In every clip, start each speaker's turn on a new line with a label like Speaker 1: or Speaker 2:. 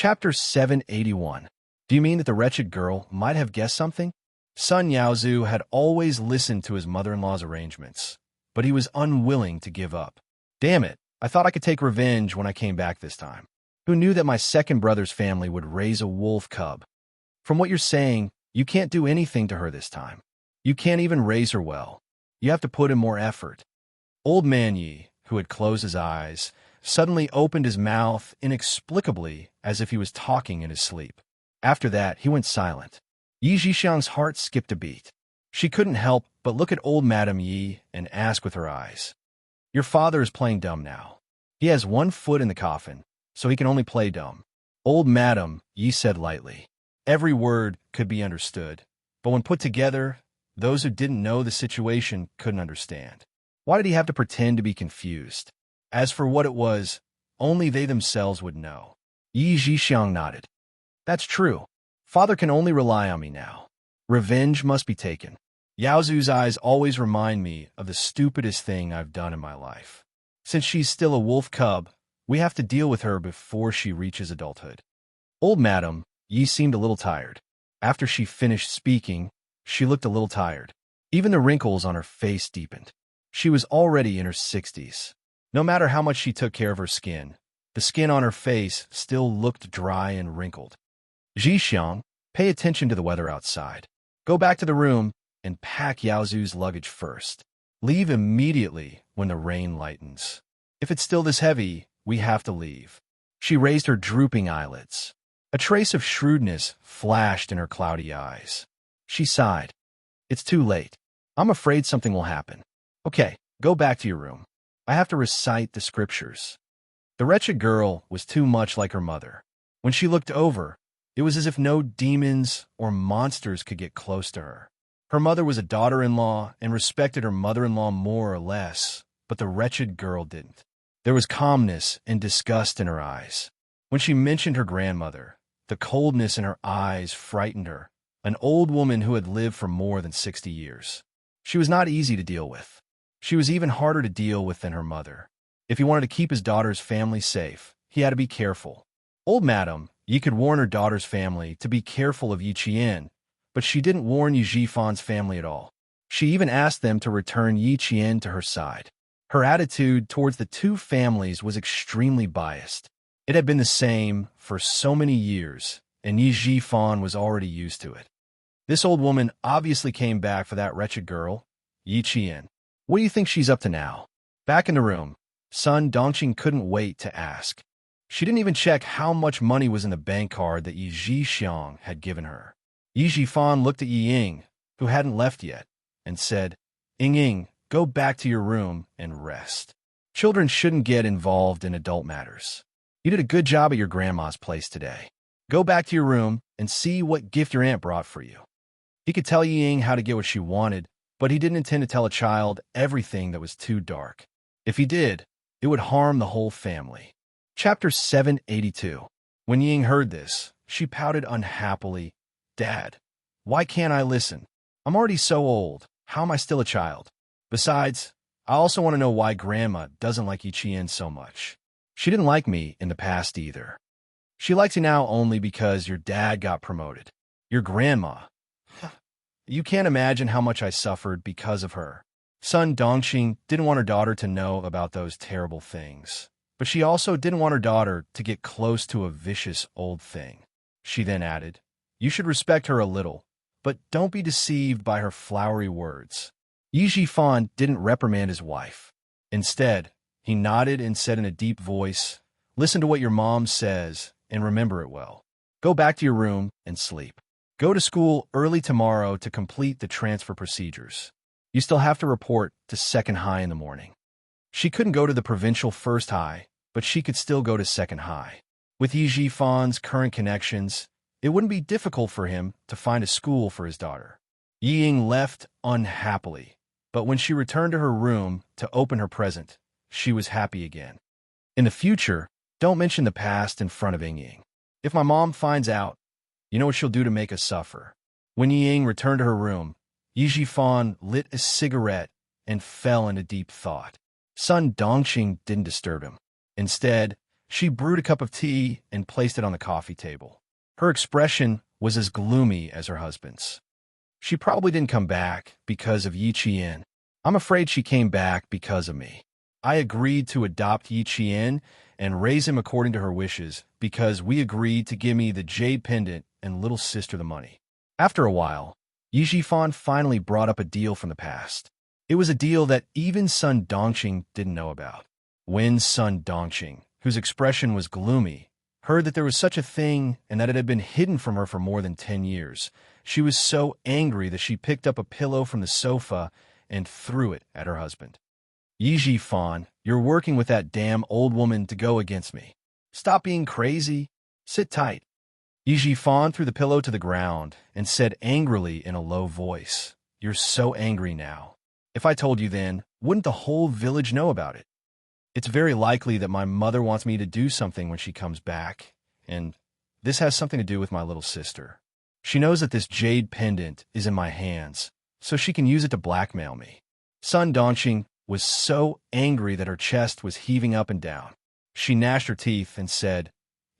Speaker 1: Chapter 781. Do you mean that the wretched girl might have guessed something? Sun Yaozu had always listened to his mother-in-law's arrangements, but he was unwilling to give up. Damn it, I thought I could take revenge when I came back this time. Who knew that my second brother's family would raise a wolf cub? From what you're saying, you can't do anything to her this time. You can't even raise her well. You have to put in more effort. Old Man Yi, who had closed his eyes, suddenly opened his mouth inexplicably as if he was talking in his sleep. After that, he went silent. Yi Zhixiang's heart skipped a beat. She couldn't help but look at old Madame Yi and ask with her eyes. Your father is playing dumb now. He has one foot in the coffin, so he can only play dumb. Old Madame Yi said lightly. Every word could be understood, but when put together, those who didn't know the situation couldn't understand. Why did he have to pretend to be confused? As for what it was, only they themselves would know. Yi Zhixiang nodded. That's true. Father can only rely on me now. Revenge must be taken. Yaozu's eyes always remind me of the stupidest thing I've done in my life. Since she's still a wolf cub, we have to deal with her before she reaches adulthood. Old Madame Yi seemed a little tired. After she finished speaking, she looked a little tired. Even the wrinkles on her face deepened. She was already in her 60s. No matter how much she took care of her skin, the skin on her face still looked dry and wrinkled. Zhixiang, pay attention to the weather outside. Go back to the room and pack Yaozu's luggage first. Leave immediately when the rain lightens. If it's still this heavy, we have to leave. She raised her drooping eyelids. A trace of shrewdness flashed in her cloudy eyes. She sighed. It's too late. I'm afraid something will happen. Okay, go back to your room. I have to recite the scriptures. The wretched girl was too much like her mother. When she looked over, it was as if no demons or monsters could get close to her. Her mother was a daughter-in-law and respected her mother-in-law more or less, but the wretched girl didn't. There was calmness and disgust in her eyes. When she mentioned her grandmother, the coldness in her eyes frightened her, an old woman who had lived for more than 60 years. She was not easy to deal with. She was even harder to deal with than her mother. If he wanted to keep his daughter's family safe, he had to be careful. Old Madame Yi could warn her daughter's family to be careful of Yi Qian, but she didn't warn Yi Zhifan's family at all. She even asked them to return Yi Qian to her side. Her attitude towards the two families was extremely biased. It had been the same for so many years, and Yi Zhifan was already used to it. This old woman obviously came back for that wretched girl, Yi Qian. What do you think she's up to now? Back in the room, Sun Dongqing couldn't wait to ask. She didn't even check how much money was in the bank card that Yi Zhixiang had given her. Yi Zhifan looked at Yi Ying, who hadn't left yet, and said, Ying Ying, go back to your room and rest. Children shouldn't get involved in adult matters. You did a good job at your grandma's place today. Go back to your room and see what gift your aunt brought for you. He could tell Yi Ying how to get what she wanted, but he didn't intend to tell a child everything that was too dark. If he did, it would harm the whole family. Chapter 782. When Ying heard this, she pouted unhappily. Dad, why can't I listen? I'm already so old. How am I still a child? Besides, I also want to know why Grandma doesn't like Yi Qian so much. She didn't like me in the past either. She likes you now only because your dad got promoted. Your grandma. You can't imagine how much I suffered because of her. Sun Dongqing didn't want her daughter to know about those terrible things, but she also didn't want her daughter to get close to a vicious old thing. She then added, You should respect her a little, but don't be deceived by her flowery words. Yi Zhifan didn't reprimand his wife. Instead, he nodded and said in a deep voice, Listen to what your mom says and remember it well. Go back to your room and sleep. Go to school early tomorrow to complete the transfer procedures. You still have to report to second high in the morning. She couldn't go to the provincial first high, but she could still go to second high. With Yi Zhifan's current connections, it wouldn't be difficult for him to find a school for his daughter. Yi Ying left unhappily, but when she returned to her room to open her present, she was happy again. In the future, don't mention the past in front of Ying Ying. If my mom finds out, you know what she'll do to make us suffer. When Yi Ying returned to her room, Yi Zhifan lit a cigarette and fell into deep thought. Sun Dongqing didn't disturb him. Instead, She brewed a cup of tea and placed it on the coffee table. Her expression was as gloomy as her husband's. She probably didn't come back because of Yi Qian. I'm afraid she came back because of me. I agreed to adopt Yi Qian and raise him according to her wishes because we agreed to give me the jade pendant and little sister the money. After a while, Yi Jifan finally brought up a deal from the past. It was a deal that even Sun Dongqing didn't know about. When Sun Dongqing, whose expression was gloomy, heard that there was such a thing and that it had been hidden from her for more than 10 years, she was so angry that she picked up a pillow from the sofa and threw it at her husband. Yi Jifan, you're working with that damn old woman to go against me. Stop being crazy. Sit tight. Yi Jifan threw the pillow to the ground and said angrily in a low voice, "You're so angry now. If I told you then, wouldn't the whole village know about it? It's very likely that my mother wants me to do something when she comes back, and this has something to do with my little sister. She knows that this jade pendant is in my hands, so she can use it to blackmail me." Sun Dongqing was so angry that her chest was heaving up and down. She gnashed her teeth and said,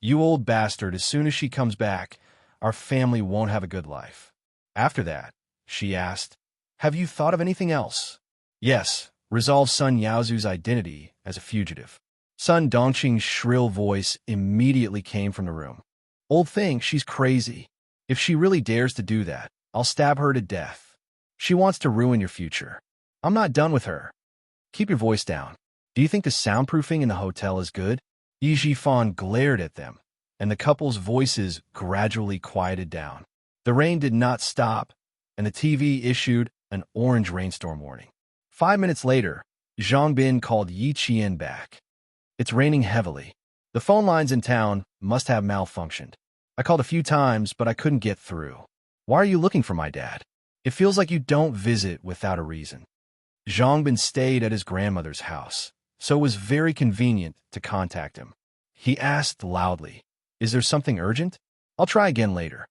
Speaker 1: "You old bastard, as soon as she comes back, our family won't have a good life." After that, she asked, "Have you thought of anything else?" "Yes, resolve Sun Yaozu's identity as a fugitive." Sun Dongqing's shrill voice immediately came from the room. "Old thing, she's crazy. If she really dares to do that, I'll stab her to death. She wants to ruin your future. I'm not done with her. Keep your voice down. Do you think the soundproofing in the hotel is good?" Yi Jifan glared at them, and the couple's voices gradually quieted down. The rain did not stop, and the TV issued an orange rainstorm warning. 5 minutes later, Zhang Bin called Yi Qian back. "It's raining heavily. The phone lines in town must have malfunctioned. I called a few times, but I couldn't get through. Why are you looking for my dad? It feels like you don't visit without a reason." Zhang Bin stayed at his grandmother's house, so it was very convenient to contact him. He asked loudly, "Is there something urgent? I'll try again later."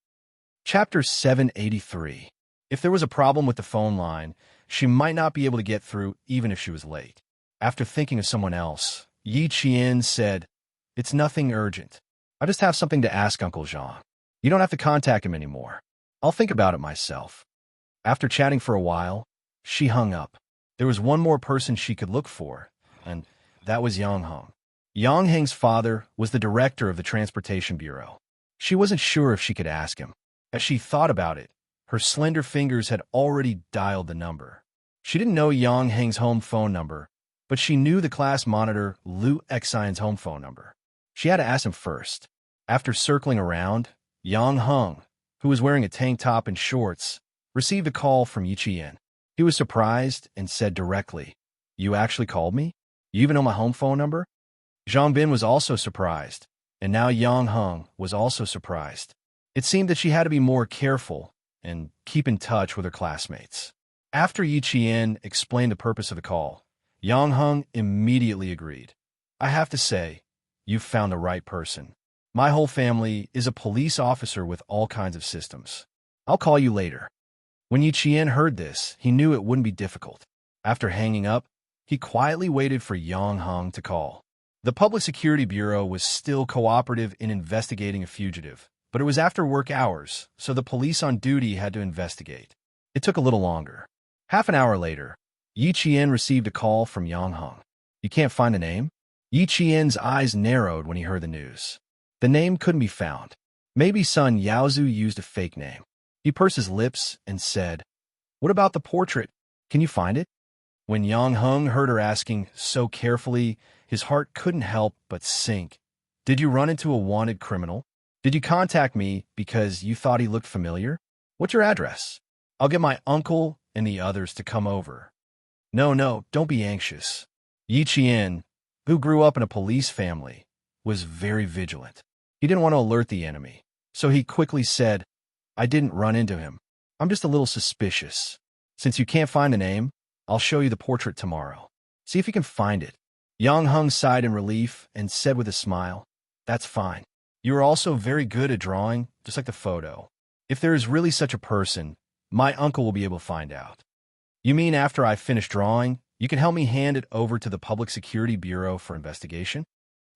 Speaker 1: Chapter 783. If there was a problem with the phone line, she might not be able to get through even if she was late. After thinking of someone else, Yi Qian said, "It's nothing urgent. I just have something to ask Uncle Zhang. You don't have to contact him anymore. I'll think about it myself." After chatting for a while, she hung up. There was one more person she could look for, and that was Yang Heng. Yang Heng's father was the director of the Transportation Bureau. She wasn't sure if she could ask him. As she thought about it, her slender fingers had already dialed the number. She didn't know Yang Heng's home phone number, but she knew the class monitor Liu Xian's home phone number. She had to ask him first. After circling around, Yang Heng, who was wearing a tank top and shorts, received a call from Yi Qian. He was surprised and said directly, "You actually called me? You even know my home phone number?" Zhang Bin was also surprised, and now Yang Heng was also surprised. It seemed that she had to be more careful and keep in touch with her classmates. After Yi Qian explained the purpose of the call, Yang Heng immediately agreed. "I have to say, you've found the right person. My whole family is a police officer with all kinds of systems. I'll call you later." When Yi Qian heard this, he knew it wouldn't be difficult. After hanging up, he quietly waited for Yang Heng to call. The Public Security Bureau was still cooperative in investigating a fugitive, but it was after work hours, so the police on duty had to investigate. It took a little longer. Half an hour later, Yi Qian received a call from Yang Heng. "You can't find the name?" Yi Qian's eyes narrowed when he heard the news. The name couldn't be found. Maybe Sun Yaozu used a fake name. He pursed his lips and said, "What about the portrait? Can you find it?" When Yang Heng heard her asking so carefully, his heart couldn't help but sink. "Did you run into a wanted criminal? Did you contact me because you thought he looked familiar? What's your address? I'll get my uncle and the others to come over." No, don't be anxious." Yi Qian, who grew up in a police family, was very vigilant. He didn't want to alert the enemy, so he quickly said, "I didn't run into him. I'm just a little suspicious. Since you can't find the name, I'll show you the portrait tomorrow. See if you can find it." Yang Heng sighed in relief and said with a smile, "That's fine. You are also very good at drawing, just like the photo. If there is really such a person, my uncle will be able to find out." "You mean after I finish drawing, you can help me hand it over to the Public Security Bureau for investigation?"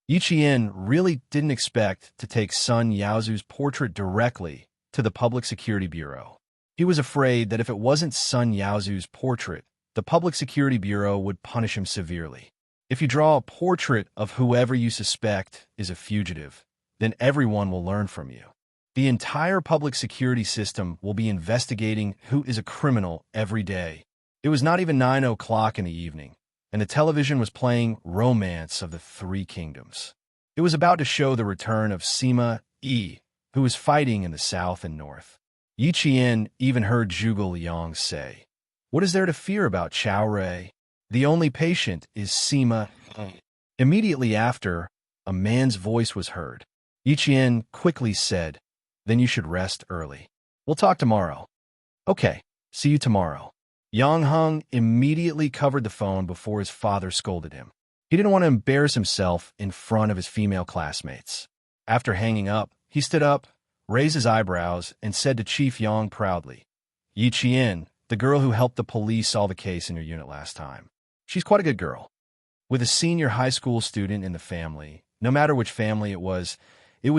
Speaker 1: Yi Qian really didn't expect to take Sun Yaozu's portrait directly to the Public Security Bureau. He was afraid that if it wasn't Sun Yaozu's portrait, the Public Security Bureau would punish him severely. If you draw a portrait of whoever you suspect is a fugitive, then everyone will learn from you. The entire public security system will be investigating who is a criminal every day. It was not even 9 o'clock in the evening, and the television was playing Romance of the Three Kingdoms. It was about to show the return of Sima Yi, who was fighting in the south and north. Yi Qian even heard Zhuge Liang say, "What is there to fear about Chao Rui? The only patient is Sima." Immediately after, a man's voice was heard. Yi Qian quickly said, "Then you should rest early. We'll talk tomorrow." "Okay, see you tomorrow." Yang Heng immediately covered the phone before his father scolded him. He didn't want to embarrass himself in front of his female classmates. After hanging up, he stood up, raised his eyebrows, and said to Chief Yang proudly, "Yi Qian, the girl who helped the police solve a case in your unit last time. She's quite a good girl." With a senior high school student in the family, no matter which family it was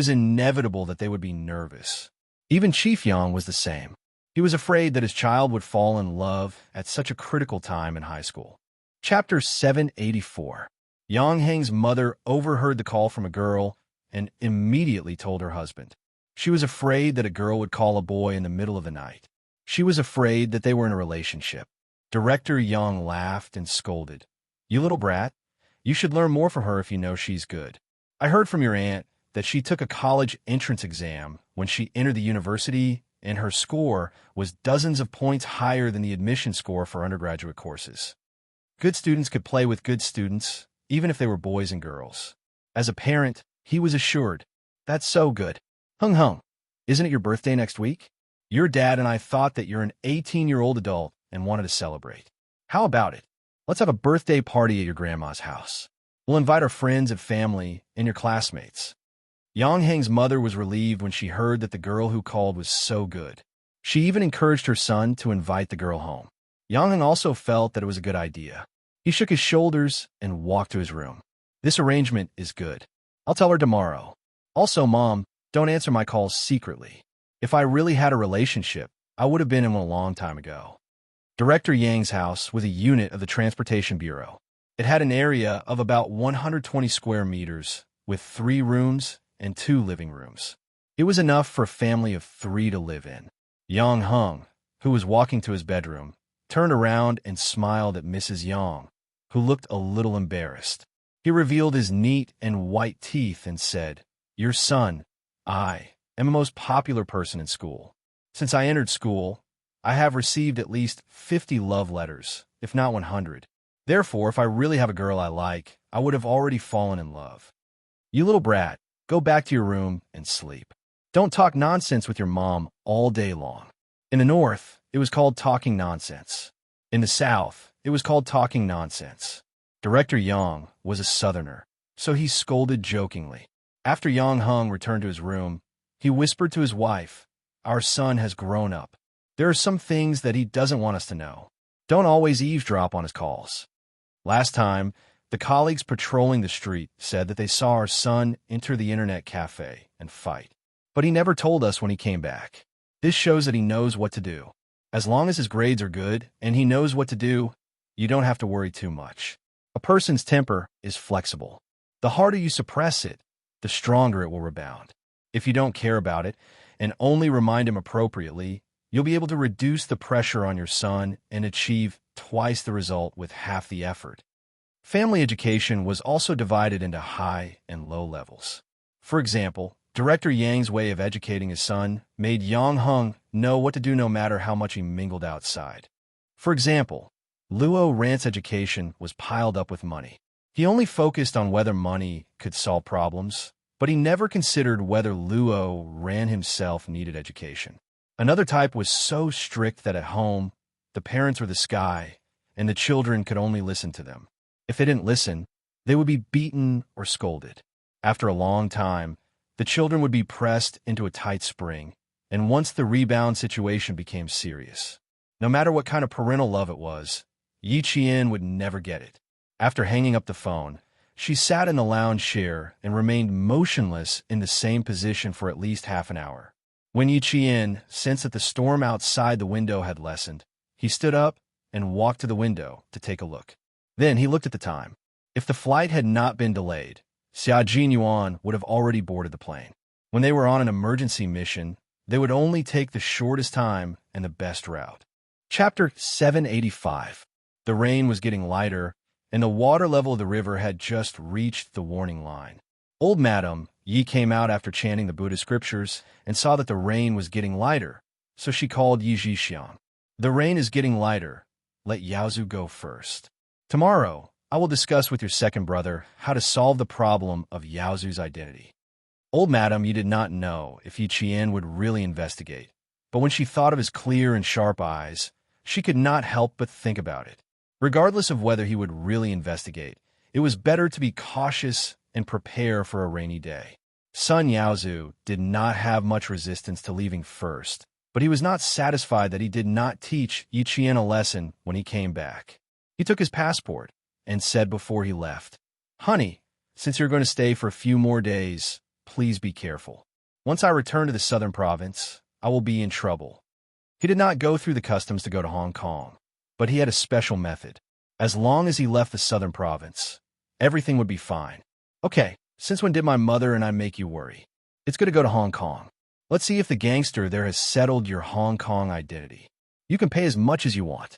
Speaker 1: inevitable that they would be nervous. Even Chief Yang was the same. He was afraid that his child would fall in love at such a critical time in high school. Chapter 784. Yang Heng's mother overheard the call from a girl and immediately told her husband. She was afraid that a girl would call a boy in the middle of the night. She was afraid that they were in a relationship. Director Yang laughed and scolded. "You little brat, you should learn more from her if you know she's good. I heard from your aunt that she took a college entrance exam when she entered the university, and her score was dozens of points higher than the admission score for undergraduate courses. Good students could play with good students, even if they were boys and girls." As a parent, he was assured, "That's so good. Hung Hung, isn't it your birthday next week? Your dad and I thought that you're an 18-year-old adult and wanted to celebrate. How about it? Let's have a birthday party at your grandma's house. We'll invite our friends and family and your classmates." Yang Heng's mother was relieved when she heard that the girl who called was so good. She even encouraged her son to invite the girl home. Yang Heng also felt that it was a good idea. He shook his shoulders and walked to his room. "This arrangement is good. I'll tell her tomorrow. Also, Mom, don't answer my calls secretly. If I really had a relationship, I would have been in one a long time ago." Director Yang's house was a unit of the Transportation Bureau. It had an area of about 120 square meters, with 3 rooms and 2 living rooms. It was enough for a family of 3 to live in. Yang Heng, who was walking to his bedroom, turned around and smiled at Mrs. Yang, who looked a little embarrassed. He revealed his neat and white teeth and said, "Your son, I am the most popular person in school. Since I entered school, I have received at least 50 love letters, if not 100. Therefore, if I really have a girl I like, I would have already fallen in love. You little brat, go back to your room and sleep. Don't talk nonsense with your mom all day long." In the North, it was called talking nonsense. In the South, it was called talking nonsense. Director Yang was a Southerner, so he scolded jokingly. After Yang Heng returned to his room, he whispered to his wife, "Our son has grown up. There are some things that he doesn't want us to know. Don't always eavesdrop on his calls." Last time, the colleagues patrolling the street said that they saw our son enter the internet cafe and fight. But he never told us when he came back. This shows that he knows what to do. As long as his grades are good and he knows what to do, you don't have to worry too much. A person's temper is flexible. The harder you suppress it, the stronger it will rebound. If you don't care about it and only remind him appropriately, you'll be able to reduce the pressure on your son and achieve twice the result with half the effort. Family education was also divided into high and low levels. For example, Director Yang's way of educating his son made Yang Heng know what to do no matter how much he mingled outside. For example, Luo Rant's education was piled up with money. He only focused on whether money could solve problems, but he never considered whether Luo Ran himself needed education. Another type was so strict that at home, the parents were the sky, and the children could only listen to them. If they didn't listen, they would be beaten or scolded. After a long time, the children would be pressed into a tight spring, and once the rebound situation became serious, no matter what kind of parental love it was, Yi Qian would never get it. After hanging up the phone, She sat in the lounge chair and remained motionless in the same position for at least half an hour. When Yi Qian sensed that the storm outside the window had lessened, he stood up and walked to the window to take a look. Then he looked at the time. If the flight had not been delayed, Xia Jinyuan would have already boarded the plane. When they were on an emergency mission, they would only take the shortest time and the best route. Chapter 785. The rain was getting lighter, and the water level of the river had just reached the warning line. Old Madam Yi came out after chanting the Buddhist scriptures and saw that the rain was getting lighter, so she called Yi Zhixiang. The rain is getting lighter. Let Yaozu go first. Tomorrow, I will discuss with your second brother how to solve the problem of Yaozu's identity. Old Madam Yi did not know if Yi Qian would really investigate, but when she thought of his clear and sharp eyes, she could not help but think about it. Regardless of whether he would really investigate, it was better to be cautious and prepare for a rainy day. Sun Yaozu did not have much resistance to leaving first, but he was not satisfied that he did not teach Yi Qian a lesson when he came back. He took his passport and said before he left, "Honey, since you're going to stay for a few more days, please be careful. Once I return to the southern province, I will be in trouble." He did not go through the customs to go to Hong Kong, but he had a special method. As long as he left the southern province, everything would be fine. "Okay, since when did my mother and I make you worry? It's good to go to Hong Kong. Let's see if the gangster there has settled your Hong Kong identity. You can pay as much as you want."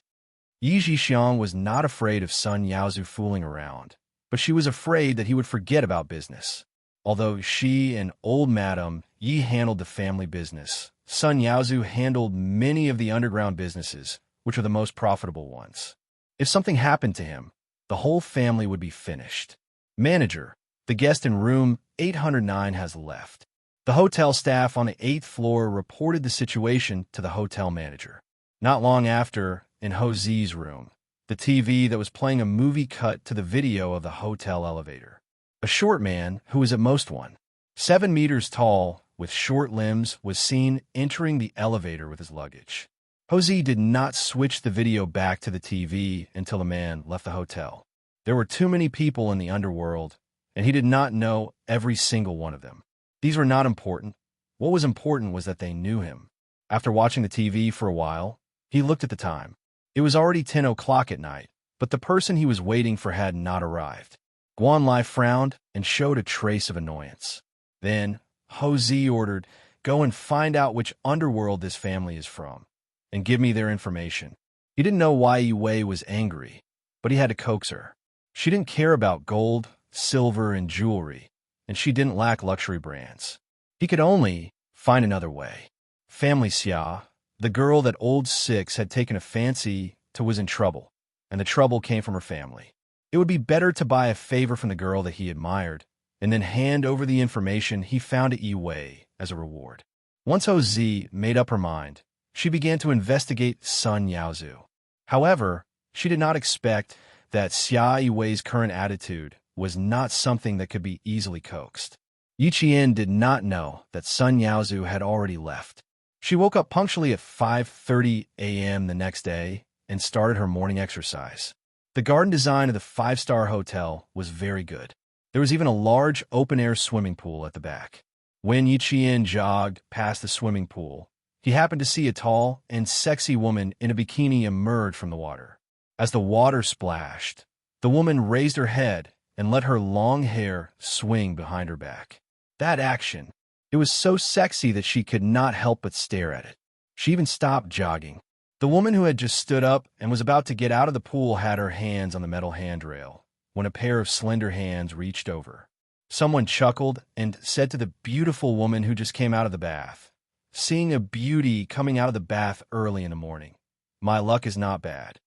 Speaker 1: Yi Zhixiang was not afraid of Sun Yaozu fooling around, but she was afraid that he would forget about business. Although she and old Madam Yi handled the family business, Sun Yaozu handled many of the underground businesses, which are the most profitable ones. If something happened to him, the whole family would be finished. "Manager, the guest in room 809 has left." The hotel staff on the 8th floor reported the situation to the hotel manager. Not long after, in Ho Zi's room, the TV that was playing a movie cut to the video of the hotel elevator. A short man, who was at most 1.7 meters tall, with short limbs, was seen entering the elevator with his luggage. Ho Zi did not switch the video back to the TV until the man left the hotel. There were too many people in the underworld, and he did not know every single one of them. These were not important. What was important was that they knew him. After watching the TV for a while, he looked at the time. It was already 10 o'clock at night, but the person he was waiting for had not arrived. Guan Lai frowned and showed a trace of annoyance. Then, Ho Zi ordered, "Go and find out which underworld this family is from, and give me their information." He didn't know why Yi Wei was angry, but he had to coax her. She didn't care about gold, silver, and jewelry, and she didn't lack luxury brands. He could only find another way. Family Xia, the girl that old Six had taken a fancy to, was in trouble, and the trouble came from her family. It would be better to buy a favor from the girl that he admired, and then hand over the information he found to Yi Wei as a reward. Once Ho Zi made up her mind, she began to investigate Sun Yaozu. However, she did not expect that Xia Yi Wei's current attitude was not something that could be easily coaxed. Yi Qian did not know that Sun Yaozu had already left. She woke up punctually at 5:30 a.m. the next day and started her morning exercise. The garden design of the 5-star hotel was very good. There was even a large open-air swimming pool at the back. When Yi Qian jogged past the swimming pool, he happened to see a tall and sexy woman in a bikini emerge from the water. As the water splashed, the woman raised her head and let her long hair swing behind her back. That action, it was so sexy that she could not help but stare at it. She even stopped jogging. The woman who had just stood up and was about to get out of the pool had her hands on the metal handrail when a pair of slender hands reached over. Someone chuckled and said to the beautiful woman who just came out of the bath, "Seeing a beauty coming out of the bath early in the morning. My luck is not bad."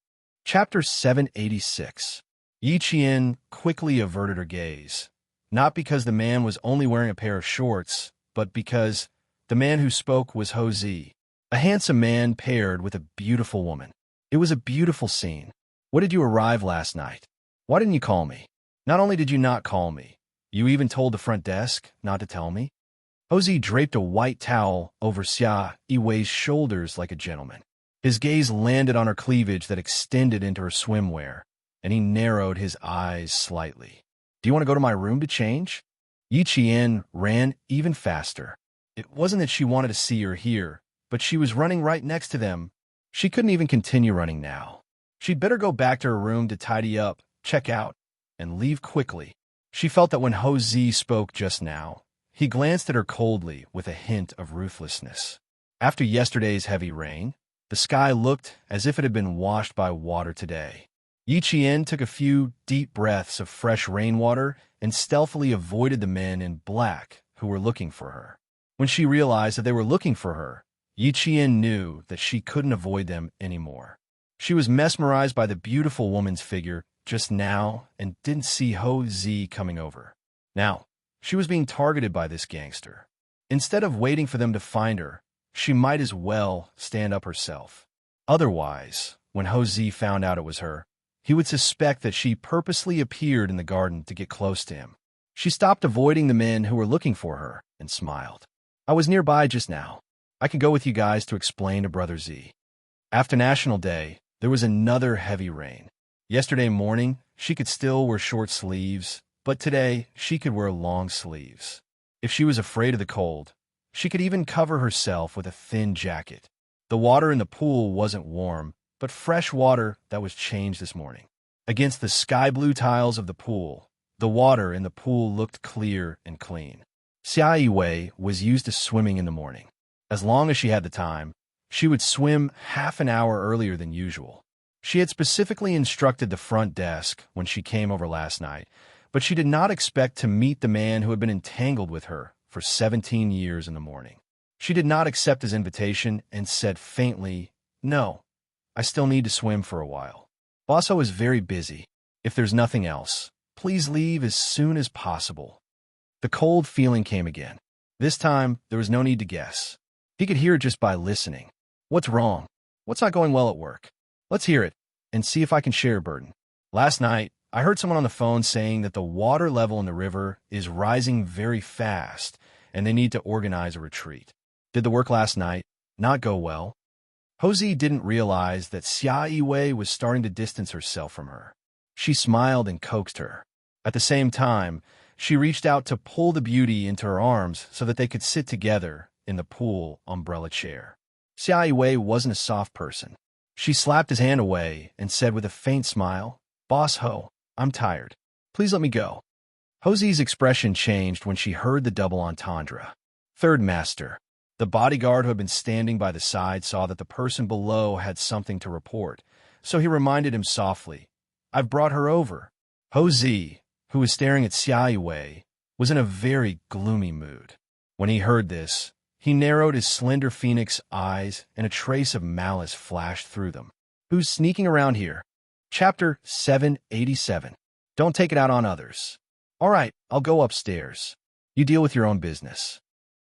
Speaker 1: Chapter 786. Yi Qian quickly averted her gaze, not because the man was only wearing a pair of shorts, but because the man who spoke was Ho Zi, a handsome man paired with a beautiful woman. It was a beautiful scene. "What did you arrive last night? Why didn't you call me? Not only did you not call me, you even told the front desk not to tell me." Ho Zi draped a white towel over Xia Yi Wei's shoulders like a gentleman. His gaze landed on her cleavage that extended into her swimwear, and he narrowed his eyes slightly. Do you want to go to my room to change? Yi Qian ran even faster. It wasn't that she wanted to see or hear, but she was running right next to them. She couldn't even continue running now. She'd better go back to her room to tidy up, check out, and leave quickly. She felt that when Ho Zi spoke just now, he glanced at her coldly with a hint of ruthlessness. After yesterday's heavy rain, the sky looked as if it had been washed by water today. Yi Qian took a few deep breaths of fresh rainwater and stealthily avoided the men in black who were looking for her. When she realized that they were looking for her, Yi Qian knew that she couldn't avoid them anymore. She was mesmerized by the beautiful woman's figure just now and didn't see Ho Zi coming over. Now, she was being targeted by this gangster. Instead of waiting for them to find her, she might as well stand up herself. Otherwise, when Ho Zi found out it was her, he would suspect that she purposely appeared in the garden to get close to him. She stopped avoiding the men who were looking for her and smiled. I was nearby just now. I can go with you guys to explain to Brother Z. After National Day, there was another heavy rain. Yesterday morning, she could still wear short sleeves, but today she could wear long sleeves. If she was afraid of the cold, she could even cover herself with a thin jacket. The water in the pool wasn't warm, but fresh water that was changed this morning. Against the sky-blue tiles of the pool, the water in the pool looked clear and clean. Xia Yiwei was used to swimming in the morning. As long as she had the time, she would swim half an hour earlier than usual. She had specifically instructed the front desk when she came over last night, but she did not expect to meet the man who had been entangled with her for 17 years in the morning. She did not accept his invitation and said faintly, "No, I still need to swim for a while. Bosso is very busy. If there's nothing else, please leave as soon as possible." The cold feeling came again. This time, there was no need to guess. He could hear it just by listening. What's wrong? What's not going well at work? Let's hear it and see if I can share a burden. Last night, I heard someone on the phone saying that the water level in the river is rising very fast and they need to organize a retreat. Did the work last night not go well? Ho Zi didn't realize that Xia Yiwei was starting to distance herself from her. She smiled and coaxed her. At the same time, she reached out to pull the beauty into her arms so that they could sit together in the pool umbrella chair. Xia Yiwei wasn't a soft person. She slapped his hand away and said with a faint smile, "Boss Ho, I'm tired. Please let me go." Ho Zi's expression changed when she heard the double entendre. Third master. The bodyguard who had been standing by the side saw that the person below had something to report, so he reminded him softly, "I've brought her over." Ho Zi, who was staring at Xia Yiwei, was in a very gloomy mood. When he heard this, he narrowed his slender phoenix eyes and a trace of malice flashed through them. Who's sneaking around here? Chapter 787. Don't take it out on others. All right, I'll go upstairs. You deal with your own business.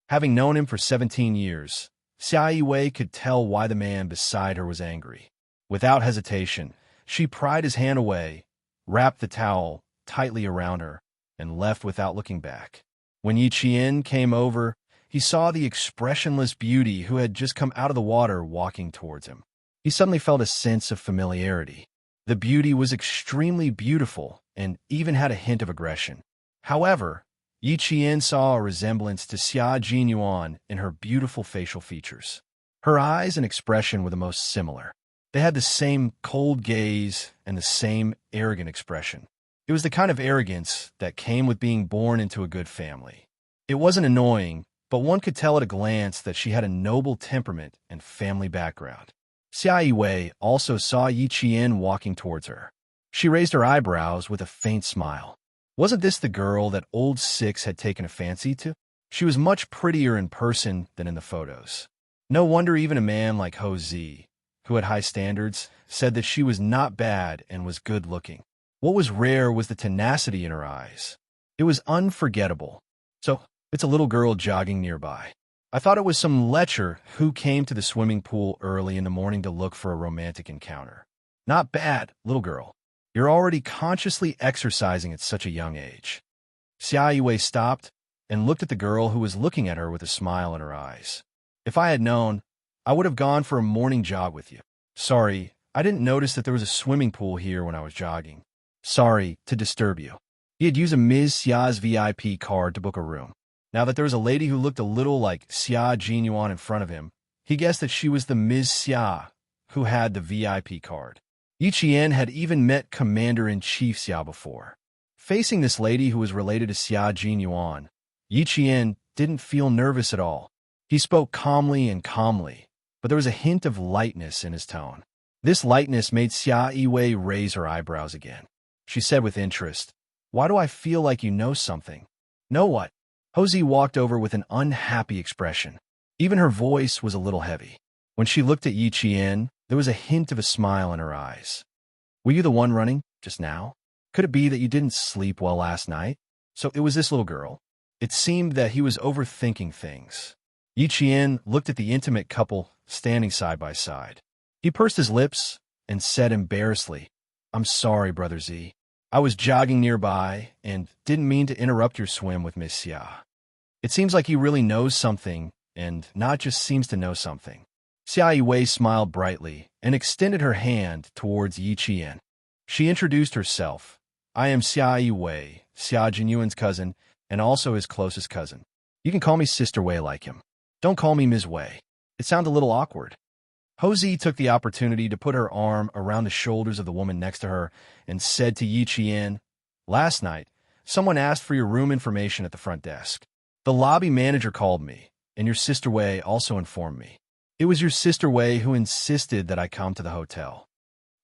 Speaker 1: Having known him for 17 years, Xia Yiwei could tell why the man beside her was angry. Without hesitation, she pried his hand away, wrapped the towel tightly around her, and left without looking back. When Yi Qian came over, he saw the expressionless beauty who had just come out of the water walking towards him. He suddenly felt a sense of familiarity. The beauty was extremely beautiful and even had a hint of aggression. However, Yi Qian saw a resemblance to Xia Jinyuan in her beautiful facial features. Her eyes and expression were the most similar. They had the same cold gaze and the same arrogant expression. It was the kind of arrogance that came with being born into a good family. It wasn't annoying, but one could tell at a glance that she had a noble temperament and family background. Xia Yiwei also saw Yi Qian walking towards her. She raised her eyebrows with a faint smile. Wasn't this the girl that old Six had taken a fancy to? She was much prettier in person than in the photos. No wonder even a man like Ho Zi, who had high standards, said that she was not bad and was good-looking. What was rare was the tenacity in her eyes. It was unforgettable. So, it's a little girl jogging nearby. I thought it was some lecher who came to the swimming pool early in the morning to look for a romantic encounter. Not bad, little girl. You're already consciously exercising at such a young age. Xia Yiwei stopped and looked at the girl who was looking at her with a smile in her eyes. If I had known, I would have gone for a morning jog with you. Sorry, I didn't notice that there was a swimming pool here when I was jogging. Sorry to disturb you. He had used a Ms. Xia's VIP card to book a room. Now that there was a lady who looked a little like Xia Jinyuan in front of him, he guessed that she was the Ms. Xia who had the VIP card. Yi Qian had even met Commander-in-Chief Xia before. Facing this lady who was related to Xia Jinyuan, Yi Qian didn't feel nervous at all. He spoke calmly, but there was a hint of lightness in his tone. This lightness made Xia Yiwei raise her eyebrows again. She said with interest, "Why do I feel like you know something?" "Know what?" Hosey walked over with an unhappy expression. Even her voice was a little heavy. When she looked at Yi Qian, there was a hint of a smile in her eyes. "Were you the one running just now? Could it be that you didn't sleep well last night?" So it was this little girl. It seemed that he was overthinking things. Yi Qian looked at the intimate couple standing side by side. He pursed his lips and said embarrassedly, "I'm sorry, Brother Z. I was jogging nearby and didn't mean to interrupt your swim with Miss Xia." It seems like he really knows something and not just seems to know something. Xia Yiwei smiled brightly and extended her hand towards Yi Qian. She introduced herself. "I am Xia Yiwei, Xia Jinyuan's cousin, and also his closest cousin. You can call me Sister Wei like him. Don't call me Ms. Wei. It sounds a little awkward." Hosey took the opportunity to put her arm around the shoulders of the woman next to her and said to Yi Qian, "Last night, someone asked for your room information at the front desk. The lobby manager called me, and your Sister Wei also informed me. It was your Sister Wei who insisted that I come to the hotel.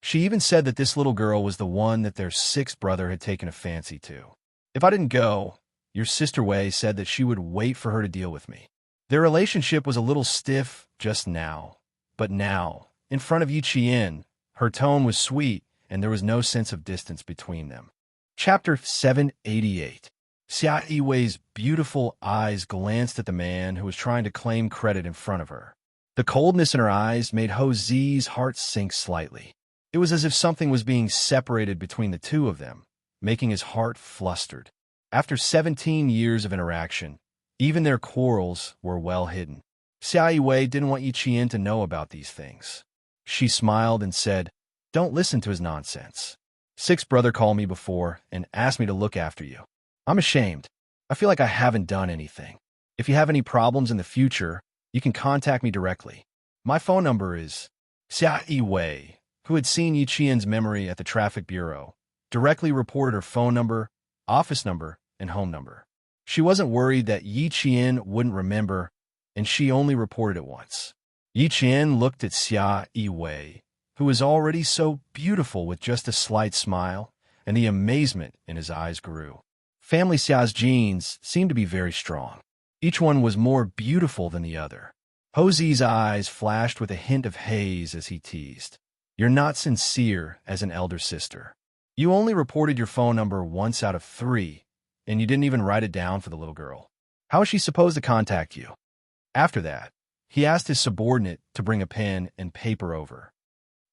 Speaker 1: She even said that this little girl was the one that their sixth brother had taken a fancy to. If I didn't go, your Sister Wei said that she would wait for her to deal with me. Their relationship was a little stiff just now, but now, in front of Yi Qian, her tone was sweet and there was no sense of distance between them." Chapter 788. Xia Yiwei's beautiful eyes glanced at the man who was trying to claim credit in front of her. The coldness in her eyes made Ho Zi's heart sink slightly. It was as if something was being separated between the two of them, making his heart flustered. After 17 years of interaction, even their quarrels were well hidden. Xia Yiwei didn't want Yi Qian to know about these things. She smiled and said, "Don't listen to his nonsense. Sixth brother called me before and asked me to look after you. I'm ashamed. I feel like I haven't done anything. If you have any problems in the future, you can contact me directly. My phone number is..." Xia Yiwei, who had seen Yi Qian's memory at the traffic bureau, directly reported her phone number, office number, and home number. She wasn't worried that Yi Qian wouldn't remember, and she only reported it once. Yi Qian looked at Xia Yiwei, who was already so beautiful with just a slight smile, and the amazement in his eyes grew. Family Xia's genes seemed to be very strong. Each one was more beautiful than the other. Hosey's eyes flashed with a hint of haze as he teased, "You're not sincere as an elder sister. You only reported your phone number once out of 3, and you didn't even write it down for the little girl. How is she supposed to contact you?" After that, he asked his subordinate to bring a pen and paper over.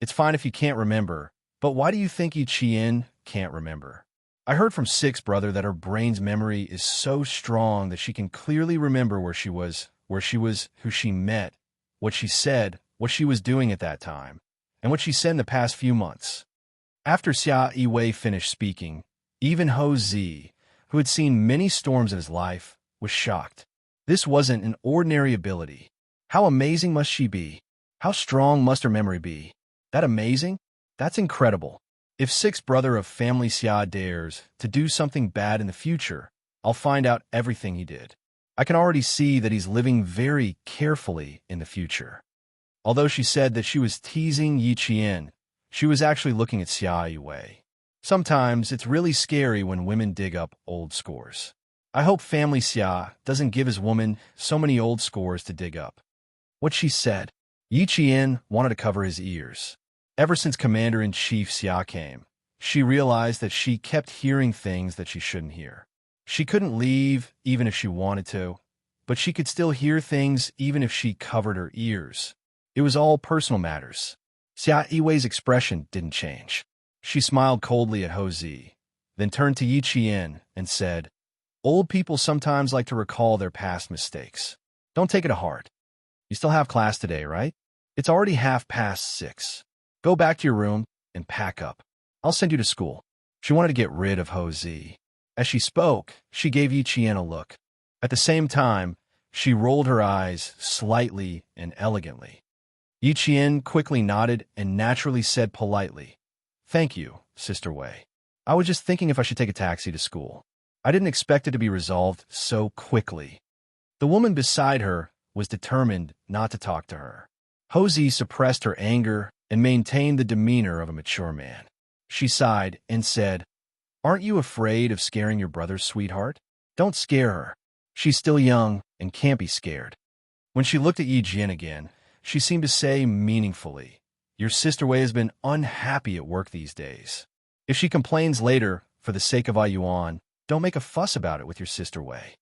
Speaker 1: "It's fine if you can't remember, but why do you think Yi Qian can't remember? I heard from Sixth Brother that her brain's memory is so strong that she can clearly remember where she was, who she met, what she said, what she was doing at that time, and what she said in the past few months." After Xia Yiwei finished speaking, even Ho Zi, who had seen many storms in his life, was shocked. This wasn't an ordinary ability. How amazing must she be? How strong must her memory be? That amazing? That's incredible. If Sixth Brother of Family Xia dares to do something bad in the future, I'll find out everything he did. I can already see that he's living very carefully in the future. Although she said that she was teasing Yi Qian, she was actually looking at Xia Yiwei. Sometimes it's really scary when women dig up old scores. I hope Family Xia doesn't give his woman so many old scores to dig up. What she said. Yi Qian wanted to cover his ears. Ever since Commander-in-Chief Xia came, she realized that she kept hearing things that she shouldn't hear. She couldn't leave even if she wanted to, but she could still hear things even if she covered her ears. It was all personal matters. Xia Yiwei's expression didn't change. She smiled coldly at Ho Zi, then turned to Yi Qian and said, "Old people sometimes like to recall their past mistakes. Don't take it to heart. You still have class today, right? It's already 6:30. Go back to your room and pack up. I'll send you to school." She wanted to get rid of Ho Zi. As she spoke, she gave Yi Qian a look. At the same time, she rolled her eyes slightly and elegantly. Yi Qian quickly nodded and naturally said politely, "Thank you, Sister Wei. I was just thinking if I should take a taxi to school. I didn't expect it to be resolved so quickly." The woman beside her was determined not to talk to her. Hosey suppressed her anger and maintained the demeanor of a mature man. She sighed and said, "Aren't you afraid of scaring your brother's sweetheart? Don't scare her. She's still young and can't be scared." When she looked at Yi Jian again, she seemed to say meaningfully, "Your sister Wei has been unhappy at work these days. If she complains later, for the sake of Yuan, don't make a fuss about it with your sister Wei."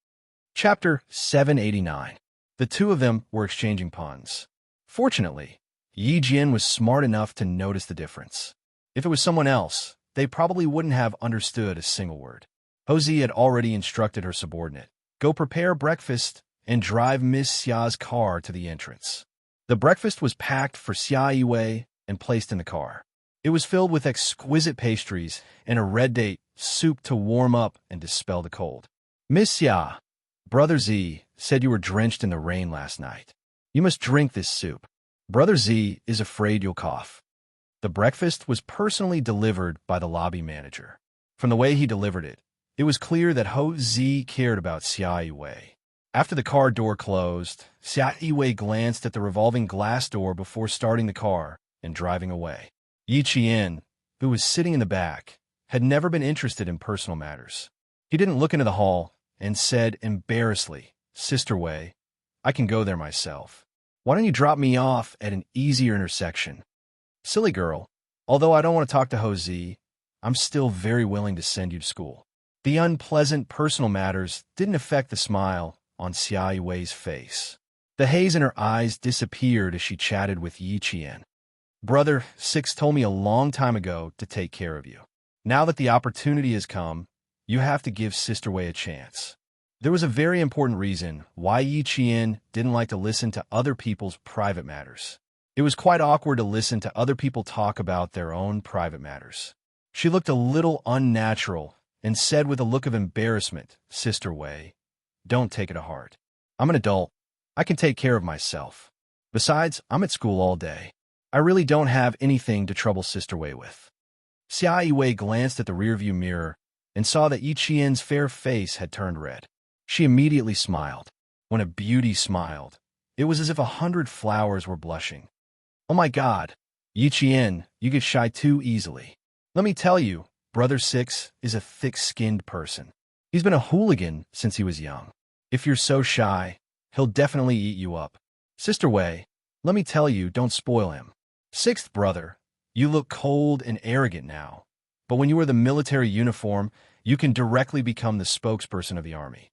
Speaker 1: Chapter 789. The two of them were exchanging puns. Fortunately, Yi Jian was smart enough to notice the difference. If it was someone else, they probably wouldn't have understood a single word. Hosey had already instructed her subordinate, "Go prepare breakfast and drive Miss Xia's car to the entrance." The breakfast was packed for Xia Yiwei and placed in the car. It was filled with exquisite pastries and a red date soup to warm up and dispel the cold. "Miss Xia, Brother Z said you were drenched in the rain last night. You must drink this soup. Brother Z is afraid you'll cough." The breakfast was personally delivered by the lobby manager. From the way he delivered it, it was clear that Ho Zi cared about Xia Yiwei. After the car door closed, Xia Yiwei glanced at the revolving glass door before starting the car and driving away. Yi Qian, who was sitting in the back, had never been interested in personal matters. He didn't look into the hall and said embarrassedly, "Sister Wei, I can go there myself. Why don't you drop me off at an easier intersection?" "Silly girl, although I don't want to talk to Ho Zi, I'm still very willing to send you to school." The unpleasant personal matters didn't affect the smile on Xia Yiwei's face. The haze in her eyes disappeared as she chatted with Yi Qian. "Brother Six told me a long time ago to take care of you. Now that the opportunity has come, you have to give Sister Wei a chance." There was a very important reason why Yi Qian didn't like to listen to other people's private matters. It was quite awkward to listen to other people talk about their own private matters. She looked a little unnatural and said with a look of embarrassment, "Sister Wei, don't take it to heart. I'm an adult. I can take care of myself. Besides, I'm at school all day. I really don't have anything to trouble Sister Wei with." Xia Yiwei glanced at the rearview mirror and saw that Yi Qian's fair face had turned red. She immediately smiled. When a beauty smiled, it was as if 100 flowers were blushing. "Oh my God, Yi Qian, you get shy too easily. Let me tell you, Brother Six is a thick-skinned person. He's been a hooligan since he was young. If you're so shy, he'll definitely eat you up. Sister Wei, let me tell you, don't spoil him. Sixth brother, you look cold and arrogant now, but when you wear the military uniform, you can directly become the spokesperson of the army.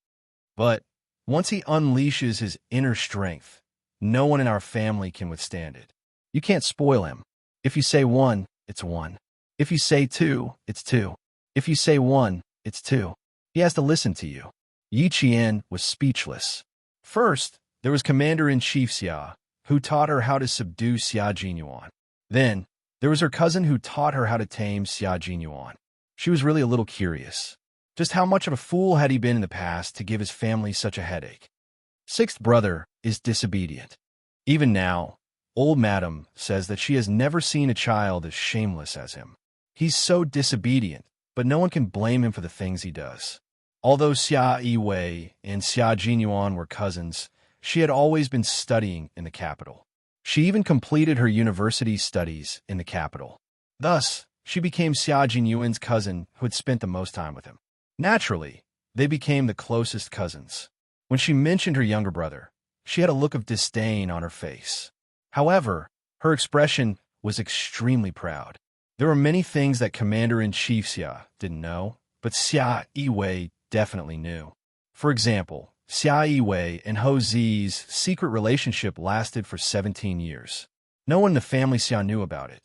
Speaker 1: But once he unleashes his inner strength, no one in our family can withstand it. You can't spoil him. If you say one, it's one. If you say two, it's two. If you say one, it's two. He has to listen to you." Yi Qian was speechless. First, there was Commander-in-Chief Xia, who taught her how to subdue Xia Jinyuan. Then, there was her cousin who taught her how to tame Xia Jinyuan. She was really a little curious. Just how much of a fool had he been in the past to give his family such a headache? Sixth brother is disobedient. Even now, old Madam says that she has never seen a child as shameless as him. He's so disobedient, but no one can blame him for the things he does. Although Xia Yiwei and Xia Jinyuan were cousins, she had always been studying in the capital. She even completed her university studies in the capital. Thus, she became Xia Jinyuan's cousin who had spent the most time with him. Naturally, they became the closest cousins. When she mentioned her younger brother, she had a look of disdain on her face. However, her expression was extremely proud. There were many things that Commander-in-Chief Xia didn't know, but Xia Yiwei definitely knew. For example, Xia Yiwei and Ho Zi's secret relationship lasted for 17 years. No one in the family Xia knew about it,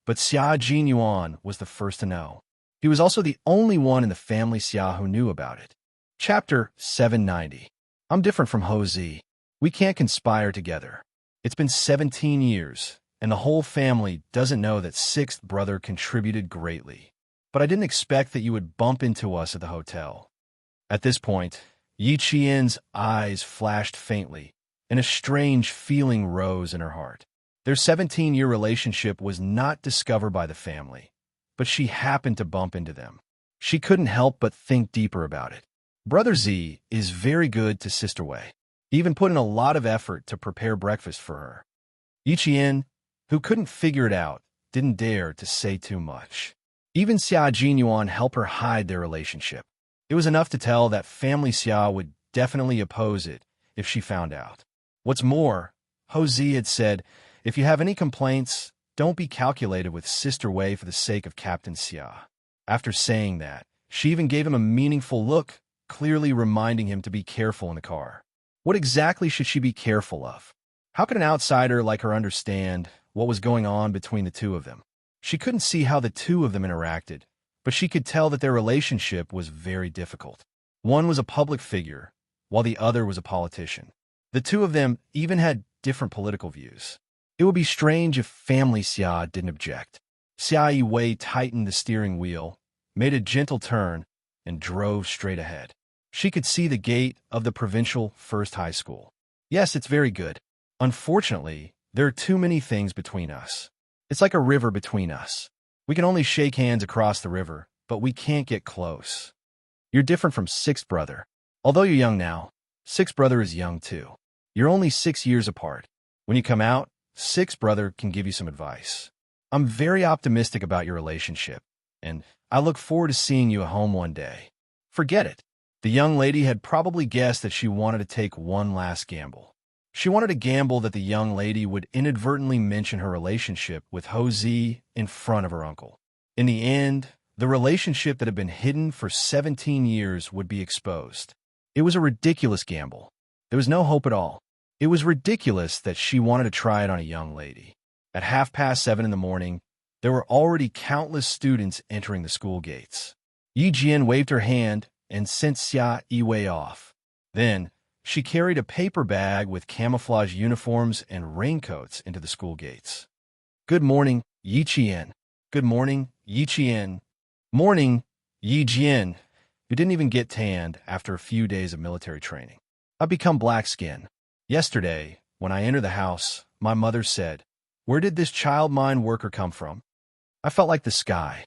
Speaker 1: but Xia Jinyuan was the first to know. He was also the only one in the family Xia who knew about it. Chapter 790. I'm different from Ho Zi. We can't conspire together. It's been 17 years, and the whole family doesn't know that sixth brother contributed greatly. but I didn't expect that you would bump into us at the hotel. At this point, Yi Qian's eyes flashed faintly, and a strange feeling rose in her heart. Their 17-year relationship was not discovered by the family, but she happened to bump into them. She couldn't help but think deeper about it. Brother Z is very good to Sister Wei. He even put in a lot of effort to prepare breakfast for her. Yi Qian, who couldn't figure it out, didn't dare to say too much. Even Xia Jinyuan helped her hide their relationship. It was enough to tell that family Xia would definitely oppose it if she found out. What's more, Ho Zi had said, if you have any complaints, don't be calculated with Sister Wei for the sake of Captain Xia. After saying that, she even gave him a meaningful look, clearly reminding him to be careful in the car. What exactly should she be careful of? How could an outsider like her understand what was going on between the two of them? She couldn't see how the two of them interacted, but she could tell that their relationship was very difficult. One was a public figure, while the other was a politician. The two of them even had different political views. It would be strange if family Xia didn't object. Xia Wei tightened the steering wheel, made a gentle turn, and drove straight ahead. She could see the gate of the provincial first high school. Yes, it's very good. Unfortunately, there are too many things between us. It's like a river between us. We can only shake hands across the river, but we can't get close. You're different from sixth brother. Although you're young now, sixth brother is young too. You're only 6 years apart. When you come out, sixth brother can give you some advice. I'm very optimistic about your relationship, and I look forward to seeing you at home one day. Forget it. The young lady had probably guessed that she wanted to take one last gamble. She wanted to gamble that the young lady would inadvertently mention her relationship with Ho Zi in front of her uncle. In the end, the relationship that had been hidden for 17 years would be exposed. It was a ridiculous gamble. There was no hope at all. It was ridiculous that she wanted to try it on a young lady. At 7:30 in the morning, there were already countless students entering the school gates. Yi Jian waved her hand and sent Xia Yiwei off. Then, she carried a paper bag with camouflage uniforms and raincoats into the school gates. Good morning, Yi Qian. Good morning, Yi Qian. Morning, Yi Jian. You didn't even get tanned after a few days of military training. I've become black-skinned. Yesterday, when I entered the house, my mother said, "Where did this child mine worker come from?" I felt like the sky.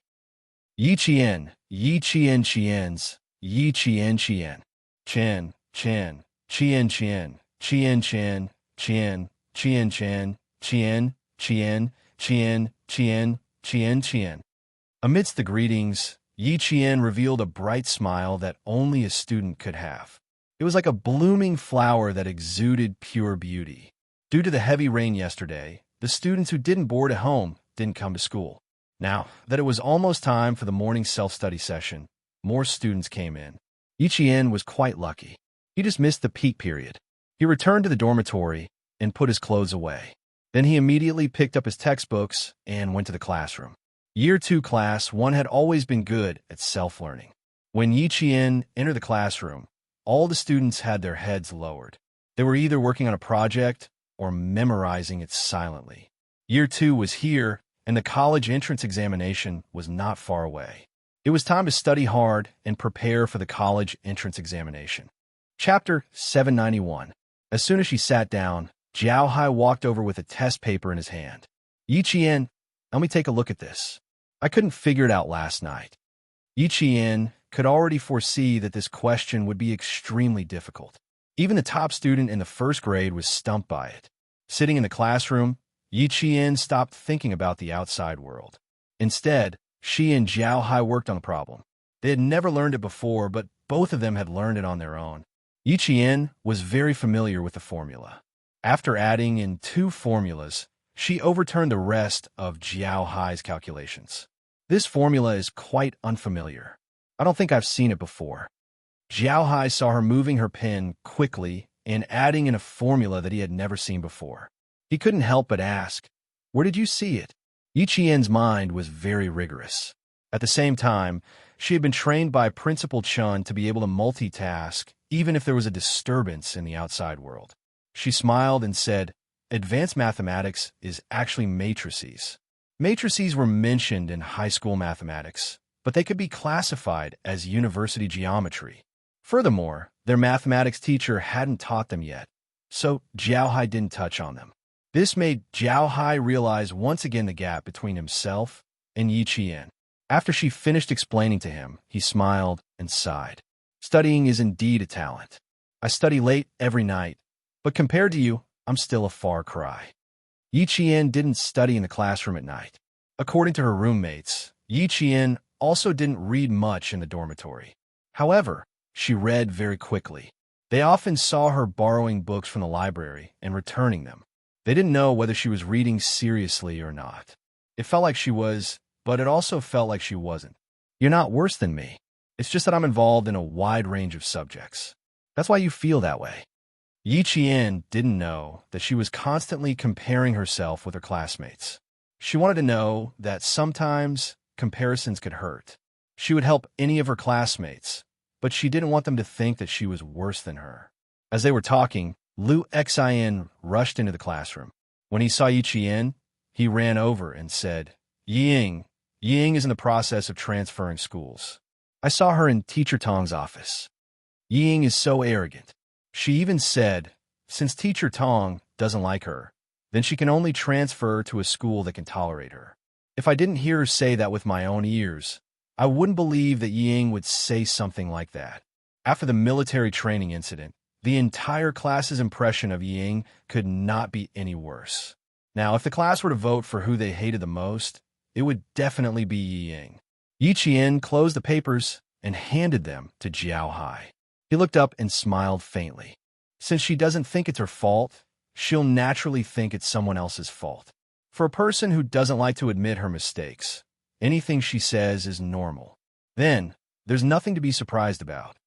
Speaker 1: Yi Qian, Yi Qian Qian's, Yi Qian Qian. Qian, Qian, Qian Qian, Qian Qian, Qian, Qian Qian, Qian, Qian, Qian, Qian, Qian Qian. Amidst the greetings, Yi Qian revealed a bright smile that only a student could have. It was like a blooming flower that exuded pure beauty. Due to the heavy rain yesterday, the students who didn't board at home didn't come to school. Now that it was almost time for the morning self-study session, more students came in. Yi Qian was quite lucky. He just missed the peak period. He returned to the dormitory and put his clothes away. Then he immediately picked up his textbooks and went to the classroom. Year 2 Class 1 had always been good at self-learning. When Yi Qian entered the classroom, all the students had their heads lowered. They were either working on a project or memorizing it silently. Year 2 was here, and the college entrance examination was not far away. It was time to study hard and prepare for the college entrance examination. Chapter 791. As soon as she sat down, Jiao Hai walked over with a test paper in his hand. Yi Qian, let me take a look at this. I couldn't figure it out last night. Yi Qian could already foresee that this question would be extremely difficult. Even the top student in the first grade was stumped by it. Sitting in the classroom, Yi Qian stopped thinking about the outside world. Instead, she and Jiao Hai worked on the problem. They had never learned it before, but both of them had learned it on their own. Yi Qian was very familiar with the formula. After adding in 2 formulas, she overturned the rest of Jiao Hai's calculations. This formula is quite unfamiliar. I don't think I've seen it before. Jiao Hai saw her moving her pen quickly and adding in a formula that he had never seen before. He couldn't help but ask, "Where did you see it?" Yi Qian's mind was very rigorous. At the same time, she had been trained by Principal Chun to be able to multitask even if there was a disturbance in the outside world. She smiled and said, "Advanced mathematics is actually matrices." Matrices were mentioned in high school mathematics, but they could be classified as university geometry. Furthermore, their mathematics teacher hadn't taught them yet, so Jiaohai didn't touch on them. This made Jiaohai realize once again the gap between himself and Yi Qian. After she finished explaining to him, he smiled and sighed. Studying is indeed a talent. I study late every night, but compared to you, I'm still a far cry. Yi Qian didn't study in the classroom at night. According to her roommates, Yi Qian also didn't read much in the dormitory. However, she read very quickly. They often saw her borrowing books from the library and returning them. They didn't know whether she was reading seriously or not. It felt like she was, but it also felt like she wasn't. You're not worse than me. It's just that I'm involved in a wide range of subjects. That's why you feel that way. Yi Qian didn't know that she was constantly comparing herself with her classmates. She wanted to know that sometimes comparisons could hurt. She would help any of her classmates, but she didn't want them to think that she was worse than her. As they were talking, Lu Xian rushed into the classroom. When he saw Yi Qian, he ran over and said, Ying is in the process of transferring schools. I saw her in Teacher Tong's office. Ying is so arrogant. She even said, since Teacher Tong doesn't like her, then she can only transfer to a school that can tolerate her. If I didn't hear her say that with my own ears, I wouldn't believe that Ying would say something like that. After the military training incident, the entire class's impression of Ying could not be any worse. Now, if the class were to vote for who they hated the most, it would definitely be Ying. Yi Qian closed the papers and handed them to Jiaohai. He looked up and smiled faintly. Since she doesn't think it's her fault, she'll naturally think it's someone else's fault. For a person who doesn't like to admit her mistakes, anything she says is normal. Then, there's nothing to be surprised about.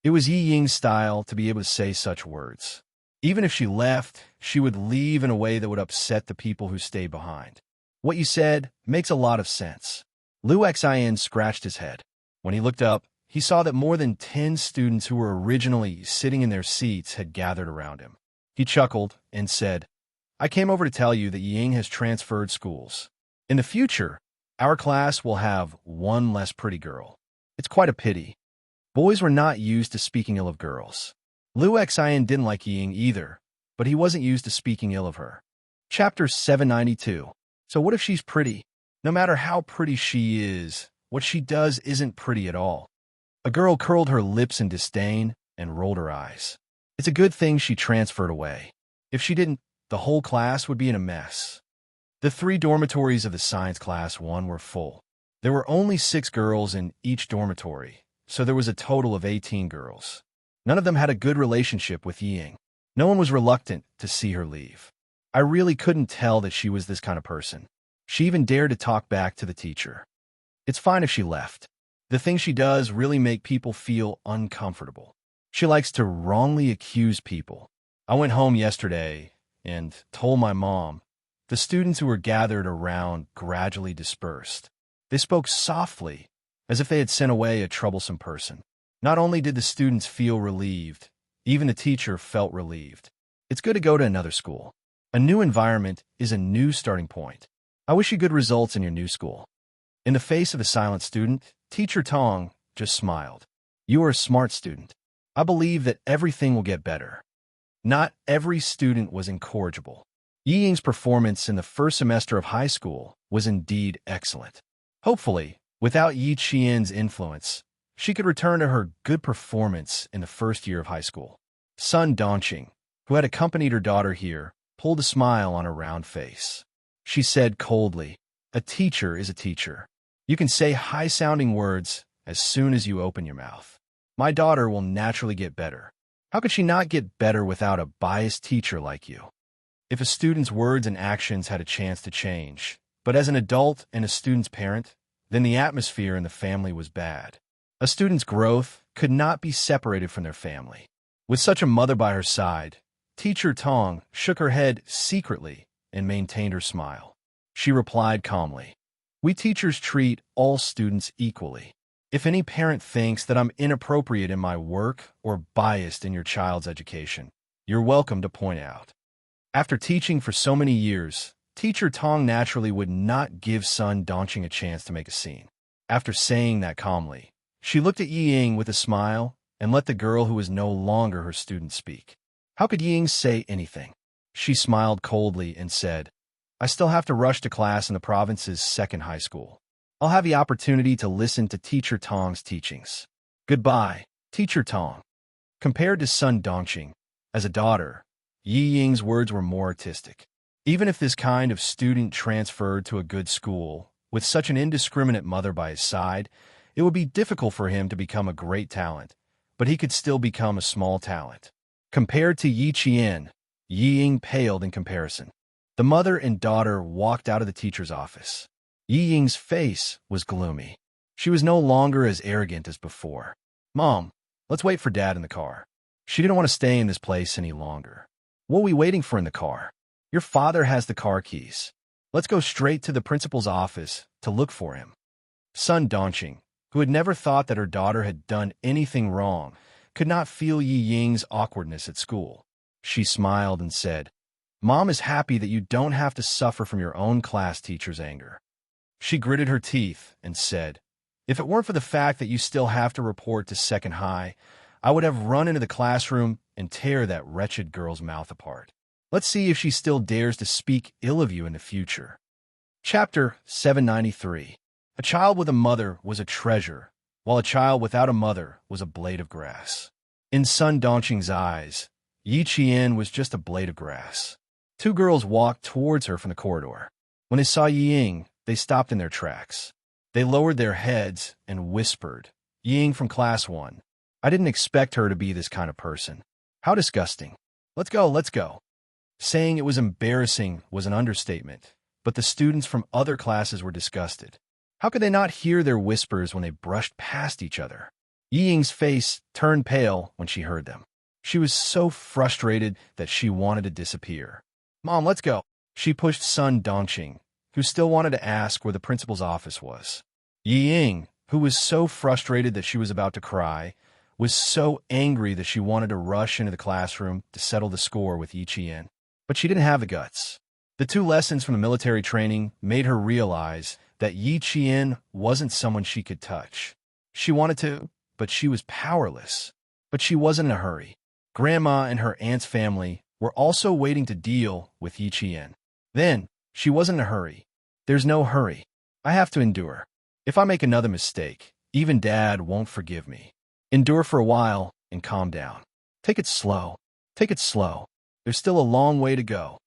Speaker 1: It was Yi Ying's style to be able to say such words. Even if she left, she would leave in a way that would upset the people who stayed behind. What you said makes a lot of sense. Lu Xian scratched his head. When he looked up, he saw that more than 10 students who were originally sitting in their seats had gathered around him. He chuckled and said, I came over to tell you that Ying has transferred schools. In the future, our class will have one less pretty girl. It's quite a pity. Boys were not used to speaking ill of girls. Lu Xian didn't like Ying either, but he wasn't used to speaking ill of her. Chapter 792. So what if she's pretty? No matter how pretty she is, what she does isn't pretty at all. A girl curled her lips in disdain and rolled her eyes. It's a good thing she transferred away. If she didn't, the whole class would be in a mess. The 3 dormitories of the science class 1 were full. There were only 6 girls in each dormitory, so there was a total of 18 girls. None of them had a good relationship with Ying. No one was reluctant to see her leave. I really couldn't tell that she was this kind of person. She even dared to talk back to the teacher. It's fine if she left. The things she does really make people feel uncomfortable. She likes to wrongly accuse people. I went home yesterday and told my mom. The students who were gathered around gradually dispersed. They spoke softly, as if they had sent away a troublesome person. Not only did the students feel relieved, even the teacher felt relieved. It's good to go to another school. A new environment is a new starting point. I wish you good results in your new school. In the face of the silent student, Teacher Tong just smiled. You are a smart student. I believe that everything will get better. Not every student was incorrigible. Yi Ying's performance in the first semester of high school was indeed excellent. Hopefully, without Yi Qian's influence, she could return to her good performance in the first year of high school. Sun Dongqing, who had accompanied her daughter here, pulled a smile on her round face. She said coldly, a teacher is a teacher. You can say high-sounding words as soon as you open your mouth. My daughter will naturally get better. How could she not get better without a biased teacher like you? If a student's words and actions had a chance to change, but as an adult and a student's parent, then the atmosphere in the family was bad. A student's growth could not be separated from their family. With such a mother by her side, Teacher Tong shook her head secretly and maintained her smile. She replied calmly, we teachers treat all students equally. If any parent thinks that I'm inappropriate in my work or biased in your child's education, you're welcome to point out. After teaching for so many years, Teacher Tong naturally would not give Sun Dongqing a chance to make a scene. After saying that calmly, she looked at Yi Ying with a smile and let the girl who was no longer her student speak. How could Yi Ying say anything? She smiled coldly and said, I still have to rush to class in the province's second high school. I'll have the opportunity to listen to Teacher Tong's teachings. Goodbye, Teacher Tong. Compared to Sun Dongqing, as a daughter, Yi Ying's words were more artistic. Even if this kind of student transferred to a good school, with such an indiscriminate mother by his side, it would be difficult for him to become a great talent, but he could still become a small talent. Compared to Yi Qian, Yi Ying paled in comparison. The mother and daughter walked out of the teacher's office. Yi Ying's face was gloomy. She was no longer as arrogant as before. Mom, let's wait for Dad in the car. She didn't want to stay in this place any longer. What are we waiting for in the car? Your father has the car keys. Let's go straight to the principal's office to look for him. Sun Dongqing, who had never thought that her daughter had done anything wrong, could not feel Yi Ying's awkwardness at school. She smiled and said, Mom is happy that you don't have to suffer from your own class teacher's anger. She gritted her teeth and said, If it weren't for the fact that you still have to report to second high, I would have run into the classroom and tear that wretched girl's mouth apart. Let's see if she still dares to speak ill of you in the future. Chapter 793. A child with a mother was a treasure, while a child without a mother was a blade of grass. In Sun Dongqing's eyes, Yi Qian was just a blade of grass. Two girls walked towards her from the corridor. When they saw Yi Ying, they stopped in their tracks. They lowered their heads and whispered, Yi Ying from Class 1. I didn't expect her to be this kind of person. How disgusting. Let's go, let's go. Saying it was embarrassing was an understatement, but the students from other classes were disgusted. How could they not hear their whispers when they brushed past each other? Yi Ying's face turned pale when she heard them. She was so frustrated that she wanted to disappear. Mom, let's go. She pushed Sun Dongqing, who still wanted to ask where the principal's office was. Yi Ying, who was so frustrated that she was about to cry, was so angry that she wanted to rush into the classroom to settle the score with Yi Qian. But she didn't have the guts. The 2 lessons from the military training made her realize that Yi Qian wasn't someone she could touch. She wanted to, but she was powerless. But she wasn't in a hurry. Grandma and her aunt's family were also waiting to deal with Yi Qian. Then, she wasn't in a hurry. There's no hurry. I have to endure. If I make another mistake, even Dad won't forgive me. Endure for a while and calm down. Take it slow. Take it slow. There's still a long way to go.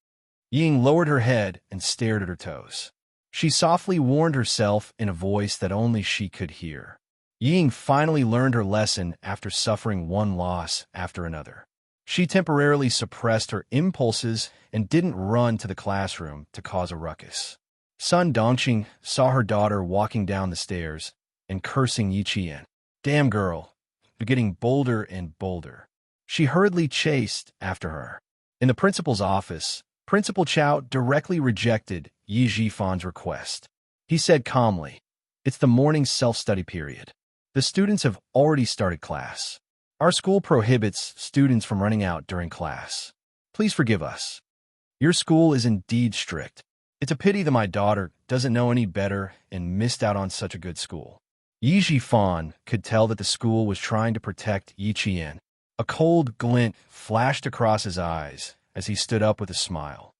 Speaker 1: Yi Ying lowered her head and stared at her toes. She softly warned herself in a voice that only she could hear. Yi Ying finally learned her lesson after suffering one loss after another. She temporarily suppressed her impulses and didn't run to the classroom to cause a ruckus. Sun Dongqing saw her daughter walking down the stairs and cursing Yi Qian. Damn girl, you're getting bolder and bolder. She hurriedly chased after her. In the principal's office, Principal Chow directly rejected Yi Jifan's request. He said calmly, It's the morning self-study period. The students have already started class. Our school prohibits students from running out during class. Please forgive us. Your school is indeed strict. It's a pity that my daughter doesn't know any better and missed out on such a good school. Yi Jifan could tell that the school was trying to protect Yi Qian. A cold glint flashed across his eyes as he stood up with a smile.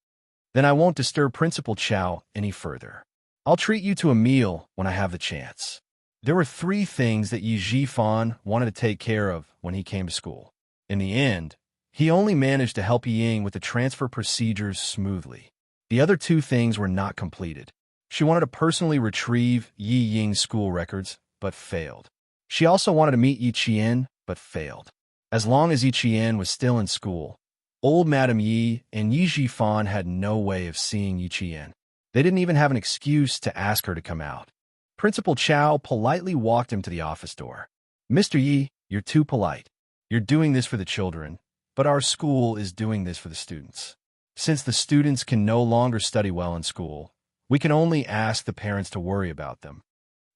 Speaker 1: Then I won't disturb Principal Chow any further. I'll treat you to a meal when I have the chance. There were 3 things that Yi Jifan wanted to take care of when he came to school. In the end, he only managed to help Yi Ying with the transfer procedures smoothly. The other 2 things were not completed. She wanted to personally retrieve Yi Ying's school records, but failed. She also wanted to meet Yi Qian, but failed. As long as Yi Qian was still in school, old Madame Yi and Yi Jifan had no way of seeing Yi Qian. They didn't even have an excuse to ask her to come out. Principal Chow politely walked him to the office door. Mr. Yi, you're too polite. You're doing this for the children, but our school is doing this for the students. Since the students can no longer study well in school, we can only ask the parents to worry about them.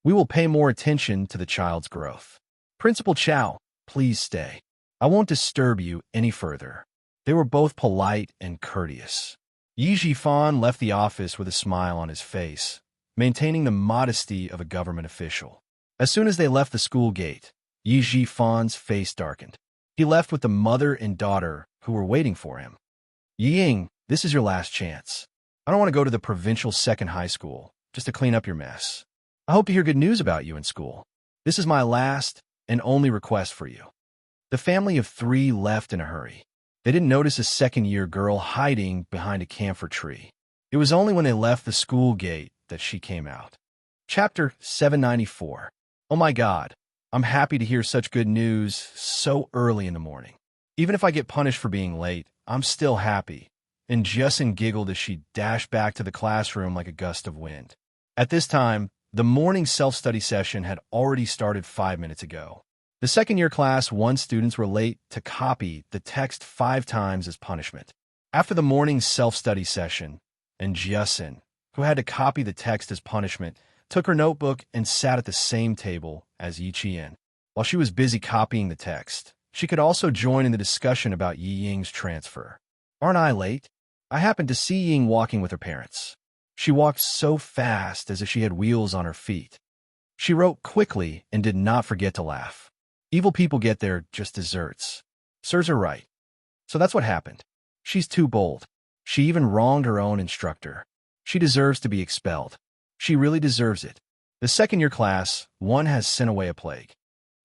Speaker 1: We will pay more attention to the child's growth. Principal Chow, please stay. I won't disturb you any further. They were both polite and courteous. Yi Jifan left the office with a smile on his face, maintaining the modesty of a government official. As soon as they left the school gate, Yi Jifan's face darkened. He left with the mother and daughter who were waiting for him. Ying, this is your last chance. I don't want to go to the provincial second high school just to clean up your mess. I hope to hear good news about you in school. This is my last and only request for you. The family of 3 left in a hurry. They didn't notice a second-year girl hiding behind a camphor tree. It was only when they left the school gate that she came out. Chapter 794. Oh my God, I'm happy to hear such good news so early in the morning. Even if I get punished for being late, I'm still happy. And Justin giggled as she dashed back to the classroom like a gust of wind. At this time, the morning self-study session had already started 5 minutes ago. The second-year class 1 students were late to copy the text 5 times as punishment. After the morning self-study session, and Justin, who had to copy the text as punishment, took her notebook and sat at the same table as Yi Qian. While she was busy copying the text, she could also join in the discussion about Yi Ying's transfer. Aren't I late? I happened to see Ying walking with her parents. She walked so fast as if she had wheels on her feet. She wrote quickly and did not forget to laugh. Evil people get their just desserts. Sirs are right. So that's what happened. She's too bold. She even wronged her own instructor. She deserves to be expelled. She really deserves it. The second-year class 1 has sent away a plague.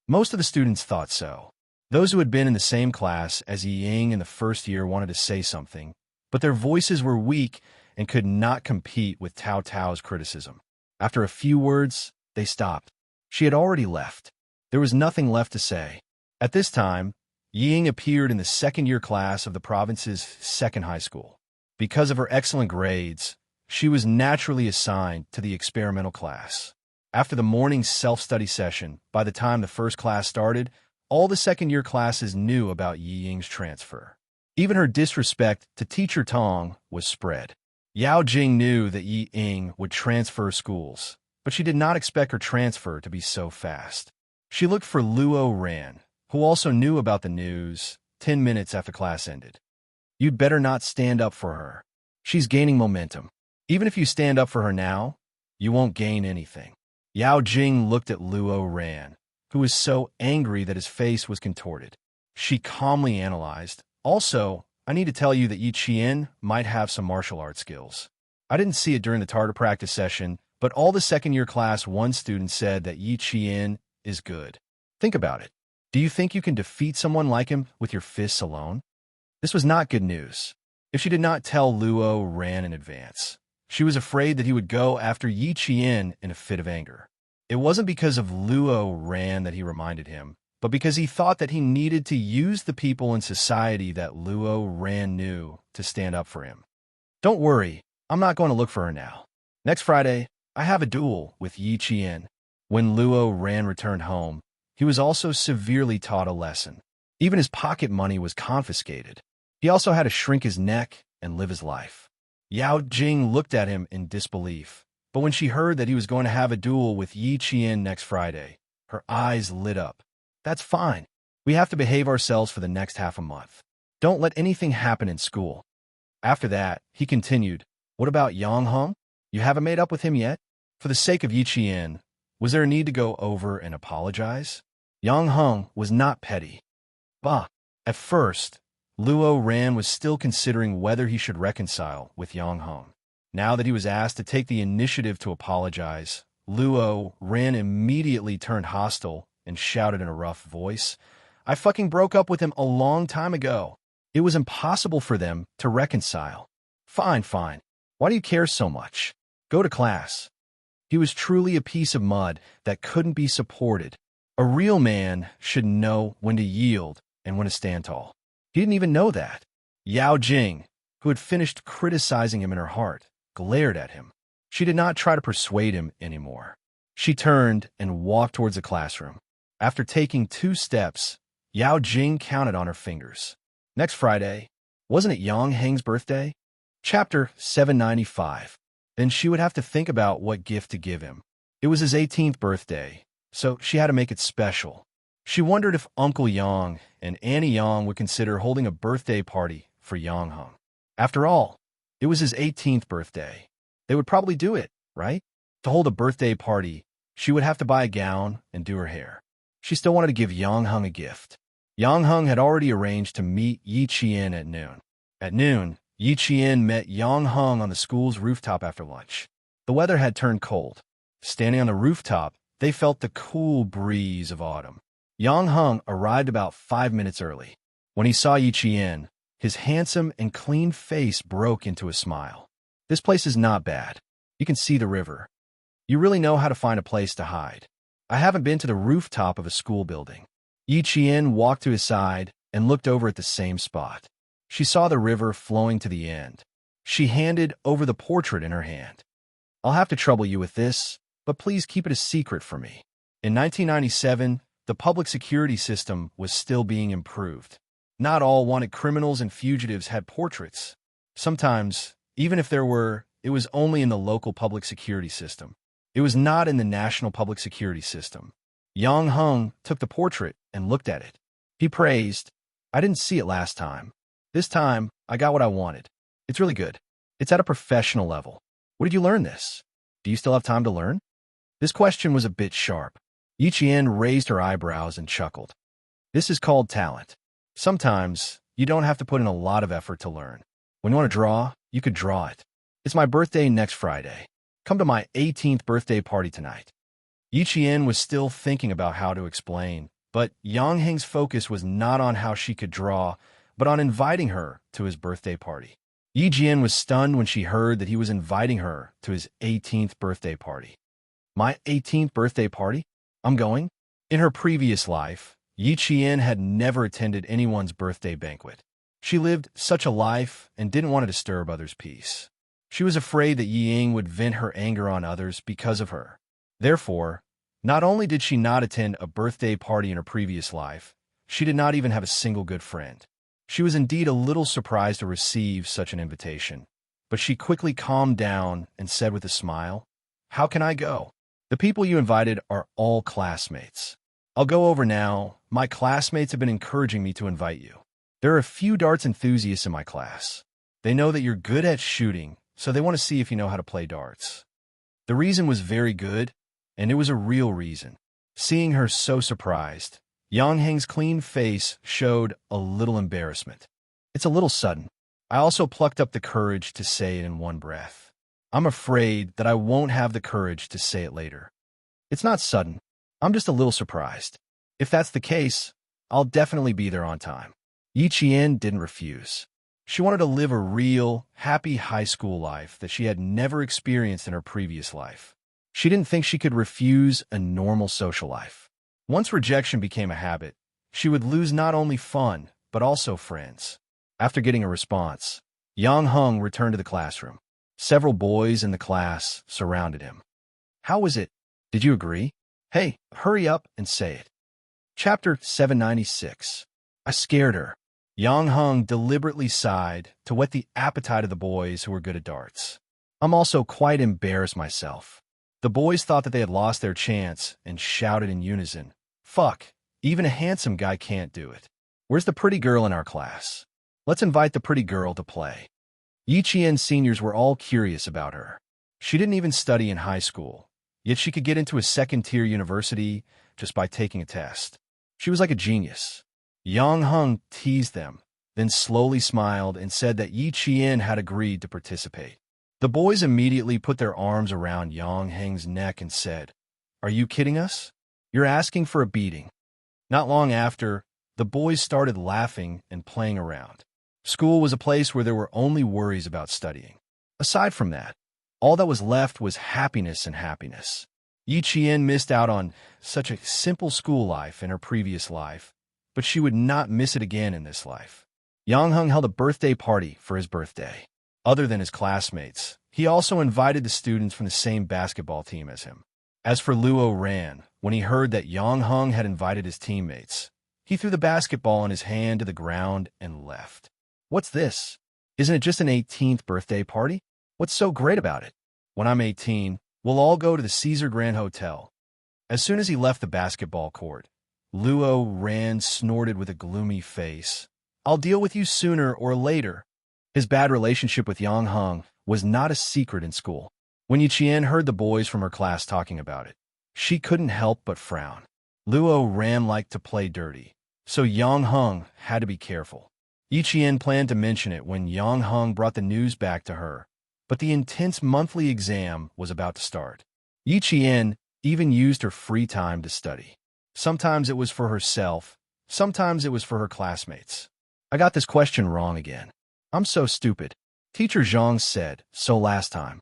Speaker 1: Most of the students thought so. Those who had been in the same class as Yi Ying in the first year wanted to say something, but their voices were weak and could not compete with Tao Tao's criticism. After a few words, they stopped. She had already left. There was nothing left to say. At this time, Ying appeared in the second-year class of the province's second high school. Because of her excellent grades, she was naturally assigned to the experimental class. After the morning self-study session, by the time the first class started, all the second-year classes knew about Yi Ying's transfer. Even her disrespect to Teacher Tong was spread. Yao Jing knew that Yi Ying would transfer schools, but she did not expect her transfer to be so fast. She looked for Luo Ran, who also knew about the news, 10 minutes after class ended. You'd better not stand up for her. She's gaining momentum. Even if you stand up for her now, you won't gain anything. Yao Jing looked at Luo Ran, who was so angry that his face was contorted. She calmly analyzed, also, I need to tell you that Yi Qian might have some martial arts skills. I didn't see it during the tartar practice session, but all the second-year class 1 students said that Yi Qian is good. Think about it. Do you think you can defeat someone like him with your fists alone? This was not good news. If she did not tell Luo Ran in advance, she was afraid that he would go after Yi Qian in a fit of anger. It wasn't because of Luo Ran that he reminded him, but because he thought that he needed to use the people in society that Luo Ran knew to stand up for him. Don't worry, I'm not going to look for her now. Next Friday, I have a duel with Yi Qian. When Luo Ran returned home, he was also severely taught a lesson. Even his pocket money was confiscated. He also had to shrink his neck and live his life. Yao Jing looked at him in disbelief, but when she heard that he was going to have a duel with Yi Qian next Friday, her eyes lit up. That's fine. We have to behave ourselves for the next half a month. Don't let anything happen in school. After that, he continued, what about Yang Hong? You haven't made up with him yet? For the sake of Yi Qian, was there a need to go over and apologize? Yang Hong was not petty. Bah! At first, Luo Ran was still considering whether he should reconcile with Yang Hong. Now that he was asked to take the initiative to apologize, Luo Ran immediately turned hostile and shouted in a rough voice, I fucking broke up with him a long time ago. It was impossible for them to reconcile. Fine, fine. Why do you care so much? Go to class. He was truly a piece of mud that couldn't be supported. A real man should know when to yield and when to stand tall. He didn't even know that. Yao Jing, who had finished criticizing him in her heart, glared at him. She did not try to persuade him anymore. She turned and walked towards the classroom. After taking 2 steps, Yao Jing counted on her fingers. Next Friday, wasn't it Yang Heng's birthday? Chapter 795. Then she would have to think about what gift to give him. It was his 18th birthday, so she had to make it special. She wondered if Uncle Yang and Annie Yang would consider holding a birthday party for Yang Hong. After all, it was his 18th birthday. They would probably do it, right? To hold a birthday party She would have to buy a gown and do her hair. She still wanted to give Yang Hung a gift. Yang Hung had already arranged to meet Yi Qian at noon. At noon, Yi Qian met Yang Hung on the school's rooftop after lunch. The weather had turned cold. Standing on the rooftop, they felt the cool breeze of autumn. Yang Hung arrived about 5 minutes early. When he saw Yi Qian, his handsome and clean face broke into a smile. This place is not bad. You can see the river. You really know how to find a place to hide. I haven't been to the rooftop of a school building. Yi Qian walked to his side and looked over at the same spot. She saw the river flowing to the end. She handed over the portrait in her hand. I'll have to trouble you with this, but please keep it a secret for me. In 1997, the public security system was still being improved. Not all wanted criminals and fugitives had portraits. Sometimes, even if there were, it was only in the local public security system. It was not in the national public security system. Yang Hung took the portrait and looked at it. He praised, I didn't see it last time. This time, I got what I wanted. It's really good. It's at a professional level. Where did you learn this? Do you still have time to learn? This question was a bit sharp. Yi Qian raised her eyebrows and chuckled. This is called talent. Sometimes, you don't have to put in a lot of effort to learn. When you want to draw, you could draw it. It's my birthday next Friday. Come to my 18th birthday party tonight. Yi Qian was still thinking about how to explain, but Yang Heng's focus was not on how she could draw, but on inviting her to his birthday party. Yi Qian was stunned when she heard that he was inviting her to his 18th birthday party. My 18th birthday party? I'm going? In her previous life, Yi Qian had never attended anyone's birthday banquet. She lived such a life and didn't want to disturb others' peace. She was afraid that Yi Ying would vent her anger on others because of her. Therefore, not only did she not attend a birthday party in her previous life, she did not even have a single good friend. She was indeed a little surprised to receive such an invitation, but she quickly calmed down and said with a smile, How can I go? The people you invited are all classmates. I'll go over now. My classmates have been encouraging me to invite you. There are a few darts enthusiasts in my class. They know that you're good at shooting, so they want to see if you know how to play darts. The reason was very good, and it was a real reason. Seeing her so surprised, Yang Heng's clean face showed a little embarrassment. It's a little sudden. I also plucked up the courage to say it in one breath. I'm afraid that I won't have the courage to say it later. It's not sudden. I'm just a little surprised. If that's the case, I'll definitely be there on time. Yi Qian didn't refuse. She wanted to live a real, happy high school life that she had never experienced in her previous life. She didn't think she could refuse a normal social life. Once rejection became a habit, she would lose not only fun, but also friends. After getting a response, Yang Hung returned to the classroom. Several boys in the class surrounded him. How was it? Did you agree? Hey, hurry up and say it. Chapter 796. I scared her. Yang Hung deliberately sighed to whet the appetite of the boys who were good at darts. I'm also quite embarrassed myself. The boys thought that they had lost their chance and shouted in unison, Fuck, even a handsome guy can't do it. Where's the pretty girl in our class? Let's invite the pretty girl to play. Yi Qian's seniors were all curious about her. She didn't even study in high school, yet she could get into a second-tier university just by taking a test. She was like a genius. Yang Hung teased them, then slowly smiled and said that Yi Qian had agreed to participate. The boys immediately put their arms around Yang Heng's neck and said, Are you kidding us? You're asking for a beating. Not long after, the boys started laughing and playing around. School was a place where there were only worries about studying. Aside from that, all that was left was happiness and happiness. Yi Qian missed out on such a simple school life in her previous life, but she would not miss it again in this life. Yang Hung held a birthday party for his birthday. Other than his classmates, he also invited the students from the same basketball team as him. As for Luo Ran, when he heard that Yang Hung had invited his teammates, he threw the basketball in his hand to the ground and left. What's this? Isn't it just an 18th birthday party? What's so great about it? When I'm 18, we'll all go to the Caesar Grand Hotel. As soon as he left the basketball court, Luo Ran snorted with a gloomy face. I'll deal with you sooner or later. His bad relationship with Yang Hung was not a secret in school. When Yi Qian heard the boys from her class talking about it, She couldn't help but frown. Luo ran like to play dirty, so Yang Hung had to be careful. Yi Qian planned to mention it when Yang Hung brought the news back to her, but the intense monthly exam was about to start. Yi Qian even used her free time to study. Sometimes it was for herself, sometimes it was for her classmates. I got this question wrong again. I'm so stupid. Teacher Zhang said so last time.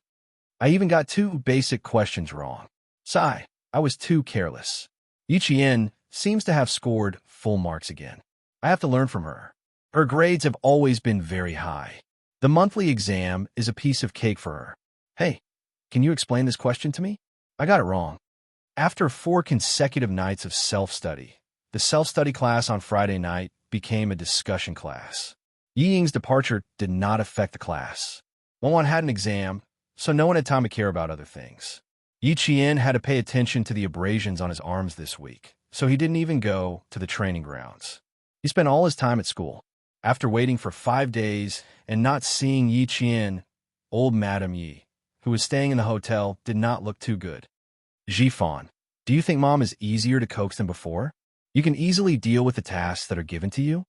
Speaker 1: I even got 2 basic questions wrong. Sigh, I was too careless. Yi Qian seems to have scored full marks again. I have to learn from her. Her grades have always been very high. The monthly exam is a piece of cake for her. Hey, can you explain this question to me? I got it wrong. After 4 consecutive nights of self-study, the self-study class on Friday night became a discussion class. Yi Ying's departure did not affect the class. One had an exam, so no one had time to care about other things. Yi Qian had to pay attention to the abrasions on his arms this week, so he didn't even go to the training grounds. He spent all his time at school. After waiting for 5 days and not seeing Yi Qian, old Madam Yi, who was staying in the hotel, did not look too good. Zhifan, do you think Mom is easier to coax than before? You can easily deal with the tasks that are given to you?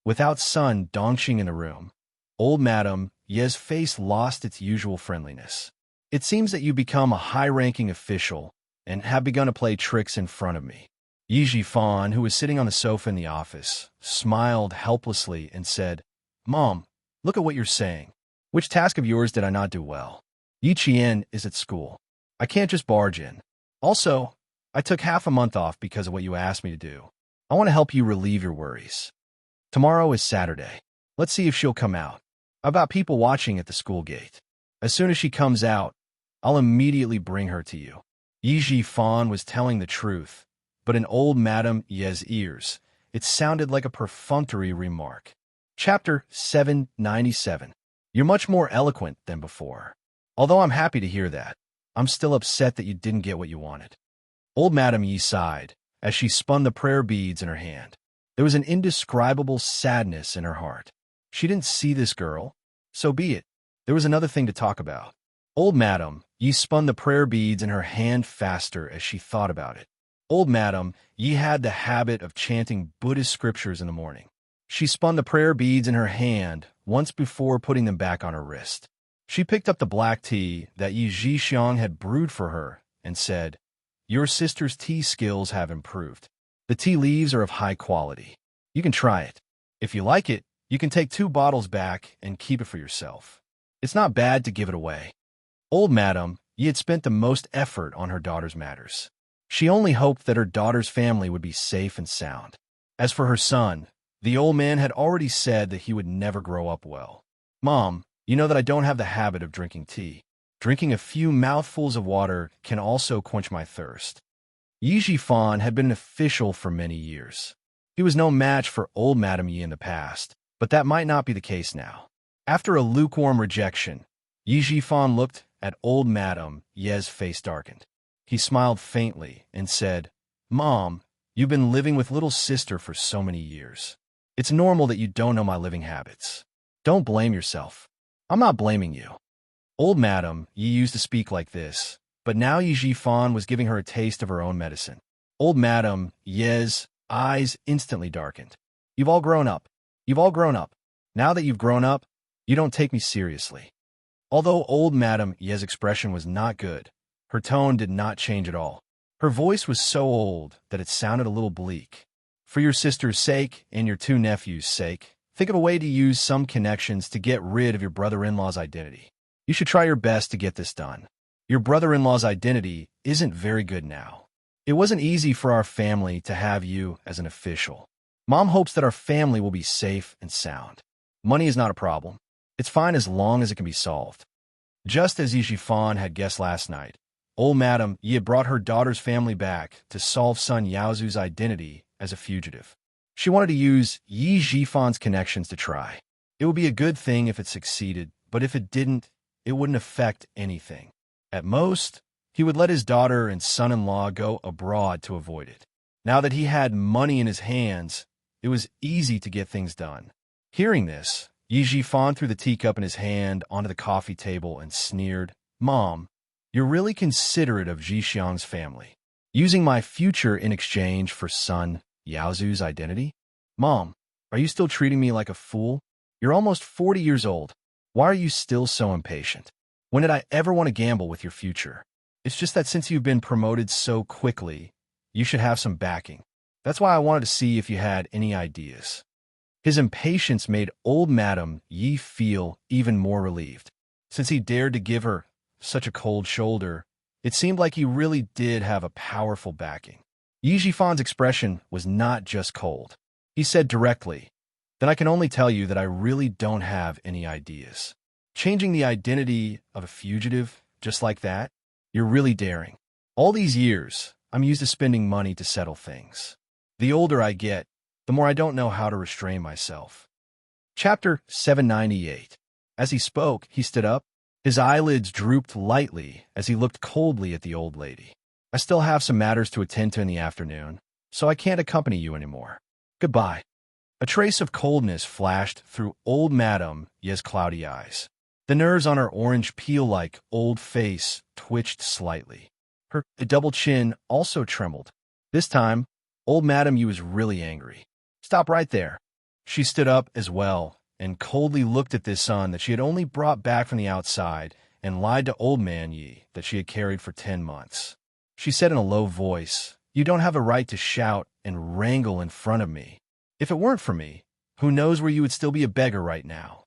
Speaker 1: Without Sun Dongxing in the room, old Madam Ye's face lost its usual friendliness. It seems that you become a high-ranking official and have begun to play tricks in front of me. Yi Zhifan, who was sitting on the sofa in the office, smiled helplessly and said, Mom, look at what you're saying. Which task of yours did I not do well? Yi Qian is at school. I can't just barge in. Also, I took half a month off because of what you asked me to do. I want to help you relieve your worries. Tomorrow is Saturday. Let's see if she'll come out. I've got people watching at the school gate. As soon as she comes out, I'll immediately bring her to you. Yi Zhifan was telling the truth, but in old Madam Ye's ears, it sounded like a perfunctory remark. Chapter 797. You're much more eloquent than before. Although I'm happy to hear that, I'm still upset that you didn't get what you wanted. Old Madam Yi sighed as she spun the prayer beads in her hand. There was an indescribable sadness in her heart. She didn't see this girl. So be it. There was another thing to talk about. Old Madam Yi spun the prayer beads in her hand faster as she thought about it. Old Madam Yi had the habit of chanting Buddhist scriptures in the morning. She spun the prayer beads in her hand once before putting them back on her wrist. She picked up the black tea that Yi Zhixiang had brewed for her and said, Your sister's tea skills have improved. The tea leaves are of high quality. You can try it. If you like it, you can take 2 bottles back and keep it for yourself. It's not bad to give it away. Old Madam Yi had spent the most effort on her daughter's matters. She only hoped that her daughter's family would be safe and sound. As for her son, the old man had already said that he would never grow up well. Mom, you know that I don't have the habit of drinking tea. Drinking a few mouthfuls of water can also quench my thirst. Yi Zhifan had been an official for many years. He was no match for old Madam Yi in the past, but that might not be the case now. After a lukewarm rejection, Yi Zhifan looked at old Madam Ye's face darkened. He smiled faintly and said, Mom, you've been living with little sister for so many years. It's normal that you don't know my living habits. Don't blame yourself. I'm not blaming you. Old Madam Yi used to speak like this, but now Yi Zhifan was giving her a taste of her own medicine. Old Madam Ye's eyes instantly darkened. You've all grown up. You've all grown up. Now that you've grown up, you don't take me seriously. Although old Madam Ye's expression was not good, her tone did not change at all. Her voice was so old that it sounded a little bleak. For your sister's sake and your 2 nephews' sake, think of a way to use some connections to get rid of your brother-in-law's identity. You should try your best to get this done. Your brother-in-law's identity isn't very good now. It wasn't easy for our family to have you as an official. Mom hopes that our family will be safe and sound. Money is not a problem. It's fine as long as it can be solved. Just as Yi Zhifan had guessed last night, old Madam Yi had brought her daughter's family back to solve Sun Yaozu's identity as a fugitive. She wanted to use Yi Zhifan's connections to try. It would be a good thing if it succeeded, but if it didn't, it wouldn't affect anything. At most, he would let his daughter and son-in-law go abroad to avoid it. Now that he had money in his hands, it was easy to get things done. Hearing this, Yi Zhifan threw the teacup in his hand onto the coffee table and sneered, Mom, you're really considerate of Zhixiang's family. Using my future in exchange for son Yaozu's identity? Mom, are you still treating me like a fool? You're almost 40 years old. Why are you still so impatient? When did I ever want to gamble with your future? It's just that since you've been promoted so quickly, you should have some backing. That's why I wanted to see if you had any ideas. His impatience made old Madame Yi feel even more relieved. Since he dared to give her such a cold shoulder, it seemed like he really did have a powerful backing. Yi Jifan's expression was not just cold. He said directly, "Then I can only tell you that I really don't have any ideas. Changing the identity of a fugitive just like that? You're really daring. All these years, I'm used to spending money to settle things. The older I get, the more I don't know how to restrain myself." Chapter 798. As he spoke, he stood up. His eyelids drooped lightly as he looked coldly at the old lady. "I still have some matters to attend to in the afternoon, so I can't accompany you anymore. Goodbye." A trace of coldness flashed through old Madame Ye's cloudy eyes. The nerves on her orange peel-like old face twitched slightly. Her double chin also trembled. This time, old Madame Yi was really angry. "Stop right there." She stood up as well and coldly looked at this son that she had only brought back from the outside and lied to old man Yi that she had carried for 10 months. She said in a low voice, "You don't have a right to shout and wrangle in front of me. If it weren't for me, who knows where you would still be a beggar right now."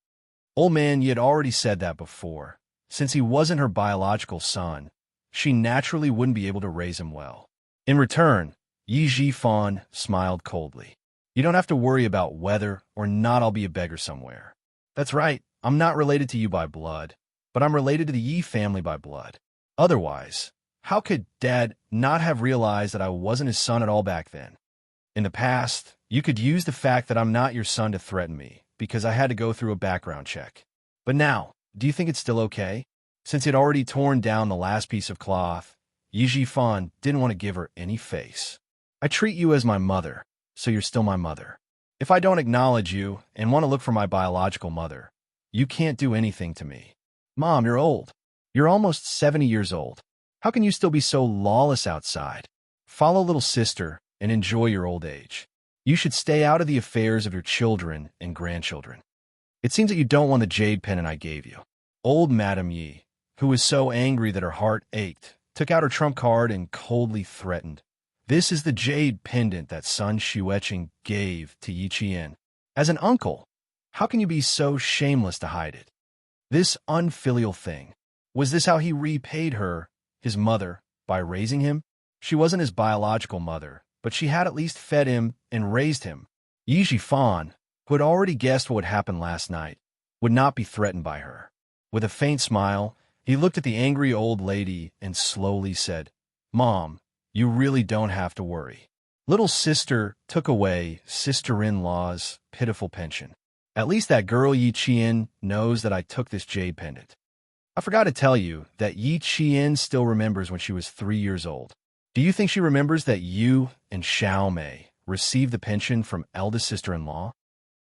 Speaker 1: Old man Yi had already said that before. Since he wasn't her biological son, she naturally wouldn't be able to raise him well. In return, Yi Jifan smiled coldly. "You don't have to worry about whether or not I'll be a beggar somewhere. That's right, I'm not related to you by blood, but I'm related to the Yi family by blood. Otherwise, how could Dad not have realized that I wasn't his son at all back then? In the past, you could use the fact that I'm not your son to threaten me, because I had to go through a background check. But now, do you think it's still okay?" Since he'd already torn down the last piece of cloth, Yi Jifan didn't want to give her any face. "I treat you as my mother, so you're still my mother. If I don't acknowledge you and want to look for my biological mother, you can't do anything to me. Mom, you're old. You're almost 70 years old. How can you still be so lawless outside? Follow little sister and enjoy your old age. You should stay out of the affairs of your children and grandchildren. It seems that you don't want the jade pendant I gave you." Old Madame Yi, who was so angry that her heart ached, took out her trump card and coldly threatened, "This is the jade pendant that Sun Xueqing gave to Yi Qian. As an uncle, how can you be so shameless to hide it? This unfilial thing. Was this how he repaid her, his mother, by raising him? She wasn't his biological mother, but she had at least fed him and raised him." Yi Jifan, who had already guessed what would happen last night, would not be threatened by her. With a faint smile, he looked at the angry old lady and slowly said, "Mom, you really don't have to worry. Little sister took away sister-in-law's pitiful pension. At least that girl Yi Qian knows that I took this jade pendant. I forgot to tell you that Yi Qian still remembers when she was 3 years old. Do you think she remembers that you and Xiao Mei received the pension from eldest sister-in-law?"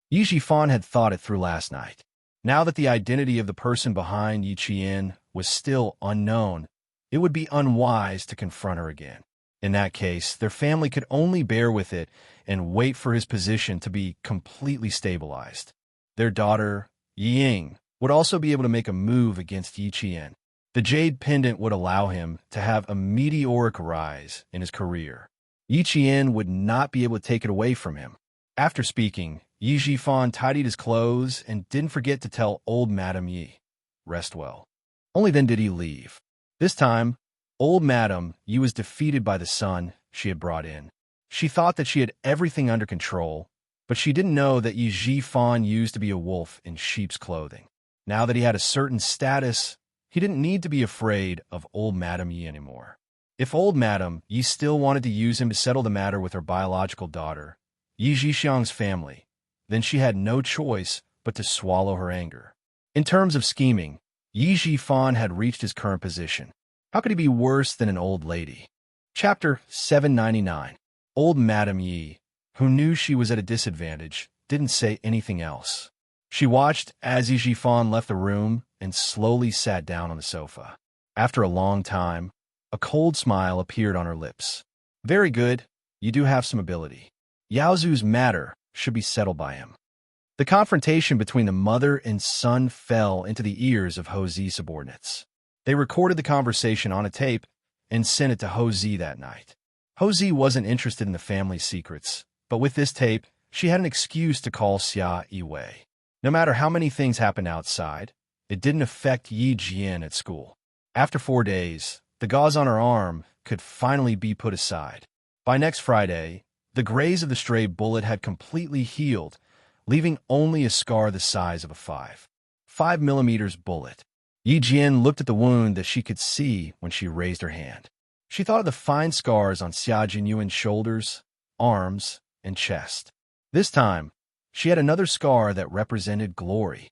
Speaker 1: Yi Jifan had thought it through last night. Now that the identity of the person behind Yi Qian was still unknown, it would be unwise to confront her again. In that case, their family could only bear with it and wait for his position to be completely stabilized. Their daughter, Ying, would also be able to make a move against Yi Qian. The jade pendant would allow him to have a meteoric rise in his career. Yi Qian would not be able to take it away from him. After speaking, Yi Jifan tidied his clothes and didn't forget to tell old Madame Yi, "Rest well." Only then did he leave. This time, old Madame Yi was defeated by the son she had brought in. She thought that she had everything under control, but she didn't know that Yi Jifan used to be a wolf in sheep's clothing. Now that he had a certain status, he didn't need to be afraid of old Madame Yi anymore. If old Madame Yi still wanted to use him to settle the matter with her biological daughter, Yi Jixiang's family, then she had no choice but to swallow her anger. In terms of scheming, Yi Jifan had reached his current position. How could he be worse than an old lady? Chapter 799. Old Madame Yi, who knew she was at a disadvantage, didn't say anything else. She watched as Yi Jifan left the room and slowly sat down on the sofa. After a long time, a cold smile appeared on her lips. Very good. You do have some ability. Yaozu's matter should be settled by him. The confrontation between the mother and son fell into the ears of Ho Zi's subordinates. They recorded the conversation on a tape and sent it to Ho Zi that night. Ho Zi wasn't interested in the family's secrets, but with this tape, she had an excuse to call Xia Yiwei. No matter how many things happened outside, it didn't affect Yi Jian at school. After 4 days, the gauze on her arm could finally be put aside. By next Friday, the graze of the stray bullet had completely healed, leaving only a scar the size of a 5mm bullet. Yi Jian looked at the wound that she could see when she raised her hand. She thought of the fine scars on Xia Jinyuan's shoulders, arms, and chest. This time, she had another scar that represented glory.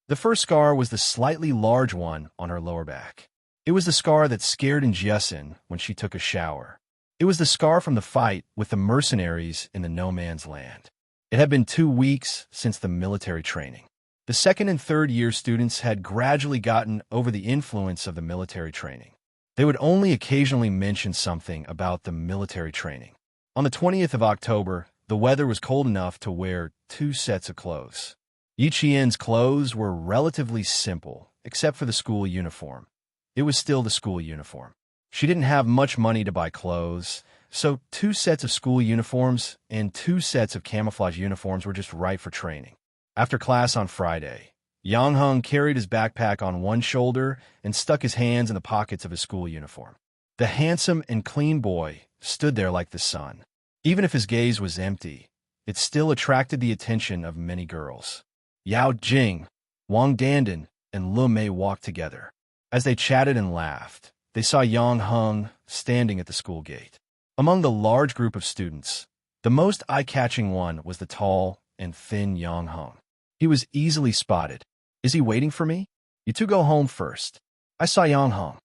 Speaker 1: The first scar was the slightly large one on her lower back. It was the scar that scared Jiasin when she took a shower. It was the scar from the fight with the mercenaries in the no man's land. It had been 2 weeks since the military training. The second and third year students had gradually gotten over the influence of the military training. They would only occasionally mention something about the military training. On the 20th of October, the weather was cold enough to wear 2 sets of clothes. Yi Qian's clothes were relatively simple, except for the school uniform. It was still the school uniform. She didn't have much money to buy clothes, so 2 sets of school uniforms and 2 sets of camouflage uniforms were just right for training. After class on Friday, Yang Heng carried his backpack on one shoulder and stuck his hands in the pockets of his school uniform. The handsome and clean boy stood there like the sun. Even if his gaze was empty, it still attracted the attention of many girls. Yao Jing, Wang Dandan, and Lu Mei walked together. As they chatted and laughed, they saw Yang Heng standing at the school gate. Among the large group of students, the most eye-catching one was the tall and thin Yang Heng. He was easily spotted. Is he waiting for me? You two go home first. I saw Yang Heng.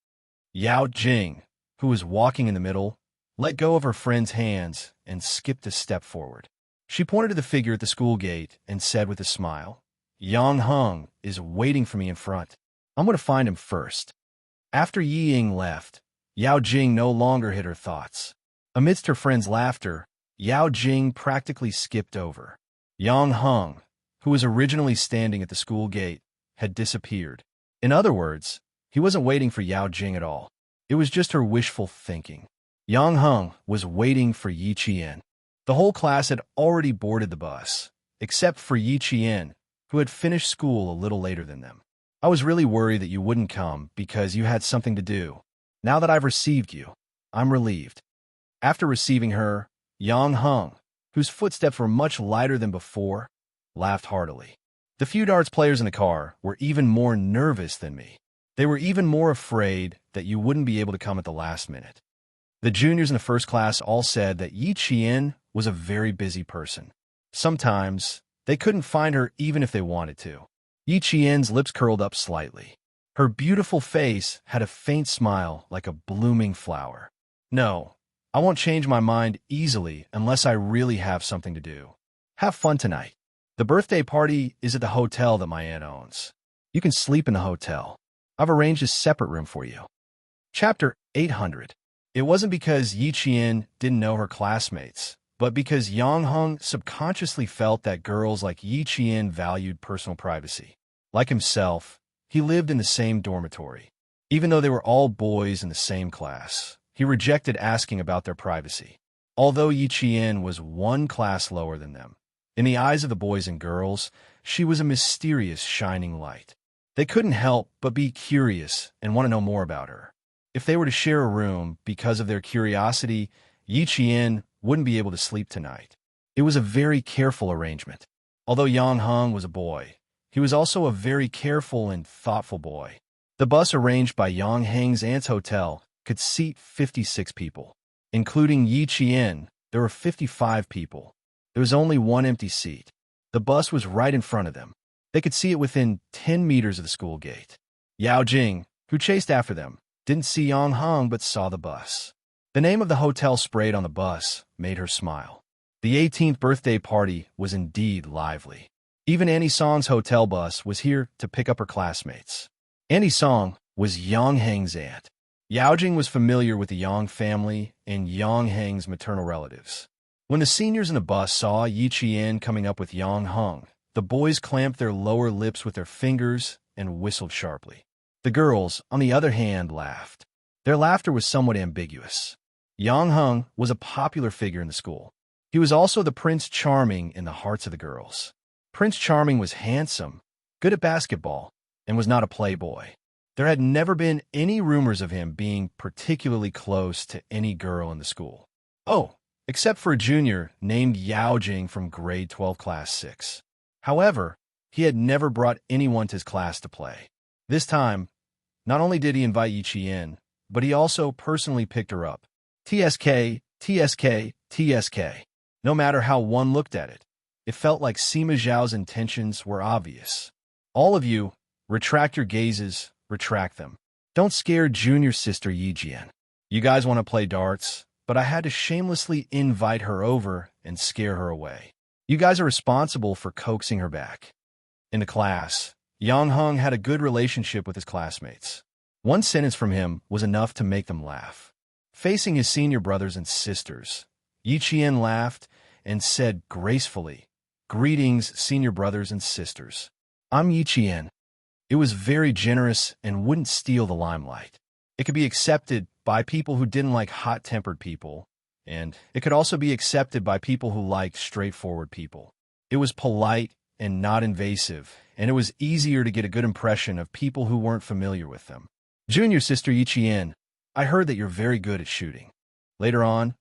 Speaker 1: Yao Jing, who was walking in the middle, let go of her friend's hands and skipped a step forward. She pointed to the figure at the school gate and said with a smile, Yang Heng is waiting for me in front. I'm going to find him first. After Yi Ying left, Yao Jing no longer hid her thoughts. Amidst her friend's laughter, Yao Jing practically skipped over. Yang Heng, who was originally standing at the school gate, had disappeared. In other words, he wasn't waiting for Yao Jing at all. It was just her wishful thinking. Yang Heng was waiting for Yi Qian. The whole class had already boarded the bus, except for Yi Qian, who had finished school a little later than them. I was really worried that you wouldn't come because you had something to do. Now that I've received you, I'm relieved. After receiving her, Yang Heng, whose footsteps were much lighter than before, laughed heartily. The few darts players in the car were even more nervous than me. They were even more afraid that you wouldn't be able to come at the last minute. The juniors in the first class all said that Yi Qian was a very busy person. Sometimes, they couldn't find her even if they wanted to. Yi Qian's lips curled up slightly. Her beautiful face had a faint smile like a blooming flower. No, I won't change my mind easily unless I really have something to do. Have fun tonight. The birthday party is at the hotel that my aunt owns. You can sleep in the hotel. I've arranged a separate room for you. Chapter 800. It wasn't because Yi Qian didn't know her classmates, but because Yang Heng subconsciously felt that girls like Yi Qian valued personal privacy. Like himself, he lived in the same dormitory. Even though they were all boys in the same class, he rejected asking about their privacy. Although Yi Qian was 1 class lower than them, in the eyes of the boys and girls, she was a mysterious shining light. They couldn't help but be curious and want to know more about her. If they were to share a room because of their curiosity, Yi Qian wouldn't be able to sleep tonight. It was a very careful arrangement. Although Yang Heng was a boy, he was also a very careful and thoughtful boy. The bus arranged by Yang Heng's aunt's hotel could seat 56 people. Including Yi Qian, there were 55 people. There was only 1 empty seat. The bus was right in front of them. They could see it within 10 meters of the school gate. Yao Jing, who chased after them, didn't see Yang Heng but saw the bus. The name of the hotel sprayed on the bus made her smile. The 18th birthday party was indeed lively. Even Annie Song's hotel bus was here to pick up her classmates. Annie Song was Yang Heng's aunt. Yao Jing was familiar with the Yang family and Yang Heng's maternal relatives. When the seniors in the bus saw Yi Qian coming up with Yang Heng, the boys clamped their lower lips with their fingers and whistled sharply. The girls, on the other hand, laughed. Their laughter was somewhat ambiguous. Yang Heng was a popular figure in the school. He was also the Prince Charming in the hearts of the girls. Prince Charming was handsome, good at basketball, and was not a playboy. There had never been any rumors of him being particularly close to any girl in the school. Oh, except for a junior named Yao Jing from grade 12 class 6. However, he had never brought anyone to his class to play. This time, not only did he invite Yi Qian, but he also personally picked her up. TSK, TSK, TSK. No matter how one looked at it, it felt like Sima Zhao's intentions were obvious. All of you, retract your gazes, retract them. Don't scare junior sister Yi Jian. You guys want to play darts, but I had to shamelessly invite her over and scare her away. You guys are responsible for coaxing her back. In the class, Yang Heng had a good relationship with his classmates. One sentence from him was enough to make them laugh. Facing his senior brothers and sisters, Yi Qian laughed and said gracefully, "Greetings, senior brothers and sisters. I'm Yi Qian." It was very generous and wouldn't steal the limelight. It could be accepted by people who didn't like hot-tempered people, and it could also be accepted by people who liked straightforward people. It was polite and not invasive, and it was easier to get a good impression of people who weren't familiar with them. Junior sister Yi Qian, I heard that you're very good at shooting. Later on,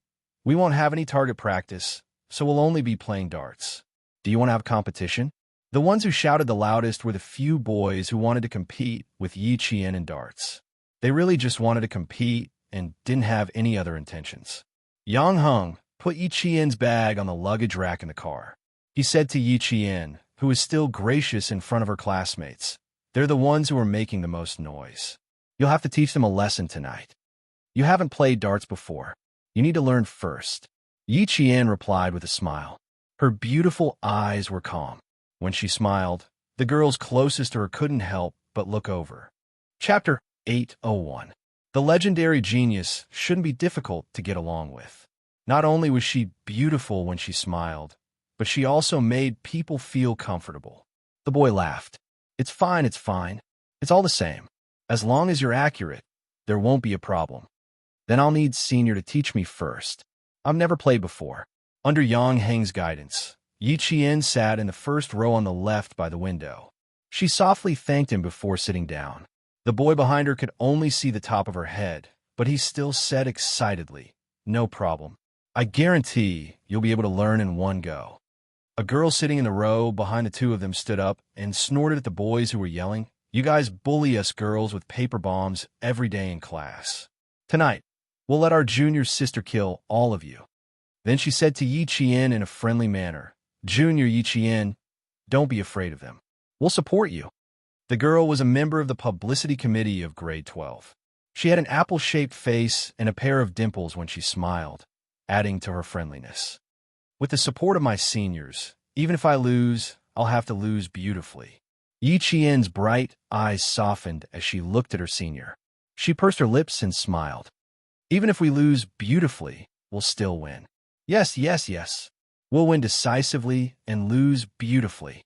Speaker 1: we won't have any target practice, so we'll only be playing darts. Do you want to have competition? The ones who shouted the loudest were the few boys who wanted to compete with Yi Qian in darts. They really just wanted to compete and didn't have any other intentions. Yang Heng put Yi Qian's bag on the luggage rack in the car. He said to Yi Qian, who was still gracious in front of her classmates, "They're the ones who are making the most noise. You'll have to teach them a lesson tonight. You haven't played darts before. You need to learn first." Yi Qian replied with a smile. Her beautiful eyes were calm. When she smiled, the girls closest to her couldn't help but look over. Chapter 801. The legendary genius shouldn't be difficult to get along with. Not only was she beautiful when she smiled, but she also made people feel comfortable. The boy laughed. It's fine. It's all the same. As long as you're accurate, there won't be a problem. Then I'll need Senior to teach me first. I've never played before." Under Yang Heng's guidance, Yi Qian sat in the first row on the left by the window. She softly thanked him before sitting down. The boy behind her could only see the top of her head, but he still said excitedly, "No problem. I guarantee you'll be able to learn in one go." A girl sitting in the row behind the two of them stood up and snorted at the boys who were yelling, "You guys bully us girls with paper bombs every day in class. Tonight, we'll let our junior sister kill all of you." Then she said to Yi Qian in a friendly manner, "Junior Yi Qian, don't be afraid of them. We'll support you." The girl was a member of the publicity committee of grade 12. She had an apple-shaped face and a pair of dimples when she smiled, adding to her friendliness. "With the support of my seniors, even if I lose, I'll have to lose beautifully." Yi Qian's bright eyes softened as she looked at her senior. She pursed her lips and smiled. "Even if we lose beautifully, we'll still win. Yes. We'll win decisively and lose beautifully."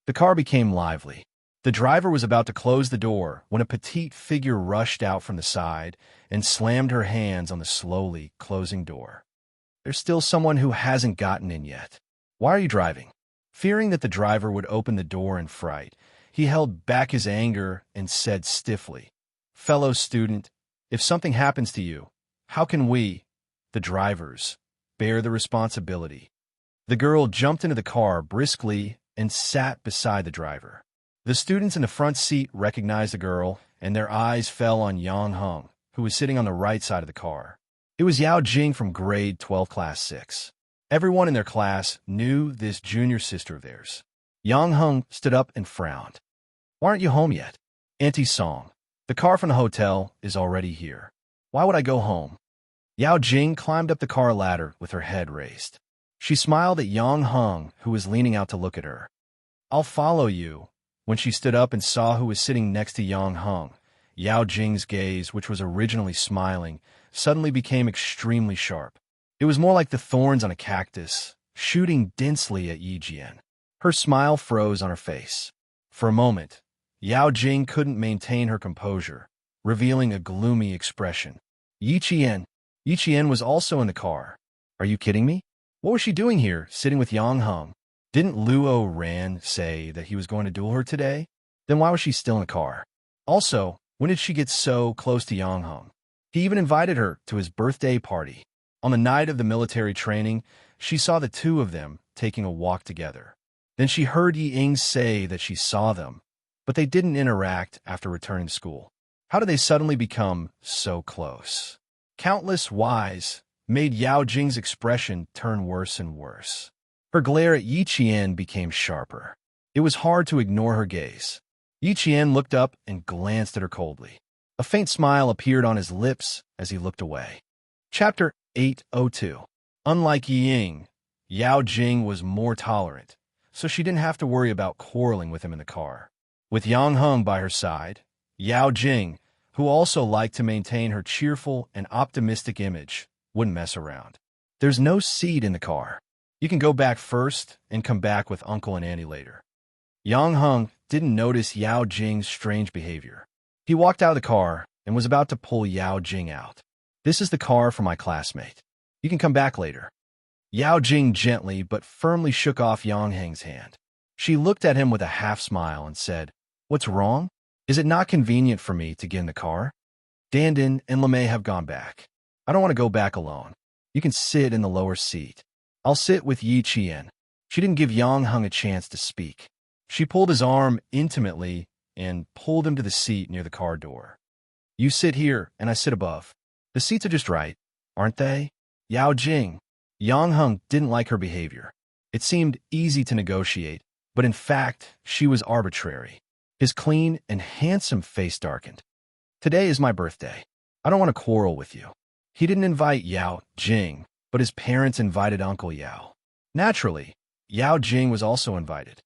Speaker 1: The car became lively. The driver was about to close the door when a petite figure rushed out from the side and slammed her hands on the slowly closing door. "There's still someone who hasn't gotten in yet. Why are you driving?" Fearing that the driver would open the door in fright, he held back his anger and said stiffly, "Fellow student, if something happens to you, how can we, the drivers, bear the responsibility?" The girl jumped into the car briskly and sat beside the driver. The students in the front seat recognized the girl, and their eyes fell on Yang Heng, who was sitting on the right side of the car. It was Yao Jing from grade 12 class 6. Everyone in their class knew this junior sister of theirs. Yang Heng stood up and frowned. "Why aren't you home yet?" "Auntie Song, the car from the hotel is already here. Why would I go home?" Yao Jing climbed up the car ladder with her head raised. She smiled at Yang Heng, who was leaning out to look at her. "I'll follow you." When she stood up and saw who was sitting next to Yang Heng, Yao Jing's gaze, which was originally smiling, suddenly became extremely sharp. It was more like the thorns on a cactus, shooting densely at Yi Jian. Her smile froze on her face. For a moment, Yao Jing couldn't maintain her composure, revealing a gloomy expression. Yi Qian was also in the car. Are you kidding me? What was she doing here, sitting with Yang Heng? Didn't Luo Ran say that he was going to duel her today? Then why was she still in the car? Also, when did she get so close to Yang Heng? He even invited her to his birthday party. On the night of the military training, she saw the two of them taking a walk together. Then she heard Yi Ying say that she saw them, but they didn't interact after returning to school. How did they suddenly become so close? Countless whys made Yao Jing's expression turn worse and worse. Her glare at Yi Qian became sharper. It was hard to ignore her gaze. Yi Qian looked up and glanced at her coldly. A faint smile appeared on his lips as he looked away. Chapter 802. Unlike Yi Ying, Yao Jing was more tolerant, so she didn't have to worry about quarreling with him in the car. With Yang Heng by her side, Yao Jing, who also liked to maintain her cheerful and optimistic image, wouldn't mess around. There's no seat in the car. You can go back first and come back with Uncle and Auntie later. Yang Heng didn't notice Yao Jing's strange behavior. He walked out of the car and was about to pull Yao Jing out. This is the car for my classmate. You can come back later. Yao Jing gently but firmly shook off Yang Heng's hand. She looked at him with a half smile and said, "What's wrong? Is it not convenient for me to get in the car? Dandin and Lemay have gone back. I don't want to go back alone. You can sit in the lower seat. I'll sit with Yi Qian." She didn't give Yang Heng a chance to speak. She pulled his arm intimately and pulled him to the seat near the car door. "You sit here and I sit above. The seats are just right, aren't they?" Yao Jing. Yang Heng didn't like her behavior. It seemed easy to negotiate, but in fact, she was arbitrary. His clean and handsome face darkened. "Today is my birthday. I don't want to quarrel with you." He didn't invite Yao Jing, but his parents invited Uncle Yao. Naturally, Yao Jing was also invited.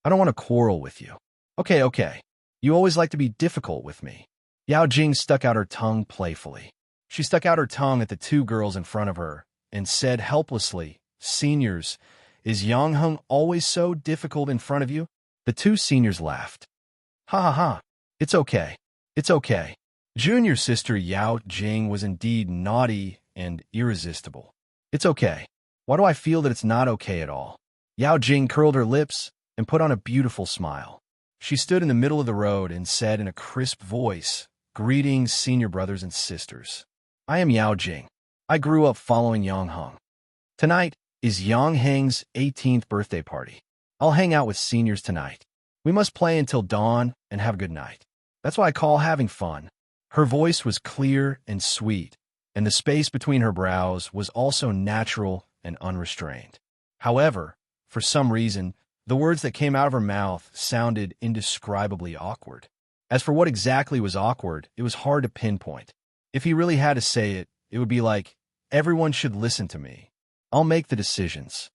Speaker 1: "I don't want to quarrel with you." Okay. You always like to be difficult with me." Yao Jing stuck out her tongue playfully. She stuck out her tongue at the two girls in front of her and said helplessly, "Seniors, is Yang Heng always so difficult in front of you?" The two seniors laughed. "Ha ha ha. It's okay. It's okay." Junior sister Yao Jing was indeed naughty and irresistible. "It's okay. Why do I feel that it's not okay at all?" Yao Jing curled her lips and put on a beautiful smile. She stood in the middle of the road and said in a crisp voice, "Greetings, senior brothers and sisters. I am Yao Jing. I grew up following Yang Heng. Tonight is Yang Heng's 18th birthday party. I'll hang out with seniors tonight. We must play until dawn and have a good night. That's what I call having fun." Her voice was clear and sweet, and the space between her brows was also natural and unrestrained. However, for some reason, the words that came out of her mouth sounded indescribably awkward. As for what exactly was awkward, it was hard to pinpoint. If he really had to say it, it would be like, "Everyone should listen to me. I'll make the decisions."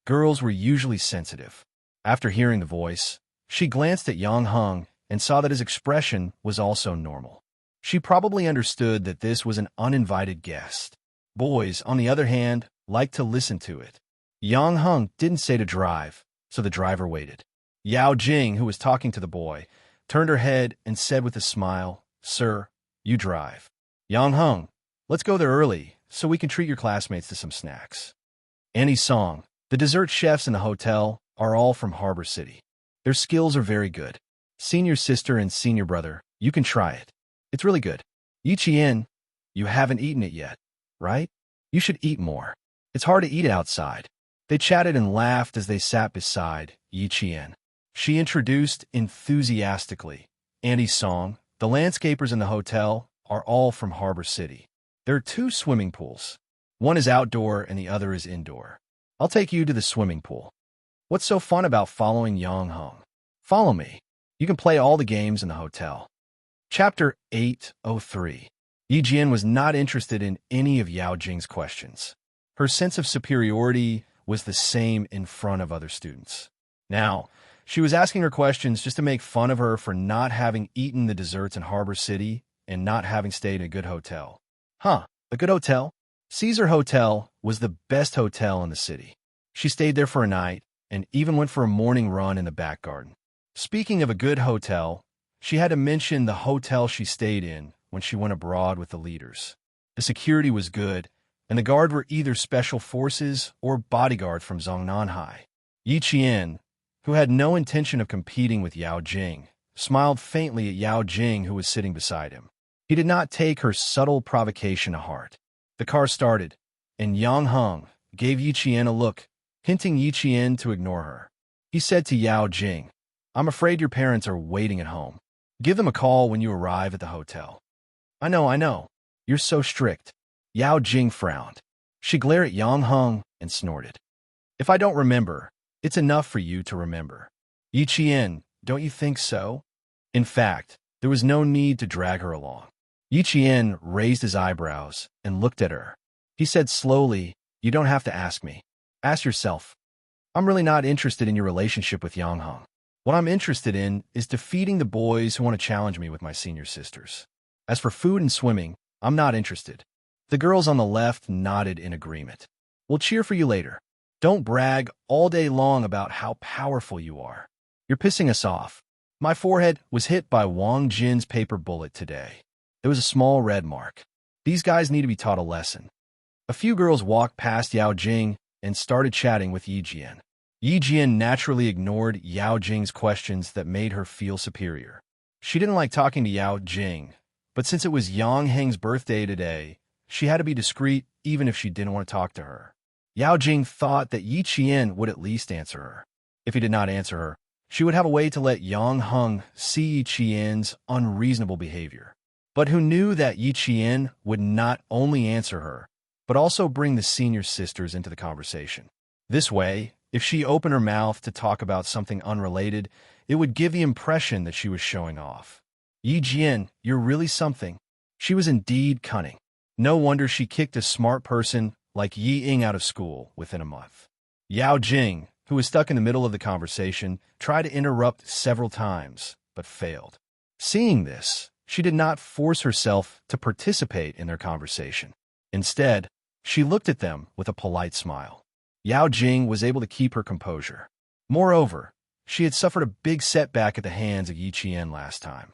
Speaker 1: Girls were usually sensitive. After hearing the voice, she glanced at Yang Heng and saw that his expression was also normal. She probably understood that this was an uninvited guest. Boys, on the other hand, liked to listen to it. Yang Heng didn't say to drive, so the driver waited. Yao Jing, who was talking to the boy, turned her head and said with a smile, "Sir, you drive. Yang Heng, let's go there early so we can treat your classmates to some snacks." Annie Song, the dessert chefs in the hotel, are all from Harbor City. Their skills are very good. Senior sister and senior brother, you can try it. It's really good. Yi Qian, you haven't eaten it yet, right? You should eat more. It's hard to eat outside. They chatted and laughed as they sat beside Yi Qian. She introduced enthusiastically, "Annie Song, the landscapers in the hotel are all from Harbor City. There are 2 swimming pools. One is outdoor and the other is indoor. I'll take you to the swimming pool. What's so fun about following Yang Heng? Follow me. You can play all the games in the hotel." Chapter 803. Yi Jian was not interested in any of Yao Jing's questions. Her sense of superiority was the same in front of other students. Now, She was asking her questions just to make fun of her for not having eaten the desserts in Harbor City and not having stayed in a good hotel. Huh, a good hotel? Caesar Hotel was the best hotel in the city. She stayed there for a night and even went for a morning run in the back garden. Speaking of a good hotel, she had to mention the hotel she stayed in when she went abroad with the leaders. The security was good, and the guard were either special forces or bodyguard from Zongnanhai. Yi Qian, who had no intention of competing with Yao Jing, smiled faintly at Yao Jing, who was sitting beside him. He did not take her subtle provocation to heart. The car started, and Yang Heng gave Yi Qian a look, hinting Yi Qian to ignore her. He said to Yao Jing, "I'm afraid your parents are waiting at home. Give them a call when you arrive at the hotel." I know. You're so strict." Yao Jing frowned. She glared at Yang Heng and snorted. "If I don't remember, it's enough for you to remember. Yi Qian, don't you think so?" In fact, there was no need to drag her along. Yi Qian raised his eyebrows and looked at her. He said slowly, "You don't have to ask me. Ask yourself. I'm really not interested in your relationship with Yang Heng. What I'm interested in is defeating the boys who want to challenge me with my senior sisters. As for food and swimming, I'm not interested." The girls on the left nodded in agreement. "We'll cheer for you later. Don't brag all day long about how powerful you are. You're pissing us off." My forehead was hit by Wang Jin's paper bullet today. There was a small red mark. These guys need to be taught a lesson. A few girls walked past Yao Jing and started chatting with Yi Jian. Yi Jian naturally ignored Yao Jing's questions that made her feel superior. She didn't like talking to Yao Jing, but since it was Yang Heng's birthday today, she had to be discreet even if she didn't want to talk to her. Yao Jing thought that Yi Qian would at least answer her. If he did not answer her, she would have a way to let Yang Heng see Yi Qian's unreasonable behavior. But who knew that Yi Qian would not only answer her, but also bring the senior sisters into the conversation. This way, if she opened her mouth to talk about something unrelated, it would give the impression that she was showing off. "Yi Jian, you're really something." She was indeed cunning. No wonder she kicked a smart person like Yi Ying out of school within a month. Yao Jing, who was stuck in the middle of the conversation, tried to interrupt several times, but failed. Seeing this, she did not force herself to participate in their conversation. Instead, she looked at them with a polite smile. Yao Jing was able to keep her composure. Moreover, she had suffered a big setback at the hands of Yi Qian last time.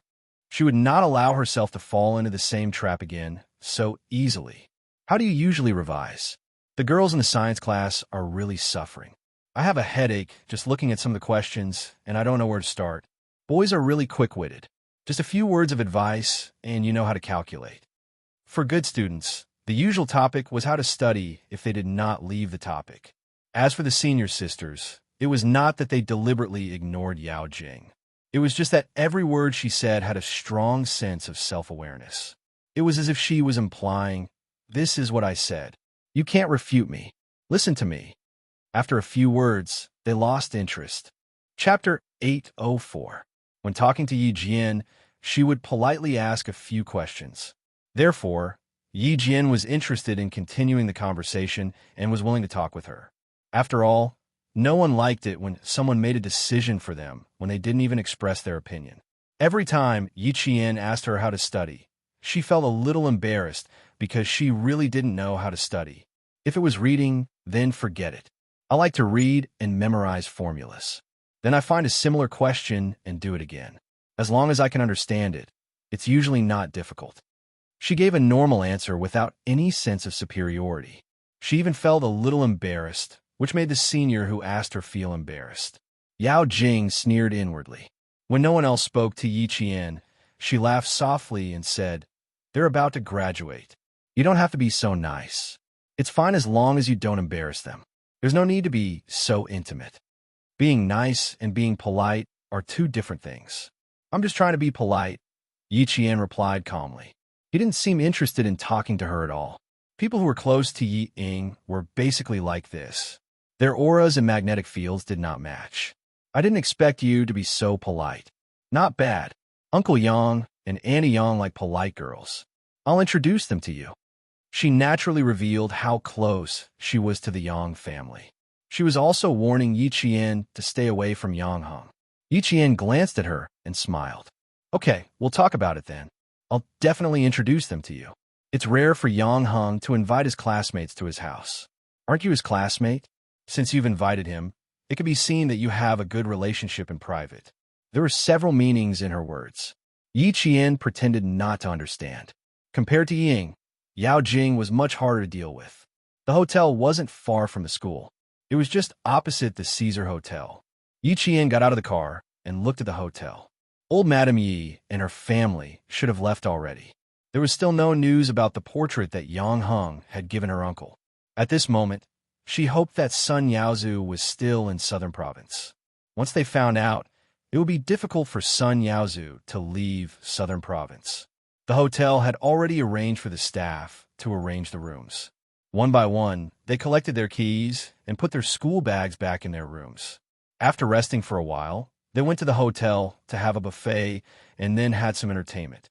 Speaker 1: She would not allow herself to fall into the same trap again so easily. "How do you usually revise?" The girls in the science class are really suffering. "I have a headache just looking at some of the questions, and I don't know where to start." Boys are really quick-witted. Just a few words of advice, and you know how to calculate. For good students, the usual topic was how to study if they did not leave the topic. As for the senior sisters, it was not that they deliberately ignored Yao Jing. It was just that every word she said had a strong sense of self-awareness. It was as if she was implying, "This is what I said. You can't refute me. Listen to me." After a few words, they lost interest. Chapter 804. When talking to Yi Jian, she would politely ask a few questions. Therefore, Yi Jian was interested in continuing the conversation and was willing to talk with her. After all, no one liked it when someone made a decision for them when they didn't even express their opinion. Every time Yi Qian asked her how to study, she felt a little embarrassed because she really didn't know how to study. If it was reading, then forget it. "I like to read and memorize formulas. Then I find a similar question and do it again. As long as I can understand it, it's usually not difficult." She gave a normal answer without any sense of superiority. She even felt a little embarrassed, which made the senior who asked her feel embarrassed. Yao Jing sneered inwardly. When no one else spoke to Yi Qian, she laughed softly and said, "They're about to graduate. You don't have to be so nice. It's fine as long as you don't embarrass them. There's no need to be so intimate. Being nice and being polite are two different things." "I'm just trying to be polite," Yi Qian replied calmly. He didn't seem interested in talking to her at all. People who were close to Yi Ying were basically like this. Their auras and magnetic fields did not match. "I didn't expect you to be so polite." "Not bad. Uncle Yang and Auntie Yang like polite girls. I'll introduce them to you." She naturally revealed how close she was to the Yang family. She was also warning Yi Qian to stay away from Yang Heng. Yi Qian glanced at her and smiled. Okay, we'll talk about it then. I'll definitely introduce them to you. It's rare for Yang Heng to invite his classmates to his house. Aren't you his classmate? Since you've invited him, it can be seen that you have a good relationship in private. There were several meanings in her words. Yi Qian pretended not to understand. Compared to Ying, Yao Jing was much harder to deal with. The hotel wasn't far from the school. It was just opposite the Caesar Hotel. Yi Qian got out of the car and looked at the hotel. Old Madame Yi and her family should have left already. There was still no news about the portrait that Yang Heng had given her uncle. At this moment, she hoped that Sun Yaozu was still in Southern Province. Once they found out, it would be difficult for Sun Yaozu to leave Southern Province. The hotel had already arranged for the staff to arrange the rooms. One by one, they collected their keys and put their school bags back in their rooms. After resting for a while, they went to the hotel to have a buffet and then had some entertainment.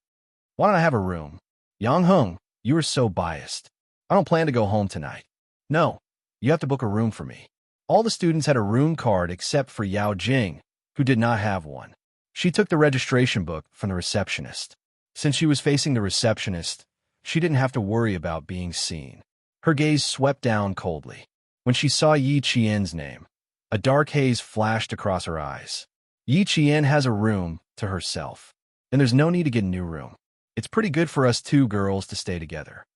Speaker 1: Why don't I have a room? Yang Heng, you are so biased. I don't plan to go home tonight. No, you have to book a room for me. All the students had a room card except for Yao Jing, who did not have one. She took the registration book from the receptionist. Since she was facing the receptionist, she didn't have to worry about being seen. Her gaze swept down coldly. When she saw Yi Qian's name, a dark haze flashed across her eyes. Yi Qian has a room to herself, and there's no need to get a new room. It's pretty good for us two girls to stay together.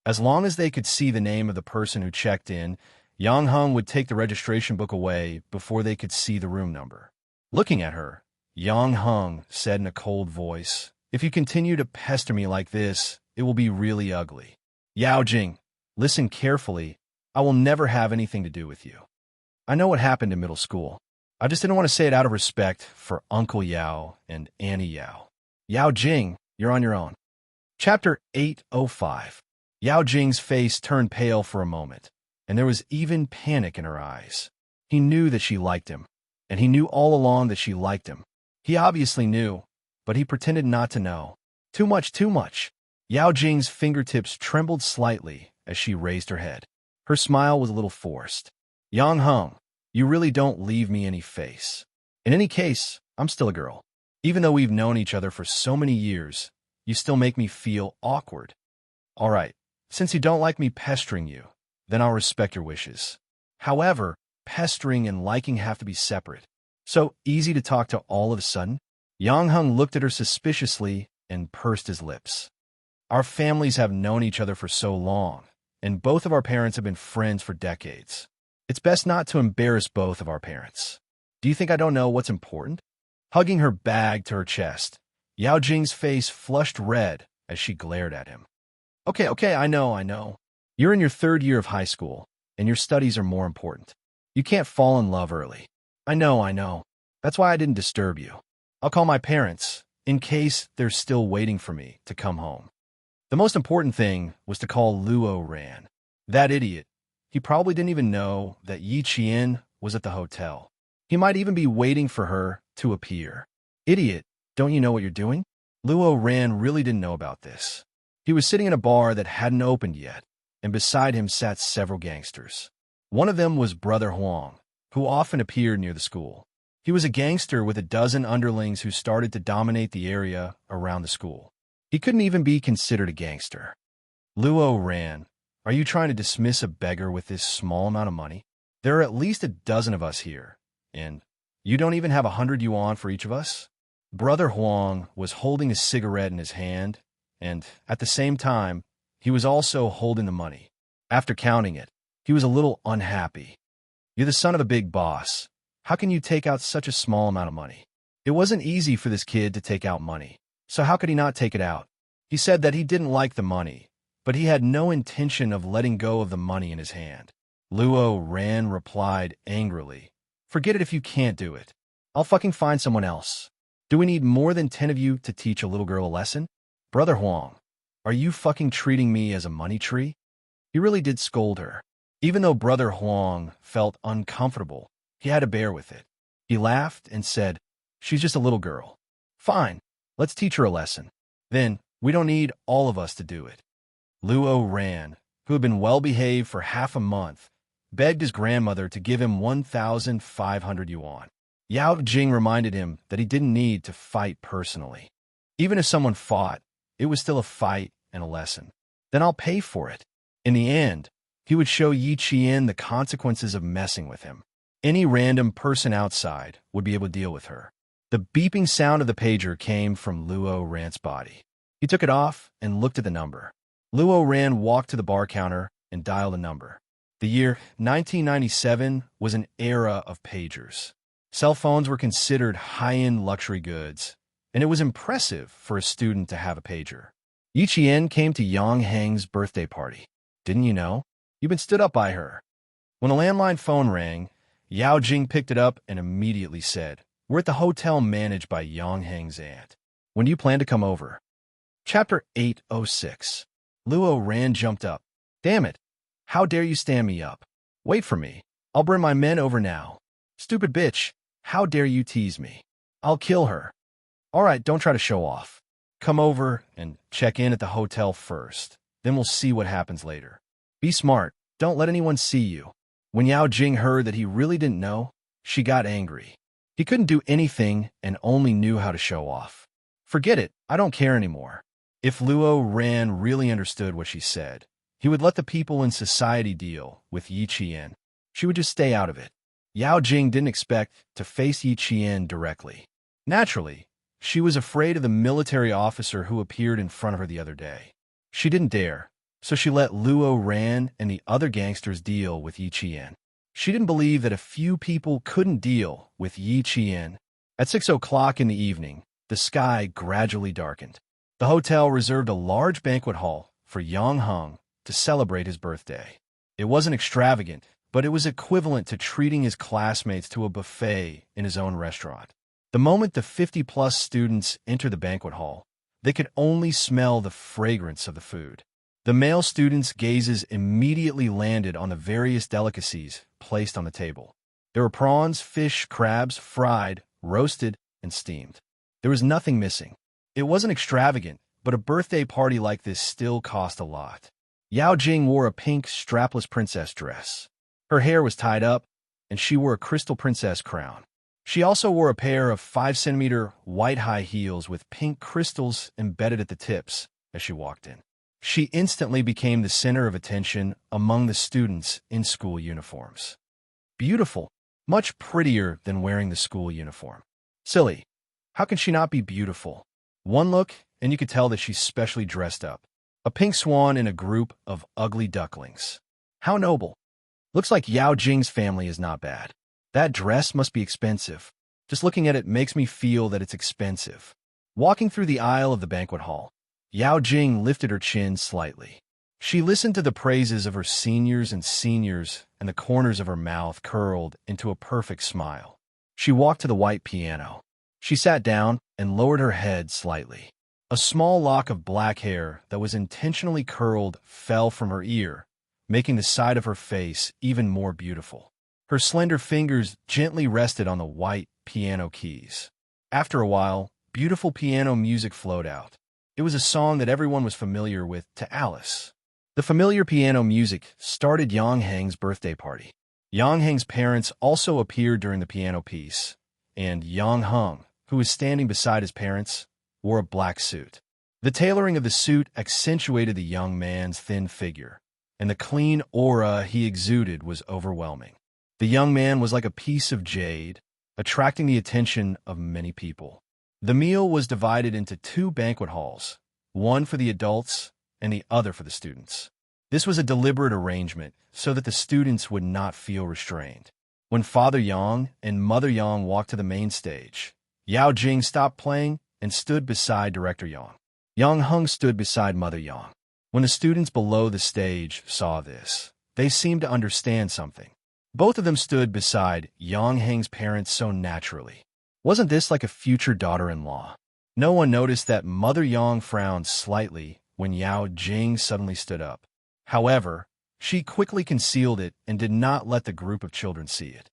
Speaker 1: As long as they could see the name of the person who checked in, Yang Heng would take the registration book away before they could see the room number. Looking at her, Yang Heng said in a cold voice, "If you continue to pester me like this, it will be really ugly. Yao Jing, listen carefully. I will never have anything to do with you. I know what happened in middle school. I just didn't want to say it out of respect for Uncle Yao and Annie Yao. Yao Jing, you're on your own." Chapter 805. Yao Jing's face turned pale for a moment, and there was even panic in her eyes. He knew that she liked him, and he knew all along that she liked him. He obviously knew, but he pretended not to know. Too much, too much. Yao Jing's fingertips trembled slightly as she raised her head. Her smile was a little forced. Yang Heng, you really don't leave me any face. In any case, I'm still a girl. Even though we've known each other for so many years, you still make me feel awkward. All right, since you don't like me pestering you, then I'll respect your wishes. However, pestering and liking have to be separate. So easy to talk to all of a sudden? Yang Heng looked at her suspiciously and pursed his lips. Our families have known each other for so long, and both of our parents have been friends for decades. It's best not to embarrass both of our parents. Do you think I don't know what's important? Hugging her bag to her chest, Yao Jing's face flushed red as she glared at him. Okay, I know. You're in your third year of high school, and your studies are more important. You can't fall in love early. I know. That's why I didn't disturb you. I'll call my parents, in case they're still waiting for me to come home. The most important thing was to call Luo Ran. That idiot. He probably didn't even know that Yi Qian was at the hotel. He might even be waiting for her to appear. Idiot, don't you know what you're doing? Luo Ran really didn't know about this. He was sitting in a bar that hadn't opened yet, and beside him sat several gangsters. One of them was Brother Huang, who often appeared near the school. He was a gangster with a dozen underlings who started to dominate the area around the school. He couldn't even be considered a gangster. Luo Ran, are you trying to dismiss a beggar with this small amount of money? There are at least a dozen of us here, and you don't even have 100 yuan for each of us? Brother Huang was holding a cigarette in his hand, and at the same time, he was also holding the money. After counting it, he was a little unhappy. You're the son of a big boss. How can you take out such a small amount of money? It wasn't easy for this kid to take out money, so how could he not take it out? He said that he didn't like the money, but he had no intention of letting go of the money in his hand. Luo Ran replied angrily, "Forget it if you can't do it. I'll fucking find someone else. Do we need more than 10 of you to teach a little girl a lesson? Brother Huang, are you fucking treating me as a money tree?" He really did scold her. Even though Brother Huang felt uncomfortable, he had to bear with it. He laughed and said, "She's just a little girl. Fine, let's teach her a lesson. Then, we don't need all of us to do it." Luo Ran, who had been well-behaved for half a month, begged his grandmother to give him 1,500 yuan. Yao Jing reminded him that he didn't need to fight personally. Even if someone fought, it was still a fight and a lesson. Then I'll pay for it. In the end, he would show Yi Qian the consequences of messing with him. Any random person outside would be able to deal with her. The beeping sound of the pager came from Luo Ran's body. He took it off and looked at the number. Luo Ran walked to the bar counter and dialed a number. The year 1997 was an era of pagers. Cell phones were considered high-end luxury goods, and it was impressive for a student to have a pager. Yi Qian came to Yang Heng's birthday party. Didn't you know? You've been stood up by her. When the landline phone rang, Yao Jing picked it up and immediately said, "We're at the hotel managed by Yang Heng's aunt. When do you plan to come over?" Chapter 806. Luo Ran jumped up. "Damn it! How dare you stand me up? Wait for me. I'll bring my men over now. Stupid bitch, how dare you tease me? I'll kill her. All right, don't try to show off. Come over and check in at the hotel first. Then we'll see what happens later. Be smart. Don't let anyone see you." When Yao Jing heard that he really didn't know, she got angry. He couldn't do anything and only knew how to show off. "Forget it. I don't care anymore." If Luo Ran really understood what she said, he would let the people in society deal with Yi Qian. She would just stay out of it. Yao Jing didn't expect to face Yi Qian directly. Naturally, she was afraid of the military officer who appeared in front of her the other day. She didn't dare, so she let Luo Ran and the other gangsters deal with Yi Qian. She didn't believe that a few people couldn't deal with Yi Qian. At 6 o'clock in the evening, the sky gradually darkened. The hotel reserved a large banquet hall for Yang Heng to celebrate his birthday. It wasn't extravagant, but it was equivalent to treating his classmates to a buffet in his own restaurant. The moment the 50-plus students entered the banquet hall, they could only smell the fragrance of the food. The male students' gazes immediately landed on the various delicacies placed on the table. There were prawns, fish, crabs, fried, roasted, and steamed. There was nothing missing. It wasn't extravagant, but a birthday party like this still cost a lot. Yao Jing wore a pink strapless princess dress. Her hair was tied up, and she wore a crystal princess crown. She also wore a pair of 5-centimeter white high heels with pink crystals embedded at the tips as she walked in. She instantly became the center of attention among the students in school uniforms. Beautiful, much prettier than wearing the school uniform. Silly, how can she not be beautiful? One look, and you could tell that she's specially dressed up. A pink swan in a group of ugly ducklings. How noble. Looks like Yao Jing's family is not bad. That dress must be expensive. Just looking at it makes me feel that it's expensive. Walking through the aisle of the banquet hall, Yao Jing lifted her chin slightly. She listened to the praises of her seniors, and the corners of her mouth curled into a perfect smile. She walked to the white piano. She sat down and lowered her head slightly. A small lock of black hair that was intentionally curled fell from her ear, making the side of her face even more beautiful. Her slender fingers gently rested on the white piano keys. After a while, beautiful piano music flowed out. It was a song that everyone was familiar with to Alice. The familiar piano music started Yang Heng's birthday party. Yang Heng's parents also appeared during the piano piece, and Yang Heng, who was standing beside his parents, wore a black suit. The tailoring of the suit accentuated the young man's thin figure, and the clean aura he exuded was overwhelming. The young man was like a piece of jade, attracting the attention of many people. The meal was divided into 2 banquet halls, one for the adults and the other for the students. This was a deliberate arrangement so that the students would not feel restrained. When Father Yang and Mother Yang walked to the main stage, Yao Jing stopped playing and stood beside Director Yang. Yang Heng stood beside Mother Yang. When the students below the stage saw this, they seemed to understand something. Both of them stood beside Yang Heng's parents so naturally. Wasn't this like a future daughter-in-law? No one noticed that Mother Yang frowned slightly when Yao Jing suddenly stood up. However, she quickly concealed it and did not let the group of children see it.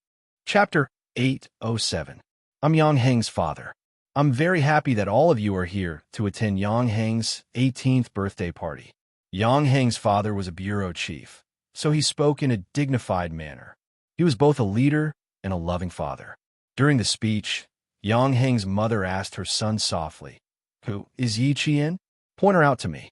Speaker 1: Chapter 807. I'm Yang Heng's father. I'm very happy that all of you are here to attend Yang Heng's 18th birthday party. Yang Heng's father was a bureau chief, so he spoke in a dignified manner. He was both a leader and a loving father. During the speech, Yang Heng's mother asked her son softly, "Who is Yi Qian? Point her out to me."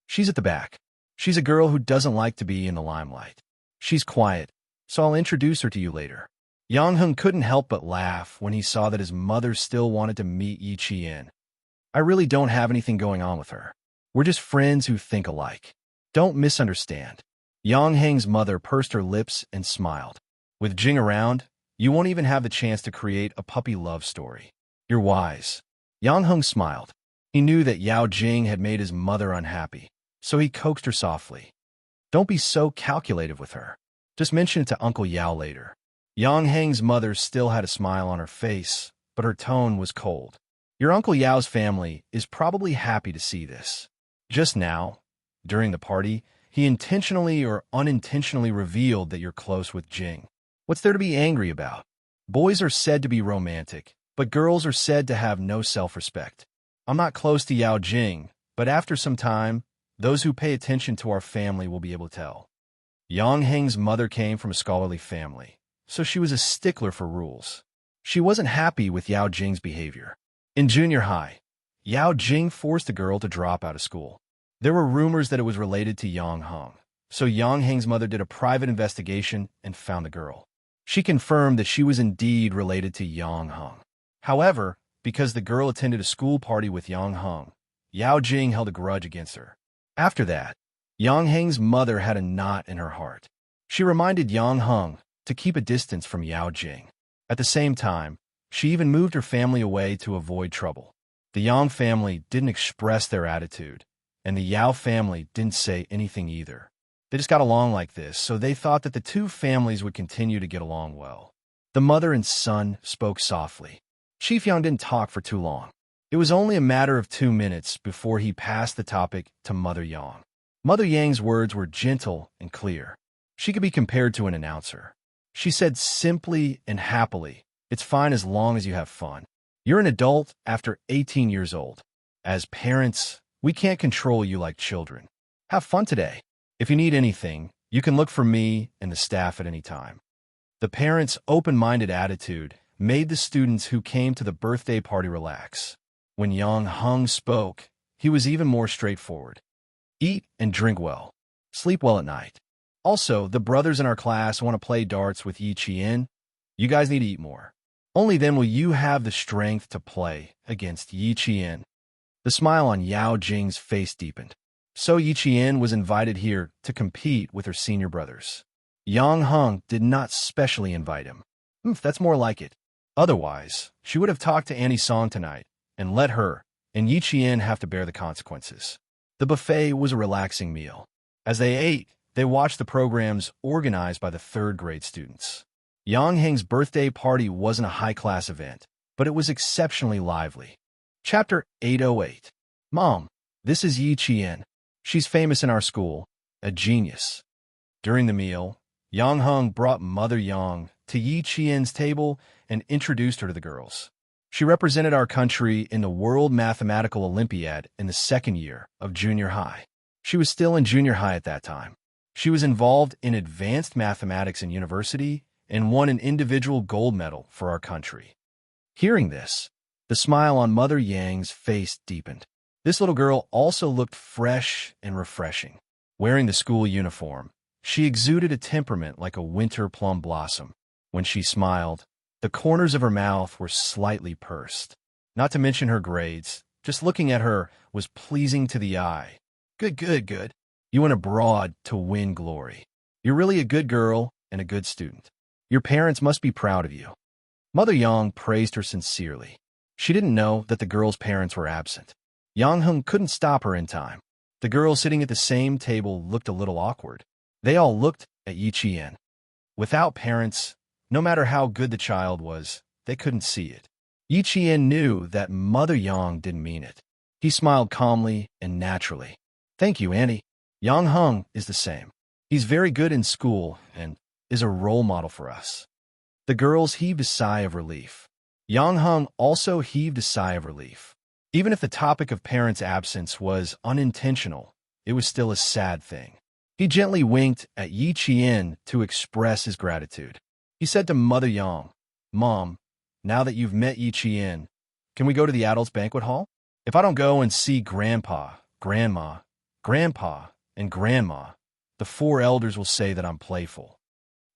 Speaker 1: "She's at the back. She's a girl who doesn't like to be in the limelight. She's quiet, so I'll introduce her to you later." Yang Heng couldn't help but laugh when he saw that his mother still wanted to meet Yi Qian. "I really don't have anything going on with her. We're just friends who think alike. Don't misunderstand." Yang Heng's mother pursed her lips and smiled. "With Jing around, you won't even have the chance to create a puppy love story. You're wise." Yang Heng smiled. He knew that Yao Jing had made his mother unhappy, so he coaxed her softly. "Don't be so calculative with her. Just mention it to Uncle Yao later." Yang Heng's mother still had a smile on her face, but her tone was cold. "Your Uncle Yao's family is probably happy to see this. Just now, during the party, he intentionally or unintentionally revealed that you're close with Jing. What's there to be angry about? Boys are said to be romantic, but girls are said to have no self-respect. I'm not close to Yao Jing, but after some time, those who pay attention to our family will be able to tell." Yang Heng's mother came from a scholarly family, so she was a stickler for rules. She wasn't happy with Yao Jing's behavior. In junior high, Yao Jing forced a girl to drop out of school. There were rumors that it was related to Yang Heng, so Yang Heng's mother did a private investigation and found the girl. She confirmed that she was indeed related to Yang Heng. However, because the girl attended a school party with Yang Heng, Yao Jing held a grudge against her. After that, Yang Heng's mother had a knot in her heart. She reminded Yang Heng to keep a distance from Yao Jing. At the same time, she even moved her family away to avoid trouble. The Yang family didn't express their attitude, and the Yao family didn't say anything either. They just got along like this, so they thought that the two families would continue to get along well. The mother and son spoke softly. Chief Yang didn't talk for too long. It was only a matter of 2 minutes before he passed the topic to Mother Yang. Mother Yang's words were gentle and clear. She could be compared to an announcer. She said simply and happily, "It's fine as long as you have fun. You're an adult after 18 years old. As parents, we can't control you like children. Have fun today. If you need anything, you can look for me and the staff at any time." The parents' open-minded attitude made the students who came to the birthday party relax. When Yang Heng spoke, he was even more straightforward. "Eat and drink well. Sleep well at night. Also, the brothers in our class want to play darts with Yi Qian. You guys need to eat more. Only then will you have the strength to play against Yi Qian." The smile on Yao Jing's face deepened. So Yi Qian was invited here to compete with her senior brothers. Yang Heng did not specially invite him. That's more like it. Otherwise, she would have talked to Annie Song tonight and let her and Yi Qian have to bear the consequences. The buffet was a relaxing meal. As they ate, they watched the programs organized by the third-grade students. Yang Heng's birthday party wasn't a high-class event, but it was exceptionally lively. Chapter 808. Mom, this is Yi Qian. She's famous in our school, a genius. During the meal, Yang Heng brought Mother Yang to Yi Qian's table and introduced her to the girls. She represented our country in the World Mathematical Olympiad in the second year of junior high. She was still in junior high at that time. She was involved in advanced mathematics in university and won an individual gold medal for our country. Hearing this, the smile on Mother Yang's face deepened. This little girl also looked fresh and refreshing. Wearing the school uniform, she exuded a temperament like a winter plum blossom. When she smiled, the corners of her mouth were slightly pursed. Not to mention her grades, just looking at her was pleasing to the eye. Good. You went abroad to win glory. You're really a good girl and a good student. Your parents must be proud of you. Mother Yang praised her sincerely. She didn't know that the girl's parents were absent. Yang Heng couldn't stop her in time. The girls sitting at the same table looked a little awkward. They all looked at Yi Qian. Without parents, no matter how good the child was, they couldn't see it. Yi Qian knew that Mother Yang didn't mean it. He smiled calmly and naturally. "Thank you, Annie. Yang Heng is the same. He's very good in school and is a role model for us." The girls heaved a sigh of relief. Yang Heng also heaved a sigh of relief. Even if the topic of parents' absence was unintentional, it was still a sad thing. He gently winked at Yi Qian to express his gratitude. He said to Mother Yang, "Mom, now that you've met Yi Qian, can we go to the adults' banquet hall? If I don't go and see Grandpa, Grandma, Grandpa, and Grandma, the four elders will say that I'm playful.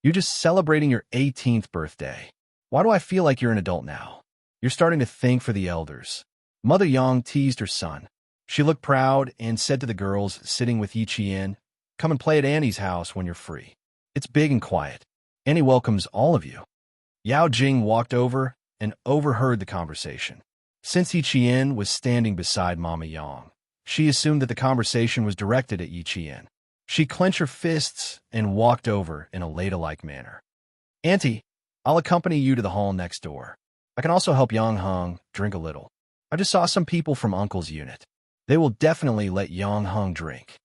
Speaker 1: You're just celebrating your 18th birthday. Why do I feel like you're an adult now? You're starting to think for the elders. Mother Yang teased her son. She looked proud and said to the girls sitting with Yi Qian, "Come and play at Annie's house when you're free. It's big and quiet. Annie welcomes all of you." Yao Jing walked over and overheard the conversation. Since Yi Qian was standing beside Mama Yang, she assumed that the conversation was directed at Yi Qian. She clenched her fists and walked over in a ladylike manner. "Auntie, I'll accompany you to the hall next door. I can also help Yang Heng drink a little. I just saw some people from Uncle's unit. They will definitely let Yang Heng drink."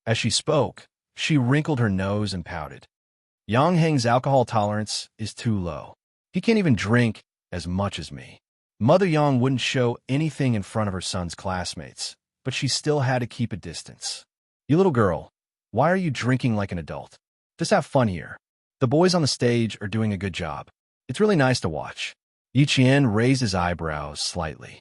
Speaker 1: As she spoke, she wrinkled her nose and pouted. Yang Heng's alcohol tolerance is too low. He can't even drink as much as me. Mother Yang wouldn't show anything in front of her son's classmates, but she still had to keep a distance. "You little girl, why are you drinking like an adult? Just have fun here. The boys on the stage are doing a good job. It's really nice to watch." Yi Qian raised his eyebrows slightly.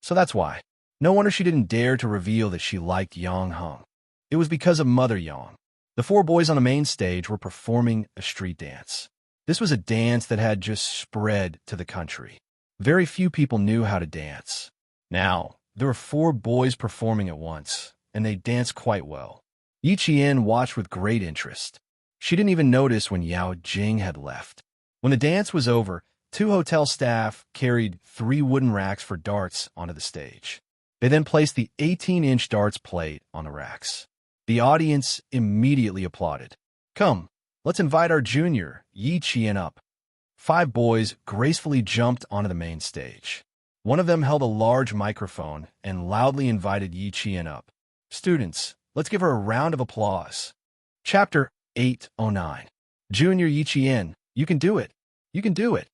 Speaker 1: So that's why. No wonder she didn't dare to reveal that she liked Yang Heng. It was because of Mother Yang. The four boys on the main stage were performing a street dance. This was a dance that had just spread to the country. Very few people knew how to dance. Now, there were four boys performing at once, and they danced quite well. Yi Qian watched with great interest. She didn't even notice when Yao Jing had left. When the dance was over, two hotel staff carried 3 wooden racks for darts onto the stage. They then placed the 18-inch darts plate on the racks. The audience immediately applauded. "Come, let's invite our junior, Yi Qian, up." 5 boys gracefully jumped onto the main stage. One of them held a large microphone and loudly invited Yi Qian up. "Students, let's give her a round of applause." Chapter 809. Junior Yi Qian, you can do it. You can do it.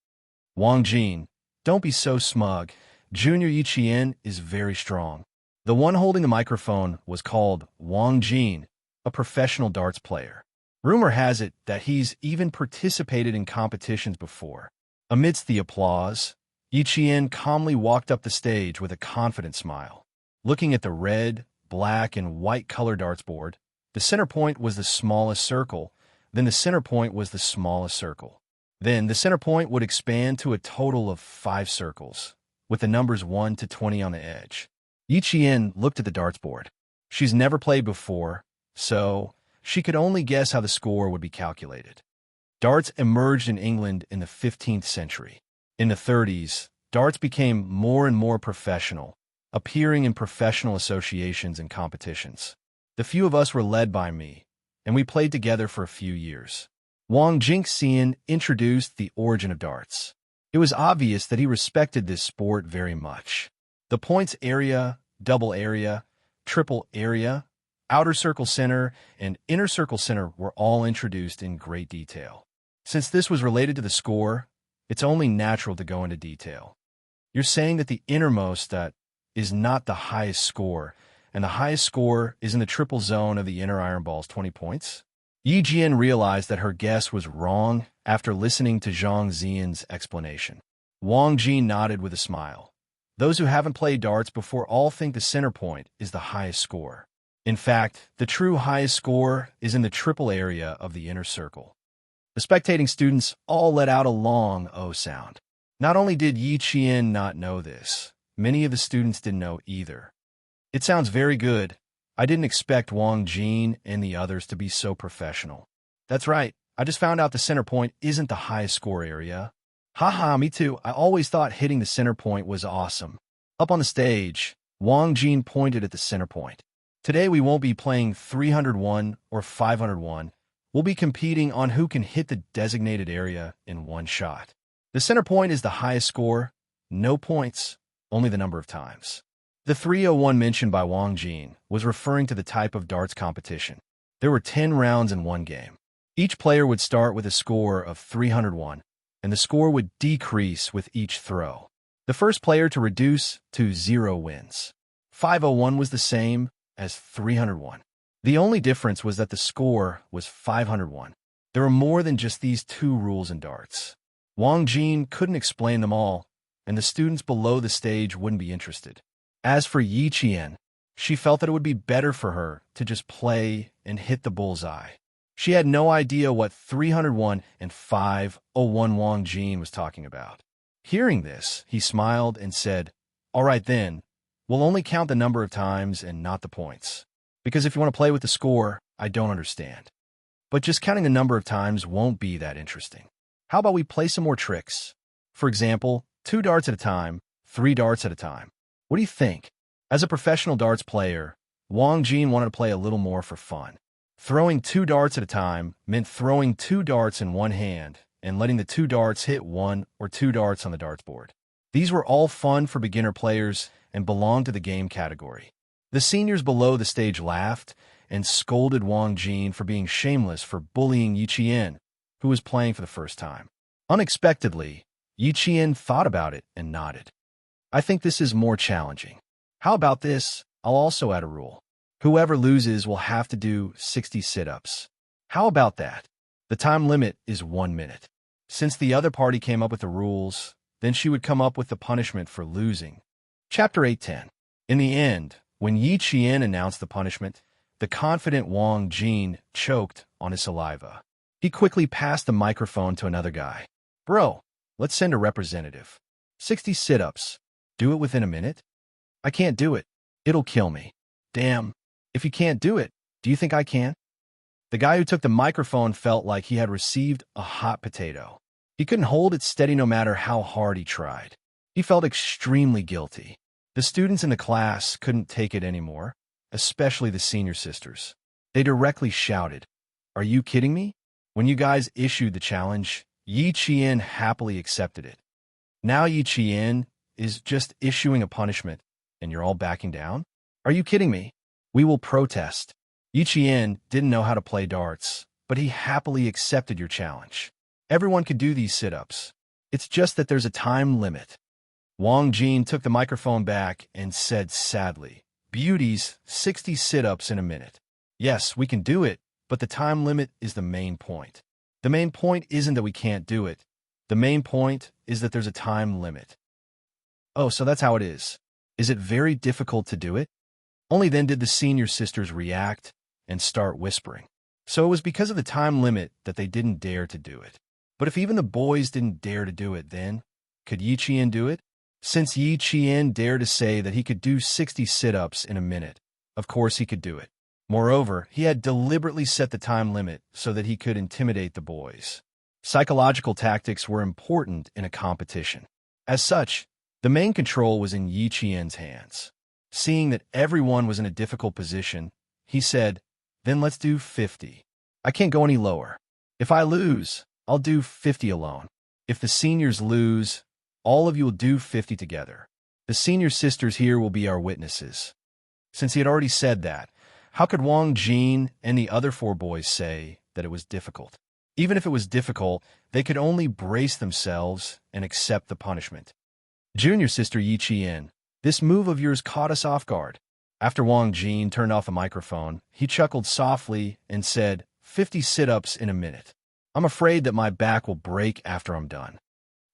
Speaker 1: Wang Jin, don't be so smug. Junior Yi Qian is very strong. The one holding the microphone was called Wang Jin, a professional darts player. Rumor has it that he's even participated in competitions before. Amidst the applause, Yi Qian calmly walked up the stage with a confident smile. Looking at the red, black, and white color darts board, the center point was the smallest circle, then the center point was the smallest circle. Then the center point would expand to a total of 5 circles, with the numbers 1 to 20 on the edge. Yi Qian looked at the darts board. She's never played before, so she could only guess how the score would be calculated. Darts emerged in England in the 15th century. In the 30s, darts became more and more professional, appearing in professional associations and competitions. The few of us were led by me, and we played together for a few years. Wang Jingxian introduced the origin of darts. It was obvious that he respected this sport very much. The points area, double area, triple area, outer circle center, and inner circle center were all introduced in great detail. Since this was related to the score, it's only natural to go into detail. You're saying that the innermost is not the highest score, and the highest score is in the triple zone of the inner iron ball's 20 points? Yi Jian realized that her guess was wrong after listening to Zhang Xian's explanation. Wang Jin nodded with a smile. Those who haven't played darts before all think the center point is the highest score. In fact, the true highest score is in the triple area of the inner circle. The spectating students all let out a long O sound. Not only did Yi Qian not know this, many of the students didn't know either. It sounds very good. I didn't expect Wang Jin and the others to be so professional. That's right, I just found out the center point isn't the highest score area. Haha, me too. I always thought hitting the center point was awesome. Up on the stage, Wang Jin pointed at the center point. Today we won't be playing 301 or 501. We'll be competing on who can hit the designated area in one shot. The center point is the highest score. No points, only the number of times. The 301 mentioned by Wang Jin was referring to the type of darts competition. There were 10 rounds in one game. Each player would start with a score of 301, and the score would decrease with each throw. The first player to reduce to 0 wins. 501 was the same as 301. The only difference was that the score was 501. There are more than just these 2 rules in darts. Wang Jin couldn't explain them all, and the students below the stage wouldn't be interested. As for Yi Qian, she felt that it would be better for her to just play and hit the bullseye. She had no idea what 301 and 501 Wang Jin was talking about. Hearing this, he smiled and said, "All right then, we'll only count the number of times and not the points. Because if you want to play with the score, I don't understand. But just counting the number of times won't be that interesting. How about we play some more tricks? For example, 2 darts at a time, 3 darts at a time. What do you think?" As a professional darts player, Wang Jin wanted to play a little more for fun. Throwing 2 darts at a time meant throwing 2 darts in one hand and letting the 2 darts hit 1 or 2 darts on the darts board. These were all fun for beginner players and belonged to the game category. The seniors below the stage laughed and scolded Wang Jin for being shameless for bullying Yi Qian, who was playing for the first time. Unexpectedly, Yi Qian thought about it and nodded. "I think this is more challenging. How about this? I'll also add a rule. Whoever loses will have to do 60 sit-ups. How about that? The time limit is 1 minute. Since the other party came up with the rules, then she would come up with the punishment for losing." Chapter 810. In the end, when Yi Qian announced the punishment, the confident Wang Jin choked on his saliva. He quickly passed the microphone to another guy. "Bro, let's send a representative. 60 sit-ups. Do it within a minute? I can't do it. It'll kill me. Damn. If you can't do it, do you think I can?" The guy who took the microphone felt like he had received a hot potato. He couldn't hold it steady no matter how hard he tried. He felt extremely guilty. The students in the class couldn't take it anymore, especially the senior sisters. They directly shouted, "Are you kidding me?" When you guys issued the challenge, Yi Qian happily accepted it. Now Yi Qian is just issuing a punishment, and you're all backing down? Are you kidding me? We will protest. Yi Qian didn't know how to play darts, but he happily accepted your challenge. Everyone could do these sit-ups. It's just that there's a time limit. Wang Jin took the microphone back and said sadly, "Beauties, 60 sit-ups in a minute. Yes, we can do it, but the time limit is the main point. The main point isn't that we can't do it. The main point is that there's a time limit." "Oh, so that's how it is. Is it very difficult to do it?" Only then did the senior sisters react and start whispering. So it was because of the time limit that they didn't dare to do it. But if even the boys didn't dare to do it, then could Yi Qian do it? Since Yi Qian dared to say that he could do 60 sit-ups in a minute, of course he could do it. Moreover, he had deliberately set the time limit so that he could intimidate the boys. Psychological tactics were important in a competition. As such, the main control was in Yi Qian's hands. Seeing that everyone was in a difficult position, he said, "Then let's do 50. I can't go any lower. If I lose, I'll do 50 alone. If the seniors lose, all of you will do 50 together. The senior sisters here will be our witnesses." Since he had already said that, how could Wang Jin and the other 4 boys say that it was difficult? Even if it was difficult, they could only brace themselves and accept the punishment. "Junior sister Yi Qian, this move of yours caught us off guard." After Wang Jin turned off the microphone, he chuckled softly and said, 50 sit-ups in a minute. I'm afraid that my back will break after I'm done."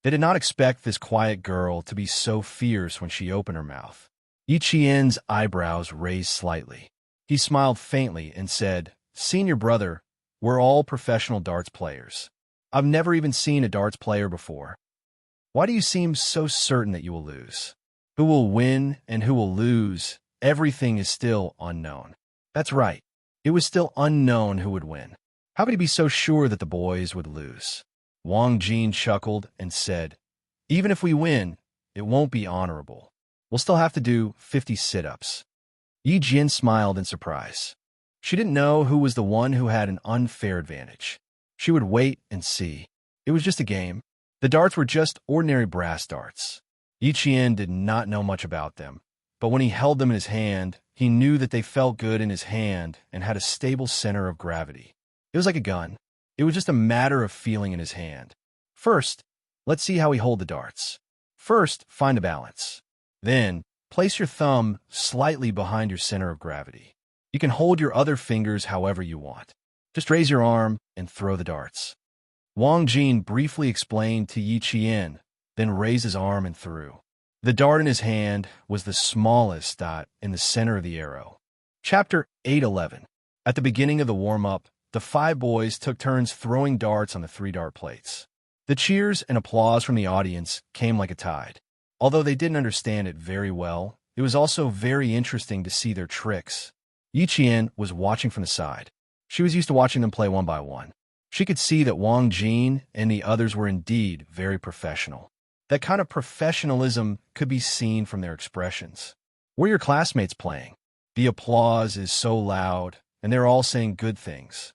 Speaker 1: They did not expect this quiet girl to be so fierce when she opened her mouth. Yi Qian's eyebrows raised slightly. He smiled faintly and said, "Senior brother, we're all professional darts players. I've never even seen a darts player before. Why do you seem so certain that you will lose? Who will win and who will lose, everything is still unknown." That's right. It was still unknown who would win. How could he be so sure that the boys would lose? Wang Jin chuckled and said, "Even if we win, it won't be honorable. We'll still have to do 50 sit-ups." Yi Jin smiled in surprise. She didn't know who was the one who had an unfair advantage. She would wait and see. It was just a game. The darts were just ordinary brass darts. Yi Qian did not know much about them, but when he held them in his hand, he knew that they felt good in his hand and had a stable center of gravity. It was like a gun. It was just a matter of feeling in his hand. First, let's see how he holds the darts. First, find a balance. Then, place your thumb slightly behind your center of gravity. You can hold your other fingers however you want. Just raise your arm and throw the darts. Wang Jin briefly explained to Yi Qian, then raised his arm and threw. The dart in his hand was the smallest dot in the center of the arrow. Chapter 8:11. At the beginning of the warm-up, the 5 boys took turns throwing darts on the 3 dart plates. The cheers and applause from the audience came like a tide. Although they didn't understand it very well, it was also very interesting to see their tricks. Yi Qian was watching from the side. She was used to watching them play one by one. She could see that Wang Jin and the others were indeed very professional. That kind of professionalism could be seen from their expressions. Were your classmates playing? The applause is so loud, and they're all saying good things.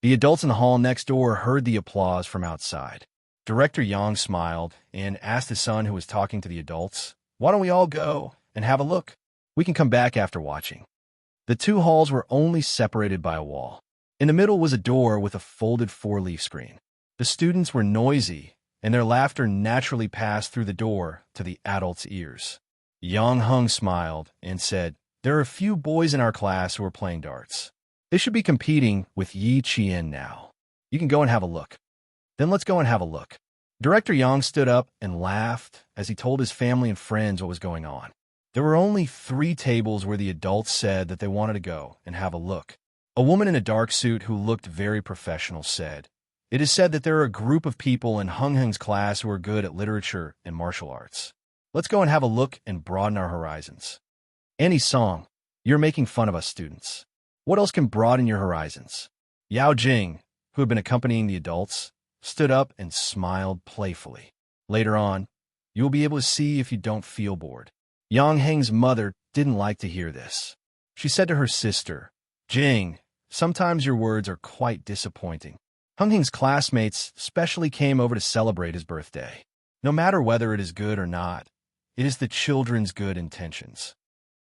Speaker 1: The adults in the hall next door heard the applause from outside. Director Yang smiled and asked his son, who was talking to the adults, "Why don't we all go and have a look? We can come back after watching." The 2 halls were only separated by a wall. In the middle was a door with a folded 4-leaf screen. The students were noisy, and their laughter naturally passed through the door to the adults' ears. Yang Heng smiled and said, "There are a few boys in our class who are playing darts. They should be competing with Yi Qian now. You can go and have a look." "Then let's go and have a look." Director Yang stood up and laughed as he told his family and friends what was going on. There were only 3 tables where the adults said that they wanted to go and have a look. A woman in a dark suit who looked very professional said, "It is said that there are a group of people in Heng Heng's class who are good at literature and martial arts. Let's go and have a look and broaden our horizons." "Annie Song, you're making fun of us students. What else can broaden your horizons?" Yao Jing, who had been accompanying the adults, stood up and smiled playfully. "Later on, you will be able to see if you don't feel bored." Yang Heng's mother didn't like to hear this. She said to her sister, "Jing, sometimes your words are quite disappointing. Heng Heng's classmates specially came over to celebrate his birthday. No matter whether it is good or not, it is the children's good intentions."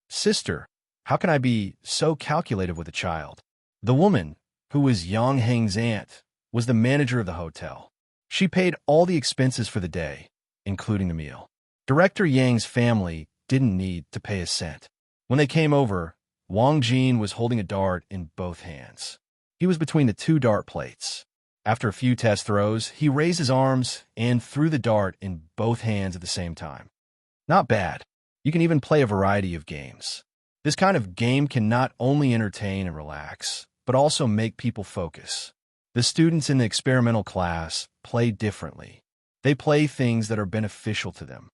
Speaker 1: "Sister, how can I be so calculative with a child?" The woman, who was Yang Heng's aunt, was the manager of the hotel. She paid all the expenses for the day, including the meal. Director Yang's family didn't need to pay a cent. When they came over, Wang Jin was holding a dart in both hands. He was between the 2 dart plates. After a few test throws, he raised his arms and threw the dart in both hands at the same time. Not bad. You can even play a variety of games. This kind of game can not only entertain and relax, but also make people focus. The students in the experimental class play differently. They play things that are beneficial to them.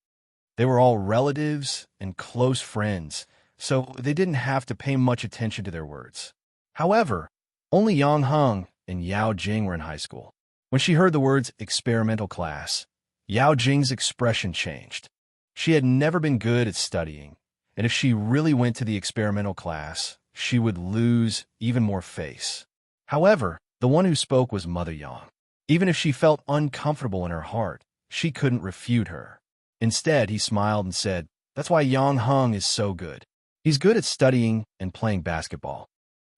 Speaker 1: They were all relatives and close friends, so they didn't have to pay much attention to their words. However, only Yang Heng and Yao Jing were in high school. When she heard the words experimental class, Yao Jing's expression changed. She had never been good at studying, and if she really went to the experimental class, she would lose even more face. However, the one who spoke was Mother Yang. Even if she felt uncomfortable in her heart, she couldn't refute her. Instead, he smiled and said, "That's why Yang Heng is so good. He's good at studying and playing basketball."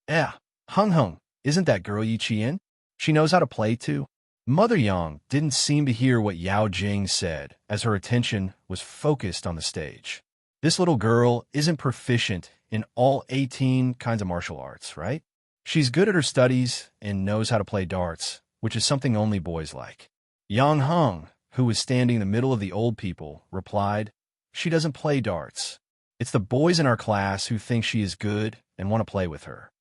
Speaker 1: Heng Heng, isn't that girl Yi Qian? She knows how to play too." Mother Yang didn't seem to hear what Yao Jing said, as her attention was focused on the stage. "This little girl isn't proficient in all 18 kinds of martial arts, right? She's good at her studies and knows how to play darts, which is something only boys like." Yang Heng, who was standing in the middle of the old people, replied, "She doesn't play darts. It's the boys in our class who think she is good and want to play with her."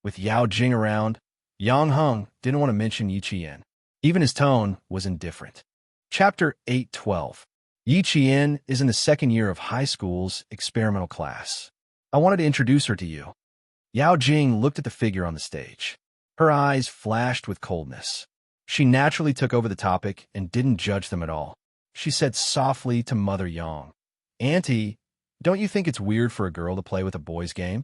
Speaker 1: With Yao Jing around, Yang Heng didn't want to mention Yi Qian. Even his tone was indifferent. Chapter 8:12. Yi Qian is in the 2nd year of high school's experimental class. "I wanted to introduce her to you." Yao Jing looked at the figure on the stage. Her eyes flashed with coldness. She naturally took over the topic and didn't judge them at all. She said softly to Mother Yang, "Auntie, don't you think it's weird for a girl to play with a boy's game?"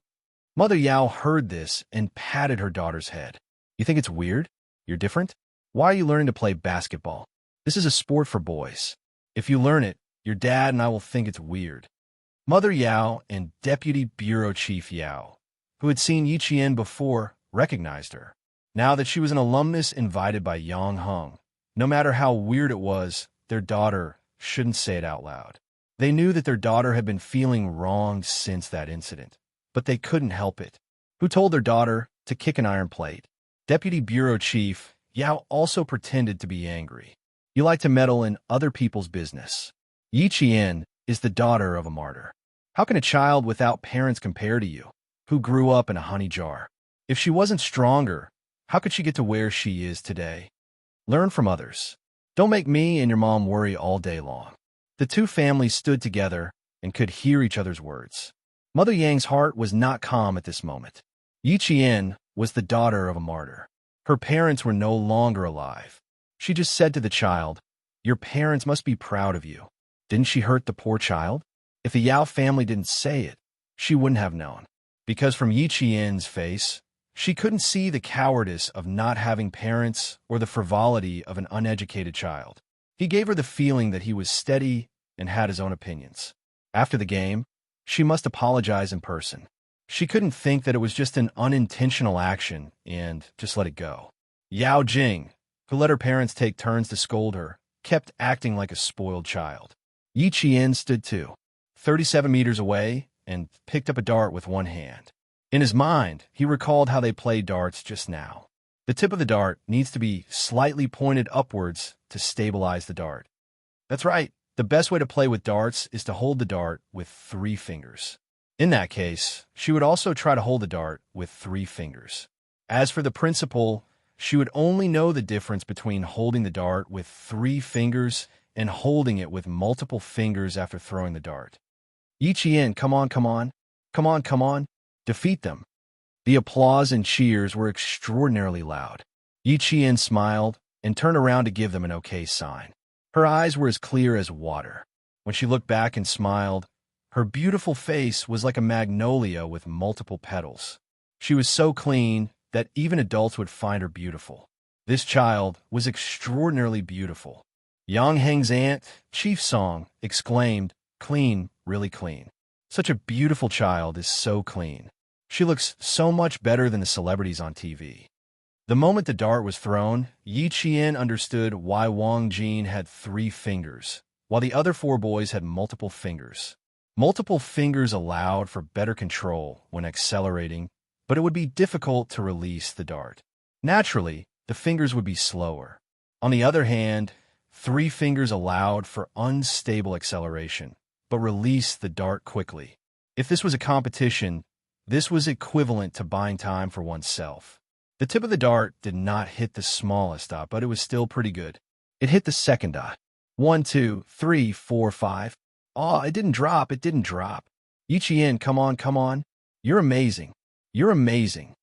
Speaker 1: Mother Yao heard this and patted her daughter's head. "You think it's weird? You're different? Why are you learning to play basketball? This is a sport for boys. If you learn it, your dad and I will think it's weird." Mother Yao and Deputy Bureau Chief Yao, who had seen Yi Qian before, recognized her. Now that she was an alumnus invited by Yang Heng, no matter how weird it was, their daughter shouldn't say it out loud. They knew that their daughter had been feeling wronged since that incident, but they couldn't help it. Who told their daughter to kick an iron plate? Deputy Bureau Chief Yao also pretended to be angry. You like to meddle in other people's business. Yi Qian is the daughter of a martyr. How can a child without parents compare to you, who grew up in a honey jar? If she wasn't stronger, how could she get to where she is today? Learn from others. Don't make me and your mom worry all day long. The two families stood together and could hear each other's words. Mother Yang's heart was not calm at this moment. Yi Qian was the daughter of a martyr. Her parents were no longer alive. She just said to the child, "Your parents must be proud of you." Didn't she hurt the poor child? If the Yao family didn't say it, she wouldn't have known. Because from Yi Qian's face, she couldn't see the cowardice of not having parents or the frivolity of an uneducated child. He gave her the feeling that he was steady and had his own opinions. After the game, she must apologize in person. She couldn't think that it was just an unintentional action and just let it go. Yao Jing, who let her parents take turns to scold her, kept acting like a spoiled child. Yi Qian stood too, 37 meters away, and picked up a dart with one hand. In his mind, he recalled how they played darts just now. The tip of the dart needs to be slightly pointed upwards to stabilize the dart. That's right. The best way to play with darts is to hold the dart with 3 fingers. In that case, she would also try to hold the dart with 3 fingers. As for the principle, she would only know the difference between holding the dart with 3 fingers and holding it with multiple fingers after throwing the dart. Yi Qian, come on, come on, come on, come on, defeat them. The applause and cheers were extraordinarily loud. Yi Qian smiled and turned around to give them an okay sign. Her eyes were as clear as water. When she looked back and smiled, her beautiful face was like a magnolia with multiple petals. She was so clean that even adults would find her beautiful. This child was extraordinarily beautiful. Yang Heng's aunt, Chief Song, exclaimed, "Clean, really clean. Such a beautiful child is so clean. She looks so much better than the celebrities on TV." The moment the dart was thrown, Yi Qian understood why Wang Jin had 3 fingers, while the other 4 boys had multiple fingers. Multiple fingers allowed for better control when accelerating, but it would be difficult to release the dart. Naturally, the fingers would be slower. On the other hand, 3 fingers allowed for unstable acceleration, but released the dart quickly. If this was a competition, this was equivalent to buying time for oneself. The tip of the dart did not hit the smallest dot, but it was still pretty good. It hit the second dot. 1, 2, 3, 4, 5. Oh, it didn't drop, it didn't drop. Yi Qian, come on, come on. You're amazing. You're amazing.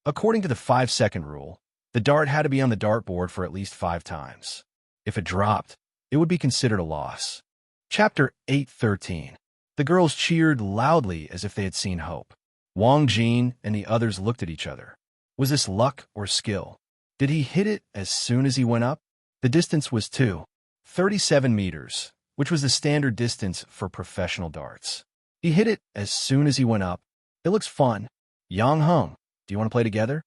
Speaker 1: According to the 5-second rule, the dart had to be on the dartboard for at least 5 times. If it dropped, it would be considered a loss. Chapter 8:13. The girls cheered loudly as if they had seen hope. Wang Jin and the others looked at each other. Was this luck or skill? Did he hit it as soon as he went up? The distance was 37 meters, which was the standard distance for professional darts. He hit it as soon as he went up. It looks fun. Yang Heng, do you want to play together?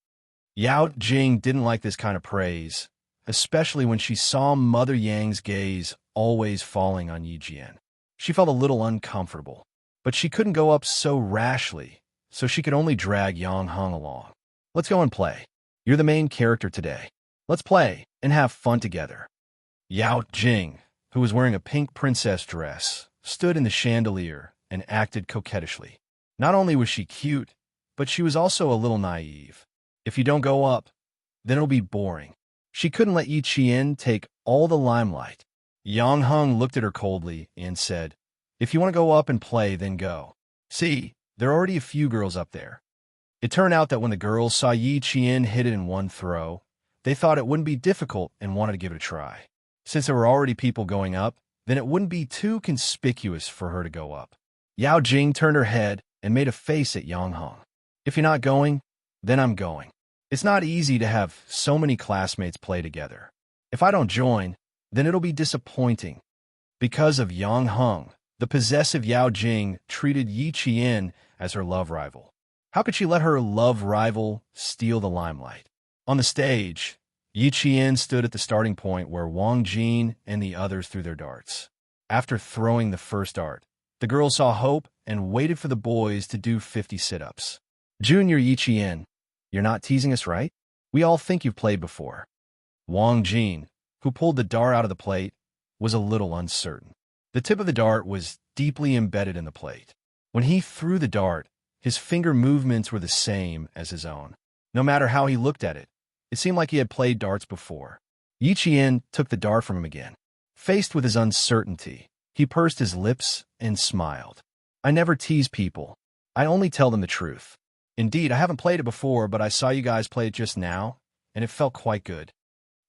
Speaker 1: Yao Jing didn't like this kind of praise, especially when she saw Mother Yang's gaze always falling on Yi Qian. She felt a little uncomfortable, but she couldn't go up so rashly, so she could only drag Yang Heng along. Let's go and play. You're the main character today. Let's play and have fun together. Yao Jing, who was wearing a pink princess dress, stood in the chandelier and acted coquettishly. Not only was she cute, but she was also a little naive. If you don't go up, then it'll be boring. She couldn't let Yi Qian take all the limelight. Yang Heng looked at her coldly and said, "If you want to go up and play, then go. See, there are already a few girls up there." It turned out that when the girls saw Yi Qian hit it in one throw, they thought it wouldn't be difficult and wanted to give it a try. Since there were already people going up, then it wouldn't be too conspicuous for her to go up. Yao Jing turned her head and made a face at Yang Heng. "If you're not going, then I'm going. It's not easy to have so many classmates play together. If I don't join, then it'll be disappointing." Because of Yang Heng, the possessive Yao Jing treated Yi Qian as her love rival. How could she let her love rival steal the limelight? On the stage, Yi Qian stood at the starting point where Wang Jin and the others threw their darts. After throwing the first dart, the girls saw hope and waited for the boys to do 50 sit-ups. "Junior Yi Qian, you're not teasing us, right? We all think you've played before." Wang Jin, who pulled the dart out of the plate, was a little uncertain. The tip of the dart was deeply embedded in the plate. When he threw the dart, his finger movements were the same as his own. No matter how he looked at it, it seemed like he had played darts before. Yi Qian took the dart from him again. Faced with his uncertainty, he pursed his lips and smiled. I never tease people. I only tell them the truth. Indeed, I haven't played it before, but I saw you guys play it just now, and it felt quite good.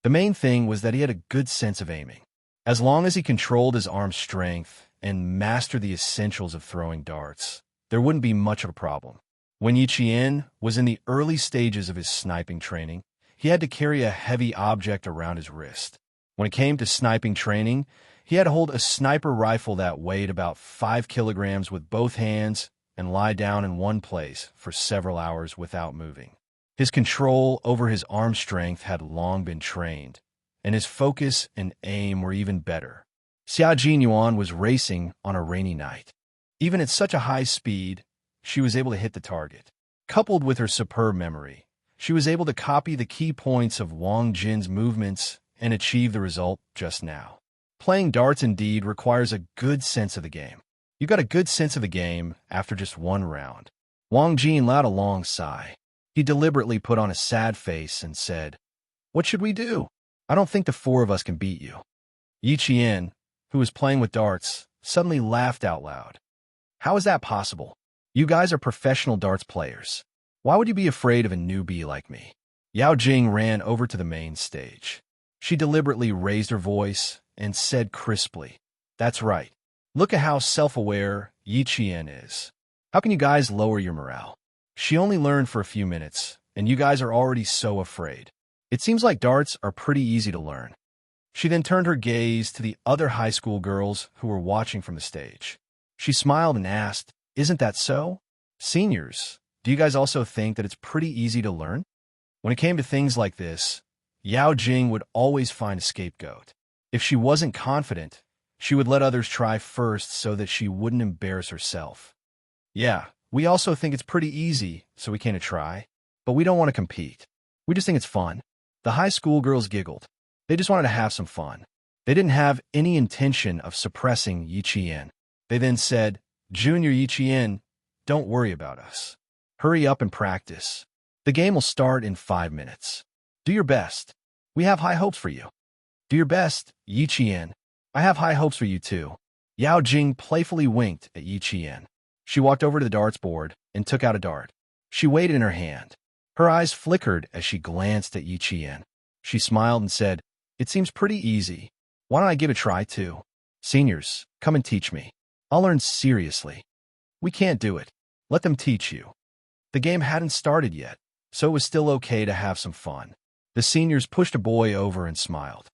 Speaker 1: The main thing was that he had a good sense of aiming. As long as he controlled his arm strength and mastered the essentials of throwing darts, there wouldn't be much of a problem. When Yi Qian was in the early stages of his sniping training, he had to carry a heavy object around his wrist. When it came to sniping training, he had to hold a sniper rifle that weighed about 5 kilograms with both hands and lie down in one place for several hours without moving. His control over his arm strength had long been trained, and his focus and aim were even better. Xia Jinyuan was racing on a rainy night. Even at such a high speed, she was able to hit the target. Coupled with her superb memory, she was able to copy the key points of Wang Jin's movements and achieve the result just now. Playing darts indeed requires a good sense of the game. You got a good sense of the game after just one round. Wang Jin let out a long sigh. He deliberately put on a sad face and said, "What should we do? I don't think the four of us can beat you." Yi Qian, who was playing with darts, suddenly laughed out loud. "How is that possible? You guys are professional darts players. Why would you be afraid of a newbie like me?" Yao Jing ran over to the main stage. She deliberately raised her voice and said crisply, "That's right. Look at how self-aware Yi Qian is. How can you guys lower your morale? She only learned for a few minutes, and you guys are already so afraid. It seems like darts are pretty easy to learn." She then turned her gaze to the other high school girls who were watching from the stage. She smiled and asked, "Isn't that so? Seniors, do you guys also think that it's pretty easy to learn?" When it came to things like this, Yao Jing would always find a scapegoat. If she wasn't confident, she would let others try first so that she wouldn't embarrass herself. "Yeah, we also think it's pretty easy, so we can't try. But we don't want to compete. We just think it's fun." The high school girls giggled. They just wanted to have some fun. They didn't have any intention of suppressing Yi Qian. They then said, "Junior Yi Qian, don't worry about us. Hurry up and practice. The game will start in 5 minutes. Do your best. We have high hopes for you." "Do your best, Yi Qian. I have high hopes for you too." Yao Jing playfully winked at Yi Qian. She walked over to the darts board and took out a dart. She weighed it in her hand. Her eyes flickered as she glanced at Yi Qian. She smiled and said, "It seems pretty easy. Why don't I give it a try too? Seniors, come and teach me. I'll learn seriously." "We can't do it. Let them teach you." The game hadn't started yet, so it was still okay to have some fun. The seniors pushed a boy over and smiled.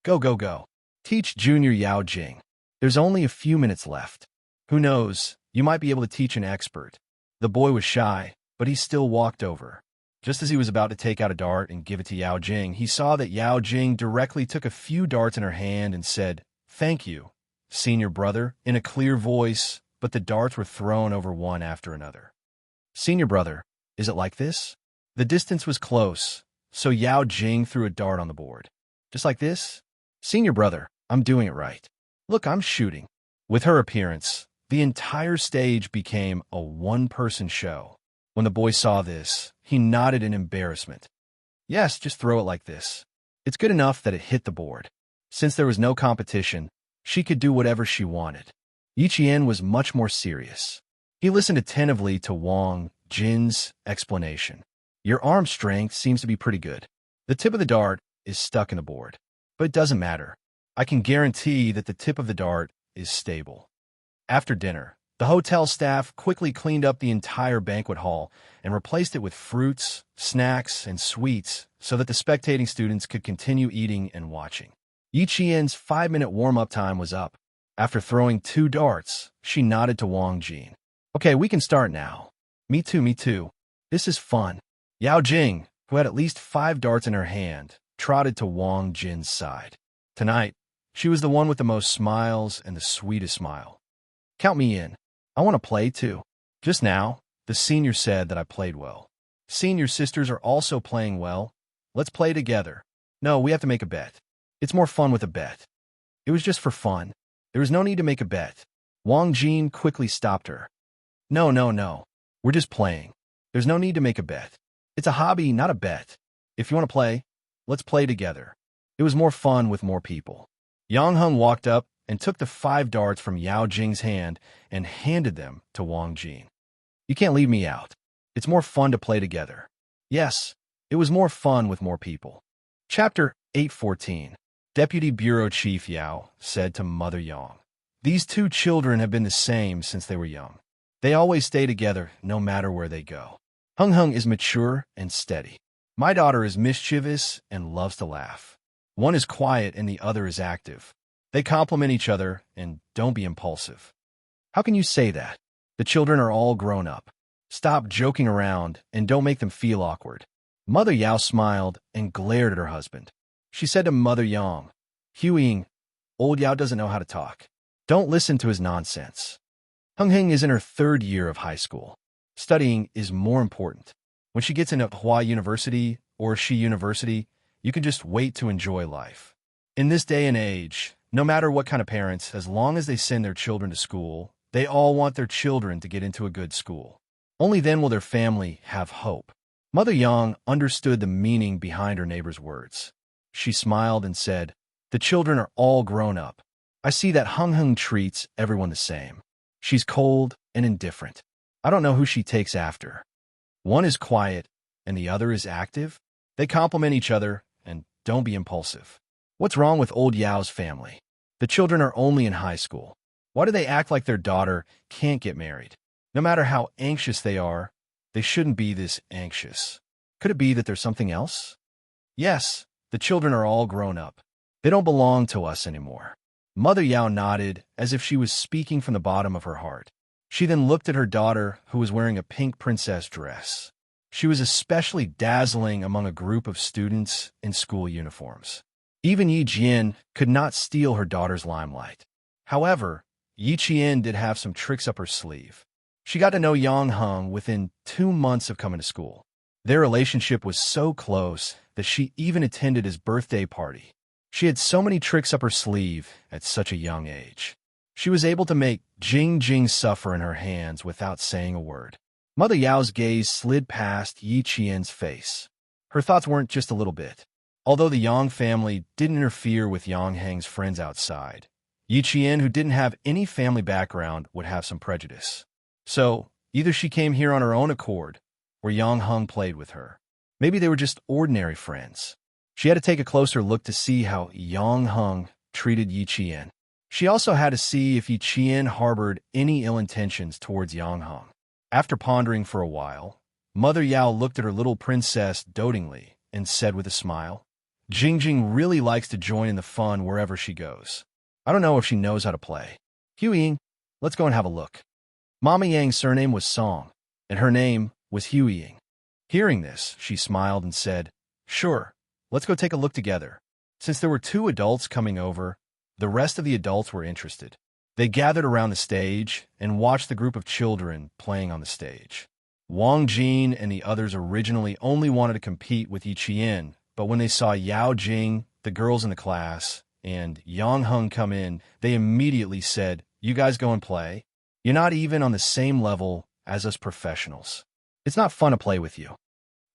Speaker 1: "Go, go, go. Teach Junior Yao Jing. There's only a few minutes left. Who knows, you might be able to teach an expert." The boy was shy, but he still walked over. Just as he was about to take out a dart and give it to Yao Jing, he saw that Yao Jing directly took a few darts in her hand and said, "Thank you, senior brother," in a clear voice, but the darts were thrown over one after another. "Senior brother, is it like this?" The distance was close, so Yao Jing threw a dart on the board. "Just like this?" "Senior brother, I'm doing it right. Look, I'm shooting." With her appearance, the entire stage became a one-person show. When the boy saw this, he nodded in embarrassment. "Yes, just throw it like this. It's good enough that it hit the board." Since there was no competition, she could do whatever she wanted. Yi Qian was much more serious. He listened attentively to Wang Jin's explanation. "Your arm strength seems to be pretty good. The tip of the dart is stuck in the board. But it doesn't matter. I can guarantee that the tip of the dart is stable." After dinner, the hotel staff quickly cleaned up the entire banquet hall and replaced it with fruits, snacks, and sweets so that the spectating students could continue eating and watching. Yi Qian's 5-minute warm-up time was up. After throwing 2 darts, she nodded to Wang Jin. "Okay, we can start now." Me too, me too. This is fun." Yao Jing, who had at least 5 darts in her hand, trotted to Wang Jin's side. Tonight, she was the one with the most smiles and the sweetest smile. "Count me in. I want to play too." Just now, the senior said that I played well. Senior sisters are also playing well. Let's play together. No, we have to make a bet. It's more fun with a bet. It was just for fun. There was no need to make a bet. Wang Jin quickly stopped her. No, no, no. We're just playing. There's no need to make a bet. It's a hobby, not a bet. If you want to play, let's play together. It was more fun with more people. Yang Heng walked up and took the 5 darts from Yao Jing's hand and handed them to Wang Jin. You can't leave me out. It's more fun to play together. Yes, it was more fun with more people. Chapter 814. Deputy Bureau Chief Yao said to Mother Yang, "These 2 children have been the same since they were young. They always stay together no matter where they go. Heng Heng is mature and steady. My daughter is mischievous and loves to laugh. One is quiet and the other is active. They complement each other and don't be impulsive." How can you say that? The children are all grown up. Stop joking around and don't make them feel awkward. Mother Yao smiled and glared at her husband. She said to Mother Yang, "Huiying, old Yao doesn't know how to talk. Don't listen to his nonsense. Heng Heng is in her 3rd year of high school. Studying is more important. When she gets into Hua University or Shi University, you can just wait to enjoy life. In this day and age, no matter what kind of parents, as long as they send their children to school, they all want their children to get into a good school. Only then will their family have hope." Mother Yang understood the meaning behind her neighbor's words. She smiled and said, "The children are all grown up. I see that Heng Heng treats everyone the same. She's cold and indifferent. I don't know who she takes after. One is quiet and the other is active. They complement each other and don't be impulsive. What's wrong with old Yao's family? The children are only in high school. Why do they act like their daughter can't get married? No matter how anxious they are, they shouldn't be this anxious. Could it be that there's something else? Yes, the children are all grown up. They don't belong to us anymore." Mother Yao nodded as if she was speaking from the bottom of her heart. She then looked at her daughter, who was wearing a pink princess dress. She was especially dazzling among a group of students in school uniforms. Even Yi Jian could not steal her daughter's limelight. However, Yi Qian did have some tricks up her sleeve. She got to know Yang Heng within 2 months of coming to school. Their relationship was so close that she even attended his birthday party. She had so many tricks up her sleeve at such a young age. She was able to make Jing Jing suffer in her hands without saying a word. Mother Yao's gaze slid past Yi Qian's face. Her thoughts weren't just a little bit. Although the Yang family didn't interfere with Yang Heng's friends outside, Yi Qian, who didn't have any family background, would have some prejudice. So, either she came here on her own accord, or Yang Heng played with her. Maybe they were just ordinary friends. She had to take a closer look to see how Yang Heng treated Yi Qian. She also had to see if Yi Qian harbored any ill intentions towards Yang Heng. After pondering for a while, Mother Yao looked at her little princess dotingly and said with a smile, "Jing Jing really likes to join in the fun wherever she goes. I don't know if she knows how to play. Huiying, let's go and have a look." Mama Yang's surname was Song, and her name was Huiying. Hearing this, she smiled and said, "Sure, let's go take a look together." Since there were 2 adults coming over, the rest of the adults were interested. They gathered around the stage and watched the group of children playing on the stage. Wang Jin and the others originally only wanted to compete with Yi Qian, but when they saw Yao Jing, the girls in the class, and Yang Heng come in, they immediately said, "You guys go and play. You're not even on the same level as us professionals. It's not fun to play with you.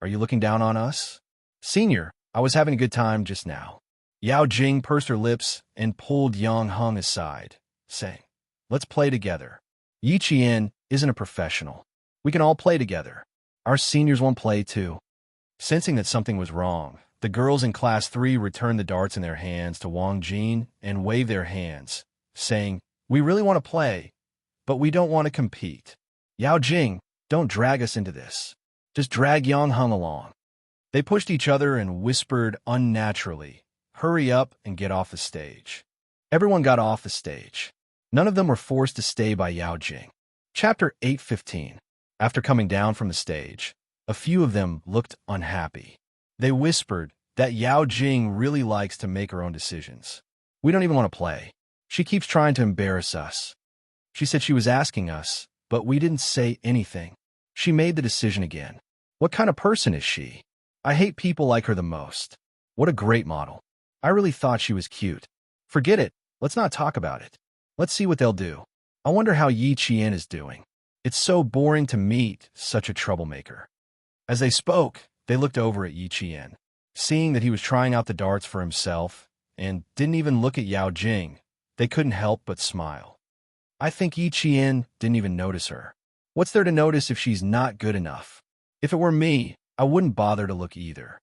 Speaker 1: Are you looking down on us?" "Senior, I was having a good time just now." Yao Jing pursed her lips and pulled Yang Heng aside, saying, "Let's play together. Yi Qian isn't a professional. We can all play together. Our seniors won't play too." Sensing that something was wrong, the girls in Class 3 returned the darts in their hands to Wang Jin and waved their hands, saying, "We really want to play, but we don't want to compete. Yao Jing, don't drag us into this. Just drag Yang Heng along." They pushed each other and whispered unnaturally, "Hurry up and get off the stage." Everyone got off the stage. None of them were forced to stay by Yao Jing. Chapter 815. After coming down from the stage, a few of them looked unhappy. They whispered that Yao Jing really likes to make her own decisions. "We don't even want to play. She keeps trying to embarrass us. She said she was asking us, but we didn't say anything. She made the decision again. What kind of person is she? I hate people like her the most." What a great model. I really thought she was cute. Forget it. Let's not talk about it. Let's see what they'll do. I wonder how Yi Qian is doing. It's so boring to meet such a troublemaker. As they spoke, they looked over at Yi Qian, seeing that he was trying out the darts for himself and didn't even look at Yao Jing. They couldn't help but smile. I think Yi Qian didn't even notice her. What's there to notice if she's not good enough? If it were me, I wouldn't bother to look either.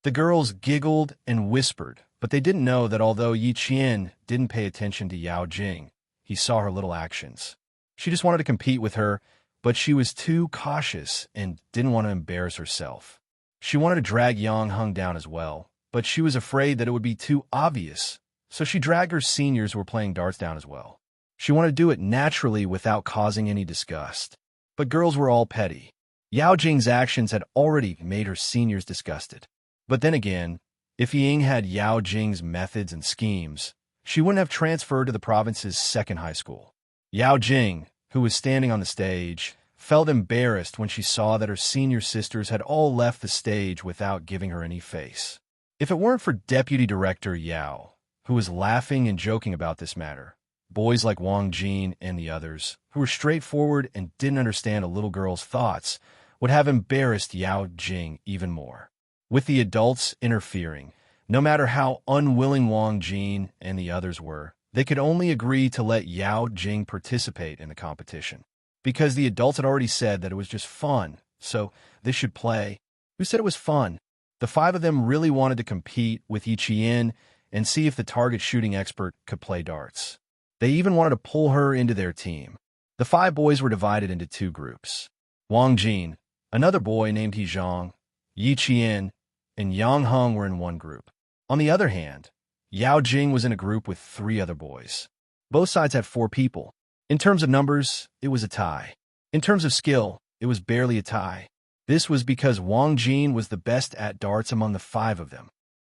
Speaker 1: The girls giggled and whispered, but they didn't know that although Yi Qian didn't pay attention to Yao Jing, he saw her little actions. She just wanted to compete with her, but she was too cautious and didn't want to embarrass herself. She wanted to drag Yang Hung down as well, but she was afraid that it would be too obvious, so she dragged her seniors who were playing darts down as well. She wanted to do it naturally without causing any disgust. But girls were all petty. Yao Jing's actions had already made her seniors disgusted. But then again, if Ying had Yao Jing's methods and schemes, she wouldn't have transferred to the province's second high school. Yao Jing, who was standing on the stage, felt embarrassed when she saw that her senior sisters had all left the stage without giving her any face. If it weren't for Deputy Director Yao, who was laughing and joking about this matter, boys like Wang Jin and the others, who were straightforward and didn't understand a little girl's thoughts, would have embarrassed Yao Jing even more. With the adults interfering, no matter how unwilling Wang Jin and the others were, they could only agree to let Yao Jing participate in the competition. Because the adults had already said that it was just fun, so they should play. Who said it was fun? The five of them really wanted to compete with Yi Qian and see if the target shooting expert could play darts. They even wanted to pull her into their team. The five boys were divided into two groups. Wang Jin, another boy named He Zhang, Yi Qian, and Yang Hung were in one group. On the other hand, Yao Jing was in a group with three other boys. Both sides had 4 people. In terms of numbers, it was a tie. In terms of skill, it was barely a tie. This was because Wang Jin was the best at darts among the 5 of them.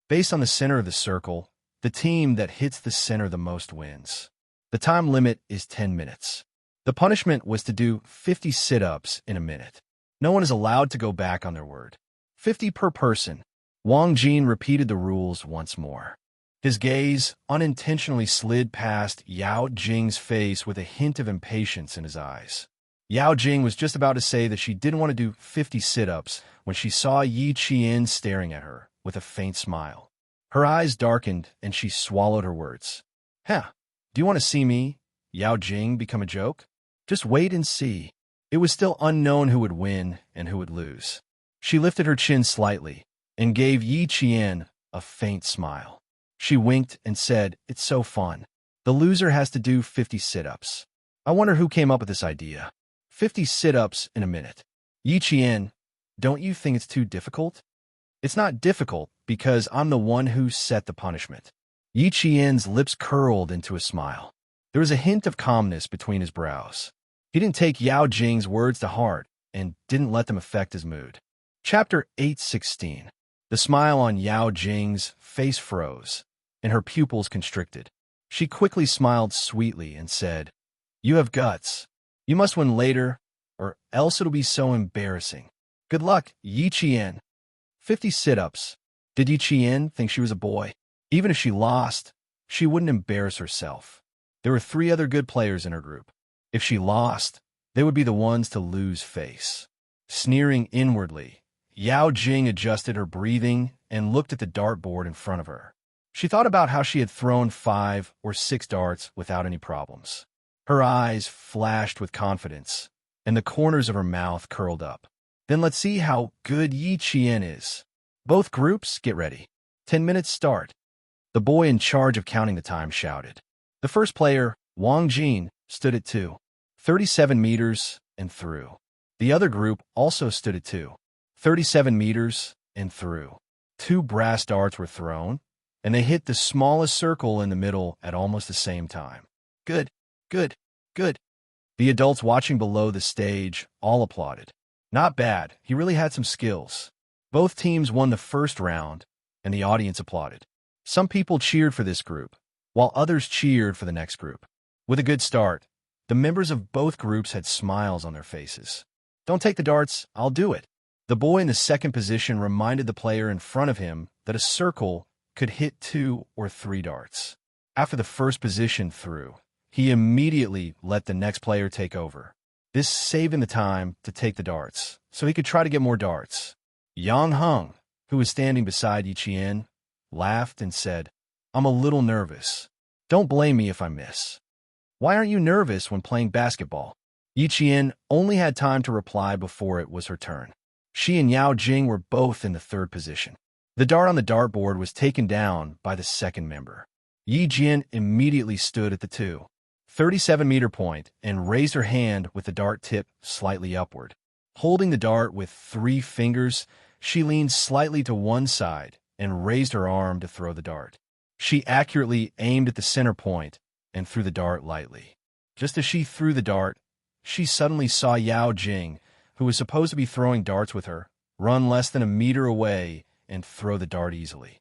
Speaker 1: Based on the center of the circle, the team that hits the center the most wins. The time limit is 10 minutes. The punishment was to do 50 sit-ups in a minute. No one is allowed to go back on their word. 50 per person. Wang Jin repeated the rules once more. His gaze unintentionally slid past Yao Jing's face with a hint of impatience in his eyes. Yao Jing was just about to say that she didn't want to do 50 sit-ups when she saw Yi Qian staring at her with a faint smile. Her eyes darkened and she swallowed her words. "Huh, do you want to see me, Yao Jing, become a joke? Just wait and see." It was still unknown who would win and who would lose. She lifted her chin slightly and gave Yi Qian a faint smile. She winked and said, "It's so fun. The loser has to do 50 sit-ups. I wonder who came up with this idea. 50 sit-ups in a minute. Yi Qian, don't you think it's too difficult?" "It's not difficult because I'm the one who set the punishment." Yi Qian's lips curled into a smile. There was a hint of calmness between his brows. He didn't take Yao Jing's words to heart and didn't let them affect his mood. Chapter 8:16. The smile on Yao Jing's face froze, and her pupils constricted. She quickly smiled sweetly and said, "You have guts. You must win later, or else it'll be so embarrassing. Good luck, Yi Qian." 50 sit-ups. Did Yi Qian think she was a boy? Even if she lost, she wouldn't embarrass herself. There were 3 other good players in her group. If she lost, they would be the ones to lose face. Sneering inwardly, Yao Jing adjusted her breathing and looked at the dartboard in front of her. She thought about how she had thrown 5 or 6 darts without any problems. Her eyes flashed with confidence, and the corners of her mouth curled up. Then let's see how good Yi Qian is. Both groups, get ready. 10 minutes start. The boy in charge of counting the time shouted. The first player, Wang Jin, stood at 2:37 meters and threw. The other group also stood at 2:37 meters and threw. 2 brass darts were thrown, and they hit the smallest circle in the middle at almost the same time. Good, good, good. The adults watching below the stage all applauded. Not bad, he really had some skills. Both teams won the first round, and the audience applauded. Some people cheered for this group, while others cheered for the next group. With a good start, the members of both groups had smiles on their faces. "Don't take the darts, I'll do it." The boy in the second position reminded the player in front of him that a circle could hit 2 or 3 darts. After the first position threw, he immediately let the next player take over. This saved him the time to take the darts, so he could try to get more darts. Yang Heng, who was standing beside Yi Qian, laughed and said, "I'm a little nervous. Don't blame me if I miss." "Why aren't you nervous when playing basketball?" Yi Qian only had time to reply before it was her turn. She and Yao Jing were both in the third position. The dart on the dartboard was taken down by the second member. Yi Jian immediately stood at the 2.37-meter point and raised her hand with the dart tip slightly upward. Holding the dart with 3 fingers, she leaned slightly to one side and raised her arm to throw the dart. She accurately aimed at the center point and threw the dart lightly. Just as she threw the dart, she suddenly saw Yao Jing, who was supposed to be throwing darts with her, run less than a meter away and throw the dart easily.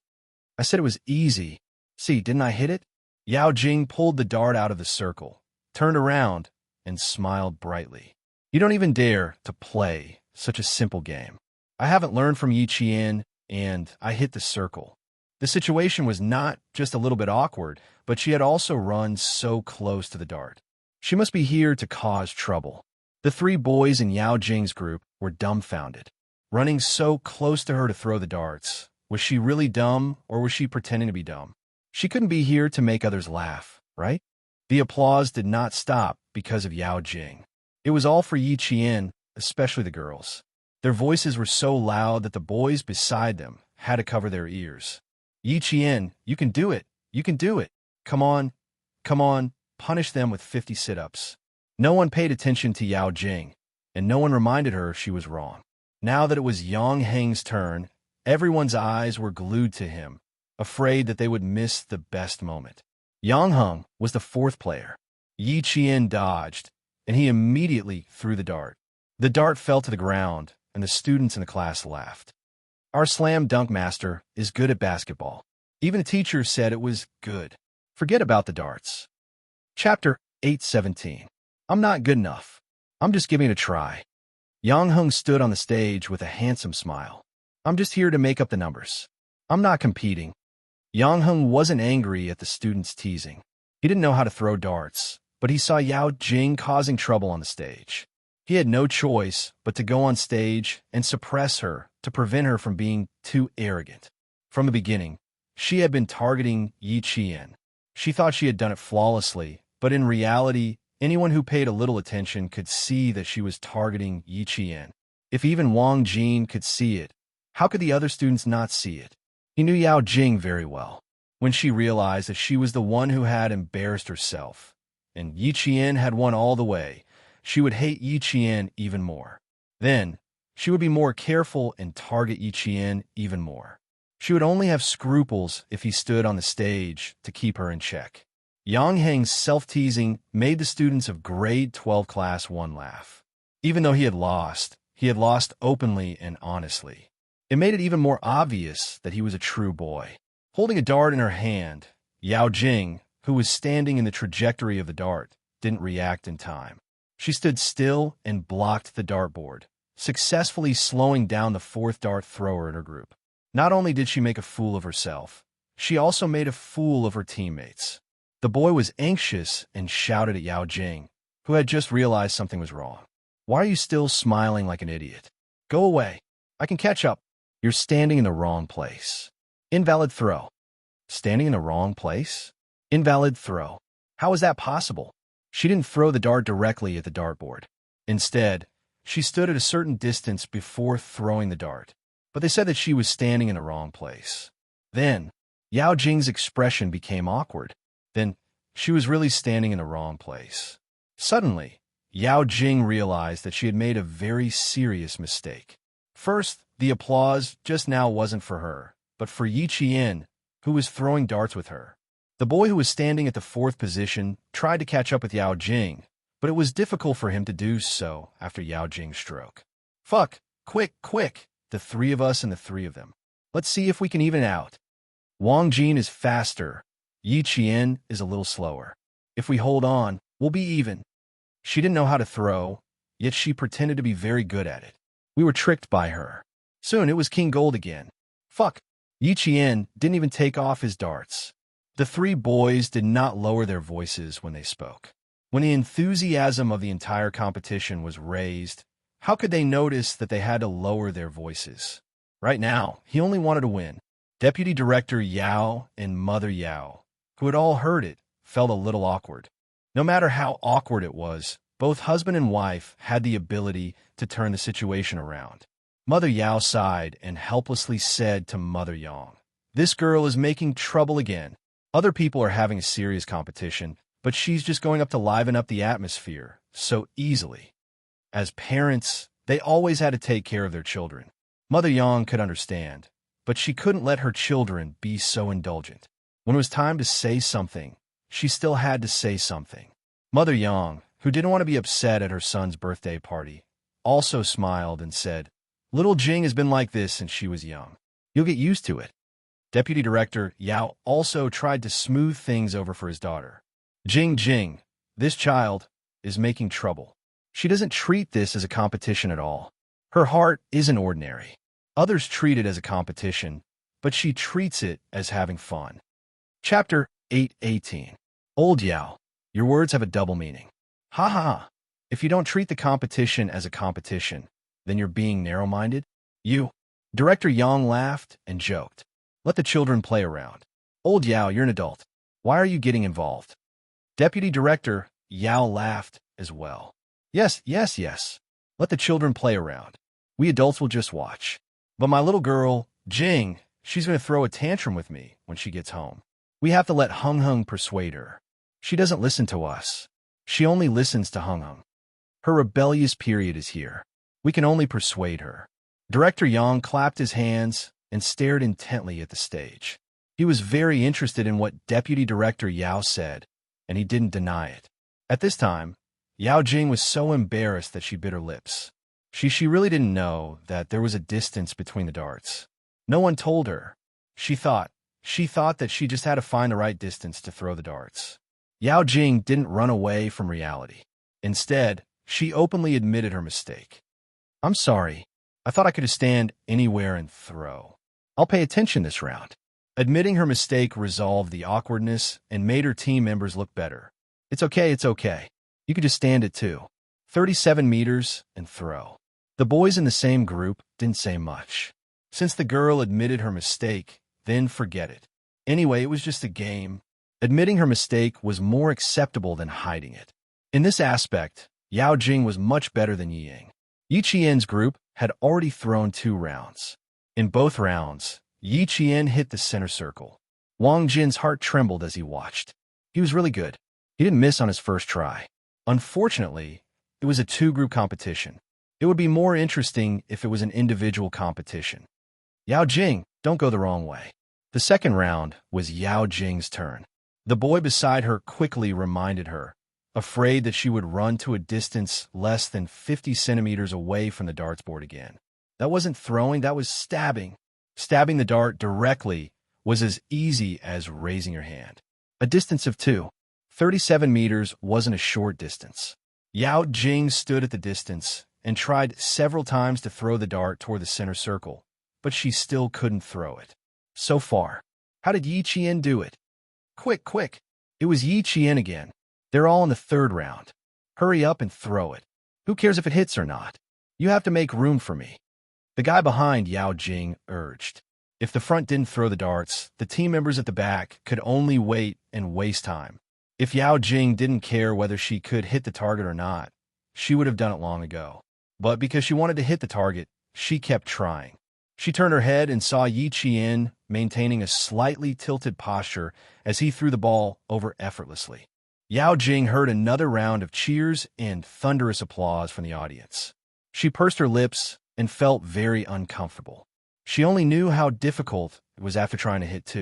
Speaker 1: "I said it was easy. See, didn't I hit it?" Yao Jing pulled the dart out of the circle, turned around, and smiled brightly. "You don't even dare to play such a simple game. I haven't learned from Yi Qian, and I hit the circle." The situation was not just a little bit awkward, but she had also run so close to the dart. She must be here to cause trouble. The 3 boys in Yao Jing's group were dumbfounded. Running so close to her to throw the darts, was she really dumb or was she pretending to be dumb? She couldn't be here to make others laugh, right? The applause did not stop because of Yao Jing. It was all for Yi Qian, especially the girls. Their voices were so loud that the boys beside them had to cover their ears. "Yi Qian, you can do it. You can do it. Come on. Come on. Punish them with 50 sit-ups." No one paid attention to Yao Jing, and no one reminded her she was wrong. Now that it was Yang Heng's turn, everyone's eyes were glued to him, afraid that they would miss the best moment. Yang Heng was the 4th player. Yi Qian dodged, and he immediately threw the dart. The dart fell to the ground, and the students in the class laughed. "Our slam dunk master is good at basketball. Even the teacher said it was good. Forget about the darts." Chapter 8:17. "I'm not good enough. I'm just giving it a try." Yang Heng stood on the stage with a handsome smile. "I'm just here to make up the numbers. I'm not competing." Yang Heng wasn't angry at the students' teasing. He didn't know how to throw darts, but he saw Yao Jing causing trouble on the stage. He had no choice but to go on stage and suppress her to prevent her from being too arrogant. From the beginning, she had been targeting Yi Qian. She thought she had done it flawlessly, but in reality, anyone who paid a little attention could see that she was targeting Yi Qian. If even Wang Jin could see it, how could the other students not see it? He knew Yao Jing very well. When she realized that she was the one who had embarrassed herself, and Yi Qian had won all the way, she would hate Yi Qian even more. Then, she would be more careful and target Yi Qian even more. She would only have scruples if he stood on the stage to keep her in check. Yang Heng's self-teasing made the students of grade 12 class 1 laugh. Even though he had lost openly and honestly. It made it even more obvious that he was a true boy. Holding a dart in her hand, Yao Jing, who was standing in the trajectory of the dart, didn't react in time. She stood still and blocked the dartboard, successfully slowing down the 4th dart thrower in her group. Not only did she make a fool of herself, she also made a fool of her teammates. The boy was anxious and shouted at Yao Jing, who had just realized something was wrong. "Why are you still smiling like an idiot? Go away. I can catch up. You're standing in the wrong place. Invalid throw." Standing in the wrong place? Invalid throw. How is that possible? She didn't throw the dart directly at the dartboard. Instead, she stood at a certain distance before throwing the dart, but they said that she was standing in the wrong place. Then, Yao Jing's expression became awkward. Then, she was really standing in the wrong place. Suddenly, Yao Jing realized that she had made a very serious mistake. First, the applause just now wasn't for her, but for Yi Qian, who was throwing darts with her. The boy who was standing at the 4th position tried to catch up with Yao Jing, but it was difficult for him to do so after Yao Jing's stroke. "Fuck! Quick, quick! The 3 of us and the 3 of them. Let's see if we can even out. Wang Jin is faster. Yi Qian is a little slower. If we hold on, we'll be even." She didn't know how to throw, yet she pretended to be very good at it. We were tricked by her. Soon it was King Gold again. "Fuck! Yi Qian didn't even take off his darts. The three boys did not lower their voices when they spoke. When the enthusiasm of the entire competition was raised, how could they notice that they had to lower their voices? Right now, he only wanted to win. Deputy Director Yao and Mother Yao, who had all heard it, felt a little awkward. No matter how awkward it was, both husband and wife had the ability to turn the situation around. Mother Yao sighed and helplessly said to Mother Yang, "This girl is making trouble again. Other people are having a serious competition, but she's just going up to liven up the atmosphere so easily." As parents, they always had to take care of their children. Mother Yang could understand, but she couldn't let her children be so indulgent. When it was time to say something, she still had to say something. Mother Yang, who didn't want to be upset at her son's birthday party, also smiled and said, "Little Jing has been like this since she was young. You'll get used to it." Deputy Director Yao also tried to smooth things over for his daughter. Jing, this child is making trouble. She doesn't treat this as a competition at all. Her heart isn't ordinary. Others treat it as a competition, but she treats it as having fun. Chapter 8:18. Old Yao, your words have a double meaning. Ha ha ha. If you don't treat the competition as a competition, then you're being narrow-minded? You. Director Yang laughed and joked. Let the children play around. Old Yao, you're an adult. Why are you getting involved? Deputy Director Yao laughed as well. Yes. Let the children play around. We adults will just watch. But my little girl, Jing, she's going to throw a tantrum with me when she gets home. We have to let Hung Hung persuade her. She doesn't listen to us. She only listens to Hung Hung. Her rebellious period is here. We can only persuade her. Director Yang clapped his hands and stared intently at the stage. He was very interested in what Deputy Director Yao said, and he didn't deny it. At this time, Yao Jing was so embarrassed that she bit her lips. She really didn't know that there was a distance between the darts. No one told her. She thought that she just had to find the right distance to throw the darts. Yao Jing didn't run away from reality. Instead, she openly admitted her mistake. I'm sorry. I thought I could stand anywhere and throw. I'll pay attention this round. Admitting her mistake resolved the awkwardness and made her team members look better. It's okay. You could just stand it too. 37 meters and throw. The boys in the same group didn't say much. Since the girl admitted her mistake, then forget it. Anyway, it was just a game. Admitting her mistake was more acceptable than hiding it. In this aspect, Yao Jing was much better than Yi Ying. Yi Qian's group had already thrown 2 rounds. In both rounds, Yi Qian hit the center circle. Wang Jin's heart trembled as he watched. He was really good. He didn't miss on his first try. Unfortunately, it was a 2-group competition. It would be more interesting if it was an individual competition. Yao Jing, don't go the wrong way. The second round was Yao Jing's turn. The boy beside her quickly reminded her, afraid that she would run to a distance less than 50 centimeters away from the darts board again. That wasn't throwing, that was stabbing. Stabbing the dart directly was as easy as raising your hand. A distance of 37 meters wasn't a short distance. Yao Jing stood at the distance and tried several times to throw the dart toward the center circle, but she still couldn't throw it. So far. How did Yi Qian do it? Quick. It was Yi Qian again. They're all in the 3rd round. Hurry up and throw it. Who cares if it hits or not? You have to make room for me. The guy behind Yao Jing urged. If the front didn't throw the darts, the team members at the back could only wait and waste time. If Yao Jing didn't care whether she could hit the target or not, she would have done it long ago. But because she wanted to hit the target, she kept trying. She turned her head and saw Yi Qian maintaining a slightly tilted posture as he threw the ball over effortlessly. Yao Jing heard another round of cheers and thunderous applause from the audience. She pursed her lips and felt very uncomfortable. She only knew how difficult it was after trying to hit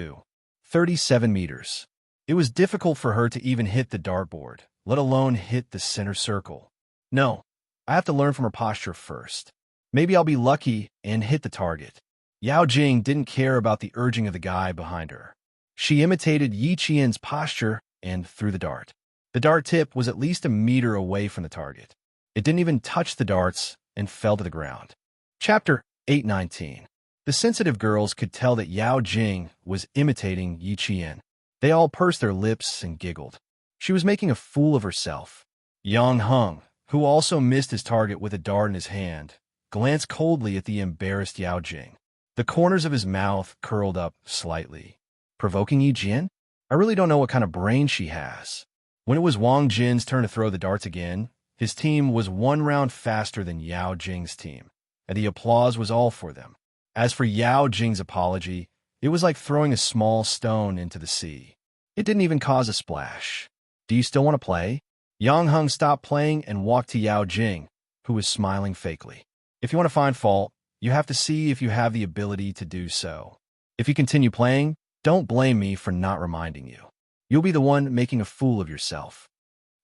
Speaker 1: 37 meters. It was difficult for her to even hit the dartboard, let alone hit the center circle. No, I have to learn from her posture first. Maybe I'll be lucky and hit the target. Yao Jing didn't care about the urging of the guy behind her. She imitated Yi Qian's posture and threw the dart. The dart tip was at least a meter away from the target. It didn't even touch the darts and fell to the ground. Chapter 8:19. The sensitive girls could tell that Yao Jing was imitating Yi Qian. They all pursed their lips and giggled. She was making a fool of herself. Yang Heng, who also missed his target with a dart in his hand, glanced coldly at the embarrassed Yao Jing. The corners of his mouth curled up slightly. Provoking Yi Jian? I really don't know what kind of brain she has. When it was Wang Jin's turn to throw the darts again, his team was one round faster than Yao Jing's team, and the applause was all for them. As for Yao Jing's apology, it was like throwing a small stone into the sea. It didn't even cause a splash. Do you still want to play? Yang Heng stopped playing and walked to Yao Jing, who was smiling fakely. If you want to find fault, you have to see if you have the ability to do so. If you continue playing, don't blame me for not reminding you. You'll be the one making a fool of yourself.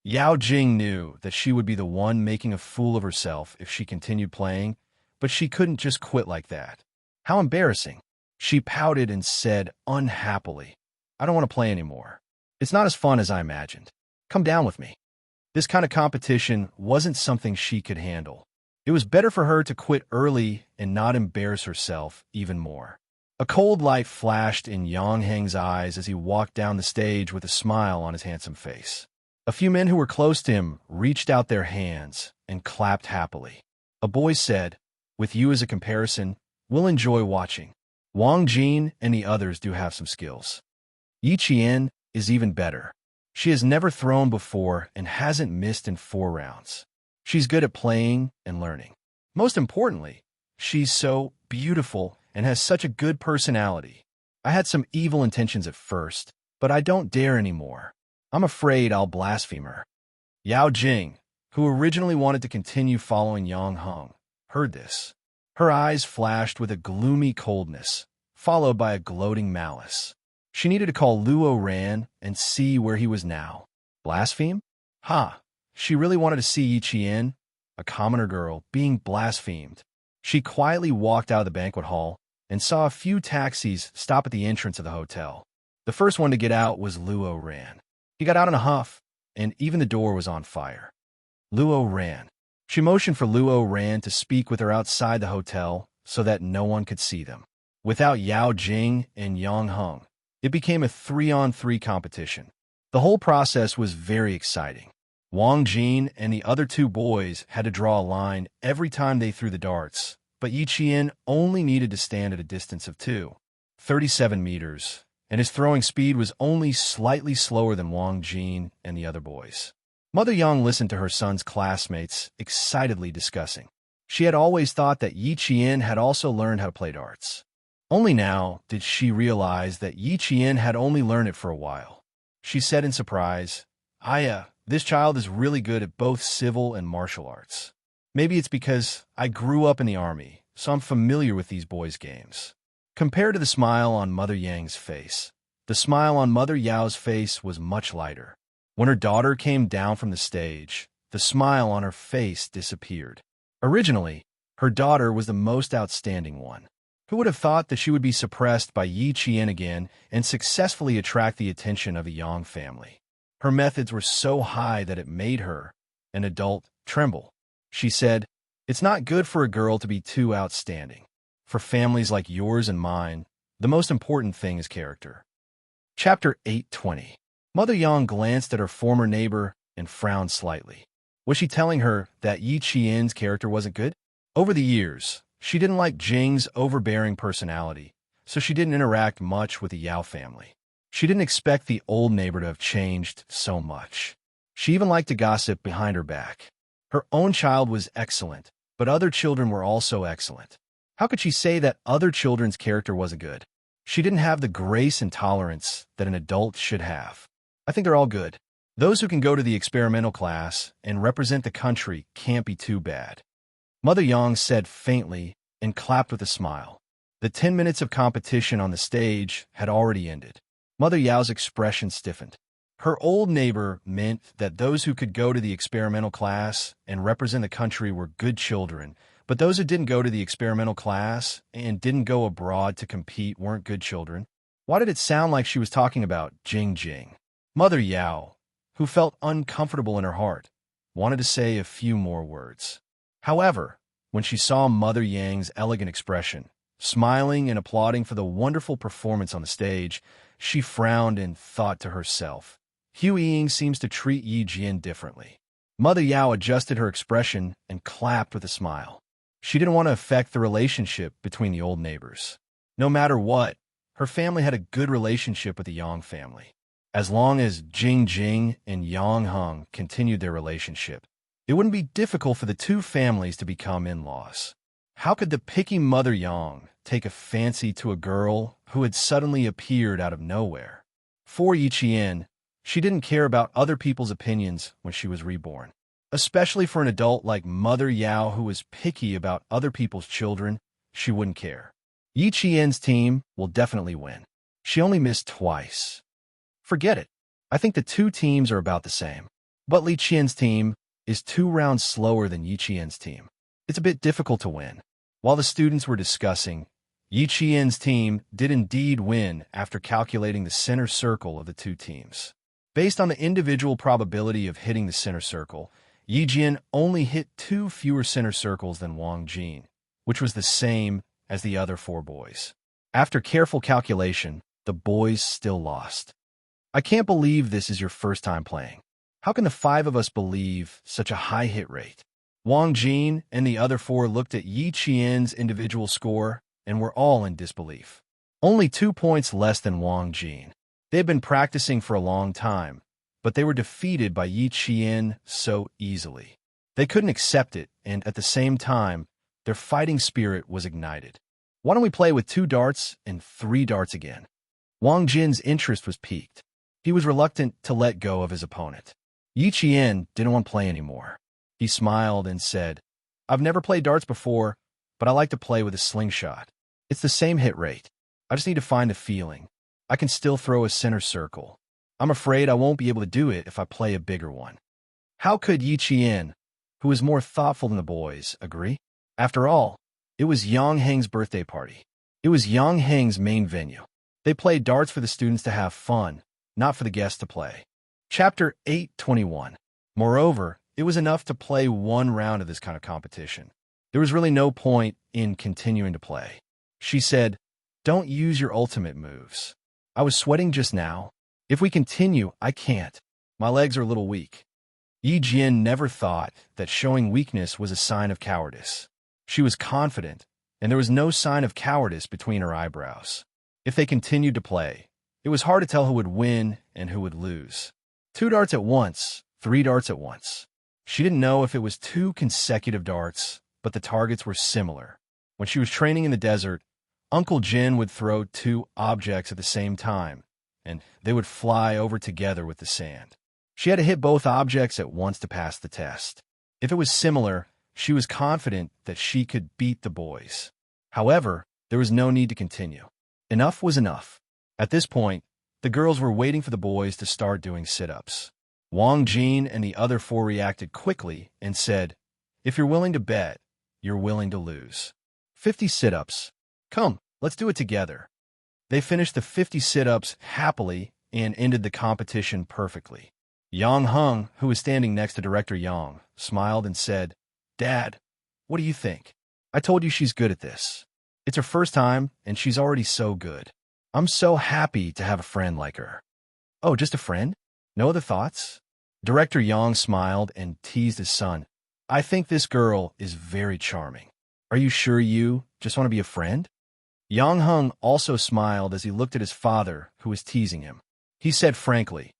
Speaker 1: Yao Jing knew that she would be the one making a fool of herself if she continued playing, but she couldn't just quit like that. How embarrassing. She pouted and said unhappily, I don't want to play anymore. It's not as fun as I imagined. Come down with me. This kind of competition wasn't something she could handle. It was better for her to quit early and not embarrass herself even more. A cold light flashed in Yang Heng's eyes as he walked down the stage with a smile on his handsome face. A few men who were close to him reached out their hands and clapped happily. A boy said, with you as a comparison, we'll enjoy watching. Wang Jin and the others do have some skills. Yi Qian is even better. She has never thrown before and hasn't missed in 4 rounds. She's good at playing and learning. Most importantly, she's so beautiful and has such a good personality. I had some evil intentions at first, but I don't dare anymore. I'm afraid I'll blaspheme her. Yao Jing, who originally wanted to continue following Yang Heng, heard this. Her eyes flashed with a gloomy coldness, followed by a gloating malice. She needed to call Luo Ran and see where he was now. Blaspheme? Ha! She really wanted to see Yi Qian, a commoner girl, being blasphemed. She quietly walked out of the banquet hall and saw a few taxis stop at the entrance of the hotel. The first one to get out was Luo Ran. He got out in a huff, and even the door was on fire. Luo Ran. She motioned for Luo Ran to speak with her outside the hotel so that no one could see them. Without Yao Jing and Yang Heng, it became a 3-on-3 competition. The whole process was very exciting. Wang Jin and the other 2 boys had to draw a line every time they threw the darts, but Yi Qian only needed to stand at a distance of 37 meters, and his throwing speed was only slightly slower than Wang Jin and the other boys. Mother Yang listened to her son's classmates excitedly discussing. She had always thought that Yi Qian had also learned how to play darts. Only now did she realize that Yi Qian had only learned it for a while. She said in surprise, this child is really good at both civil and martial arts. Maybe it's because I grew up in the army, so I'm familiar with these boys' games. Compared to the smile on Mother Yang's face, the smile on Mother Yao's face was much lighter. When her daughter came down from the stage, the smile on her face disappeared. Originally, her daughter was the most outstanding one. Who would have thought that she would be suppressed by Yi Qian again and successfully attract the attention of a Yang family? Her methods were so high that it made her, an adult, tremble. She said, it's not good for a girl to be too outstanding. For families like yours and mine, the most important thing is character. Chapter 820. Mother Yang glanced at her former neighbor and frowned slightly. Was she telling her that Yi Qian's character wasn't good? Over the years, she didn't like Jing's overbearing personality, so she didn't interact much with the Yao family. She didn't expect the old neighbor to have changed so much. She even liked to gossip behind her back. Her own child was excellent, but other children were also excellent. How could she say that other children's character wasn't good? She didn't have the grace and tolerance that an adult should have. I think they're all good. Those who can go to the experimental class and represent the country can't be too bad. Mother Yang said faintly and clapped with a smile. The 10 minutes of competition on the stage had already ended. Mother Yao's expression stiffened. Her old neighbor meant that those who could go to the experimental class and represent the country were good children, but those who didn't go to the experimental class and didn't go abroad to compete weren't good children. Why did it sound like she was talking about Jing Jing? Mother Yao, who felt uncomfortable in her heart, wanted to say a few more words. However, when she saw Mother Yang's elegant expression, Smiling and applauding for the wonderful performance on the stage, she frowned and thought to herself, Hu Ying seems to treat Yi Jian differently. Mother Yao adjusted her expression and clapped with a smile. She didn't want to affect the relationship between the old neighbors. No matter what, her family had a good relationship with the Yang family. As long as Jing Jing and Yang Heng continued their relationship, it wouldn't be difficult for the two families to become in-laws. How could the picky Mother Yang take a fancy to a girl who had suddenly appeared out of nowhere? For Yi Qian, she didn't care about other people's opinions when she was reborn. Especially for an adult like Mother Yao who was picky about other people's children, she wouldn't care. Yi Qian's team will definitely win. She only missed twice. Forget it. I think the two teams are about the same. But Li Qian's team is 2 rounds slower than Yi Qian's team. It's a bit difficult to win. While the students were discussing, Yi Qian's team did indeed win after calculating the center circle of the two teams. Based on the individual probability of hitting the center circle, Yi Jian only hit 2 fewer center circles than Wang Jin, which was the same as the other 4 boys. After careful calculation, the boys still lost. I can't believe this is your first time playing. How can the 5 of us believe such a high hit rate? Wang Jin and the other 4 looked at Yi Qian's individual score and were all in disbelief. Only 2 points less than Wang Jin. They had been practicing for a long time, but they were defeated by Yi Qian so easily. They couldn't accept it, and at the same time, their fighting spirit was ignited. Why don't we play with 2 darts and 3 darts again? Wang Jin's interest was piqued. He was reluctant to let go of his opponent. Yi Qian didn't want to play anymore. He smiled and said, I've never played darts before, but I like to play with a slingshot. It's the same hit rate. I just need to find the feeling. I can still throw a center circle. I'm afraid I won't be able to do it if I play a bigger one. How could Yi Qian, who was more thoughtful than the boys, agree? After all, it was Yang Heng's birthday party. It was Yang Heng's main venue. They played darts for the students to have fun, not for the guests to play. Chapter 8:21. Moreover, it was enough to play 1 round of this kind of competition. There was really no point in continuing to play. She said, Don't use your ultimate moves. I was sweating just now. If we continue, I can't. My legs are a little weak. Yi Jian never thought that showing weakness was a sign of cowardice. She was confident, and there was no sign of cowardice between her eyebrows. If they continued to play, it was hard to tell who would win and who would lose. 2 darts at once, 3 darts at once. She didn't know if it was 2 consecutive darts, but the targets were similar. When she was training in the desert, Uncle Jin would throw 2 objects at the same time, and they would fly over together with the sand. She had to hit both objects at once to pass the test. If it was similar, she was confident that she could beat the boys. However, there was no need to continue. Enough was enough. At this point, the girls were waiting for the boys to start doing sit-ups. Wang Jin and the other 4 reacted quickly and said, If you're willing to bet, you're willing to lose. 50 sit-ups. Come, let's do it together. They finished the 50 sit-ups happily and ended the competition perfectly. Yang Heng, who was standing next to Director Yang, smiled and said, Dad, what do you think? I told you she's good at this. It's her first time, and she's already so good. I'm so happy to have a friend like her. Oh, just a friend? No other thoughts? Director Yang smiled and teased his son. I think this girl is very charming. Are you sure you just want to be a friend? Yang Heng also smiled as he looked at his father, who was teasing him. He said frankly,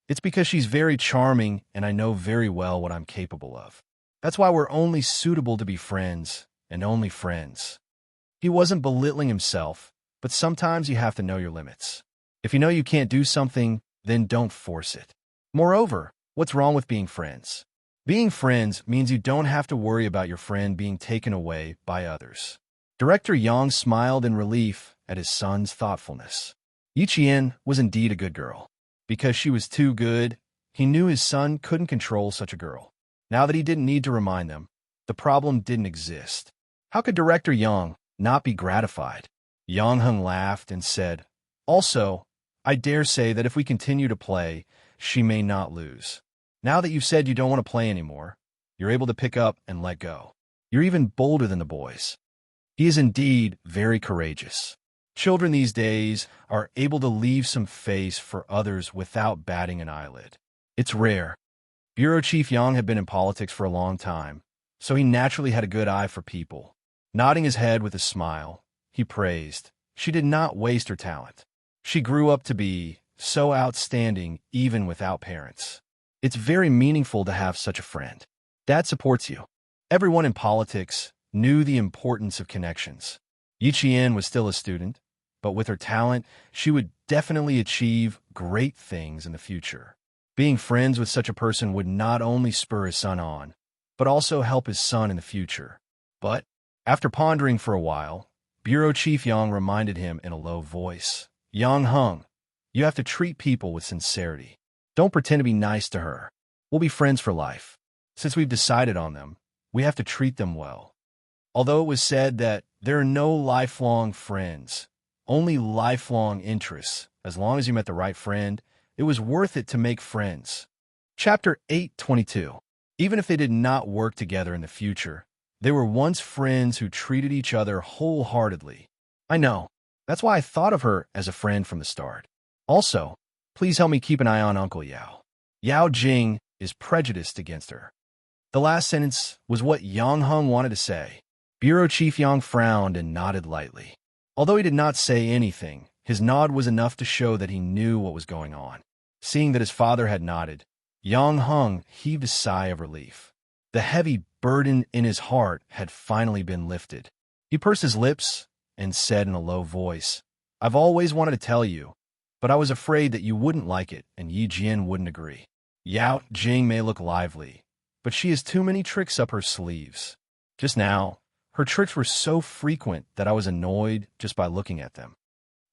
Speaker 1: It's because she's very charming and I know very well what I'm capable of. That's why we're only suitable to be friends, and only friends. He wasn't belittling himself, but sometimes you have to know your limits. If you know you can't do something, then don't force it. Moreover, what's wrong with being friends? Being friends means you don't have to worry about your friend being taken away by others. Director Yang smiled in relief at his son's thoughtfulness. Yi Qian was indeed a good girl. Because she was too good, he knew his son couldn't control such a girl. Now that he didn't need to remind them, the problem didn't exist. How could Director Yang not be gratified? Yang Heng laughed and said, Also, I dare say that if we continue to play, she may not lose. Now that you've said you don't want to play anymore, you're able to pick up and let go. You're even bolder than the boys. He is indeed very courageous. Children these days are able to leave some face for others without batting an eyelid. It's rare. Bureau Chief Yang had been in politics for a long time, so he naturally had a good eye for people. Nodding his head with a smile, he praised. She did not waste her talent. She grew up to be so outstanding even without parents. It's very meaningful to have such a friend. Dad supports you. Everyone in politics knew the importance of connections. Yi Qian was still a student, but with her talent, she would definitely achieve great things in the future. Being friends with such a person would not only spur his son on, but also help his son in the future. But, after pondering for a while, Bureau Chief Yang reminded him in a low voice, Yang Hung, you have to treat people with sincerity. Don't pretend to be nice to her. We'll be friends for life. Since we've decided on them, we have to treat them well. Although it was said that there are no lifelong friends, only lifelong interests, as long as you met the right friend, it was worth it to make friends. Chapter 8:22. Even if they did not work together in the future, they were once friends who treated each other wholeheartedly. I know. That's why I thought of her as a friend from the start. Also, please help me keep an eye on Uncle Yao. Yao Jing is prejudiced against her. The last sentence was what Yang Hung wanted to say. Bureau Chief Yang frowned and nodded lightly. Although he did not say anything, his nod was enough to show that he knew what was going on. Seeing that his father had nodded, Yang Hung heaved a sigh of relief. The heavy burden in his heart had finally been lifted. He pursed his lips and said in a low voice, I've always wanted to tell you, but I was afraid that you wouldn't like it and Yi Jian wouldn't agree. Yao Jing may look lively, but she has too many tricks up her sleeves. Just now, her tricks were so frequent that I was annoyed just by looking at them.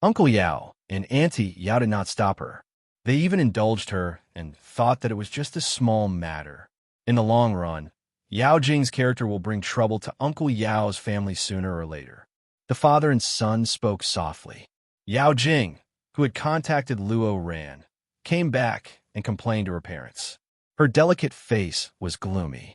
Speaker 1: Uncle Yao and Auntie Yao did not stop her. They even indulged her and thought that it was just a small matter. In the long run, Yao Jing's character will bring trouble to Uncle Yao's family sooner or later. The father and son spoke softly. Yao Jing, who had contacted Luo Ran, came back and complained to her parents. Her delicate face was gloomy.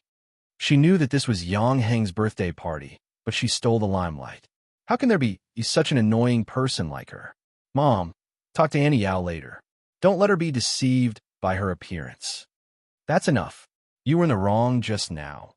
Speaker 1: She knew that this was Yang Heng's birthday party, but she stole the limelight. How can there be such an annoying person like her? Mom, talk to Annie Yao later. Don't let her be deceived by her appearance. That's enough. You were in the wrong just now,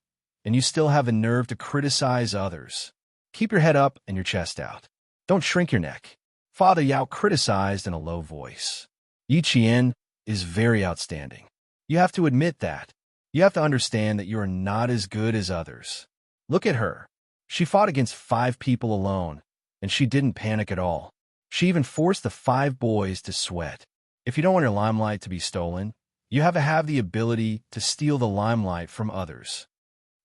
Speaker 1: and you still have the nerve to criticize others. Keep your head up and your chest out. Don't shrink your neck. Father Yao criticized in a low voice. Yi Qian is very outstanding. You have to admit that. You have to understand that you are not as good as others. Look at her. She fought against 5 people alone, and she didn't panic at all. She even forced the 5 boys to sweat. If you don't want your limelight to be stolen, you have to have the ability to steal the limelight from others.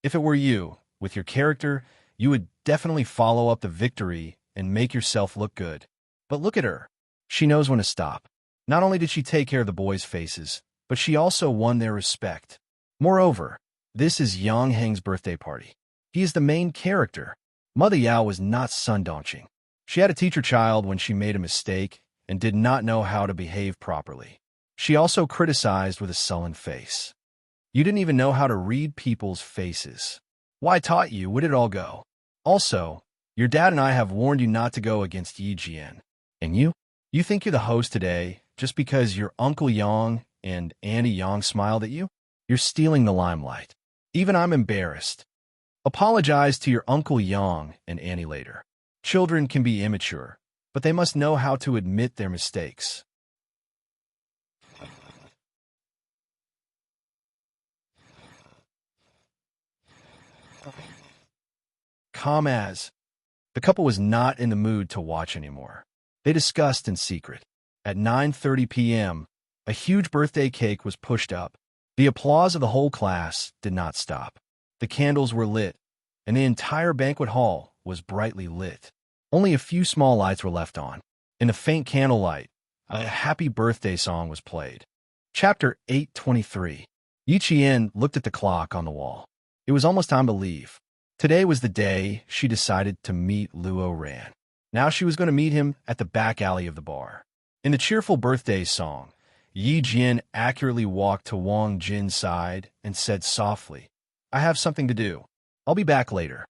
Speaker 1: If it were you, with your character, you would definitely follow up the victory and make yourself look good. But look at her. She knows when to stop. Not only did she take care of the boys' faces, but she also won their respect. Moreover, this is Yang Heng's birthday party. He is the main character. Mother Yao was not sun-donching. She had to teach her child when she made a mistake and did not know how to behave properly. She also criticized with a sullen face. You didn't even know how to read people's faces. Why taught you? Where'd it all go? Also, your dad and I have warned you not to go against Yi Jian. And you? You think you're the host today just because your Uncle Yang and Auntie Yang smiled at you? You're stealing the limelight. Even I'm embarrassed. Apologize to your Uncle Yang and Annie later. Children can be immature, but they must know how to admit their mistakes. Calm as. The couple was not in the mood to watch anymore. They discussed in secret. At 9:30 p.m., a huge birthday cake was pushed up. The applause of the whole class did not stop. The candles were lit, and the entire banquet hall was brightly lit. Only a few small lights were left on. In the faint candlelight, a happy birthday song was played. Chapter 8:23. Yi Qian looked at the clock on the wall. It was almost time to leave. Today was the day she decided to meet Luo Ran. Now she was going to meet him at the back alley of the bar. In the cheerful birthday song, Yi Jian accurately walked to Wang Jin's side and said softly, I have something to do. I'll be back later.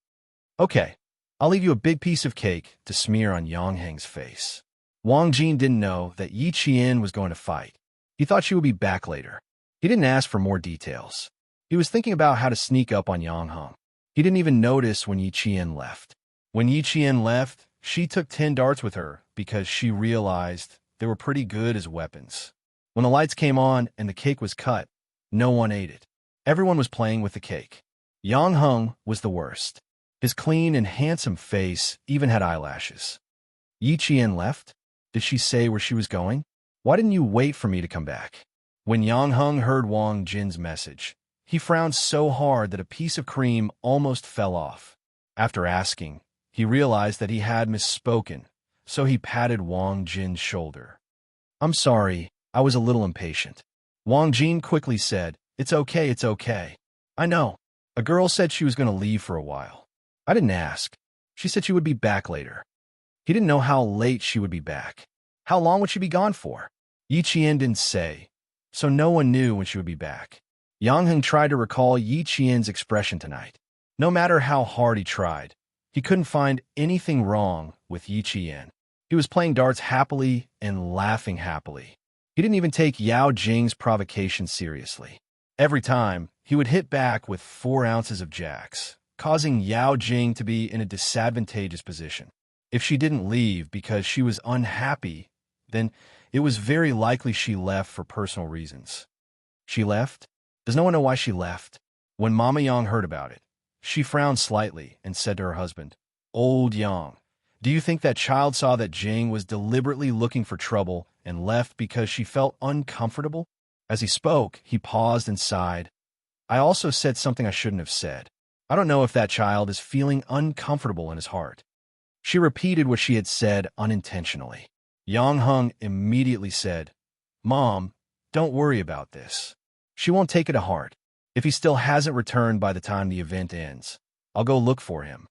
Speaker 1: Okay. I'll leave you a big piece of cake to smear on Yang Heng's face. Wang Jin didn't know that Yi Qian was going to fight. He thought she would be back later. He didn't ask for more details. He was thinking about how to sneak up on Yang Heng. He didn't even notice when Yi Qian left. When Yi Qian left, she took 10 darts with her because she realized they were pretty good as weapons. When the lights came on and the cake was cut, no one ate it. Everyone was playing with the cake. Yang Heng was the worst. His clean and handsome face even had eyelashes. Yi Qian left? Did she say where she was going? Why didn't you wait for me to come back? When Yang Heng heard Wang Jin's message, he frowned so hard that a piece of cream almost fell off. After asking, he realized that he had misspoken, so he patted Wang Jin's shoulder. I'm sorry, I was a little impatient. Wang Jin quickly said, It's okay, it's okay. I know. A girl said she was going to leave for a while. I didn't ask. She said she would be back later. He didn't know how late she would be back. How long would she be gone for? Yi Qian didn't say, so no one knew when she would be back. Yang Heng tried to recall Yi Qian's expression tonight. No matter how hard he tried, he couldn't find anything wrong with Yi Qian. He was playing darts happily and laughing happily. He didn't even take Yao Jing's provocation seriously. Every time, he would hit back with 4 ounces of jacks, causing Yao Jing to be in a disadvantageous position. If she didn't leave because she was unhappy, then it was very likely she left for personal reasons. She left? Does no one know why she left? When Mama Yang heard about it, she frowned slightly and said to her husband, Old Yang, do you think that child saw that Jing was deliberately looking for trouble and left because she felt uncomfortable? As he spoke, he paused and sighed. I also said something I shouldn't have said. I don't know if that child is feeling uncomfortable in his heart. She repeated what she had said unintentionally. Yang Heng immediately said, Mom, don't worry about this. She won't take it to heart. If he still hasn't returned by the time the event ends, I'll go look for him.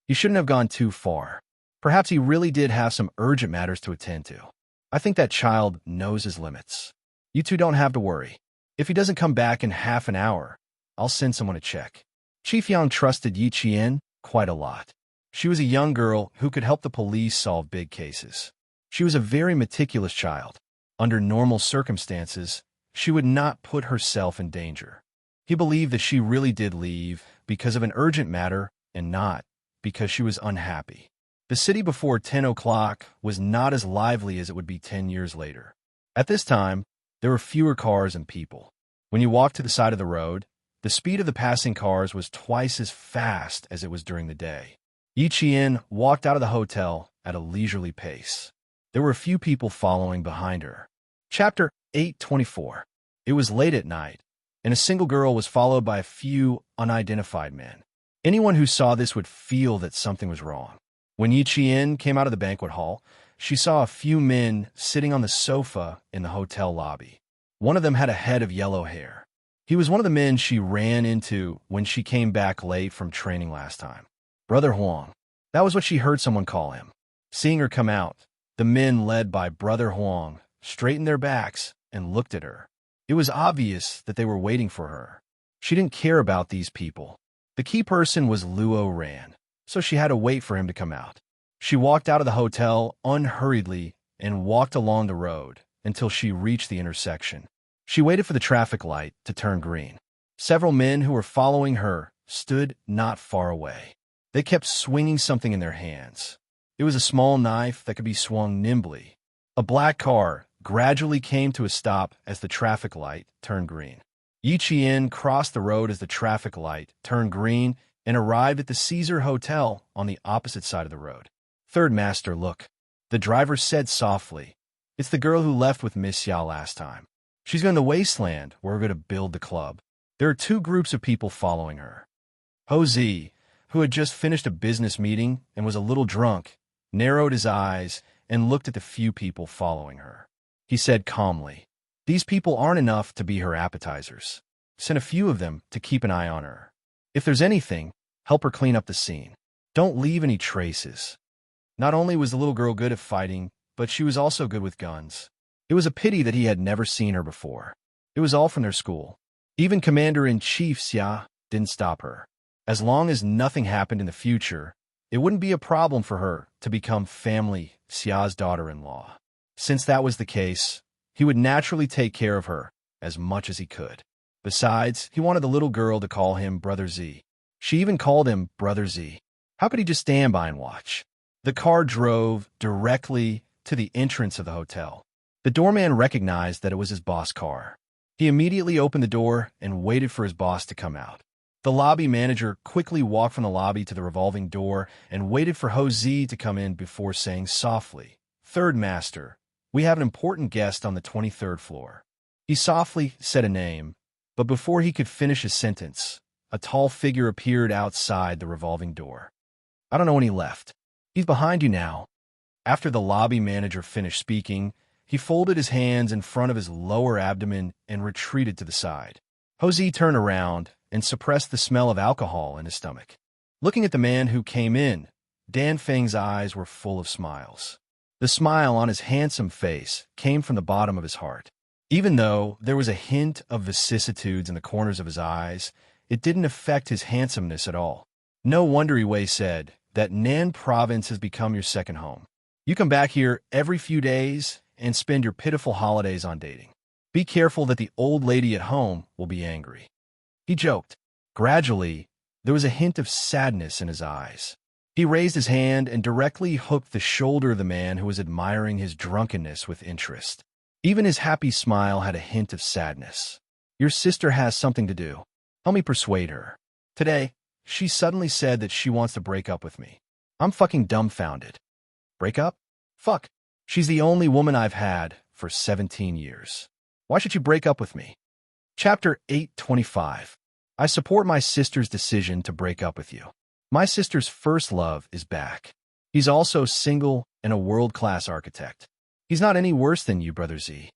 Speaker 1: He shouldn't have gone too far. Perhaps he really did have some urgent matters to attend to. I think that child knows his limits. You two don't have to worry. If he doesn't come back in half an hour, I'll send someone to check. Chief Yang trusted Yi Qian quite a lot. She was a young girl who could help the police solve big cases. She was a very meticulous child. Under normal circumstances, she would not put herself in danger. He believed that she really did leave because of an urgent matter and not because she was unhappy. The city before 10 o'clock was not as lively as it would be 10 years later. At this time, there were fewer cars and people. When you walked to the side of the road, the speed of the passing cars was twice as fast as it was during the day. Yi Qian walked out of the hotel at a leisurely pace. There were a few people following behind her. Chapter 824. It was late at night, and a single girl was followed by a few unidentified men. Anyone who saw this would feel that something was wrong. When Yi Qian came out of the banquet hall, she saw a few men sitting on the sofa in the hotel lobby. One of them had a head of yellow hair. He was one of the men she ran into when she came back late from training last time. Brother Huang. That was what she heard someone call him. Seeing her come out, the men led by Brother Huang straightened their backs and looked at her. It was obvious that they were waiting for her. She didn't care about these people. The key person was Luo Ran, so she had to wait for him to come out. She walked out of the hotel unhurriedly and walked along the road until she reached the intersection. She waited for the traffic light to turn green. Several men who were following her stood not far away. They kept swinging something in their hands. It was a small knife that could be swung nimbly. A black car gradually came to a stop as the traffic light turned green. Yi Qian crossed the road as the traffic light turned green and arrived at the Caesar Hotel on the opposite side of the road. Third master, look. The driver said softly, It's the girl who left with Miss Xia last time. She's going to Wasteland, where we're going to build the club. There are 2 groups of people following her. Ho Zi, who had just finished a business meeting and was a little drunk, narrowed his eyes and looked at the few people following her. He said calmly, These people aren't enough to be her appetizers. Send a few of them to keep an eye on her. If there's anything, help her clean up the scene. Don't leave any traces. Not only was the little girl good at fighting, but she was also good with guns. It was a pity that he had never seen her before. It was all from their school. Even Commander-in-Chief Xia didn't stop her. As long as nothing happened in the future, it wouldn't be a problem for her to become family Xia's daughter-in-law. Since that was the case, he would naturally take care of her as much as he could. Besides, he wanted the little girl to call him Brother Z. She even called him Brother Z. How could he just stand by and watch? The car drove directly to the entrance of the hotel. The doorman recognized that it was his boss' car. He immediately opened the door and waited for his boss to come out. The lobby manager quickly walked from the lobby to the revolving door and waited for Ho Zi to come in before saying softly, "Third master, we have an important guest on the 23rd floor." He softly said a name, but before he could finish his sentence, a tall figure appeared outside the revolving door. "I don't know when he left. He's behind you now." After the lobby manager finished speaking, he folded his hands in front of his lower abdomen and retreated to the side. Ho Zi turned around and suppressed the smell of alcohol in his stomach. Looking at the man who came in, Dan Feng's eyes were full of smiles. The smile on his handsome face came from the bottom of his heart. Even though there was a hint of vicissitudes in the corners of his eyes, it didn't affect his handsomeness at all. No wonder Wei said that Nan province has become your second home. You come back here every few days and spend your pitiful holidays on dating. Be careful that the old lady at home will be angry. He joked. Gradually, there was a hint of sadness in his eyes. He raised his hand and directly hooked the shoulder of the man who was admiring his drunkenness with interest. Even his happy smile had a hint of sadness. Your sister has something to do. Help me persuade her. Today, she suddenly said that she wants to break up with me. I'm fucking dumbfounded. Break up? Fuck. She's the only woman I've had for 17 years. Why should you break up with me? Chapter 825. I support my sister's decision to break up with you. My sister's first love is back. He's also single and a world-class architect. He's not any worse than you, Brother Z.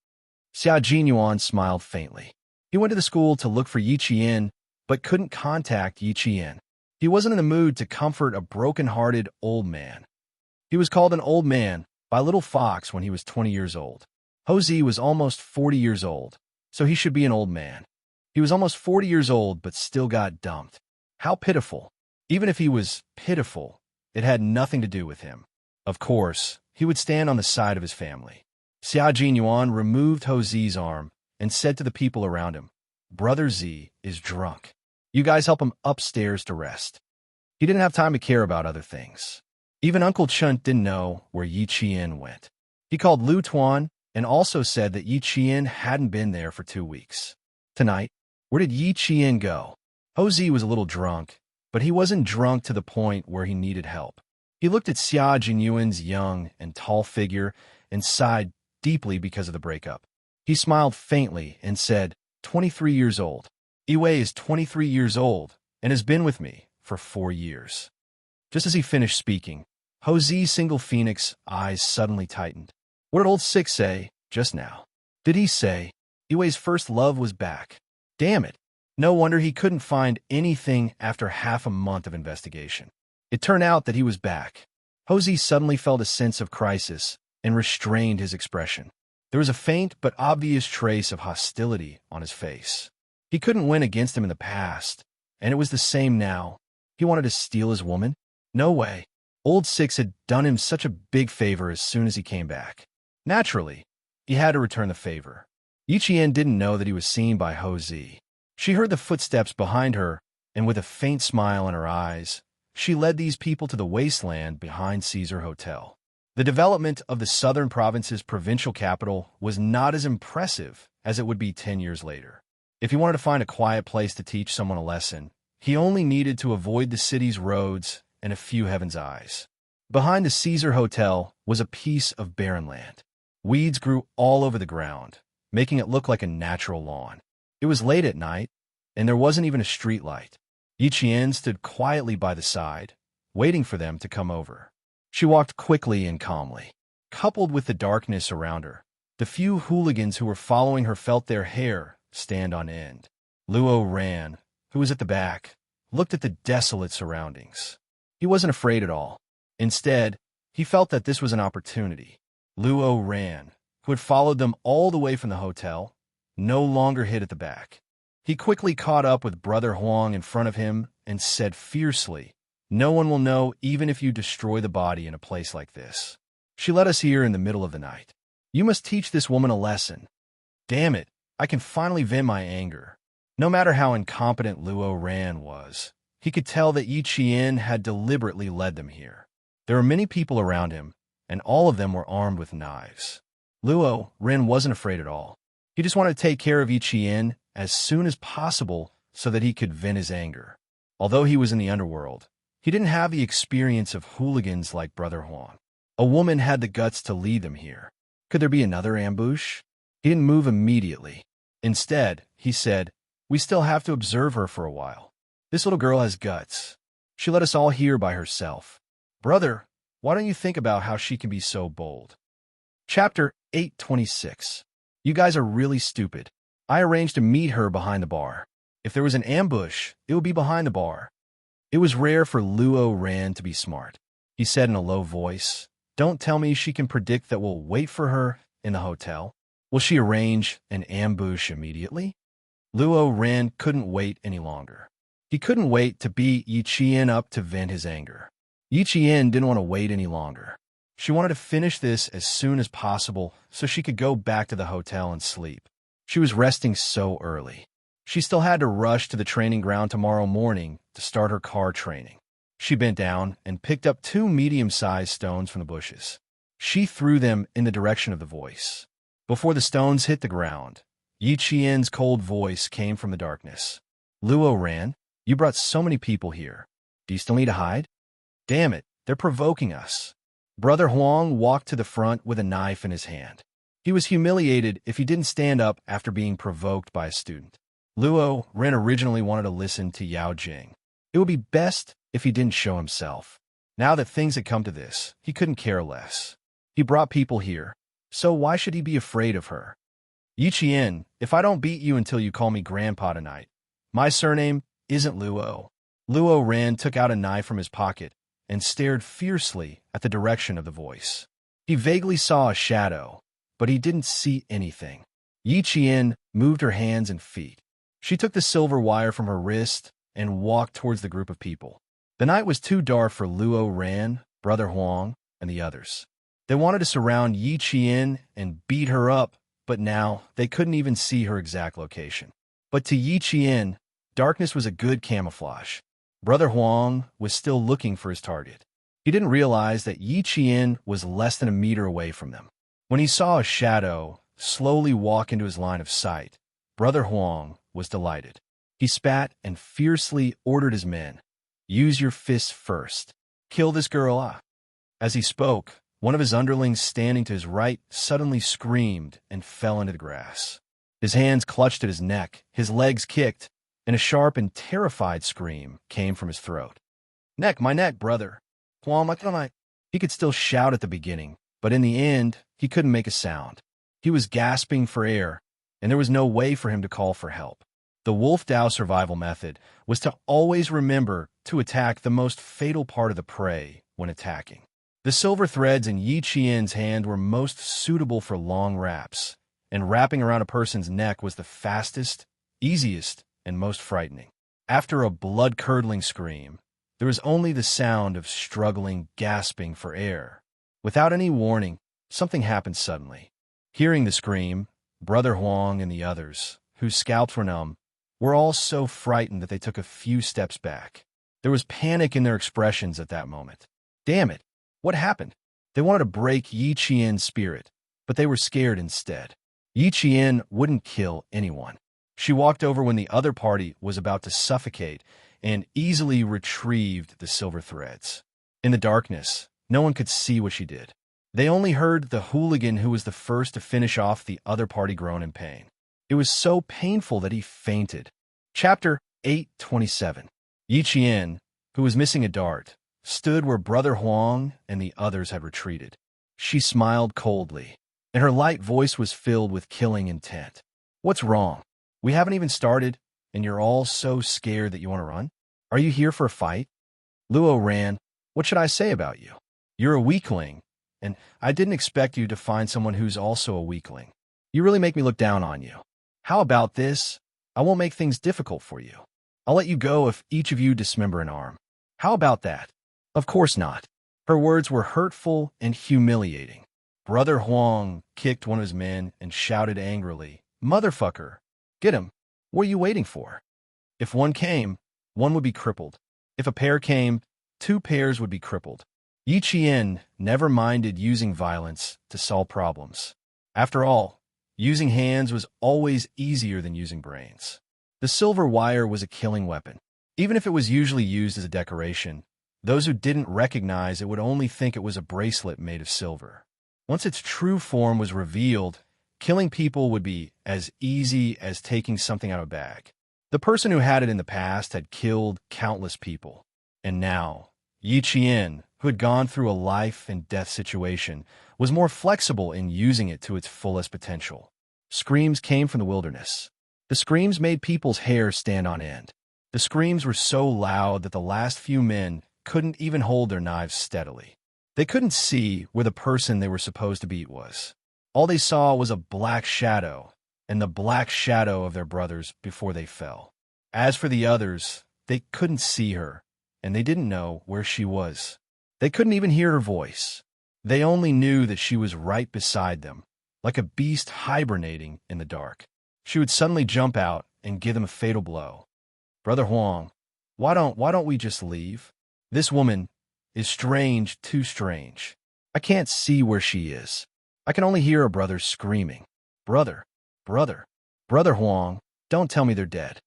Speaker 1: Xia Jinyuan smiled faintly. He went to the school to look for Yi Qian, but couldn't contact Yi Qian. He wasn't in the mood to comfort a broken-hearted old man. He was called an old man by Little Fox when he was 20 years old. Ho Zi was almost 40 years old, so he should be an old man. He was almost 40 years old but still got dumped. How pitiful. Even if he was pitiful, it had nothing to do with him. Of course, he would stand on the side of his family. Xia Jinyuan removed Ho Zi's arm and said to the people around him, Brother Z is drunk. You guys help him upstairs to rest. He didn't have time to care about other things. Even Uncle Chunt didn't know where Yi Qian went. He called Lu Tuan and also said that Yi Qian hadn't been there for 2 weeks. Tonight, where did Yi Qian go? Ho Zi was a little drunk, but he wasn't drunk to the point where he needed help. He looked at Xia Jinyuan's young and tall figure and sighed deeply because of the breakup. He smiled faintly and said, 23 years old. Wei is 23 years old and has been with me for 4 years. Just as he finished speaking, Ho Zi's single phoenix eyes suddenly tightened. What did old Six say just now? Did he say Wei's first love was back? Damn it. No wonder he couldn't find anything after half a month of investigation. It turned out that he was back. Ho Zi suddenly felt a sense of crisis and restrained his expression. There was a faint but obvious trace of hostility on his face. He couldn't win against him in the past, and it was the same now. He wanted to steal his woman? No way. Old Six had done him such a big favor as soon as he came back. Naturally, he had to return the favor. Yi Qian didn't know that he was seen by Ho Zi. She heard the footsteps behind her, and with a faint smile in her eyes, she led these people to the wasteland behind Caesar Hotel. The development of the southern province's provincial capital was not as impressive as it would be 10 years later. If he wanted to find a quiet place to teach someone a lesson, he only needed to avoid the city's roads and a few heaven's eyes. Behind the Caesar Hotel was a piece of barren land. Weeds grew all over the ground, making it look like a natural lawn. It was late at night, and there wasn't even a street light. Yi Qian stood quietly by the side, waiting for them to come over. She walked quickly and calmly. Coupled with the darkness around her, the few hooligans who were following her felt their hair stand on end. Luo Ran, who was at the back, looked at the desolate surroundings. He wasn't afraid at all. Instead, he felt that this was an opportunity. Luo Ran, who had followed them all the way from the hotel, no longer hid at the back. He quickly caught up with Brother Huang in front of him and said fiercely, No one will know even if you destroy the body in a place like this. She led us here in the middle of the night. You must teach this woman a lesson. Damn it, I can finally vent my anger. No matter how incompetent Luo Ran was, he could tell that Yi Qian had deliberately led them here. There were many people around him, and all of them were armed with knives. Luo Ran wasn't afraid at all. He just wanted to take care of Yi Qian as soon as possible so that he could vent his anger. Although he was in the underworld, he didn't have the experience of hooligans like Brother Huang. A woman had the guts to lead them here. Could there be another ambush? He didn't move immediately. Instead, he said, "We still have to observe her for a while. This little girl has guts. She let us all here by herself. Brother, why don't you think about how she can be so bold?" Chapter 826. You guys are really stupid. I arranged to meet her behind the bar. If there was an ambush, it would be behind the bar. It was rare for Luo Ran to be smart. He said in a low voice, "Don't tell me she can predict that we'll wait for her in the hotel. Will she arrange an ambush immediately?" Luo Ran couldn't wait any longer. He couldn't wait to beat Yi Qian up to vent his anger. Yi Qian didn't want to wait any longer. She wanted to finish this as soon as possible so she could go back to the hotel and sleep. She was resting so early. She still had to rush to the training ground tomorrow morning to start her car training. She bent down and picked up 2 medium-sized stones from the bushes. She threw them in the direction of the voice. Before the stones hit the ground, Yi Qian's cold voice came from the darkness. "Luo Ran, you brought so many people here. Do you still need to hide? Damn it, they're provoking us." Brother Huang walked to the front with a knife in his hand. He was humiliated if he didn't stand up after being provoked by a student. Luo Ran originally wanted to listen to Yao Jing. It would be best if he didn't show himself. Now that things had come to this, he couldn't care less. He brought people here, so why should he be afraid of her? "Yi Qian, if I don't beat you until you call me Grandpa tonight, my surname isn't Luo." Luo Ran took out a knife from his pocket and stared fiercely at the direction of the voice. He vaguely saw a shadow, but he didn't see anything. Yi Qian moved her hands and feet. She took the silver wire from her wrist and walked towards the group of people. The night was too dark for Luo Ran, Brother Huang, and the others. They wanted to surround Yi Qian and beat her up, but now they couldn't even see her exact location. But to Yi Qian, darkness was a good camouflage. Brother Huang was still looking for his target. He didn't realize that Yi Qian was less than a meter away from them. When he saw a shadow slowly walk into his line of sight, Brother Huang was delighted. He spat and fiercely ordered his men, "Use your fists first. Kill this girl, ah." As he spoke, one of his underlings standing to his right suddenly screamed and fell into the grass. His hands clutched at his neck, his legs kicked, and a sharp and terrified scream came from his throat. "Neck, my neck, brother. He could still shout at the beginning, but in the end, he couldn't make a sound. He was gasping for air, and there was no way for him to call for help. The Wolf Dao survival method was to always remember to attack the most fatal part of the prey when attacking. The silver threads in Yi Qian's hand were most suitable for long wraps, and wrapping around a person's neck was the fastest, easiest, and most frightening. After a blood-curdling scream, there was only the sound of struggling, gasping for air. Without any warning, something happened suddenly. Hearing the scream, Brother Huang and the others, whose scalps were numb, were all so frightened that they took a few steps back. There was panic in their expressions at that moment. Damn it! What happened? They wanted to break Yi Qian's spirit, but they were scared instead. Yi Qian wouldn't kill anyone. She walked over when the other party was about to suffocate and easily retrieved the silver threads. In the darkness, no one could see what she did. They only heard the hooligan who was the first to finish off the other party groan in pain. It was so painful that he fainted. Chapter 827. Yi Qian, who was missing a dart, stood where Brother Huang and the others had retreated. She smiled coldly, and her light voice was filled with killing intent. "What's wrong? We haven't even started, and you're all so scared that you want to run? Are you here for a fight? Luo Ran, what should I say about you? You're a weakling, and I didn't expect you to find someone who's also a weakling. You really make me look down on you. How about this? I won't make things difficult for you. I'll let you go if each of you dismember an arm. How about that? Of course not. Her words were hurtful and humiliating. Brother Huang kicked one of his men and shouted angrily, "Motherfucker! Get him! What are you waiting for?" If one came, one would be crippled. If a pair came, two pairs would be crippled. Yi Qian never minded using violence to solve problems. After all, using hands was always easier than using brains. The silver wire was a killing weapon. Even if it was usually used as a decoration, those who didn't recognize it would only think it was a bracelet made of silver. Once its true form was revealed, killing people would be as easy as taking something out of a bag. The person who had it in the past had killed countless people. And now, Yi Qian, who had gone through a life and death situation, was more flexible in using it to its fullest potential. Screams came from the wilderness. The screams made people's hair stand on end. The screams were so loud that the last few men couldn't even hold their knives steadily. They couldn't see where the person they were supposed to beat was. All they saw was a black shadow, and the black shadow of their brothers before they fell. As for the others, they couldn't see her, and they didn't know where she was. They couldn't even hear her voice. They only knew that she was right beside them, like a beast hibernating in the dark. She would suddenly jump out and give them a fatal blow. "Brother Huang, why don't we just leave? This woman is strange, too strange. I can't see where she is. I can only hear her brother screaming. Brother, brother, Brother Huang, don't tell me they're dead."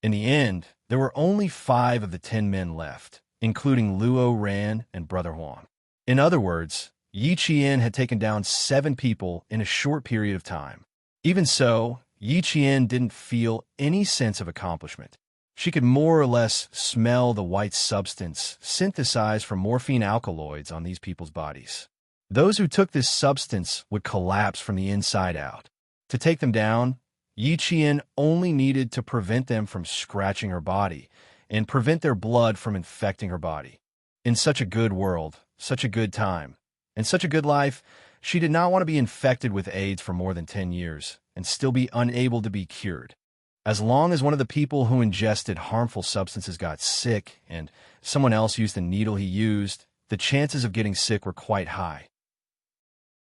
Speaker 1: In the end, there were only 5 of the 10 men left, including Luo Ran and Brother Huang. In other words, Yi Qian had taken down 7 people in a short period of time. Even so, Yi Qian didn't feel any sense of accomplishment. She could more or less smell the white substance synthesized from morphine alkaloids on these people's bodies. Those who took this substance would collapse from the inside out. To take them down, Yi Qian only needed to prevent them from scratching her body and prevent their blood from infecting her body. In such a good world, such a good time, and such a good life, she did not want to be infected with AIDS for more than 10 years and still be unable to be cured. As long as one of the people who ingested harmful substances got sick and someone else used the needle he used, the chances of getting sick were quite high.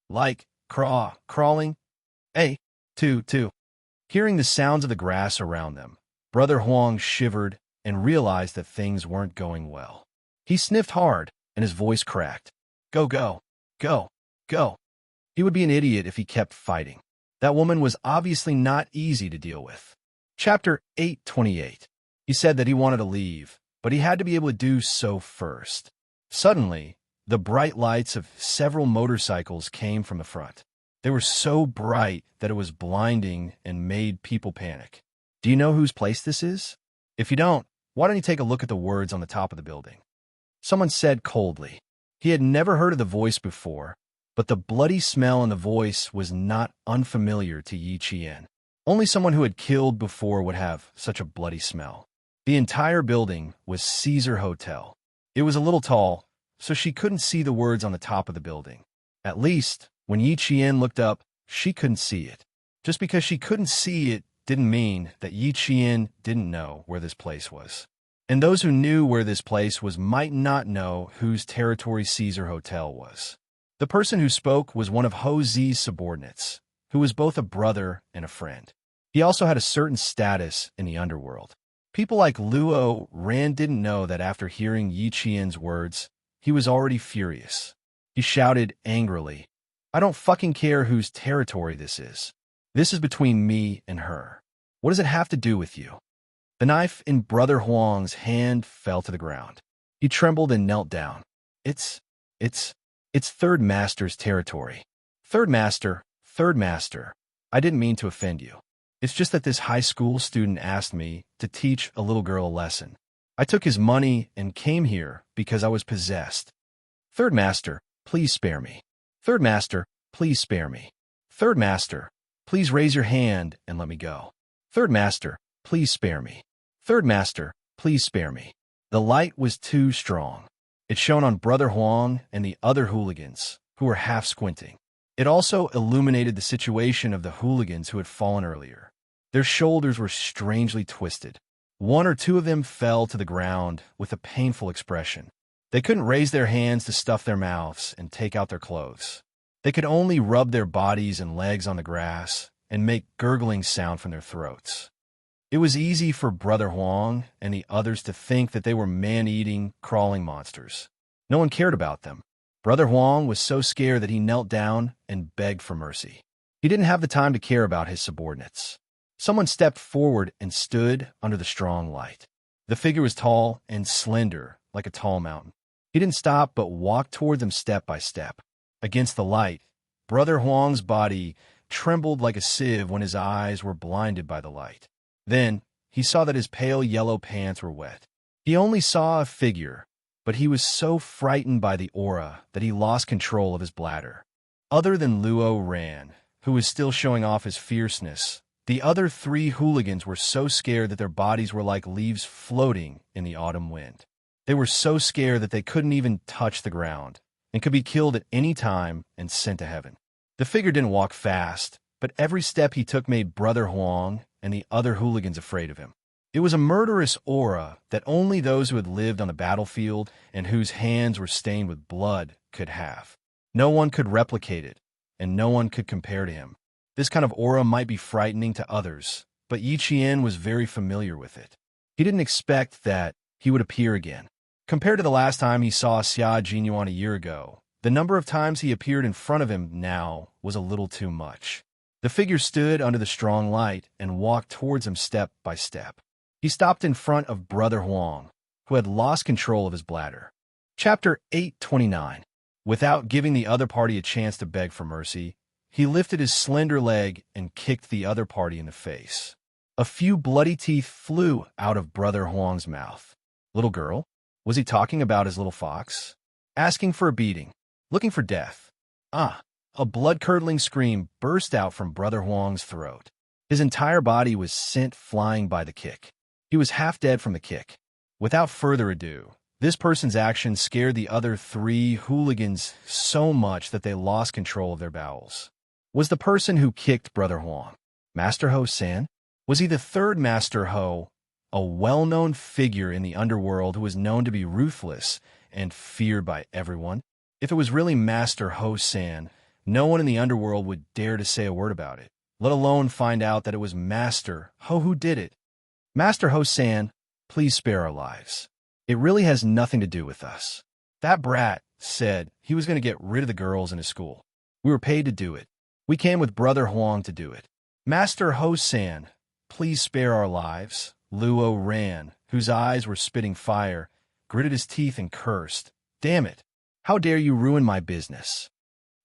Speaker 1: Like crawling. Two. Hearing the sounds of the grass around them, Brother Huang shivered and realized that things weren't going well. He sniffed hard, and his voice cracked. Go. He would be an idiot if he kept fighting. That woman was obviously not easy to deal with. Chapter 828. He said that he wanted to leave, but he had to be able to do so first. Suddenly, the bright lights of several motorcycles came from the front. They were so bright that it was blinding and made people panic. Do you know whose place this is? If you don't, why don't you take a look at the words on the top of the building? Someone said coldly. He had never heard of the voice before, but the bloody smell in the voice was not unfamiliar to Yi Qian. Only someone who had killed before would have such a bloody smell. The entire building was Caesar Hotel. It was a little tall, so she couldn't see the words on the top of the building. At least, when Yi Qian looked up, she couldn't see it. Just because she couldn't see it didn't mean that Yi Qian didn't know where this place was. And those who knew where this place was might not know whose territory Caesar Hotel was. The person who spoke was one of Ho Zi's subordinates, who was both a brother and a friend. He also had a certain status in the underworld. People like Luo Ran didn't know that after hearing Yi Qian's words, he was already furious. He shouted angrily, "I don't fucking care whose territory this is. This is between me and her. What does it have to do with you?" The knife in Brother Huang's hand fell to the ground. He trembled and knelt down. It's Third Master's territory. Third Master. I didn't mean to offend you. It's just that this high school student asked me to teach a little girl a lesson. I took his money and came here because I was possessed. Third Master, please spare me. Third Master, please spare me. Third Master, please raise your hand and let me go. Third Master, please spare me. Third Master, please spare me. The light was too strong. It shone on Brother Huang and the other hooligans, who were half squinting. It also illuminated the situation of the hooligans who had fallen earlier. Their shoulders were strangely twisted. One or two of them fell to the ground with a painful expression. They couldn't raise their hands to stuff their mouths and take out their clothes. They could only rub their bodies and legs on the grass and make gurgling sound from their throats. It was easy for Brother Huang and the others to think that they were man-eating, crawling monsters. No one cared about them. Brother Huang was so scared that he knelt down and begged for mercy. He didn't have the time to care about his subordinates. Someone stepped forward and stood under the strong light. The figure was tall and slender, like a tall mountain. He didn't stop but walked toward them step by step. Against the light, Brother Huang's body trembled like a sieve when his eyes were blinded by the light. Then he saw that his pale yellow pants were wet. He only saw a figure, but he was so frightened by the aura that he lost control of his bladder. Other than Luo Ran, who was still showing off his fierceness, the other three hooligans were so scared that their bodies were like leaves floating in the autumn wind. They were so scared that they couldn't even touch the ground and could be killed at any time and sent to heaven. The figure didn't walk fast, but every step he took made Brother Huang and the other hooligans afraid of him. It was a murderous aura that only those who had lived on the battlefield and whose hands were stained with blood could have. No one could replicate it, and no one could compare to him. This kind of aura might be frightening to others, but Yi Qian was very familiar with it. He didn't expect that he would appear again. Compared to the last time he saw Xia Jinyuan a year ago, the number of times he appeared in front of him now was a little too much. The figure stood under the strong light and walked towards him step by step. He stopped in front of Brother Huang, who had lost control of his bladder. Chapter 829. Without giving the other party a chance to beg for mercy, he lifted his slender leg and kicked the other party in the face. A few bloody teeth flew out of Brother Huang's mouth. Little girl? Was he talking about his little fox? Asking for a beating. Looking for death. A blood-curdling scream burst out from Brother Huang's throat. His entire body was sent flying by the kick. He was half dead from the kick. Without further ado, this person's actions scared the other three hooligans so much that they lost control of their bowels. Was the person who kicked Brother Huang Master Ho-san? Was he the third Master Ho, a well-known figure in the underworld who was known to be ruthless and feared by everyone? If it was really Master Ho-san, no one in the underworld would dare to say a word about it, let alone find out that it was Master Ho who did it. Master Ho-san, please spare our lives. It really has nothing to do with us. That brat said he was going to get rid of the girls in his school. We were paid to do it. We came with Brother Huang to do it. Master Ho-san, please spare our lives. Luo Ran, whose eyes were spitting fire, gritted his teeth and cursed. Damn it! How dare you ruin my business?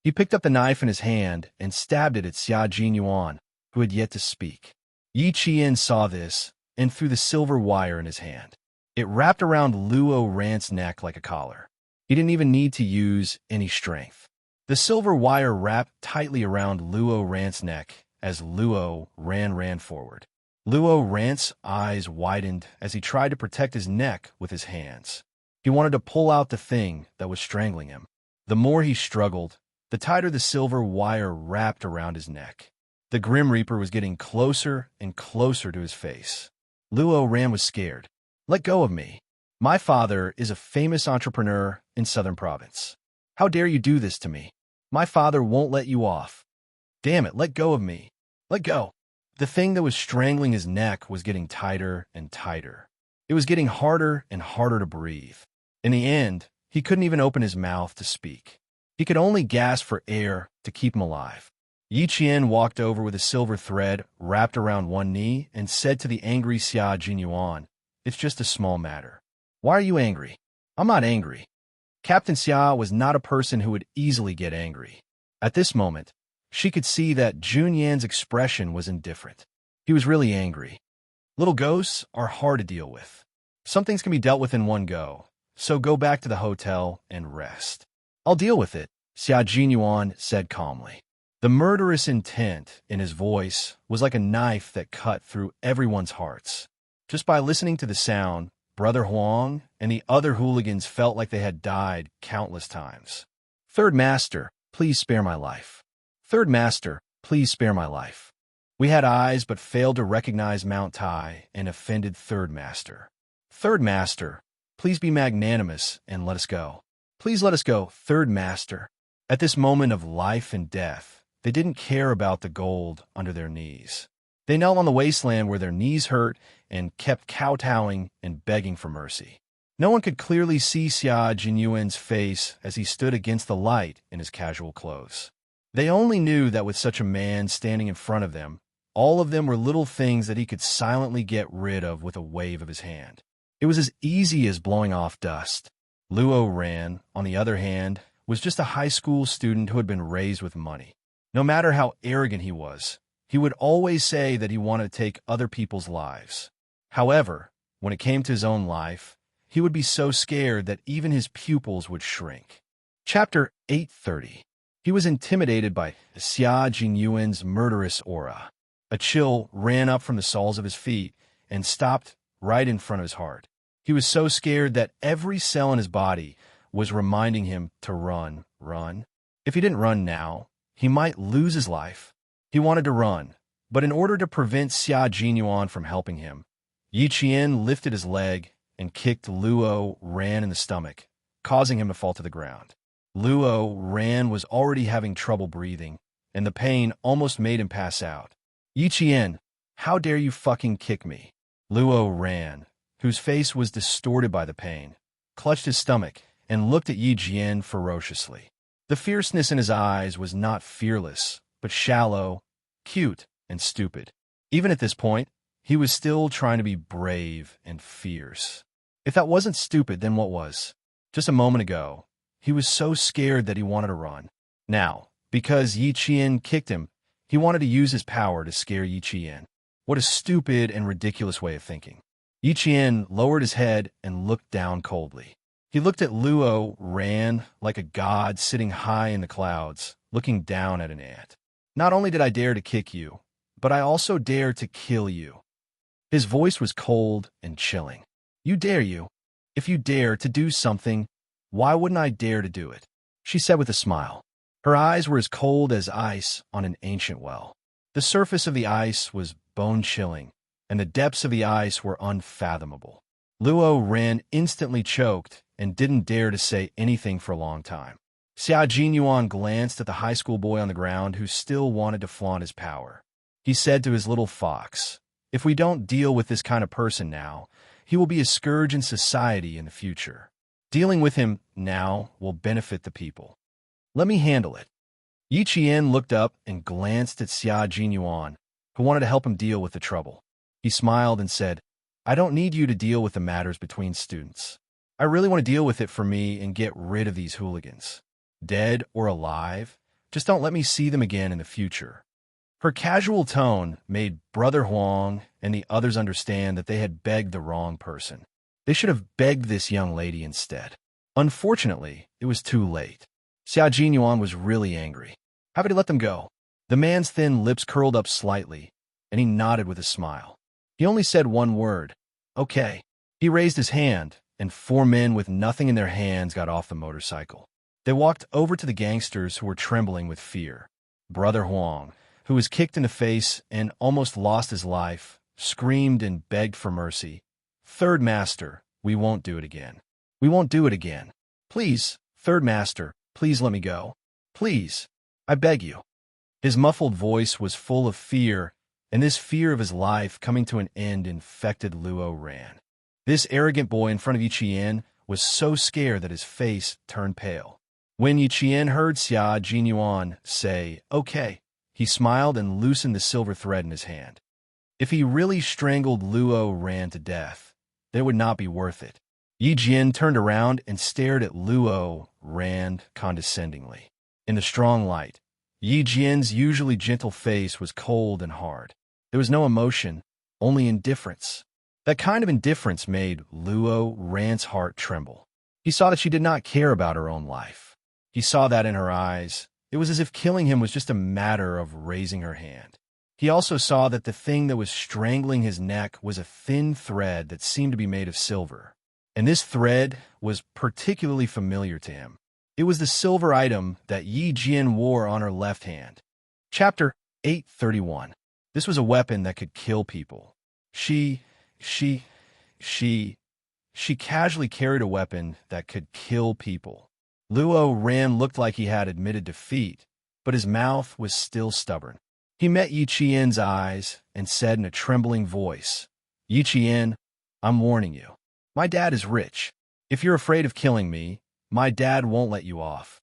Speaker 1: He picked up the knife in his hand and stabbed it at Xia Jinyuan, who had yet to speak. Yi Qian saw this and threw the silver wire in his hand. It wrapped around Luo Ran's neck like a collar. He didn't even need to use any strength. The silver wire wrapped tightly around Luo Ran's neck as Luo Ran ran forward. Luo Ran's eyes widened as he tried to protect his neck with his hands. He wanted to pull out the thing that was strangling him. The more he struggled, the tighter the silver wire wrapped around his neck. The Grim Reaper was getting closer and closer to his face. Luo Ran was scared. Let go of me. My father is a famous entrepreneur in Southern Province. How dare you do this to me? My father won't let you off. Damn it, let go of me. Let go. The thing that was strangling his neck was getting tighter and tighter. It was getting harder and harder to breathe. In the end, he couldn't even open his mouth to speak. He could only gasp for air to keep him alive. Yi Qian walked over with a silver thread wrapped around one knee and said to the angry Xia Jinyuan, "It's just a small matter." "Why are you angry?" "I'm not angry." Captain Xia was not a person who would easily get angry. At this moment, she could see that Junyan's expression was indifferent. He was really angry. Little ghosts are hard to deal with. Some things can be dealt with in one go, so go back to the hotel and rest. "I'll deal with it," Xia Jinyuan said calmly. The murderous intent in his voice was like a knife that cut through everyone's hearts. Just by listening to the sound, Brother Huang and the other hooligans felt like they had died countless times. "Third Master, please spare my life. Third Master, please spare my life." We had eyes but failed to recognize Mount Tai and offended Third Master. Third Master, please be magnanimous and let us go. Please let us go, Third Master. At this moment of life and death, they didn't care about the gold under their knees. They knelt on the wasteland where their knees hurt and kept kowtowing and begging for mercy. No one could clearly see Xia Jinyuan's face as he stood against the light in his casual clothes. They only knew that with such a man standing in front of them, all of them were little things that he could silently get rid of with a wave of his hand. It was as easy as blowing off dust. Luo Ran, on the other hand, was just a high school student who had been raised with money. No matter how arrogant he was, he would always say that he wanted to take other people's lives. However, when it came to his own life, he would be so scared that even his pupils would shrink. Chapter 830. He was intimidated by Xia Jinyuan's murderous aura. A chill ran up from the soles of his feet and stopped right in front of his heart. He was so scared that every cell in his body was reminding him to run. If he didn't run now, he might lose his life. He wanted to run, but in order to prevent Xia Jinyuan from helping him, Yi Qian lifted his leg and kicked Luo Ran in the stomach, causing him to fall to the ground. Luo Ran was already having trouble breathing, and the pain almost made him pass out. Yi Qian, how dare you fucking kick me? Luo Ran, whose face was distorted by the pain, clutched his stomach and looked at Yi Qian ferociously. The fierceness in his eyes was not fearless, but shallow, cute, and stupid. Even at this point, he was still trying to be brave and fierce. If that wasn't stupid, then what was? Just a moment ago, he was so scared that he wanted to run. Now, because Yi Qian kicked him, he wanted to use his power to scare Yi Qian. What a stupid and ridiculous way of thinking. Yi Qian lowered his head and looked down coldly. He looked at Luo Ran like a god sitting high in the clouds, looking down at an ant. Not only did I dare to kick you, but I also dare to kill you. His voice was cold and chilling. You dare you? If you dare to do something, why wouldn't I dare to do it? She said with a smile. Her eyes were as cold as ice on an ancient well. The surface of the ice was bone-chilling, and the depths of the ice were unfathomable. Luo Ran instantly choked and didn't dare to say anything for a long time. Xia Jinyuan glanced at the high school boy on the ground who still wanted to flaunt his power. He said to his little fox, if we don't deal with this kind of person now, he will be a scourge in society in the future. Dealing with him now will benefit the people. Let me handle it. Yi Qian looked up and glanced at Xia Jinyuan, who wanted to help him deal with the trouble. He smiled and said, I don't need you to deal with the matters between students. I really want to deal with it for me and get rid of these hooligans. Dead or alive, just don't let me see them again in the future. Her casual tone made Brother Huang and the others understand that they had begged the wrong person. They should have begged this young lady instead. Unfortunately, it was too late. Xia Jinyuan was really angry. How could he let them go? The man's thin lips curled up slightly, and he nodded with a smile. He only said one word, okay. He raised his hand, and 4 men with nothing in their hands got off the motorcycle. They walked over to the gangsters who were trembling with fear. Brother Huang, who was kicked in the face and almost lost his life, screamed and begged for mercy. Third Master, we won't do it again. We won't do it again. Please, Third Master, please let me go. Please, I beg you. His muffled voice was full of fear, and this fear of his life coming to an end infected Luo Ran. This arrogant boy in front of Yi Qian was so scared that his face turned pale. When Yi Qian heard Xia Jinyuan say, okay, he smiled and loosened the silver thread in his hand. If he really strangled Luo Ran to death, it would not be worth it. Yi Jian turned around and stared at Luo Ran condescendingly. In the strong light, Yi Jian's usually gentle face was cold and hard. There was no emotion, only indifference. That kind of indifference made Luo Ran's heart tremble. He saw that she did not care about her own life. He saw that in her eyes. It was as if killing him was just a matter of raising her hand. He also saw that the thing that was strangling his neck was a thin thread that seemed to be made of silver. And this thread was particularly familiar to him. It was the silver item that Yi Jian wore on her left hand. Chapter 831. This was a weapon that could kill people. She, she, she, she casually carried a weapon that could kill people. Luo Ran looked like he had admitted defeat, but his mouth was still stubborn. He met Yi Qian's eyes and said in a trembling voice, "Yi Qian, I'm warning you. My dad is rich. If you're afraid of killing me, my dad won't let you off."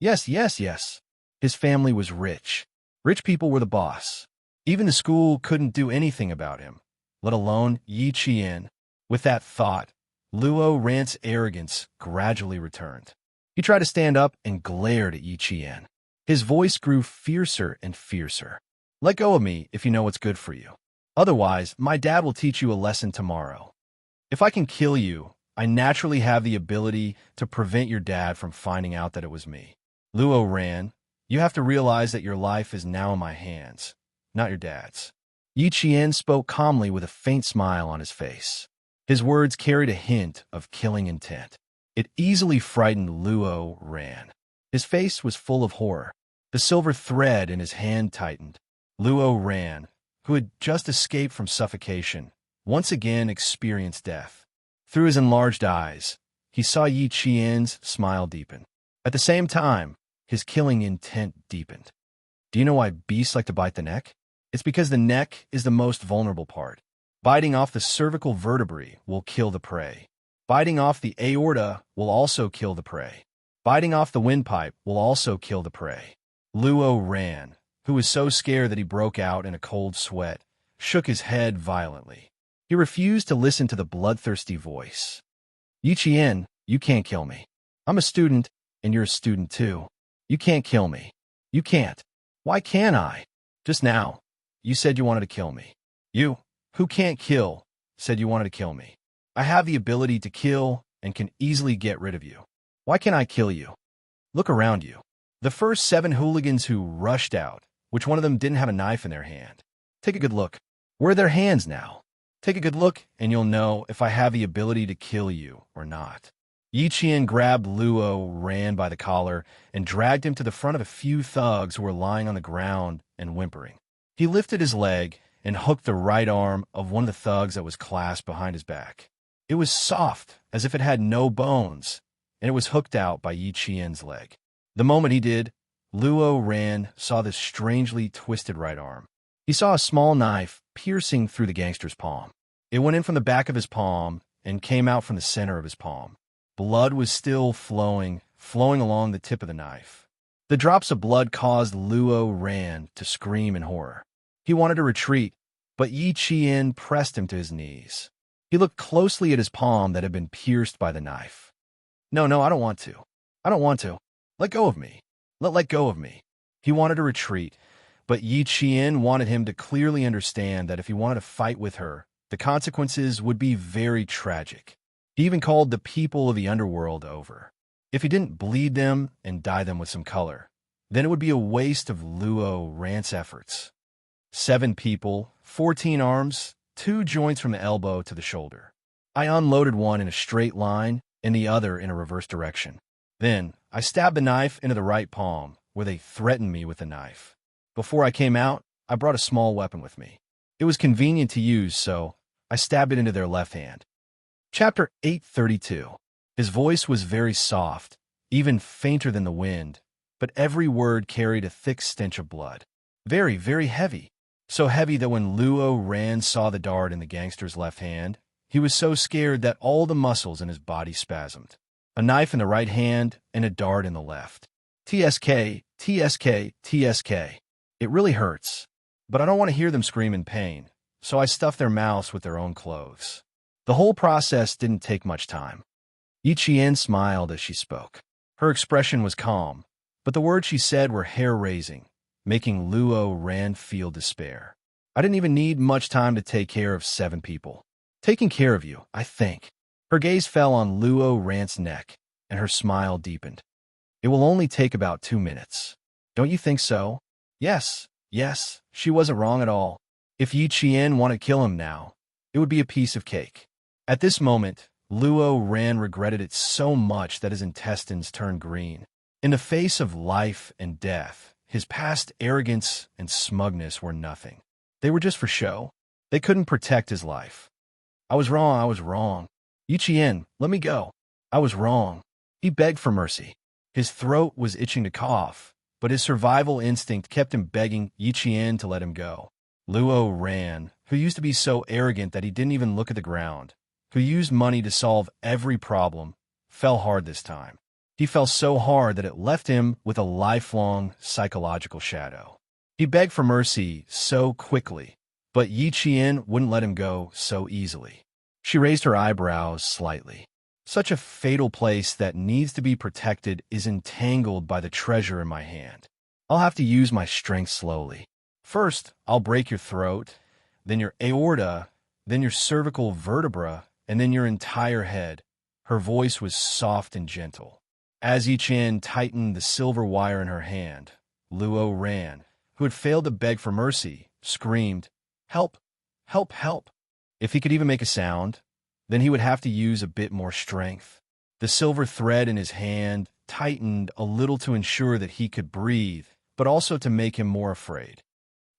Speaker 1: Yes, yes, yes. His family was rich. Rich people were the boss. Even the school couldn't do anything about him, let alone Yi Qian. With that thought, Luo Ran's arrogance gradually returned. He tried to stand up and glared at Yi Qian. His voice grew fiercer and fiercer. "Let go of me if you know what's good for you. Otherwise, my dad will teach you a lesson tomorrow. If I can kill you, I naturally have the ability to prevent your dad from finding out that it was me. Luo Ran, you have to realize that your life is now in my hands, not your dad's." Yi Qian spoke calmly with a faint smile on his face. His words carried a hint of killing intent. It easily frightened Luo Ran. His face was full of horror. The silver thread in his hand tightened. Luo Ran, who had just escaped from suffocation, once again experienced death. Through his enlarged eyes, he saw Yi Qian's smile deepen. At the same time, his killing intent deepened. Do you know why beasts like to bite the neck? It's because the neck is the most vulnerable part. Biting off the cervical vertebrae will kill the prey. Biting off the aorta will also kill the prey. Biting off the windpipe will also kill the prey. Luo Ran, who was so scared that he broke out in a cold sweat, shook his head violently. He refused to listen to the bloodthirsty voice. "Yi Qian, you can't kill me. I'm a student, and you're a student too. You can't kill me. You can't." "Why can't I? Just now, you said you wanted to kill me. You, who can't kill, said you wanted to kill me. I have the ability to kill and can easily get rid of you. Why can't I kill you? Look around you. The first 7 hooligans who rushed out, which one of them didn't have a knife in their hand? Take a good look. Where are their hands now? Take a good look, and you'll know if I have the ability to kill you or not." Yi Qian grabbed Luo Ran by the collar and dragged him to the front of a few thugs who were lying on the ground and whimpering. He lifted his leg and hooked the right arm of one of the thugs that was clasped behind his back. It was soft, as if it had no bones, and it was hooked out by Yi Qian's leg. The moment he did, Luo Ran saw this strangely twisted right arm. He saw a small knife piercing through the gangster's palm. It went in from the back of his palm and came out from the center of his palm. Blood was still flowing along the tip of the knife. The drops of blood caused Luo Ran to scream in horror. He wanted to retreat, but Yi Qian pressed him to his knees. He looked closely at his palm that had been pierced by the knife. No, I don't want to. I don't want to. Let go of me. Let go of me." He wanted to retreat, but Yi Qian wanted him to clearly understand that if he wanted to fight with her, the consequences would be very tragic. He even called the people of the underworld over. If he didn't bleed them and dye them with some color, then it would be a waste of Luo Ran's efforts. 7 people, 14 arms, 2 joints from the elbow to the shoulder. I unloaded one in a straight line and the other in a reverse direction. Then I stabbed the knife into the right palm, where they threatened me with the knife. Before I came out, I brought a small weapon with me. It was convenient to use, so I stabbed it into their left hand. Chapter 832. His voice was very soft, even fainter than the wind, but every word carried a thick stench of blood. Very, very heavy. So heavy that when Luo Ran saw the dart in the gangster's left hand, he was so scared that all the muscles in his body spasmed. A knife in the right hand and a dart in the left. TSK, TSK, TSK. It really hurts, but I don't want to hear them scream in pain, so I stuffed their mouths with their own clothes. The whole process didn't take much time. Yi Qian smiled as she spoke. Her expression was calm, but the words she said were hair-raising, making Luo Ran feel despair. I didn't even need much time to take care of 7 people. Taking care of you, I think. Her gaze fell on Luo Ran's neck, and her smile deepened. It will only take about 2 minutes. Don't you think so? Yes, she wasn't wrong at all. If Yi Qian wanted to kill him now, it would be a piece of cake. At this moment, Luo Ran regretted it so much that his intestines turned green. In the face of life and death, his past arrogance and smugness were nothing. They were just for show. They couldn't protect his life. I was wrong, I was wrong. Yichien, let me go. I was wrong. He begged for mercy. His throat was itching to cough, but his survival instinct kept him begging Yichien to let him go. Luo ran, who used to be so arrogant that he didn't even look at the ground, who used money to solve every problem, fell hard this time. He fell so hard that it left him with a lifelong psychological shadow. He begged for mercy so quickly, but Yichien wouldn't let him go so easily. She raised her eyebrows slightly. Such a fatal place that needs to be protected is entangled by the treasure in my hand. I'll have to use my strength slowly. First, I'll break your throat, then your aorta, then your cervical vertebra, and then your entire head. Her voice was soft and gentle. As Yichien tightened the silver wire in her hand, Luo ran, who had failed to beg for mercy, screamed, "Help! Help! Help!" If he could even make a sound, then he would have to use a bit more strength. The silver thread in his hand tightened a little to ensure that he could breathe, but also to make him more afraid.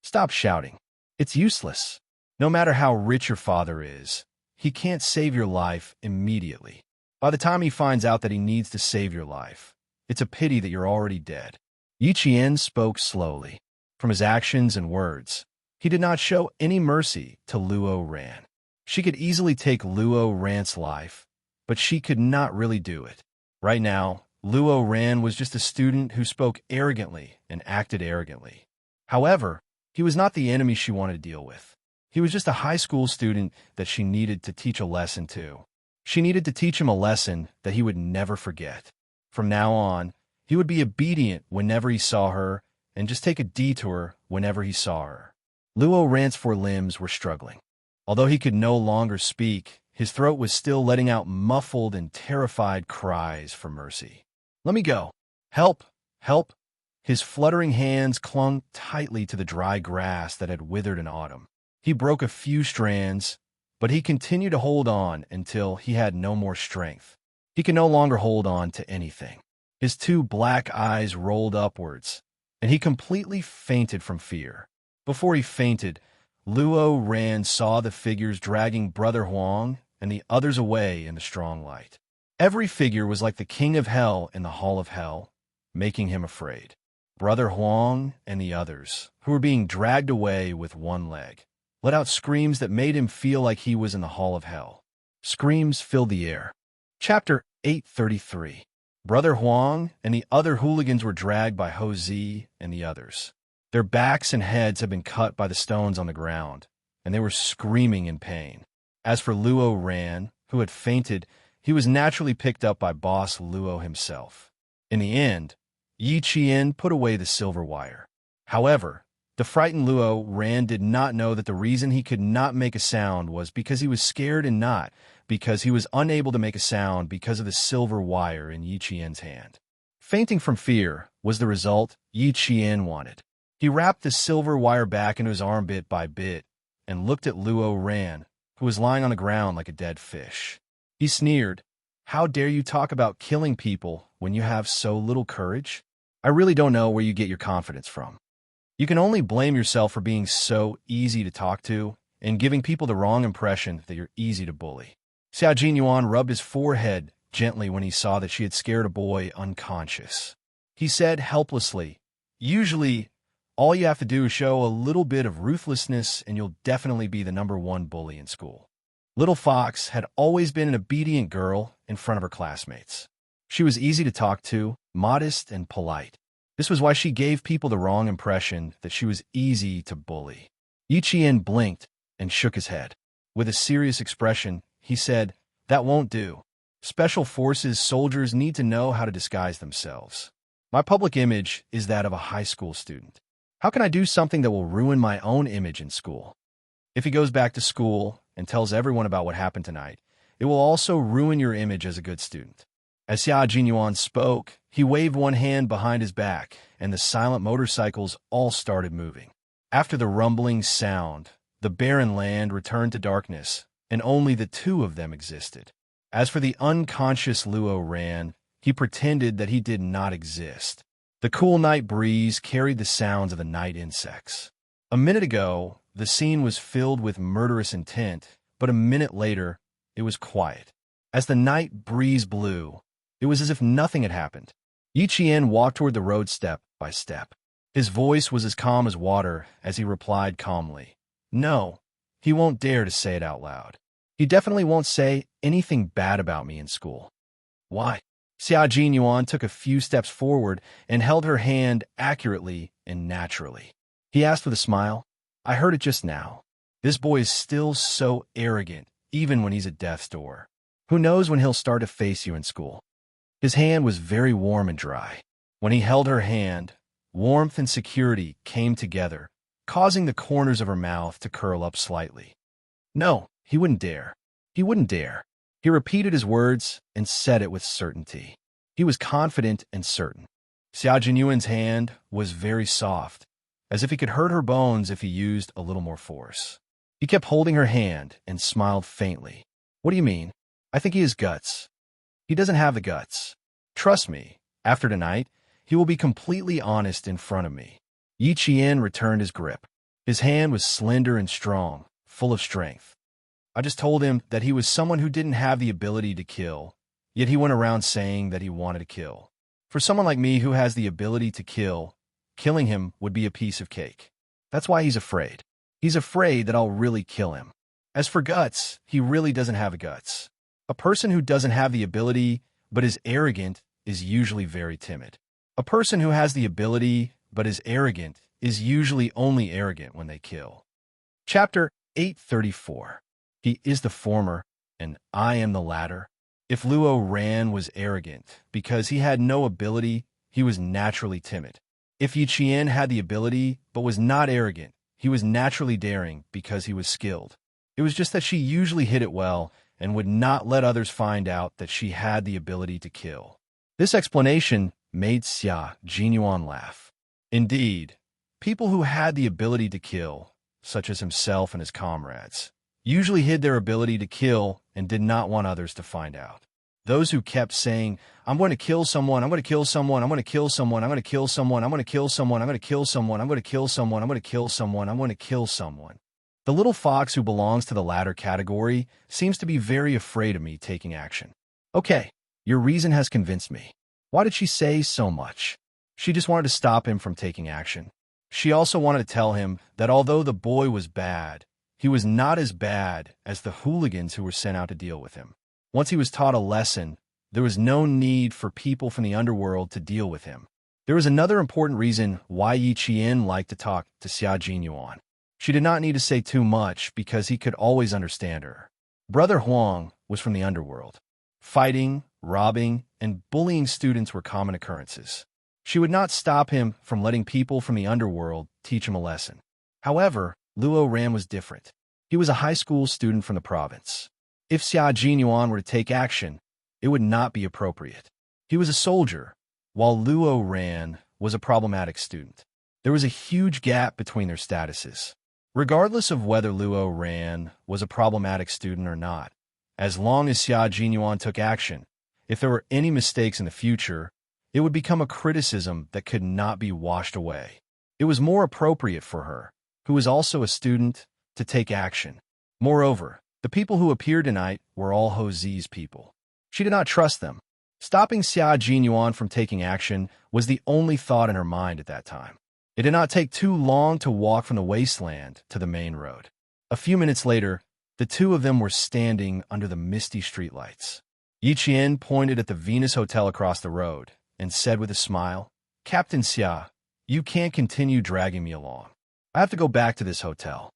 Speaker 1: Stop shouting. It's useless. No matter how rich your father is, he can't save your life immediately. By the time he finds out that he needs to save your life, it's a pity that you're already dead. Yichien spoke slowly. From his actions and words, he did not show any mercy to Luo Ran. She could easily take Luo Ran's life, but she could not really do it. Right now, Luo Ran was just a student who spoke arrogantly and acted arrogantly. However, he was not the enemy she wanted to deal with. He was just a high school student that she needed to teach a lesson to. She needed to teach him a lesson that he would never forget. From now on, he would be obedient whenever he saw her and just take a detour whenever he saw her. Luo Ran's four limbs were struggling. Although he could no longer speak, his throat was still letting out muffled and terrified cries for mercy. "Let me go. Help! Help!" His fluttering hands clung tightly to the dry grass that had withered in autumn. He broke a few strands, but he continued to hold on until he had no more strength. He could no longer hold on to anything. His two black eyes rolled upwards, and he completely fainted from fear. Before he fainted, Luo Ran saw the figures dragging Brother Huang and the others away in the strong light. Every figure was like the king of hell in the hall of hell, making him afraid. Brother Huang and the others, who were being dragged away with one leg, let out screams that made him feel like he was in the hall of hell. Screams filled the air. Chapter 833. Brother Huang and the other hooligans were dragged by Ho Zi and the others. Their backs and heads had been cut by the stones on the ground, and they were screaming in pain. As for Luo Ran, who had fainted, he was naturally picked up by Boss Luo himself. In the end, Yichien put away the silver wire. However, the frightened Luo Ran did not know that the reason he could not make a sound was because he was scared and not because he was unable to make a sound because of the silver wire in Yichien's hand. Fainting from fear was the result Yichien wanted. He wrapped the silver wire back into his arm bit by bit and looked at Luo Ran, who was lying on the ground like a dead fish. He sneered, "How dare you talk about killing people when you have so little courage? I really don't know where you get your confidence from. You can only blame yourself for being so easy to talk to and giving people the wrong impression that you're easy to bully." Xiao Jinyuan rubbed his forehead gently when he saw that she had scared a boy unconscious. He said helplessly, "Usually, all you have to do is show a little bit of ruthlessness and you'll definitely be the #1 bully in school." Little Fox had always been an obedient girl in front of her classmates. She was easy to talk to, modest and polite. This was why she gave people the wrong impression that she was easy to bully. Yichien blinked and shook his head. With a serious expression, he said, "That won't do. Special Forces soldiers need to know how to disguise themselves. My public image is that of a high school student. How can I do something that will ruin my own image in school? If he goes back to school and tells everyone about what happened tonight, it will also ruin your image as a good student." As Xia Jinyuan spoke, he waved one hand behind his back, and the silent motorcycles all started moving. After the rumbling sound, the barren land returned to darkness, and only the two of them existed. As for the unconscious Luo Ran, he pretended that he did not exist. The cool night breeze carried the sounds of the night insects. A minute ago, The scene was filled with murderous intent, but a minute later, it was quiet. As the night breeze blew, it was as if nothing had happened. Yi Qian walked toward the road step by step. His voice was as calm as water as he replied calmly, "No, he won't dare to say it out loud. He definitely won't say anything bad about me in school." "Why?" Xia Jinyuan took a few steps forward and held her hand accurately and naturally. He asked with a smile, "I heard it just now. This boy is still so arrogant, even when he's at death's door. Who knows when he'll start to face you in school?" His hand was very warm and dry. When he held her hand, warmth and security came together, causing the corners of her mouth to curl up slightly. "No, he wouldn't dare. He wouldn't dare." He repeated his words and said it with certainty. He was confident and certain. Xia Jinyuan's hand was very soft, as if he could hurt her bones if he used a little more force. He kept holding her hand and smiled faintly. "What do you mean? I think he has guts." "He doesn't have the guts. Trust me, after tonight, he will be completely honest in front of me." Yi Qian returned his grip. His hand was slender and strong, full of strength. "I just told him that he was someone who didn't have the ability to kill, yet he went around saying that he wanted to kill. For someone like me who has the ability to kill, killing him would be a piece of cake. That's why he's afraid. He's afraid that I'll really kill him. As for guts, he really doesn't have the guts. A person who doesn't have the ability but is arrogant is usually very timid. A person who has the ability but is arrogant is usually only arrogant when they kill." Chapter 834. He is the former, and I am the latter. If Luo Ran was arrogant because he had no ability, he was naturally timid. If Yi Qian had the ability but was not arrogant, he was naturally daring because he was skilled. It was just that she usually hid it well and would not let others find out that she had the ability to kill. This explanation made Xia Jinyuan laugh. Indeed, people who had the ability to kill, such as himself and his comrades, usually hid their ability to kill and did not want others to find out. Those who kept saying, "I'm going to kill someone, I'm going to kill someone, I'm going to kill someone, I'm going to kill someone, I'm going to kill someone, I'm going to kill someone, I'm going to kill someone, I'm going to kill someone, I'm going to kill someone." The little fox who belongs to the latter category seems to be very afraid of me taking action. Okay, your reason has convinced me. Why did she say so much? She just wanted to stop him from taking action. She also wanted to tell him that although the boy was bad, he was not as bad as the hooligans who were sent out to deal with him. Once he was taught a lesson, there was no need for people from the underworld to deal with him. There was another important reason why Yi Qian liked to talk to Xia Jinyuan. She did not need to say too much because he could always understand her. Brother Huang was from the underworld. Fighting, robbing, and bullying students were common occurrences. She would not stop him from letting people from the underworld teach him a lesson. However, Luo Ran was different. He was a high school student from the province. If Xia Jinyuan were to take action, it would not be appropriate. He was a soldier, while Luo Ran was a problematic student. There was a huge gap between their statuses. Regardless of whether Luo Ran was a problematic student or not, as long as Xia Jinyuan took action, if there were any mistakes in the future, it would become a criticism that could not be washed away. It was more appropriate for her, who was also a student, to take action. Moreover, the people who appeared tonight were all Ho Zi's people. She did not trust them. Stopping Xia Jinyuan from taking action was the only thought in her mind at that time. It did not take too long to walk from the wasteland to the main road. A few minutes later, the two of them were standing under the misty streetlights. Yi Qian pointed at the Venus Hotel across the road and said with a smile, "Captain Xia, you can't continue dragging me along. I have to go back to this hotel.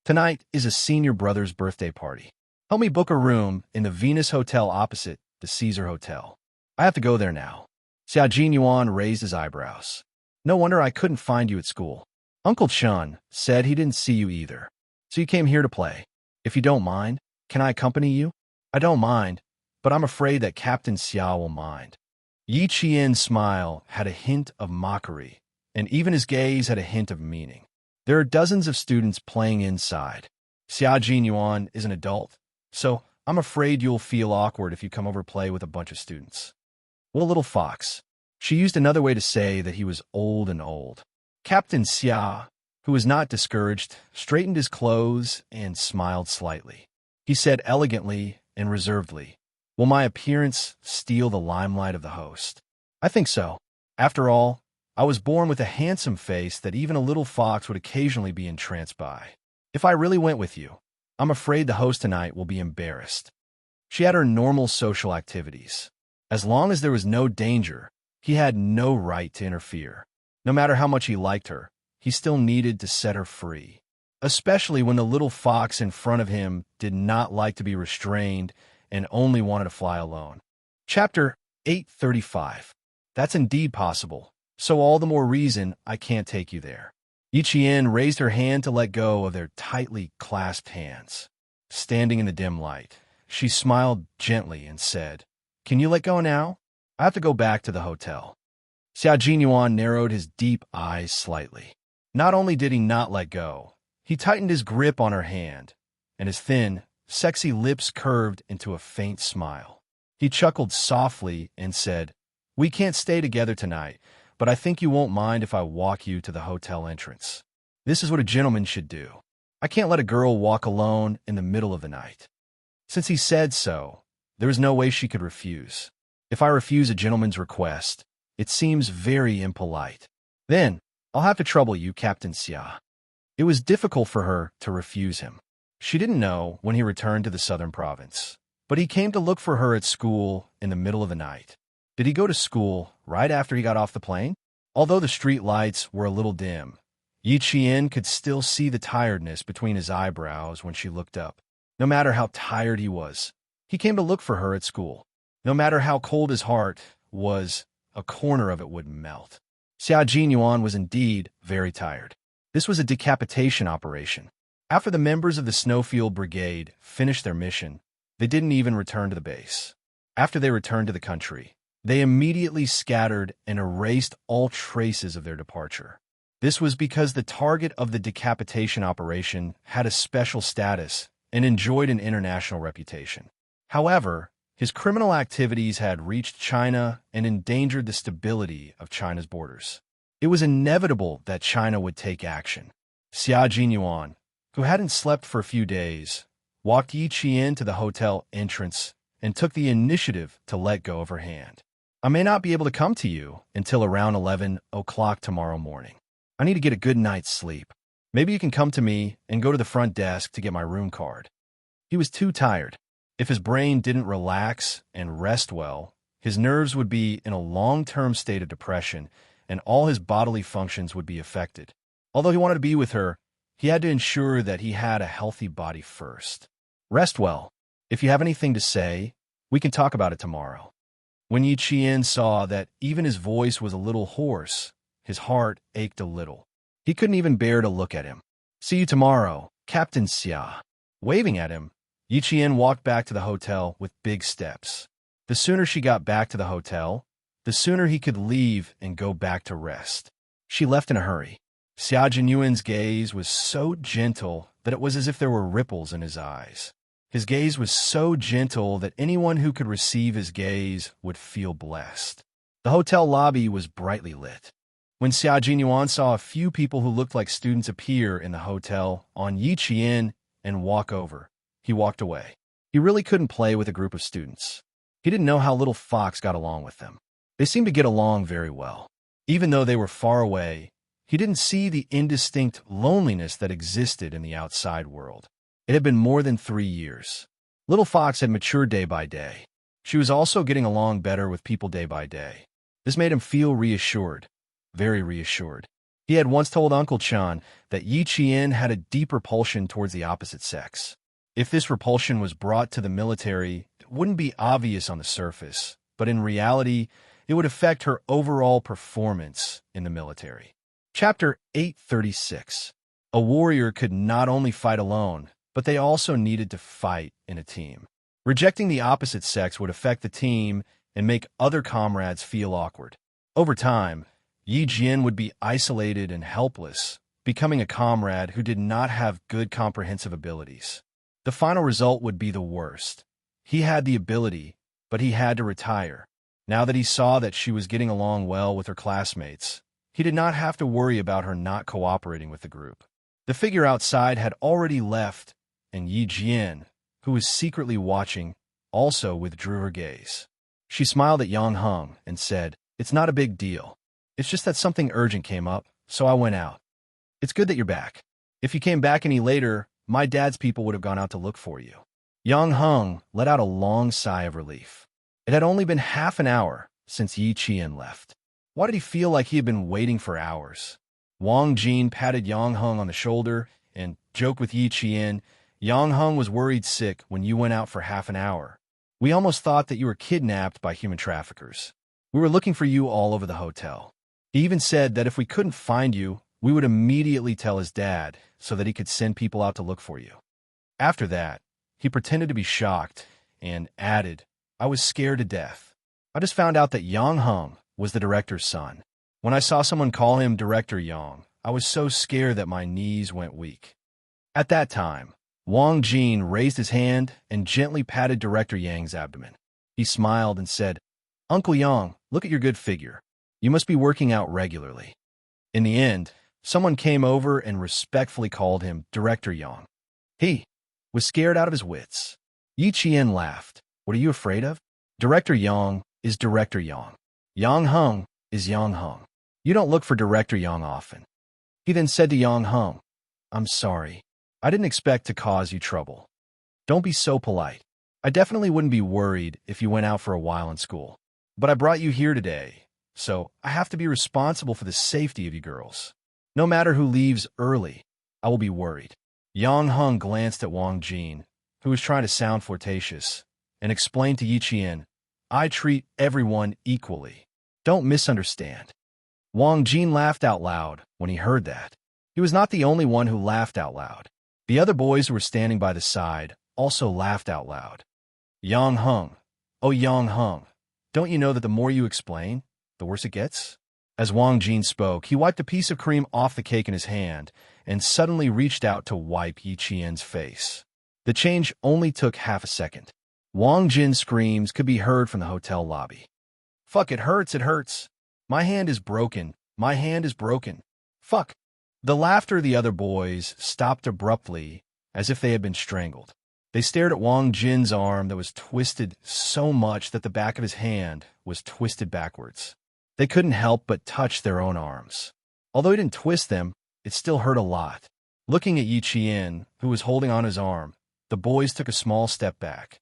Speaker 1: Tonight is a senior brother's birthday party. Help me book a room in the Venus Hotel opposite the Caesar Hotel. I have to go there now." Xia Jinyuan raised his eyebrows. "No wonder I couldn't find you at school. Uncle Chun said he didn't see you either. So you came here to play. If you don't mind, can I accompany you?" "I don't mind, but I'm afraid that Captain Xia will mind." Yi Qian's smile had a hint of mockery, and even his gaze had a hint of meaning. There are dozens of students playing inside. Xia Jinyuan is an adult, so I'm afraid you'll feel awkward if you come over to play with a bunch of students. What a little fox. She used another way to say that he was old and old. Captain Xia, who was not discouraged, straightened his clothes and smiled slightly. He said elegantly and reservedly, "Will my appearance steal the limelight of the host?" "I think so. After all, I was born with a handsome face that even a little fox would occasionally be entranced by. If I really went with you, I'm afraid the host tonight will be embarrassed." She had her normal social activities. As long as there was no danger, he had no right to interfere. No matter how much he liked her, he still needed to set her free, especially when the little fox in front of him did not like to be restrained and only wanted to fly alone. Chapter 835. That's indeed possible, so all the more reason I can't take you there. Yiqian raised her hand to let go of their tightly clasped hands. Standing in the dim light, she smiled gently and said, "Can you let go now? I have to go back to the hotel." Xiao Jinyuan narrowed his deep eyes slightly. Not only did he not let go, he tightened his grip on her hand, and his thin, sexy lips curved into a faint smile. He chuckled softly and said, "We can't stay together tonight, but I think you won't mind if I walk you to the hotel entrance. This is what a gentleman should do. I can't let a girl walk alone in the middle of the night." Since he said so, there was no way she could refuse. If I refuse a gentleman's request, it seems very impolite. Then, I'll have to trouble you, Captain Xia. It was difficult for her to refuse him. She didn't know when he returned to the southern province, but he came to look for her at school in the middle of the night. Did he go to school right after he got off the plane? Although the street lights were a little dim, Yiqian could still see the tiredness between his eyebrows when she looked up. No matter how tired he was, he came to look for her at school. No matter how cold his heart was, a corner of it would melt. Xiao Jinyuan was indeed very tired. This was a decapitation operation. After the members of the Snowfield Brigade finished their mission, they didn't even return to the base. After they returned to the country, they immediately scattered and erased all traces of their departure. This was because the target of the decapitation operation had a special status and enjoyed an international reputation. However, his criminal activities had reached China and endangered the stability of China's borders. It was inevitable that China would take action. Xiao Jinyuan, who hadn't slept for a few days, walked Yiqian to the hotel entrance and took the initiative to let go of her hand. "I may not be able to come to you until around 11 o'clock tomorrow morning. I need to get a good night's sleep. Maybe you can come to me and go to the front desk to get my room card." He was too tired. If his brain didn't relax and rest well, his nerves would be in a long-term state of depression, and all his bodily functions would be affected. Although he wanted to be with her, he had to ensure that he had a healthy body first. "Rest well. If you have anything to say, we can talk about it tomorrow." When Yiqian saw that even his voice was a little hoarse, his heart ached a little. He couldn't even bear to look at him. "See you tomorrow, Captain Xia." Waving at him, Yiqian walked back to the hotel with big steps. The sooner she got back to the hotel, the sooner he could leave and go back to rest. She left in a hurry. Xiao Jinyuan's gaze was so gentle that it was as if there were ripples in his eyes. His gaze was so gentle that anyone who could receive his gaze would feel blessed. The hotel lobby was brightly lit. When Xiao Jinyuan saw a few people who looked like students appear in the hotel on Yiqian and walk over, he walked away. He really couldn't play with a group of students. He didn't know how little Fox got along with them. They seemed to get along very well. Even though they were far away, he didn't see the indistinct loneliness that existed in the outside world. It had been more than 3 years. Little Fox had matured day by day. She was also getting along better with people day by day. This made him feel reassured, very reassured. He had once told Uncle Chan that Yiqian had a deep repulsion towards the opposite sex. If this repulsion was brought to the military, it wouldn't be obvious on the surface, but in reality, it would affect her overall performance in the military. Chapter 836. A warrior could not only fight alone, but they also needed to fight in a team. Rejecting the opposite sex would affect the team and make other comrades feel awkward. Over time, Yi Jian would be isolated and helpless, becoming a comrade who did not have good comprehensive abilities. The final result would be the worst. He had the ability, but he had to retire. Now that he saw that she was getting along well with her classmates, He did not have to worry about her not cooperating with the group. The figure outside had already left, and Yi Jian, who was secretly watching, also withdrew her gaze. She smiled at Yang Heng and said, "It's not a big deal. It's just that something urgent came up, so I went out. It's good that you're back. If you came back any later, my dad's people would have gone out to look for you." Yang Heng let out a long sigh of relief. It had only been half an hour since Yi Qian left. Why did he feel like he had been waiting for hours? Wang Jin patted Yang Heng on the shoulder and joked with Yi Qian. "Yang Heng was worried sick when you went out for half an hour. We almost thought that you were kidnapped by human traffickers. We were looking for you all over the hotel. He even said that if we couldn't find you, we would immediately tell his dad so that he could send people out to look for you." After that, he pretended to be shocked and added, "I was scared to death. I just found out that Yang Heng was the director's son. When I saw someone call him Director Yang, I was so scared that my knees went weak." At that time, Wang Jin raised his hand and gently patted Director Yang's abdomen. He smiled and said, "Uncle Yang, look at your good figure. You must be working out regularly." In the end, someone came over and respectfully called him Director Yang. He was scared out of his wits. Yi Qian laughed. "What are you afraid of? Director Yang is Director Yang. Yang Heng is Yang Heng. You don't look for Director Yang often." He then said to Yang Heng, "I'm sorry. I didn't expect to cause you trouble. Don't be so polite. I definitely wouldn't be worried if you went out for a while in school. But I brought you here today, so I have to be responsible for the safety of you girls. No matter who leaves early, I will be worried." Yang Heng glanced at Wang Jin, who was trying to sound flirtatious, and explained to Yi Qian, "I treat everyone equally. Don't misunderstand." Wang Jin laughed out loud when he heard that. He was not the only one who laughed out loud. The other boys who were standing by the side also laughed out loud. Yang Heng, "Oh Yang Heng, don't you know that the more you explain, the worse it gets?" As Wang Jin spoke, he wiped a piece of cream off the cake in his hand and suddenly reached out to wipe Yi Qian's face. The change only took half a second. Wang Jin's screams could be heard from the hotel lobby. "Fuck, it hurts, it hurts. My hand is broken, my hand is broken. Fuck." The laughter of the other boys stopped abruptly, as if they had been strangled. They stared at Wang Jin's arm that was twisted so much that the back of his hand was twisted backwards. They couldn't help but touch their own arms. Although he didn't twist them, it still hurt a lot. Looking at Yi Qian, who was holding on his arm, the boys took a small step back.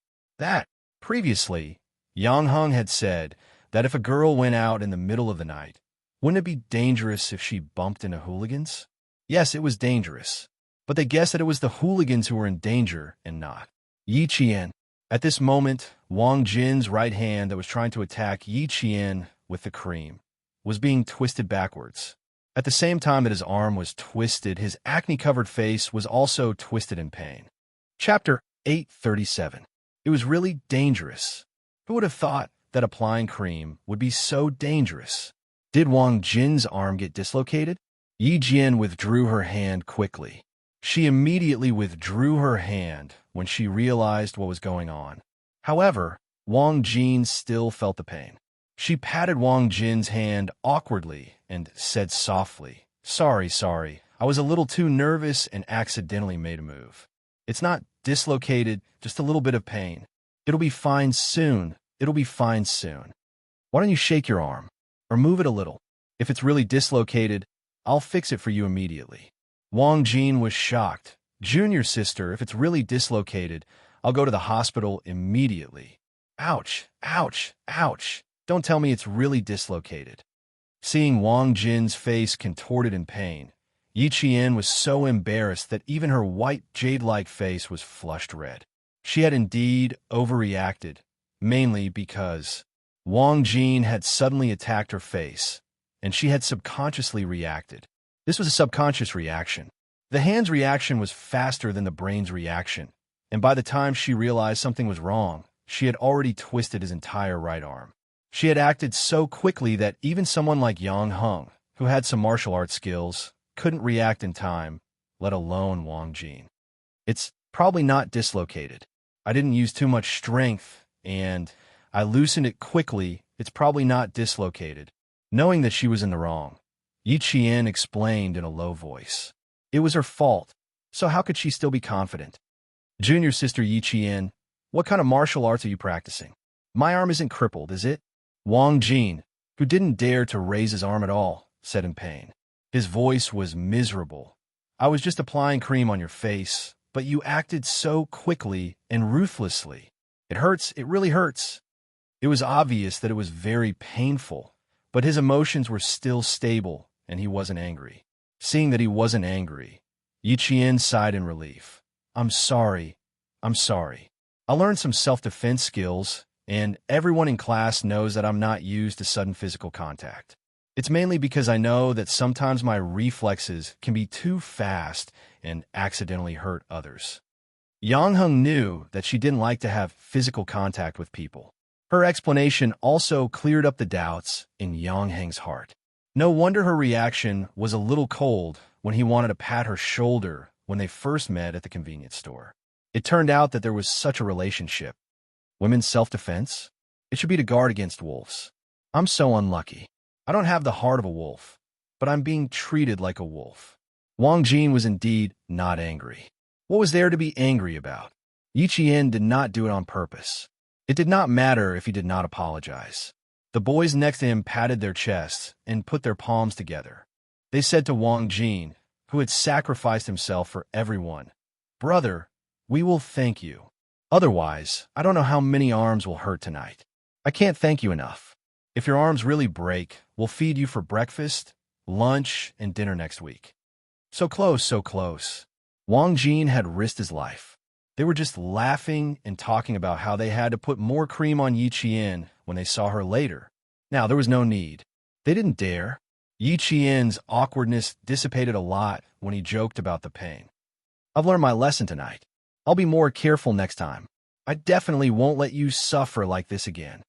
Speaker 1: Previously, Yang Heng had said that if a girl went out in the middle of the night, wouldn't it be dangerous if she bumped into hooligans? Yes, it was dangerous, but they guessed that it was the hooligans who were in danger and not Yi Qian. At this moment, Wang Jin's right hand that was trying to attack Yi Qian with the cream was being twisted backwards. At the same time that his arm was twisted, his acne-covered face was also twisted in pain. Chapter 837. It was really dangerous. Who would have thought that applying cream would be so dangerous? Did Wang Jin's arm get dislocated? Yi Jian withdrew her hand quickly. She immediately withdrew her hand when she realized what was going on. However, Wang Jin still felt the pain. She patted Wang Jin's hand awkwardly and said softly, sorry, I was a little too nervous and accidentally made a move. It's not dislocated, just a little bit of pain. It'll be fine soon. It'll be fine soon. Why don't you shake your arm? Or move it a little. If it's really dislocated, I'll fix it for you immediately." Wang Jin was shocked. "Junior sister, if it's really dislocated, I'll go to the hospital immediately." "Ouch, ouch, ouch. Don't tell me it's really dislocated." Seeing Wang Jin's face contorted in pain, Yi Qian was so embarrassed that even her white jade-like face was flushed red. She had indeed overreacted, mainly because Wang Jin had suddenly attacked her face, and she had subconsciously reacted. This was a subconscious reaction. The hand's reaction was faster than the brain's reaction, and by the time she realized something was wrong, she had already twisted his entire right arm. She had acted so quickly that even someone like Yang Heng, who had some martial arts skills, couldn't react in time, let alone Wang Jin. "It's probably not dislocated. I didn't use too much strength, and I loosened it quickly. It's probably not dislocated." Knowing that she was in the wrong, Yi Qian explained in a low voice. It was her fault, so how could she still be confident? Junior sister Yi Qian, what kind of martial arts are you practicing? My arm isn't crippled, is it? Wang Jin, who didn't dare to raise his arm at all, said in pain. His voice was miserable. I was just applying cream on your face, but you acted so quickly and ruthlessly. It hurts, it really hurts. It was obvious that it was very painful, but his emotions were still stable, and he wasn't angry. Seeing that he wasn't angry, Yi Qian sighed in relief. I'm sorry. I learned some self-defense skills, and everyone in class knows that I'm not used to sudden physical contact. It's mainly because I know that sometimes my reflexes can be too fast and accidentally hurt others. Yang Heng knew that she didn't like to have physical contact with people. Her explanation also cleared up the doubts in Yang Heng's heart. No wonder her reaction was a little cold when he wanted to pat her shoulder when they first met at the convenience store. It turned out that there was such a relationship. Women's self-defense? It should be to guard against wolves. I'm so unlucky. I don't have the heart of a wolf, but I'm being treated like a wolf. Wang Jin was indeed not angry. What was there to be angry about? Yi Qian did not do it on purpose. It did not matter if he did not apologize. The boys next to him patted their chests and put their palms together. They said to Wang Jin, who had sacrificed himself for everyone, "Brother, we will thank you. Otherwise, I don't know how many arms will hurt tonight. I can't thank you enough. If your arms really break, we'll feed you for breakfast, lunch, and dinner next week." So close, so close. Wang Jin had risked his life. They were just laughing and talking about how they had to put more cream on Yi Qian when they saw her later. Now, there was no need. They didn't dare. Yi Qian's awkwardness dissipated a lot when he joked about the pain. I've learned my lesson tonight. I'll be more careful next time. I definitely won't let you suffer like this again.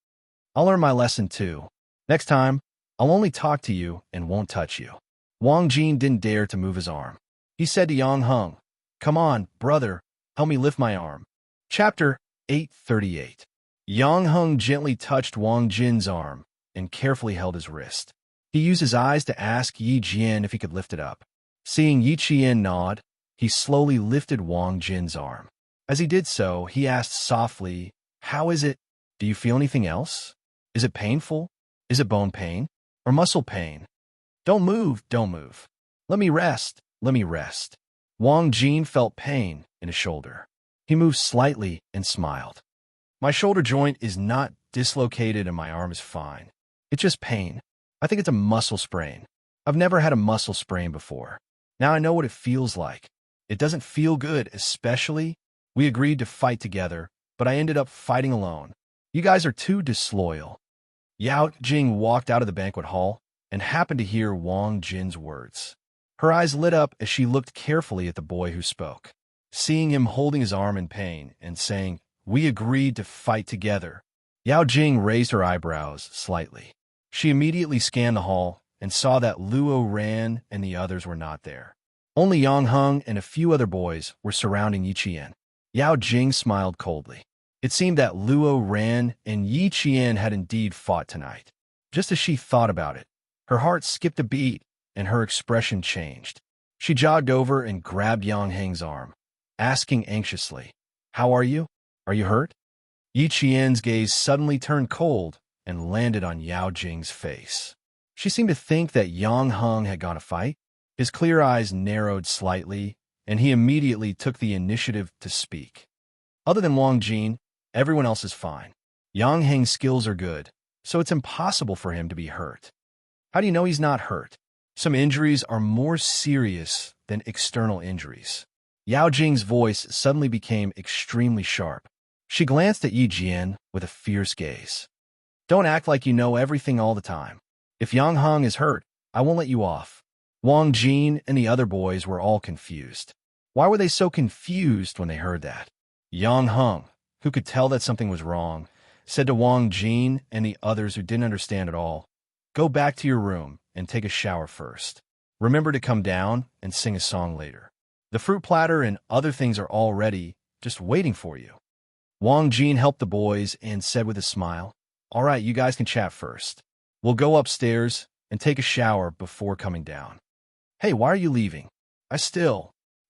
Speaker 1: I'll learn my lesson too. Next time, I'll only talk to you and won't touch you. Wang Jin didn't dare to move his arm. He said to Yang Heng, "Come on, brother, help me lift my arm." Chapter 838. Yang Heng gently touched Wang Jin's arm and carefully held his wrist. He used his eyes to ask Yi Jian if he could lift it up. Seeing Yi Qian nod, he slowly lifted Wang Jin's arm. As he did so, he asked softly, "How is it? Do you feel anything else? Is it painful? Is it bone pain? Or muscle pain? Don't move, don't move. Let me rest, let me rest." Wang Jin felt pain in his shoulder. He moved slightly and smiled. "My shoulder joint is not dislocated and my arm is fine. It's just pain. I think it's a muscle sprain. I've never had a muscle sprain before. Now I know what it feels like. It doesn't feel good, especially. We agreed to fight together, but I ended up fighting alone. You guys are too disloyal." Yao Jing walked out of the banquet hall and happened to hear Wang Jin's words. Her eyes lit up as she looked carefully at the boy who spoke. Seeing him holding his arm in pain and saying, "We agreed to fight together," Yao Jing raised her eyebrows slightly. She immediately scanned the hall and saw that Luo Ran and the others were not there. Only Yang Heng and a few other boys were surrounding Yi Qian. Yao Jing smiled coldly. It seemed that Luo Ran and Yi Qian had indeed fought tonight. Just as she thought about it, her heart skipped a beat and her expression changed. She jogged over and grabbed Yang Heng's arm, asking anxiously, "How are you? Are you hurt?" Yi Qian's gaze suddenly turned cold and landed on Yao Jing's face. She seemed to think that Yang Heng had gone to fight. His clear eyes narrowed slightly, and he immediately took the initiative to speak. "Other than Wang Jin, everyone else is fine. Yang Heng's skills are good, so it's impossible for him to be hurt." "How do you know he's not hurt?" "Some injuries are more serious than external injuries." Yao Jing's voice suddenly became extremely sharp. She glanced at Yi Jian with a fierce gaze. "Don't act like you know everything all the time. If Yang Heng is hurt, I won't let you off." Wang Jin and the other boys were all confused. Why were they so confused when they heard that? Yang Heng, who could tell that something was wrong, said to Wang Jin and the others who didn't understand at all, "Go back to your room and take a shower first. Remember to come down and sing a song later. The fruit platter and other things are all ready, just waiting for you." Wang Jin helped the boys and said with a smile, "All right, you guys can chat first. We'll go upstairs and take a shower before coming down. Hey, why are you leaving?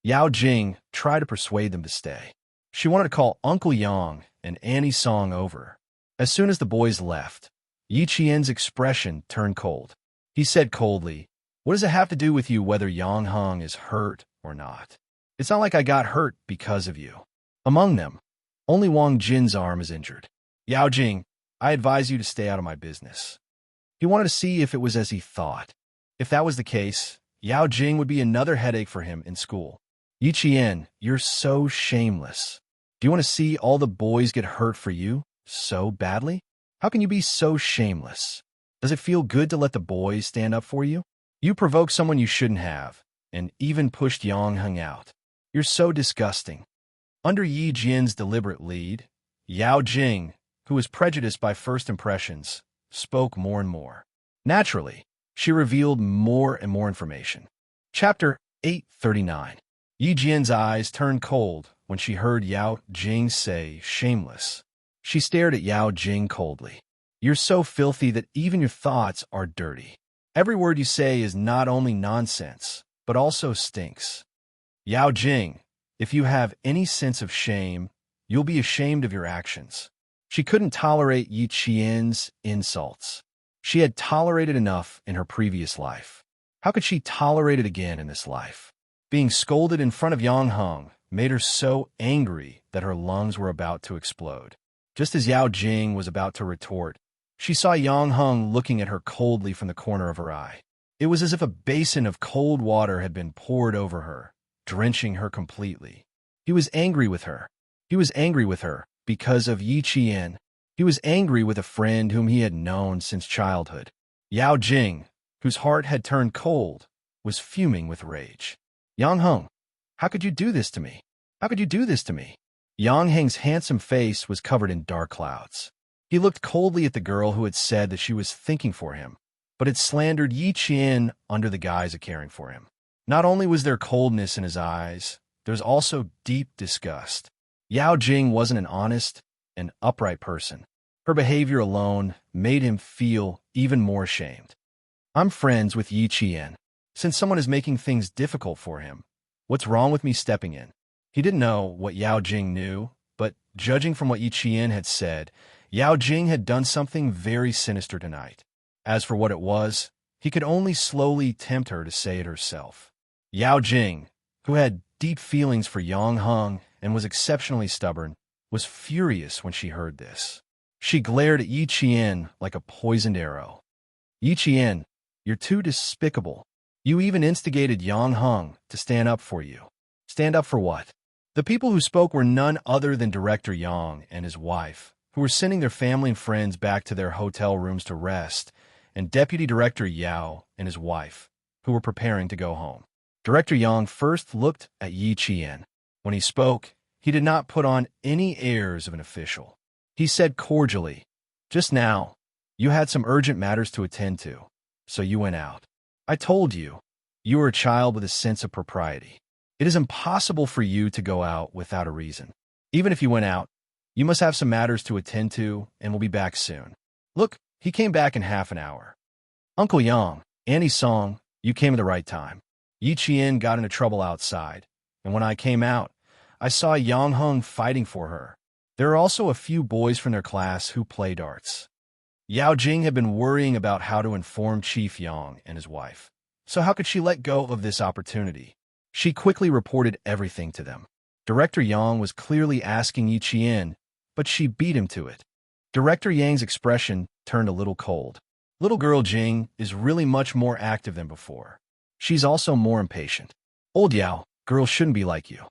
Speaker 1: Yao Jing tried to persuade them to stay. She wanted to call Uncle Yang and Annie Song over. As soon as the boys left, Yi Qian's expression turned cold. He said coldly, "What does it have to do with you whether Yang Heng is hurt or not? It's not like I got hurt because of you." Among them, only Wang Jin's arm is injured. "Yao Jing, I advise you to stay out of my business." He wanted to see if it was as he thought. If that was the case, Yao Jing would be another headache for him in school. "Yi Qian, you're so shameless. Do you want to see all the boys get hurt for you so badly? How can you be so shameless? Does it feel good to let the boys stand up for you? You provoked someone you shouldn't have, and even pushed Yang Heng out. You're so disgusting." Under Yi Jian's deliberate lead, Yao Jing, who was prejudiced by first impressions, spoke more and more. Naturally, she revealed more and more information. Chapter 839. Yi Jian's eyes turned cold when she heard Yao Jing say shameless. She stared at Yao Jing coldly. "You're so filthy that even your thoughts are dirty. Every word you say is not only nonsense, but also stinks. Yao Jing, if you have any sense of shame, you'll be ashamed of your actions." She couldn't tolerate Yi Qian's insults. She had tolerated enough in her previous life. How could she tolerate it again in this life? Being scolded in front of Yang Heng made her so angry that her lungs were about to explode. Just as Yao Jing was about to retort, she saw Yang Heng looking at her coldly from the corner of her eye. It was as if a basin of cold water had been poured over her, drenching her completely. He was angry with her. He was angry with her because of Yi Qian. He was angry with a friend whom he had known since childhood. Yao Jing, whose heart had turned cold, was fuming with rage. "Yang Heng, how could you do this to me? How could you do this to me?" Yang Heng's handsome face was covered in dark clouds. He looked coldly at the girl who had said that she was thinking for him, but had slandered Yi Qian under the guise of caring for him. Not only was there coldness in his eyes, there was also deep disgust. Yao Jing wasn't an honest and upright person. Her behavior alone made him feel even more ashamed. "I'm friends with Yi Qian. Since someone is making things difficult for him, what's wrong with me stepping in?" He didn't know what Yao Jing knew, but judging from what Yi Qian had said, Yao Jing had done something very sinister tonight. As for what it was, he could only slowly tempt her to say it herself. Yao Jing, who had deep feelings for Yang Heng and was exceptionally stubborn, was furious when she heard this. She glared at Yi Qian like a poisoned arrow. "Yi Qian, you're too despicable. You even instigated Yang Heng to stand up for you." "Stand up for what?" The people who spoke were none other than Director Yang and his wife, who were sending their family and friends back to their hotel rooms to rest, and Deputy Director Yao and his wife, who were preparing to go home. Director Yang first looked at Yi Qian. When he spoke, he did not put on any airs of an official. He said cordially, "Just now, you had some urgent matters to attend to, so you went out. I told you, you are a child with a sense of propriety. It is impossible for you to go out without a reason. Even if you went out, you must have some matters to attend to and will be back soon. Look, he came back in half an hour. Uncle Yang, Annie Song, you came at the right time. Yi Qian got into trouble outside, and when I came out, I saw Yang Heng fighting for her. There are also a few boys from their class who play darts." Yao Jing had been worrying about how to inform Chief Yang and his wife. So how could she let go of this opportunity? She quickly reported everything to them. Director Yang was clearly asking Yi Qian, but she beat him to it. Director Yang's expression turned a little cold. Little girl Jing is really much more active than before. She's also more impatient. "Old Yao, girls shouldn't be like you.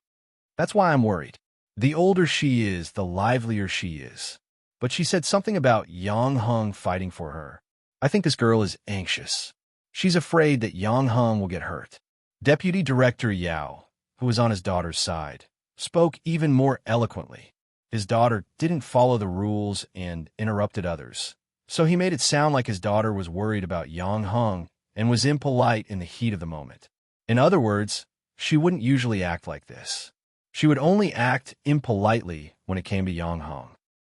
Speaker 1: That's why I'm worried. The older she is, the livelier she is." But she said something about Yang Heng fighting for her. "I think this girl is anxious. She's afraid that Yang Heng will get hurt." Deputy Director Yao, who was on his daughter's side, spoke even more eloquently. His daughter didn't follow the rules and interrupted others, so he made it sound like his daughter was worried about Yang Heng and was impolite in the heat of the moment. In other words, she wouldn't usually act like this. She would only act impolitely when it came to Yang Heng.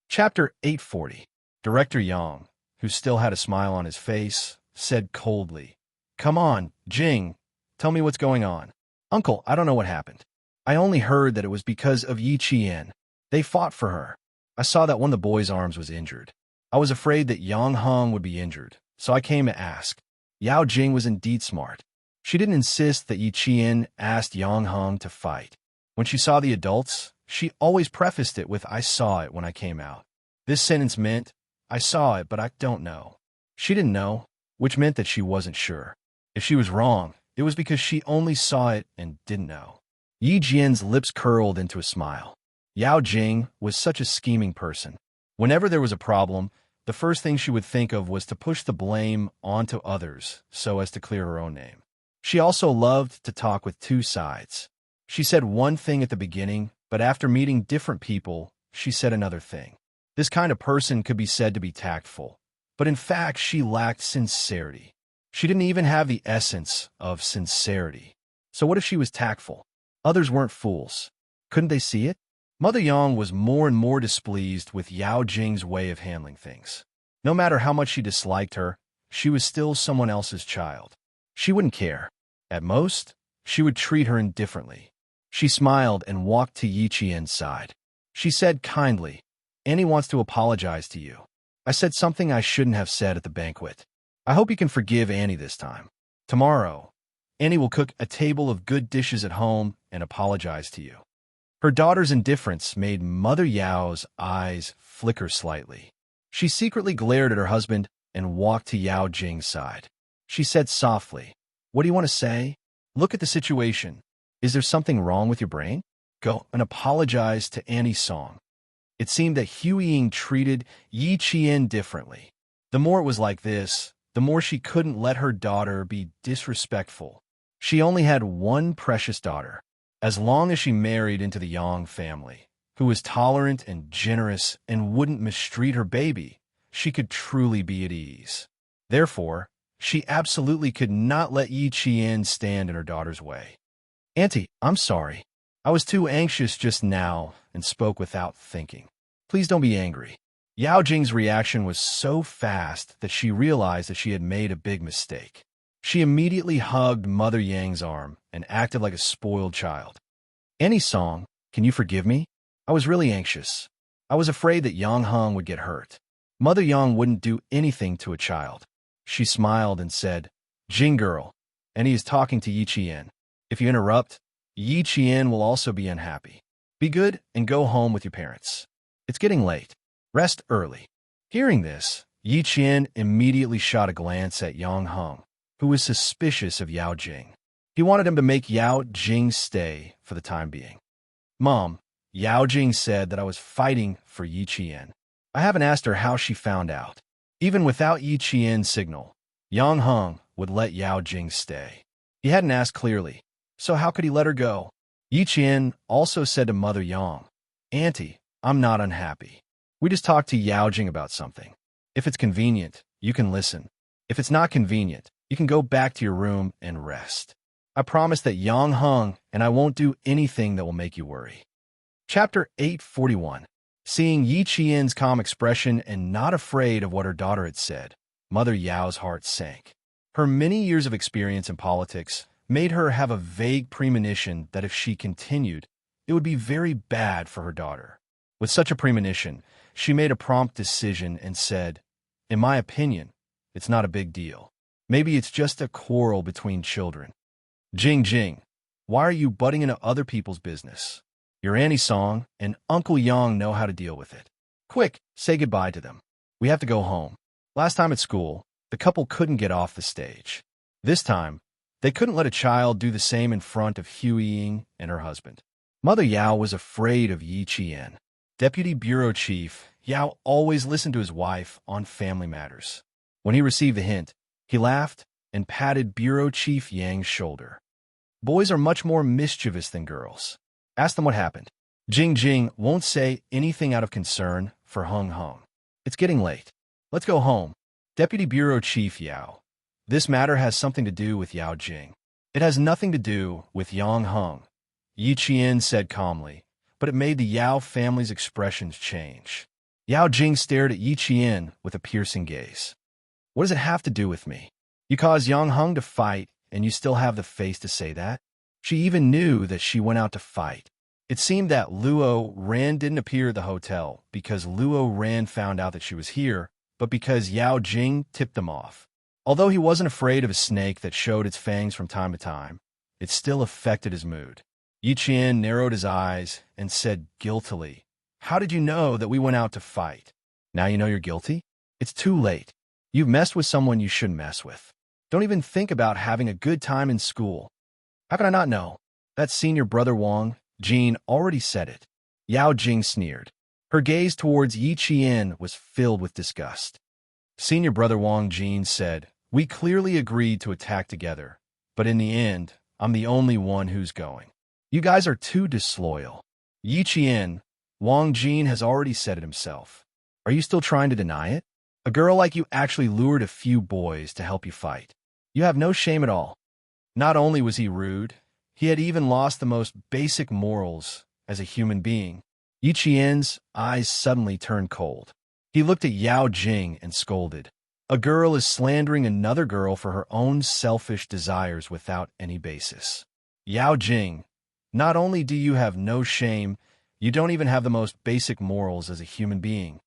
Speaker 1: Chapter 840. Director Yang, who still had a smile on his face, said coldly, "Come on, Jing, tell me what's going on." "Uncle, I don't know what happened. I only heard that it was because of Yi Qian. They fought for her. I saw that one of the boys' arms was injured. I was afraid that Yang Heng would be injured, so I came to ask." Yao Jing was indeed smart. She didn't insist that Yi Qian asked Yang Heng to fight. When she saw the adults, she always prefaced it with, "I saw it when I came out." This sentence meant, "I saw it, but I don't know." She didn't know, which meant that she wasn't sure. If she was wrong, it was because she only saw it and didn't know. Yi Jian's lips curled into a smile. Yao Jing was such a scheming person. Whenever there was a problem, the first thing she would think of was to push the blame onto others so as to clear her own name. She also loved to talk with two sides. She said one thing at the beginning, but after meeting different people, she said another thing. This kind of person could be said to be tactful, but in fact, she lacked sincerity. She didn't even have the essence of sincerity. So what if she was tactful? Others weren't fools. Couldn't they see it? Mother Yang was more and more displeased with Yao Jing's way of handling things. No matter how much she disliked her, she was still someone else's child. She wouldn't care. At most, she would treat her indifferently. She smiled and walked to Yi Qian's side. She said kindly, "Annie wants to apologize to you. I said something I shouldn't have said at the banquet. I hope you can forgive Annie this time. Tomorrow, Annie will cook a table of good dishes at home and apologize to you." Her daughter's indifference made Mother Yao's eyes flicker slightly. She secretly glared at her husband and walked to Yao Jing's side. She said softly, "What do you want to say? Look at the situation. Is there something wrong with your brain? Go and apologize to Annie's song." It seemed that Huiying treated Yi Qian differently. The more it was like this, the more she couldn't let her daughter be disrespectful. She only had one precious daughter. As long as she married into the Yang family, who was tolerant and generous and wouldn't mistreat her baby, she could truly be at ease. Therefore, she absolutely could not let Yi Qian stand in her daughter's way. "Auntie, I'm sorry. I was too anxious just now and spoke without thinking. Please don't be angry." Yao Jing's reaction was so fast that she realized that she had made a big mistake. She immediately hugged Mother Yang's arm and acted like a spoiled child. "Annie Song, can you forgive me? I was really anxious. I was afraid that Yang Heng would get hurt. Mother Yang wouldn't do anything to a child." She smiled and said, "Jing girl," and he is talking to Yi Qian. "If you interrupt, Yi Qian will also be unhappy. Be good and go home with your parents. It's getting late. Rest early." Hearing this, Yi Qian immediately shot a glance at Yang Heng, who was suspicious of Yao Jing. He wanted him to make Yao Jing stay for the time being. "Mom, Yao Jing said that I was fighting for Yi Qian. I haven't asked her how she found out." Even without Yi Qian's signal, Yang Heng would let Yao Jing stay. He hadn't asked clearly, so how could he let her go? Yi Qian also said to Mother Yang, "Auntie, I'm not unhappy. We just talked to Yao Jing about something. If it's convenient, you can listen. If it's not convenient, you can go back to your room and rest. I promise that Yang Heng and I won't do anything that will make you worry." Chapter 841. Seeing Yi Qian's calm expression and not afraid of what her daughter had said, Mother Yao's heart sank. Her many years of experience in politics made her have a vague premonition that if she continued, it would be very bad for her daughter. With such a premonition, she made a prompt decision and said, "In my opinion, it's not a big deal. Maybe it's just a quarrel between children." Jing, why are you butting into other people's business? Your Annie Song and Uncle Yang know how to deal with it. Quick, say goodbye to them. We have to go home. Last time at school, the couple couldn't get off the stage. This time, they couldn't let a child do the same in front of Huiying and her husband. Mother Yao was afraid of Yi Qian. Deputy Bureau Chief Yao always listened to his wife on family matters. When he received the hint, he laughed and patted Bureau Chief Yang's shoulder. "Boys are much more mischievous than girls. Ask them what happened." Jing won't say anything out of concern for Heng Heng. "It's getting late. Let's go home." Deputy Bureau Chief Yao. "This matter has something to do with Yao Jing. It has nothing to do with Yang Heng," Yi Qian said calmly, but it made the Yao family's expressions change. Yao Jing stared at Yi Qian with a piercing gaze. "What does it have to do with me?" You caused Yang Hung to fight, and you still have the face to say that? She even knew that she went out to fight. It seemed that Luo Ran didn't appear at the hotel because Luo Ran found out that she was here, but because Yao Jing tipped them off. Although he wasn't afraid of a snake that showed its fangs from time to time, it still affected his mood. Yi Qian narrowed his eyes and said guiltily, "How did you know that we went out to fight? Now you know you're guilty? It's too late. You've messed with someone you shouldn't mess with. Don't even think about having a good time in school." "How can I not know? That senior brother Wang, Jean, already said it." Yao Jing sneered. Her gaze towards Yi Qian was filled with disgust. Senior brother Wang Jin said, "We clearly agreed to attack together, but in the end, I'm the only one who's going. You guys are too disloyal." "Yi Qian, Wang Jin has already said it himself. Are you still trying to deny it? A girl like you actually lured a few boys to help you fight. You have no shame at all." Not only was he rude, he had even lost the most basic morals as a human being. Yi Qian's eyes suddenly turned cold. He looked at Yao Jing and scolded. "A girl is slandering another girl for her own selfish desires without any basis. Yao Jing, not only do you have no shame, you don't even have the most basic morals as a human being."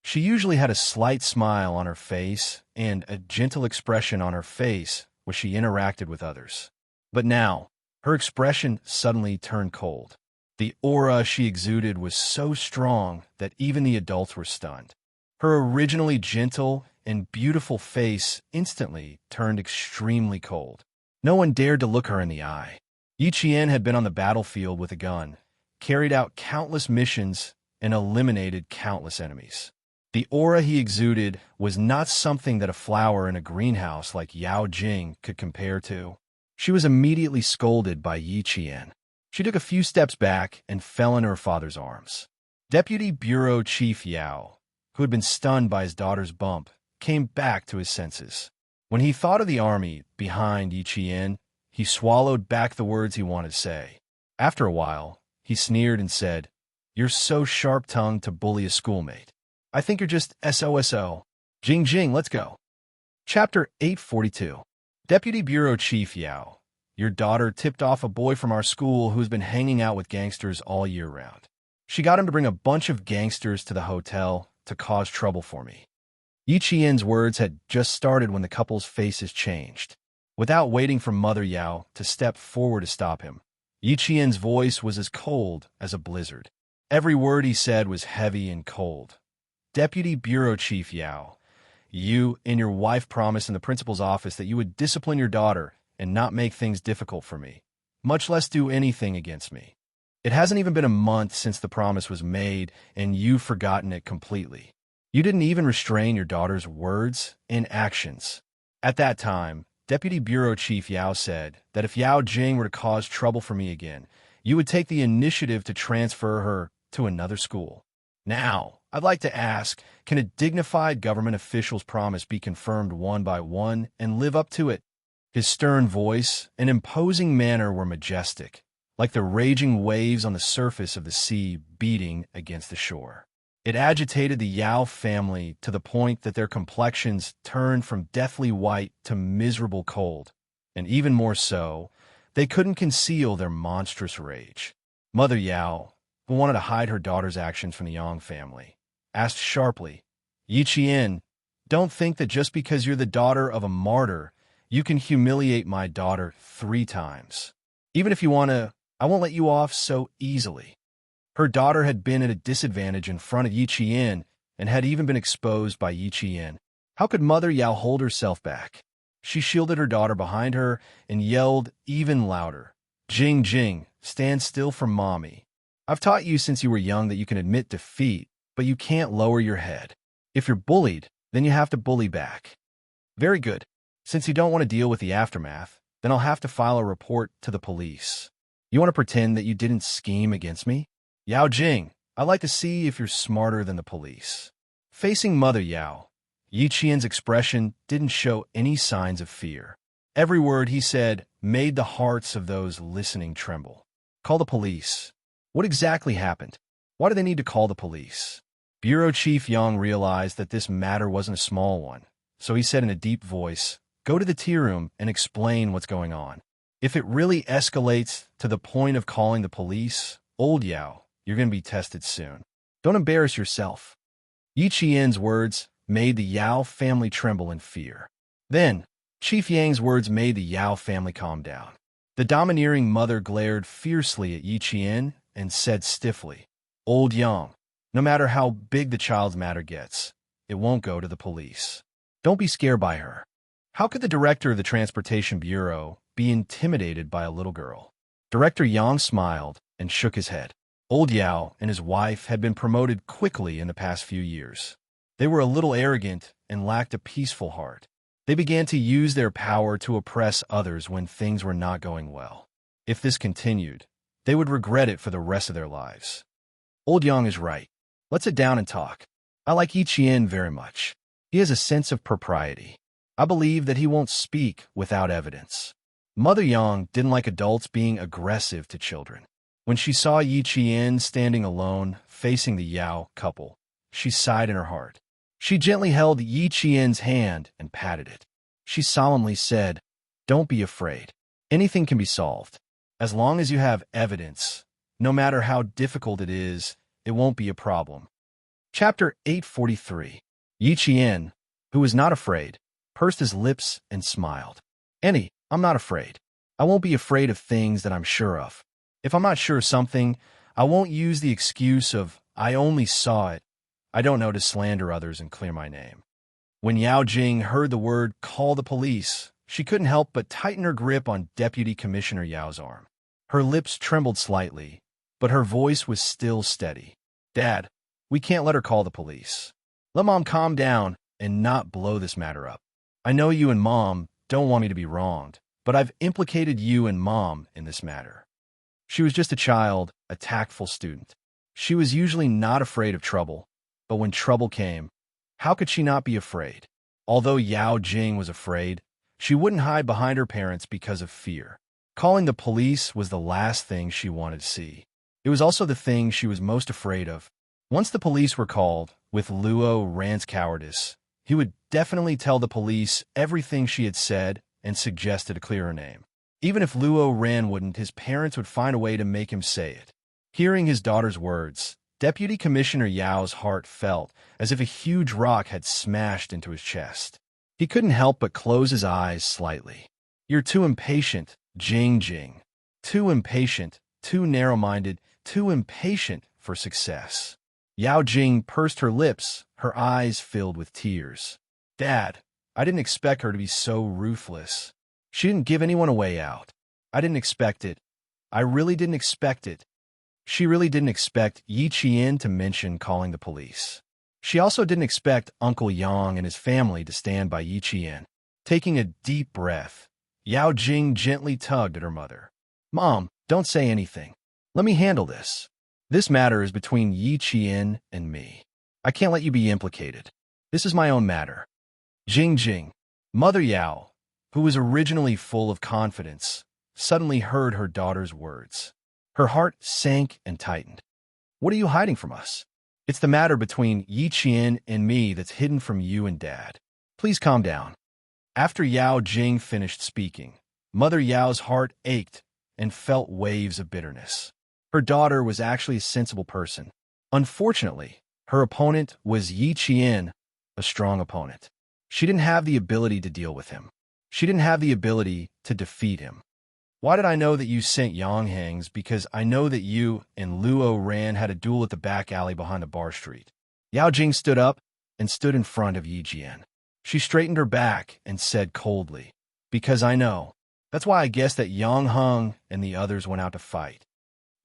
Speaker 1: She usually had a slight smile on her face and a gentle expression on her face when she interacted with others. But now, her expression suddenly turned cold. The aura she exuded was so strong that even the adults were stunned. Her originally gentle and beautiful face instantly turned extremely cold. No one dared to look her in the eye. Yi Qian had been on the battlefield with a gun, carried out countless missions, and eliminated countless enemies. The aura he exuded was not something that a flower in a greenhouse like Yao Jing could compare to. She was immediately scolded by Yi Qian. She took a few steps back and fell into her father's arms. Deputy Bureau Chief Yao, who had been stunned by his daughter's bump, came back to his senses. When he thought of the army behind Yi Qian, he swallowed back the words he wanted to say. After a while, he sneered and said, "You're so sharp-tongued to bully a schoolmate. I think you're just SOSO. Jing Jing, let's go." Chapter 842. Deputy Bureau Chief Yao, your daughter tipped off a boy from our school who's been hanging out with gangsters all year round. She got him to bring a bunch of gangsters to the hotel to cause trouble for me. Yi Qian's words had just started when the couple's faces changed. Without waiting for Mother Yao to step forward to stop him, Yi Qian's voice was as cold as a blizzard. Every word he said was heavy and cold. "Deputy Bureau Chief Yao, you and your wife promised in the principal's office that you would discipline your daughter and not make things difficult for me, much less do anything against me. It hasn't even been a month since the promise was made, and you've forgotten it completely. You didn't even restrain your daughter's words and actions." At that time, Deputy Bureau Chief Yao said that if Yao Jing were to cause trouble for me again, you would take the initiative to transfer her to another school. Now, I'd like to ask, can a dignified government official's promise be confirmed one by one and live up to it? His stern voice and imposing manner were majestic, like the raging waves on the surface of the sea beating against the shore. It agitated the Yao family to the point that their complexions turned from deathly white to miserable cold, and even more so, they couldn't conceal their monstrous rage. Mother Yao, who wanted to hide her daughter's actions from the Yang family, asked sharply, "Yi Qian, don't think that just because you're the daughter of a martyr, you can humiliate my daughter 3 times. Even if you want to, I won't let you off so easily." Her daughter had been at a disadvantage in front of Yi Qian and had even been exposed by Yi Qian. How could Mother Yao hold herself back? She shielded her daughter behind her and yelled even louder, "Jing Jing, stand still for mommy. I've taught you since you were young that you can admit defeat, but you can't lower your head. If you're bullied, then you have to bully back. Very good. Since you don't want to deal with the aftermath, then I'll have to file a report to the police. You want to pretend that you didn't scheme against me? Yao Jing, I'd like to see if you're smarter than the police." Facing Mother Yao, Yi Qian's expression didn't show any signs of fear. Every word he said made the hearts of those listening tremble. "Call the police." What exactly happened? Why do they need to call the police? Bureau Chief Yang realized that this matter wasn't a small one, so he said in a deep voice, go to the tea room and explain what's going on. If it really escalates to the point of calling the police, old Yao, you're going to be tested soon. Don't embarrass yourself. Yi Qian's words made the Yao family tremble in fear. Then, Chief Yang's words made the Yao family calm down. The domineering mother glared fiercely at Yi Qian and said stiffly, Old Yang, no matter how big the child's matter gets, it won't go to the police. Don't be scared by her. How could the director of the Transportation Bureau be intimidated by a little girl? Director Yang smiled and shook his head. Old Yao and his wife had been promoted quickly in the past few years. They were a little arrogant and lacked a peaceful heart. They began to use their power to oppress others when things were not going well. If this continued, they would regret it for the rest of their lives. Old Yang is right. Let's sit down and talk. I like Yi Qian very much. He has a sense of propriety. I believe that he won't speak without evidence. Mother Yang didn't like adults being aggressive to children. When she saw Yi Qian standing alone, facing the Yao couple, she sighed in her heart. She gently held Yi Qian's hand and patted it. She solemnly said, Don't be afraid. Anything can be solved. As long as you have evidence, no matter how difficult it is, it won't be a problem. Chapter 843. Yi Qian, who was not afraid, pursed his lips and smiled. Annie, I'm not afraid. I won't be afraid of things that I'm sure of. If I'm not sure of something, I won't use the excuse of, I only saw it. I don't know to slander others and clear my name. When Yao Jing heard the word, call the police, she couldn't help but tighten her grip on Deputy Commissioner Yao's arm. Her lips trembled slightly, but her voice was still steady. Dad, we can't let her call the police. Let Mom calm down and not blow this matter up. I know you and Mom don't want me to be wronged, but I've implicated you and Mom in this matter. She was just a child, a tactful student. She was usually not afraid of trouble, but when trouble came, how could she not be afraid? Although Yao Jing was afraid, she wouldn't hide behind her parents because of fear. Calling the police was the last thing she wanted to see. It was also the thing she was most afraid of. Once the police were called, with Luo Ran's cowardice, he would definitely tell the police everything she had said and suggested to clear her name. Even if Luo Ran wouldn't, his parents would find a way to make him say it. Hearing his daughter's words, Deputy Commissioner Yao's heart felt as if a huge rock had smashed into his chest. He couldn't help but close his eyes slightly. You're too impatient, Jing Jing. Too impatient, too narrow-minded, too impatient for success. Yao Jing pursed her lips, her eyes filled with tears. Dad, I didn't expect her to be so ruthless. She didn't give anyone a way out. I didn't expect it. I really didn't expect it. She really didn't expect Yi Qian to mention calling the police. She also didn't expect Uncle Yang and his family to stand by Yi Qian. Taking a deep breath, Yao Jing gently tugged at her mother. Mom, don't say anything. Let me handle this. This matter is between Yi Qian and me. I can't let you be implicated. This is my own matter. Jing Jing, Mother Yao, who was originally full of confidence, suddenly heard her daughter's words. Her heart sank and tightened. What are you hiding from us? It's the matter between Yi Qian and me that's hidden from you and Dad. Please calm down. After Yao Jing finished speaking, Mother Yao's heart ached and felt waves of bitterness. Her daughter was actually a sensible person. Unfortunately, her opponent was Yi Qian, a strong opponent. She didn't have the ability to deal with him. She didn't have the ability to defeat him. Why did I know that you sent Yanghangs? Because I know that you and Luo Ran had a duel at the back alley behind the bar street. Yao Jing stood up and stood in front of Yi Jian. She straightened her back and said coldly, Because I know. That's why I guessed that Yang Heng and the others went out to fight.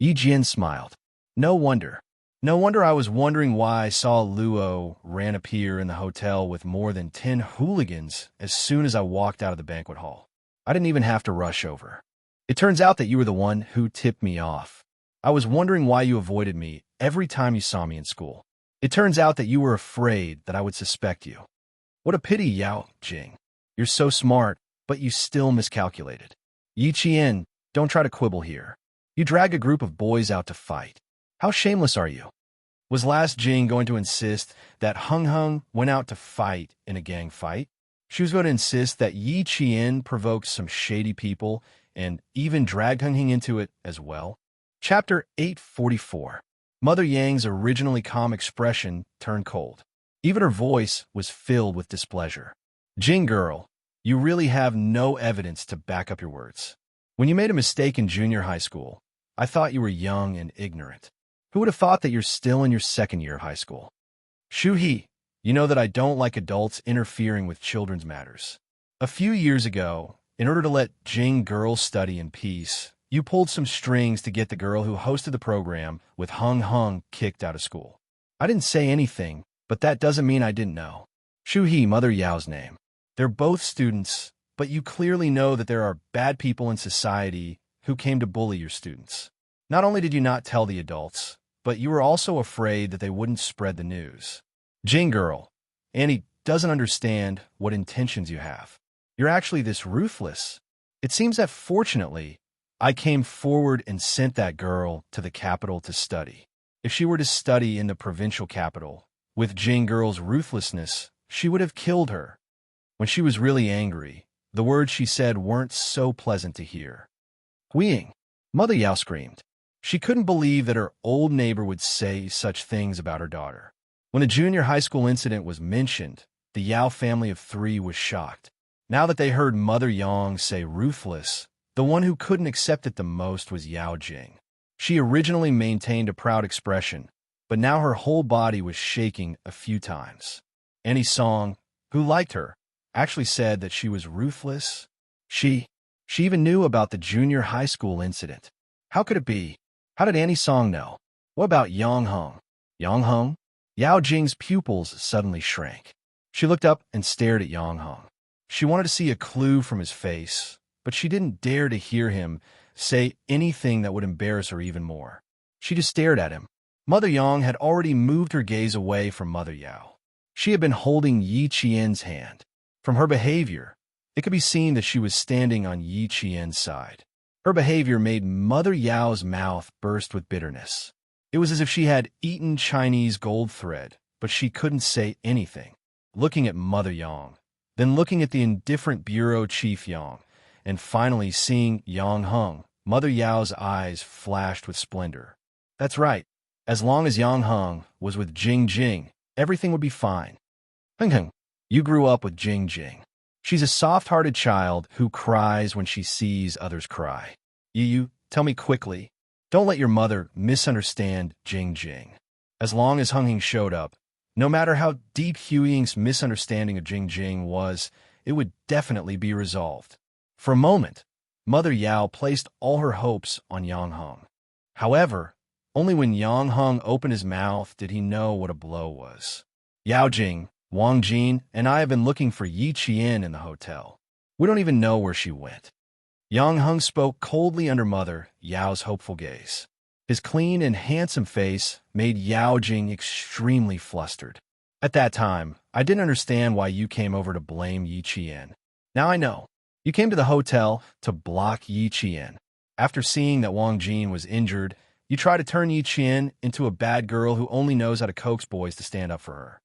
Speaker 1: Yi Jian smiled. No wonder. No wonder I was wondering why I saw Luo Ran appear in the hotel with more than 10 hooligans as soon as I walked out of the banquet hall. I didn't even have to rush over. It turns out that you were the one who tipped me off. I was wondering why you avoided me every time you saw me in school. It turns out that you were afraid that I would suspect you. What a pity, Yao Jing. You're so smart, but you still miscalculated. Yi Qian, don't try to quibble here. You drag a group of boys out to fight. How shameless are you? Was last Jing going to insist that Heng Heng went out to fight in a gang fight? She was going to insist that Yi Qian provoked some shady people and even dragged Heng Hing into it as well. Chapter 844. Mother Yang's originally calm expression turned cold. Even her voice was filled with displeasure. Jing girl, you really have no evidence to back up your words. When you made a mistake in junior high school, I thought you were young and ignorant. Who would have thought that you're still in your second year of high school? Shu He, you know that I don't like adults interfering with children's matters. A few years ago, in order to let Jing girls study in peace, you pulled some strings to get the girl who hosted the program with Heng Heng kicked out of school. I didn't say anything, but that doesn't mean I didn't know. Shu He, Mother Yao's name. They're both students, but you clearly know that there are bad people in society who came to bully your students. Not only did you not tell the adults, but you were also afraid that they wouldn't spread the news. Jing girl, Annie doesn't understand what intentions you have. You're actually this ruthless. It seems that fortunately, I came forward and sent that girl to the capital to study. If she were to study in the provincial capital, with Jing girl's ruthlessness, she would have killed her. When she was really angry, the words she said weren't so pleasant to hear. Huiying, Mother Yao screamed. She couldn't believe that her old neighbor would say such things about her daughter. When the junior high school incident was mentioned, the Yao family of 3 was shocked. Now that they heard Mother Yang say ruthless, the one who couldn't accept it the most was Yao Jing. She originally maintained a proud expression, but now her whole body was shaking a few times. Annie Song, who liked her, actually said that she was ruthless. She even knew about the junior high school incident. How could it be? How did Annie Song know? What about Yang Heng? Yang Heng? Yao Jing's pupils suddenly shrank. She looked up and stared at Yang Heng. She wanted to see a clue from his face, but she didn't dare to hear him say anything that would embarrass her even more. She just stared at him. Mother Yang had already moved her gaze away from Mother Yao. She had been holding Yi Qian's hand. From her behavior, it could be seen that she was standing on Yi Qian's side. Her behavior made Mother Yao's mouth burst with bitterness. It was as if she had eaten Chinese gold thread, but she couldn't say anything. Looking at Mother Yang, then looking at the indifferent bureau chief Yang, and finally seeing Yang Heng, Mother Yao's eyes flashed with splendor. That's right. As long as Yang Heng was with Jing Jing, everything would be fine. Heng Heng, you grew up with Jing Jing. She's a soft-hearted child who cries when she sees others cry. You, tell me quickly. Don't let your mother misunderstand Jing Jing. As long as Heng Heng showed up, no matter how deep Huiying's misunderstanding of Jing Jing was, it would definitely be resolved. For a moment, Mother Yao placed all her hopes on Yang Heng. However, only when Yang Heng opened his mouth did he know what a blow was. Yao Jing, Wang Jin, and I have been looking for Yi Qian in the hotel. We don't even know where she went. Yang Heng spoke coldly under Mother Yao's hopeful gaze. His clean and handsome face made Yao Jing extremely flustered. At that time, I didn't understand why you came over to blame Yi Qian. Now I know. You came to the hotel to block Yi Qian. After seeing that Wang Jin was injured, you tried to turn Yi Qian into a bad girl who only knows how to coax boys to stand up for her.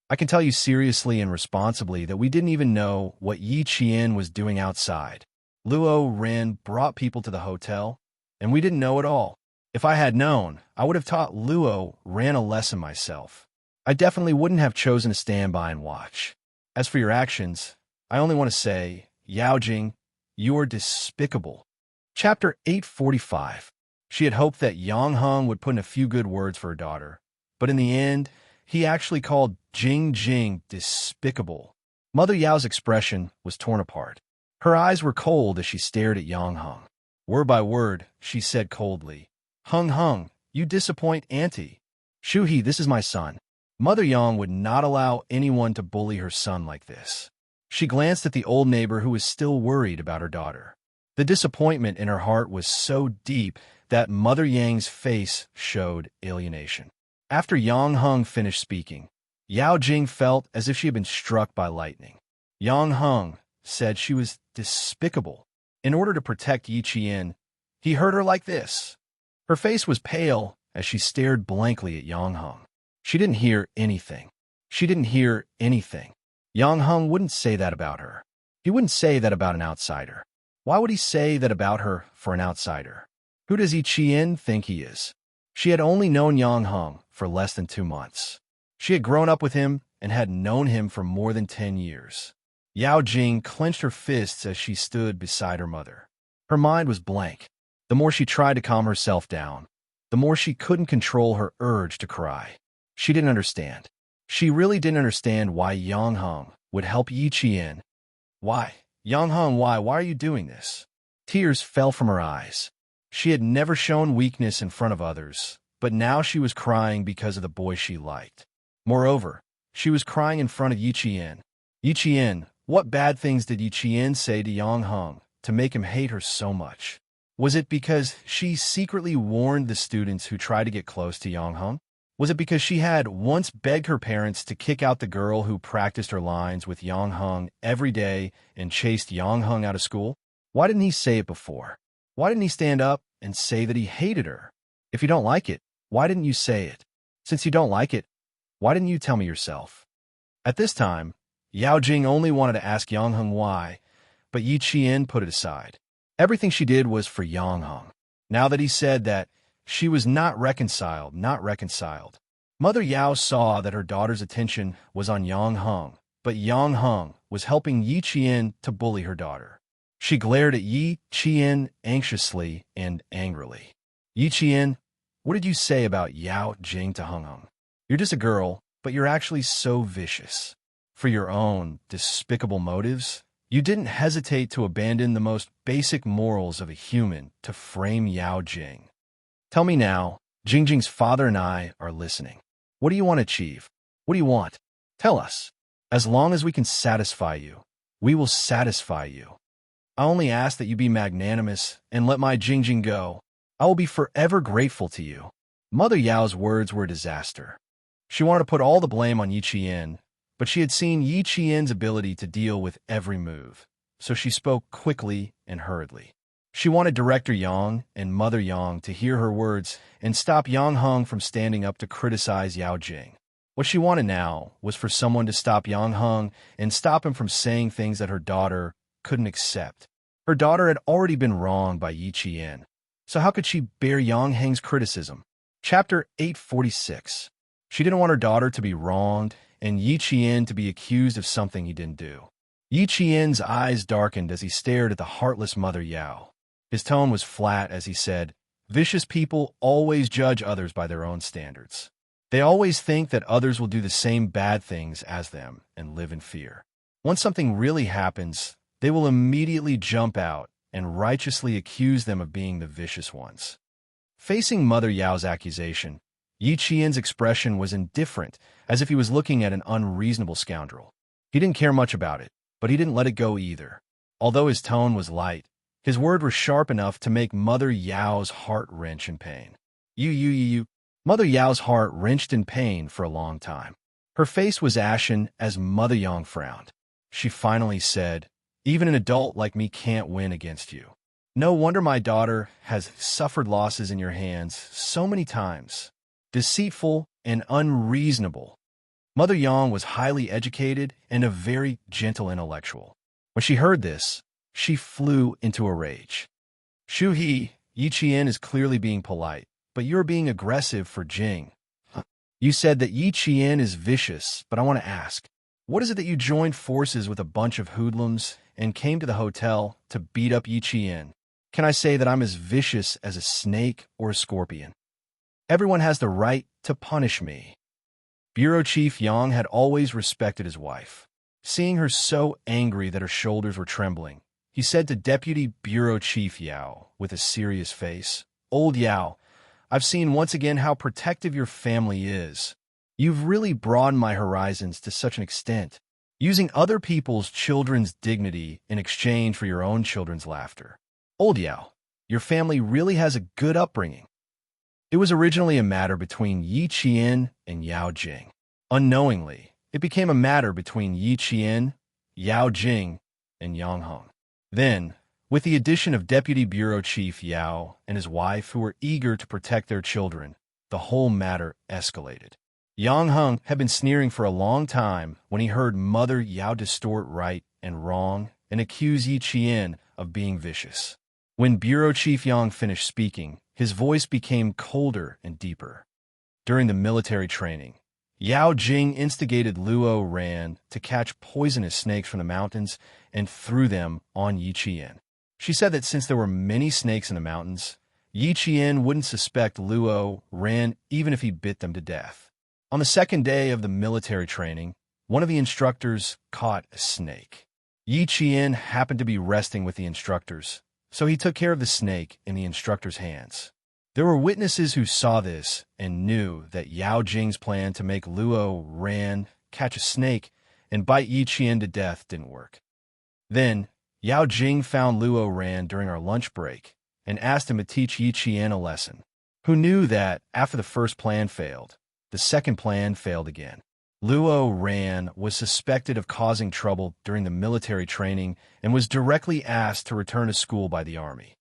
Speaker 1: I can tell you seriously and responsibly that we didn't even know what Yi Qian was doing outside. Luo Ren brought people to the hotel, and we didn't know at all. If I had known, I would have taught Luo Ren a lesson myself. I definitely wouldn't have chosen to stand by and watch. As for your actions, I only want to say, Yao Jing, you are despicable. Chapter 845. She had hoped that Yang Heng would put in a few good words for her daughter, but in the end, he actually called Jing Jing despicable. Mother Yao's expression was torn apart. Her eyes were cold as she stared at Yang Heng. Word by word, she said coldly, Heng Heng, you disappoint Auntie. Shu He, this is my son. Mother Yang would not allow anyone to bully her son like this. She glanced at the old neighbor who was still worried about her daughter. The disappointment in her heart was so deep that Mother Yang's face showed alienation. After Yang Heng finished speaking, Yao Jing felt as if she had been struck by lightning. Yang Heng said she was despicable. In order to protect Yi Qian, he heard her like this. Her face was pale as she stared blankly at Yang Heng. She didn't hear anything. She didn't hear anything. Yang Hung wouldn't say that about her. He wouldn't say that about an outsider. Why would he say that about her for an outsider? Who does Yi Qian think he is? She had only known Yang Hung for less than 2 months. She had grown up with him and had known him for more than 10 years. Yao Jing clenched her fists as she stood beside her mother. Her mind was blank. The more she tried to calm herself down, the more she couldn't control her urge to cry. She didn't understand. She really didn't understand why Yang Hung would help Yi Qian. Why? Yang Hung, why are you doing this? Tears fell from her eyes. She had never shown weakness in front of others, but now she was crying because of the boy she liked. Moreover, she was crying in front of Yi Qian. Yi Qian, what bad things did Yi Qian say to Yang Hung to make him hate her so much? Was it because she secretly warned the students who tried to get close to Yang Hung? Was it because she had once begged her parents to kick out the girl who practiced her lines with Yang Hung every day and chased Yang Hung out of school? Why didn't he say it before? Why didn't he stand up and say that he hated her? If you don't like it, why didn't you say it? Since you don't like it, why didn't you tell me yourself? At this time, Yao Jing only wanted to ask Yang Hung why, but Yi Qian put it aside. Everything she did was for Yang Hung. Now that he said that, she was not reconciled. Mother Yao saw that her daughter's attention was on Yang Hung, but Yang Hung was helping Yi Qian to bully her daughter. She glared at Yi Qian anxiously and angrily. Yi Qian, what did you say about Yao Jing to Hung Hung? You're just a girl, but you're actually so vicious. For your own despicable motives, you didn't hesitate to abandon the most basic morals of a human to frame Yao Jing. Tell me now, Jingjing's father and I are listening. What do you want to achieve? What do you want? Tell us. As long as we can satisfy you, we will satisfy you. I only ask that you be magnanimous and let my Jingjing go. I will be forever grateful to you. Mother Yao's words were a disaster. She wanted to put all the blame on Yi Qian, but she had seen Yi Qian's ability to deal with every move, so she spoke quickly and hurriedly. She wanted Director Yang and Mother Yang to hear her words and stop Yang Hung from standing up to criticize Yao Jing. What she wanted now was for someone to stop Yang Hung and stop him from saying things that her daughter couldn't accept. Her daughter had already been wronged by Yi Qian, so how could she bear Yang Hung's criticism? Chapter 846. She didn't want her daughter to be wronged and Yi Qian to be accused of something he didn't do. Yi Qian's eyes darkened as he stared at the heartless Mother Yao. His tone was flat as he said, "Vicious people always judge others by their own standards. They always think that others will do the same bad things as them and live in fear. Once something really happens, they will immediately jump out and righteously accuse them of being the vicious ones." Facing Mother Yao's accusation, Yi Qian's expression was indifferent, as if he was looking at an unreasonable scoundrel. He didn't care much about it, but he didn't let it go either. Although his tone was light, his words were sharp enough to make Mother Yao's heart wrench in pain. You. Mother Yao's heart wrenched in pain for a long time. Her face was ashen as Mother Yang frowned. She finally said, "Even an adult like me can't win against you. No wonder my daughter has suffered losses in your hands so many times. Deceitful and unreasonable." Mother Yang was highly educated and a very gentle intellectual. When she heard this, she flew into a rage. "Shu He, Yi Qian is clearly being polite, but you're being aggressive for Jing. You said that Yi Qian is vicious, but I want to ask, what is it that you joined forces with a bunch of hoodlums and came to the hotel to beat up Yi Qian? Can I say that I'm as vicious as a snake or a scorpion? Everyone has the right to punish me." Bureau Chief Yang had always respected his wife. Seeing her so angry that her shoulders were trembling, he said to Deputy Bureau Chief Yao with a serious face, "Old Yao, I've seen once again how protective your family is. You've really broadened my horizons to such an extent, using other people's children's dignity in exchange for your own children's laughter. Old Yao, your family really has a good upbringing." It was originally a matter between Yi Qian and Yao Jing. Unknowingly, it became a matter between Yi Qian, Yao Jing, and Yang Hung. Then, with the addition of Deputy Bureau Chief Yao and his wife who were eager to protect their children, the whole matter escalated. Yang Heng had been sneering for a long time when he heard Mother Yao distort right and wrong and accuse Yi Qian of being vicious. When Bureau Chief Yang finished speaking, his voice became colder and deeper. During the military training, Yao Jing instigated Luo Ran to catch poisonous snakes from the mountains and threw them on Yi Qian. She said that since there were many snakes in the mountains, Yi Qian wouldn't suspect Luo Ran even if he bit them to death. On the second day of the military training, one of the instructors caught a snake. Yi Qian happened to be resting with the instructors, so he took care of the snake in the instructor's hands. There were witnesses who saw this and knew that Yao Jing's plan to make Luo Ran catch a snake and bite Yi Qian to death didn't work. Then, Yao Jing found Luo Ran during our lunch break and asked him to teach Yi Qian a lesson. Who knew that after the first plan failed, the second plan failed again. Luo Ran was suspected of causing trouble during the military training and was directly asked to return to school by the army.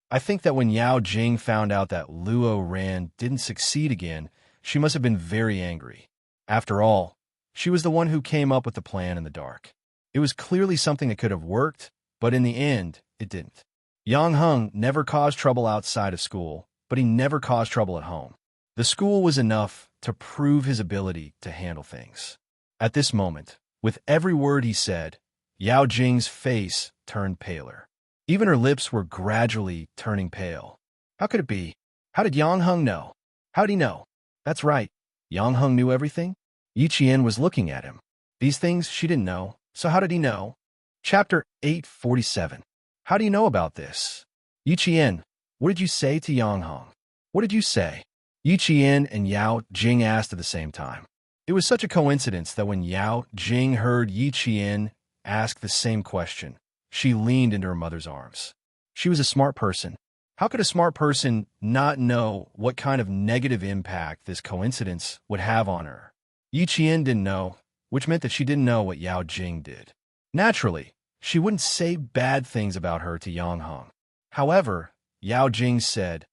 Speaker 1: I think that when Yao Jing found out that Luo Ran didn't succeed again, she must have been very angry. After all, she was the one who came up with the plan in the dark. It was clearly something that could have worked, but in the end, it didn't. Yang Heng never caused trouble outside of school, but he never caused trouble at home. The school was enough to prove his ability to handle things. At this moment, with every word he said, Yao Jing's face turned paler. Even her lips were gradually turning pale. How could it be? How did Yang Heng know? How'd he know? That's right. Yang Heng knew everything. Yi Qian was looking at him. These things she didn't know, so how did he know? Chapter 847. How do you know about this? Yi Qian, what did you say to Yang Heng? What did you say? Yi Qian and Yao Jing asked at the same time. It was such a coincidence that when Yao Jing heard Yi Qian ask the same question, she leaned into her mother's arms. She was a smart person. How could a smart person not know what kind of negative impact this coincidence would have on her? Yi Qian didn't know, which meant that she didn't know what Yao Jing did. Naturally, she wouldn't say bad things about her to Yang Heng. However, Yao Jing said,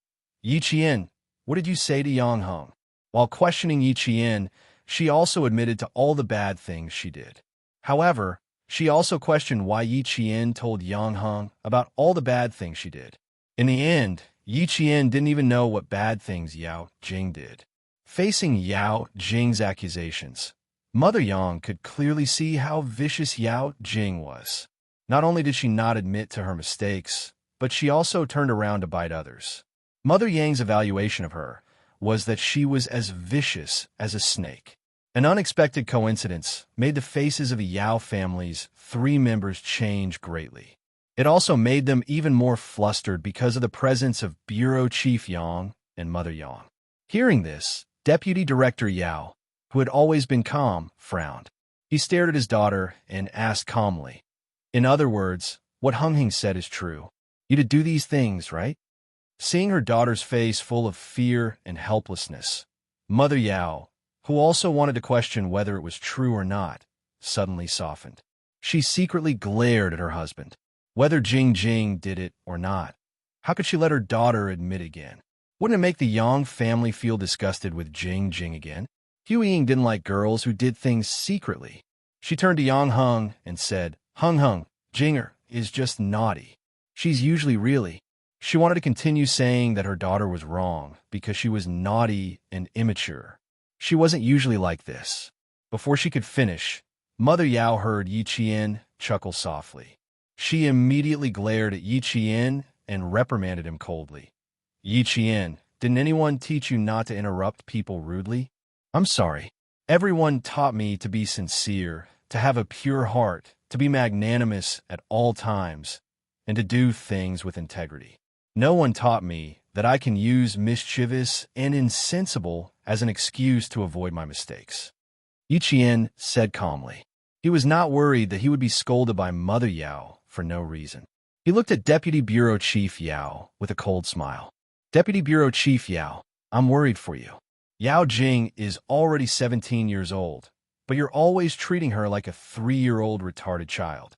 Speaker 1: Yi Qian, what did you say to Yang Heng? While questioning Yi Qian, she also admitted to all the bad things she did. However, she also questioned why Yi Qian told Yang Heng about all the bad things she did. In the end, Yi Qian didn't even know what bad things Yao Jing did. Facing Yao Jing's accusations, Mother Yang could clearly see how vicious Yao Jing was. Not only did she not admit to her mistakes, but she also turned around to bite others. Mother Yang's evaluation of her was that she was as vicious as a snake. An unexpected coincidence made the faces of the Yao family's 3 members change greatly. It also made them even more flustered because of the presence of Bureau Chief Yang and Mother Yang. Hearing this, Deputy Director Yao, who had always been calm, frowned. He stared at his daughter and asked calmly, in other words, what Heng Heng said is true. You did do these things, right? Seeing her daughter's face full of fear and helplessness, Mother Yao, who also wanted to question whether it was true or not, suddenly softened. She secretly glared at her husband. Whether Jing Jing did it or not, how could she let her daughter admit again? Wouldn't it make the Yang family feel disgusted with Jing Jing again? Hu Ying didn't like girls who did things secretly. She turned to Yang Heng and said, Heng Heng, Jinger is just naughty. She's usually really. She wanted to continue saying that her daughter was wrong because she was naughty and immature. She wasn't usually like this. Before she could finish, Mother Yao heard Yi Qian chuckle softly. She immediately glared at Yi Qian and reprimanded him coldly. Yi Qian, didn't anyone teach you not to interrupt people rudely? I'm sorry. Everyone taught me to be sincere, to have a pure heart, to be magnanimous at all times, and to do things with integrity. No one taught me that I can use mischievous and insensible as an excuse to avoid my mistakes. Yi Qian said calmly. He was not worried that he would be scolded by Mother Yao for no reason. He looked at Deputy Bureau Chief Yao with a cold smile. Deputy Bureau Chief Yao, I'm worried for you. Yao Jing is already 17 years old, but you're always treating her like a 3-year-old retarded child.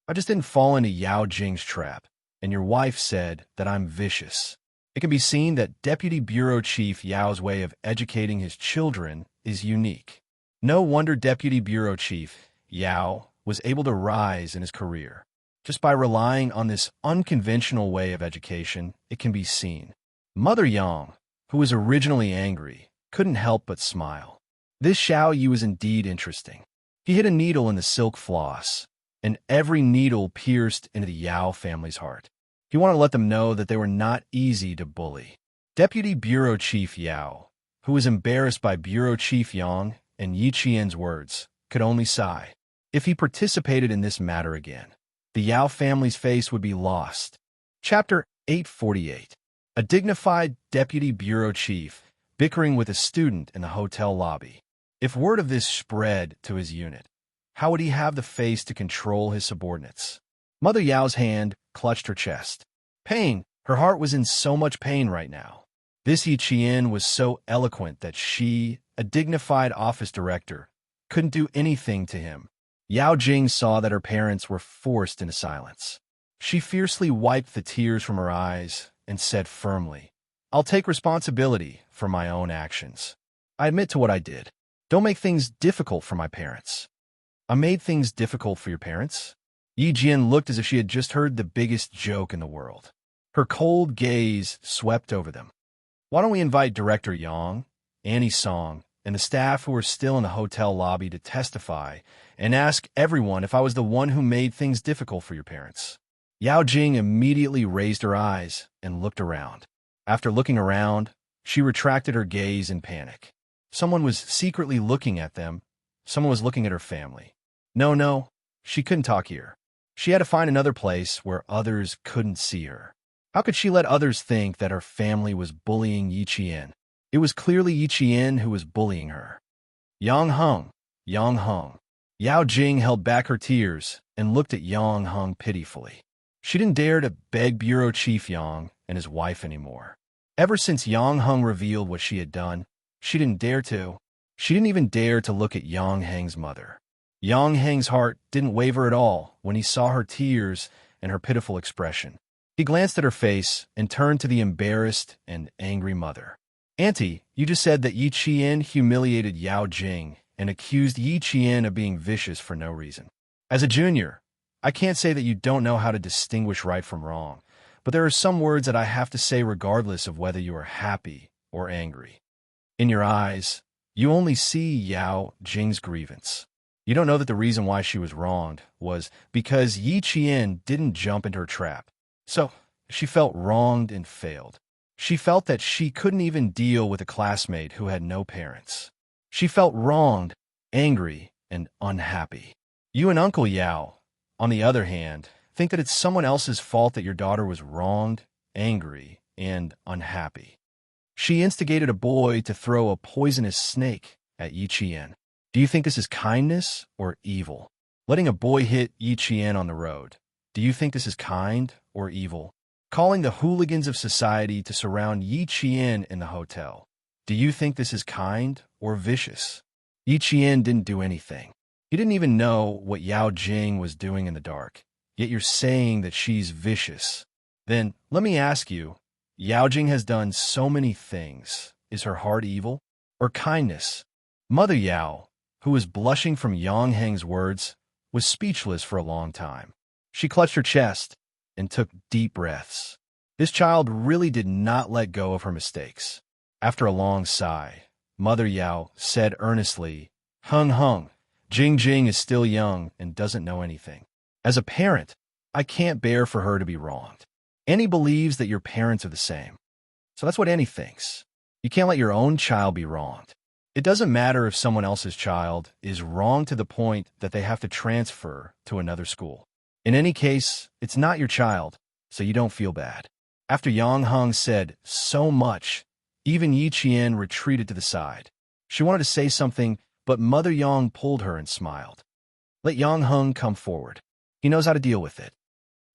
Speaker 1: I just didn't fall into Yao Jing's trap, and your wife said that I'm vicious. It can be seen that Deputy Bureau Chief Yao's way of educating his children is unique. No wonder Deputy Bureau Chief Yao was able to rise in his career. Just by relying on this unconventional way of education, it can be seen. Mother Yang, who was originally angry, couldn't help but smile. This Xiao Yu was indeed interesting. He hid a needle in the silk floss, and every needle pierced into the Yao family's heart. He wanted to let them know that they were not easy to bully. Deputy Bureau Chief Yao, who was embarrassed by Bureau Chief Yang and Yi Qian's words, could only sigh. If he participated in this matter again, the Yao family's face would be lost. Chapter 848. A dignified deputy bureau chief bickering with a student in the hotel lobby. If word of this spread to his unit, how would he have the face to control his subordinates? Mother Yao's hand clutched her chest. Pain. Her heart was in so much pain right now. This Yi Qian was so eloquent that she, a dignified office director, couldn't do anything to him. Yao Jing saw that her parents were forced into silence. She fiercely wiped the tears from her eyes and said firmly, I'll take responsibility for my own actions. I admit to what I did. Don't make things difficult for my parents. I made things difficult for your parents? Yi Jian looked as if she had just heard the biggest joke in the world. Her cold gaze swept over them. Why don't we invite Director Yang, Annie Song, and the staff who are still in the hotel lobby to testify and ask everyone if I was the one who made things difficult for your parents? Yao Jing immediately raised her eyes and looked around. After looking around, she retracted her gaze in panic. Someone was secretly looking at them. Someone was looking at her family. No, she couldn't talk here. She had to find another place where others couldn't see her. How could she let others think that her family was bullying Yi Qian? It was clearly Yi Qian who was bullying her. Yang Heng. Yao Jing held back her tears and looked at Yang Heng pitifully. She didn't dare to beg Bureau Chief Yang and his wife anymore. Ever since Yang Heng revealed what she had done, she didn't dare to. She didn't even dare to look at Yang Heng's mother. Yang Heng's heart didn't waver at all when he saw her tears and her pitiful expression. He glanced at her face and turned to the embarrassed and angry mother. Auntie, you just said that Yi Qian humiliated Yao Jing and accused Yi Qian of being vicious for no reason. As a junior, I can't say that you don't know how to distinguish right from wrong, but there are some words that I have to say regardless of whether you are happy or angry. In your eyes, you only see Yao Jing's grievance. You don't know that the reason why she was wronged was because Yi Qian didn't jump into her trap. So, she felt wronged and failed. She felt that she couldn't even deal with a classmate who had no parents. She felt wronged, angry, and unhappy. You and Uncle Yao, on the other hand, think that it's someone else's fault that your daughter was wronged, angry, and unhappy. She instigated a boy to throw a poisonous snake at Yi Qian. Do you think this is kindness or evil? Letting a boy hit Yi Qian on the road. Do you think this is kind or evil? Calling the hooligans of society to surround Yi Qian in the hotel. Do you think this is kind or vicious? Yi Qian didn't do anything. He didn't even know what Yao Jing was doing in the dark. Yet you're saying that she's vicious. Then, let me ask you, Yao Jing has done so many things. Is her heart evil or kindness? Mother Yao, who was blushing from Yang Heng's words, was speechless for a long time. She clutched her chest and took deep breaths. This child really did not let go of her mistakes. After a long sigh, Mother Yao said earnestly, Heng, Jing is still young and doesn't know anything. As a parent, I can't bear for her to be wronged. Annie believes that your parents are the same. So that's what Annie thinks. You can't let your own child be wronged. It doesn't matter if someone else's child is wrong to the point that they have to transfer to another school. In any case, it's not your child, so you don't feel bad. After Yang Heng said so much, even Yi Qian retreated to the side. She wanted to say something, but Mother Yang pulled her and smiled. Let Yang Heng come forward. He knows how to deal with it.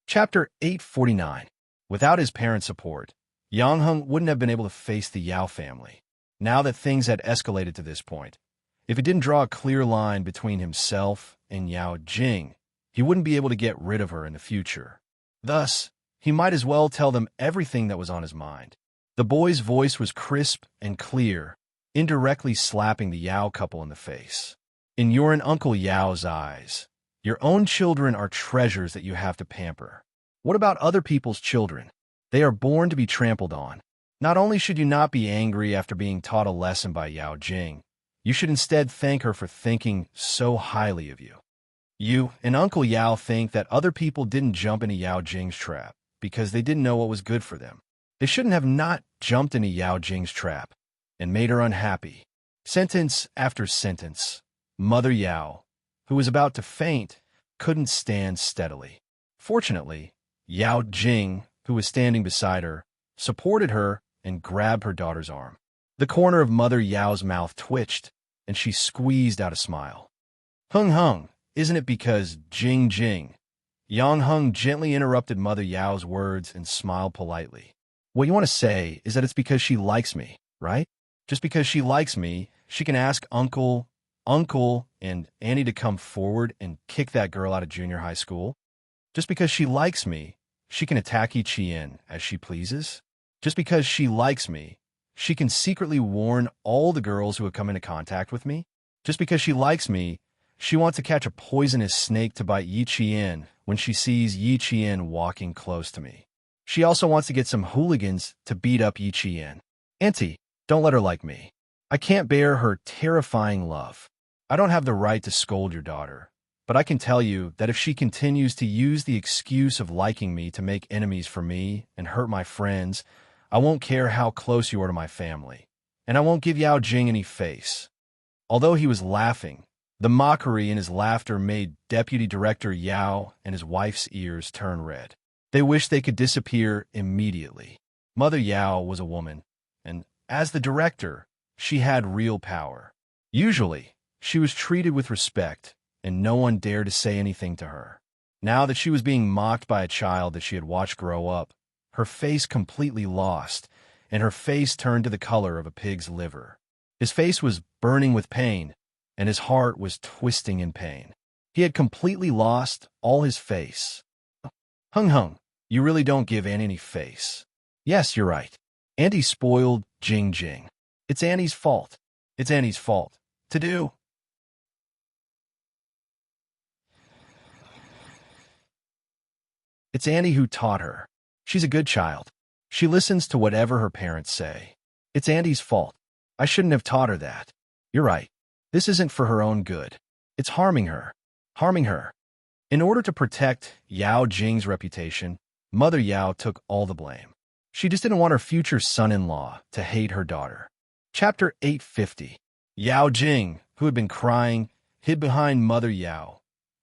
Speaker 1: Chapter 849. Without his parents' support, Yang Heng wouldn't have been able to face the Yao family. Now that things had escalated to this point, if he didn't draw a clear line between himself and Yao Jing, he wouldn't be able to get rid of her in the future. Thus, he might as well tell them everything that was on his mind. The boy's voice was crisp and clear. indirectly slapping the Yao couple in the face. In your and Uncle Yao's eyes, your own children are treasures that you have to pamper. What about other people's children? They are born to be trampled on. Not only should you not be angry after being taught a lesson by Yao Jing, you should instead thank her for thinking so highly of you. You and Uncle Yao think that other people didn't jump into Yao Jing's trap because they didn't know what was good for them. They shouldn't have not jumped into Yao Jing's trap and made her unhappy. Sentence after sentence, Mother Yao, who was about to faint, couldn't stand steadily. Fortunately, Yao Jing, who was standing beside her, supported her and grabbed her daughter's arm. The corner of Mother Yao's mouth twitched, and she squeezed out a smile. Hung hung, isn't it because Jing Jing? Yang Hung gently interrupted Mother Yao's words and smiled politely. What you want to say is that it's because she likes me, right? Just because she likes me, she can ask Uncle, and Annie to come forward and kick that girl out of junior high school? Just because she likes me, she can attack Yi Qian as she pleases? Just because she likes me, she can secretly warn all the girls who have come into contact with me? Just because she likes me, she wants to catch a poisonous snake to bite Yi Qian when she sees Yi Qian walking close to me. She also wants to get some hooligans to beat up Yi Qian. Auntie, don't let her like me. I can't bear her terrifying love. I don't have the right to scold your daughter, but I can tell you that if she continues to use the excuse of liking me to make enemies for me and hurt my friends, I won't care how close you are to my family, and I won't give Yao Jing any face. Although he was laughing, the mockery in his laughter made Deputy Director Yao and his wife's ears turn red. They wished they could disappear immediately. Mother Yao was a woman, and as the director, she had real power. Usually, she was treated with respect, and no one dared to say anything to her. Now that she was being mocked by a child that she had watched grow up, her face completely lost, and her face turned to the color of a pig's liver. His face was burning with pain, and his heart was twisting in pain. He had completely lost all his face. Hung hung, you really don't give Annie any face. Yes, you're right. Auntie spoiled Jing Jing. It's Annie's fault. It's Annie's fault. To do. It's Annie who taught her. She's a good child. She listens to whatever her parents say. It's Annie's fault. I shouldn't have taught her that. You're right. This isn't for her own good. It's harming her. Harming her. In order to protect Yao Jing's reputation, Mother Yao took all the blame. She just didn't want her future son-in-law to hate her daughter. Chapter 850. Yao Jing, who had been crying, hid behind Mother Yao,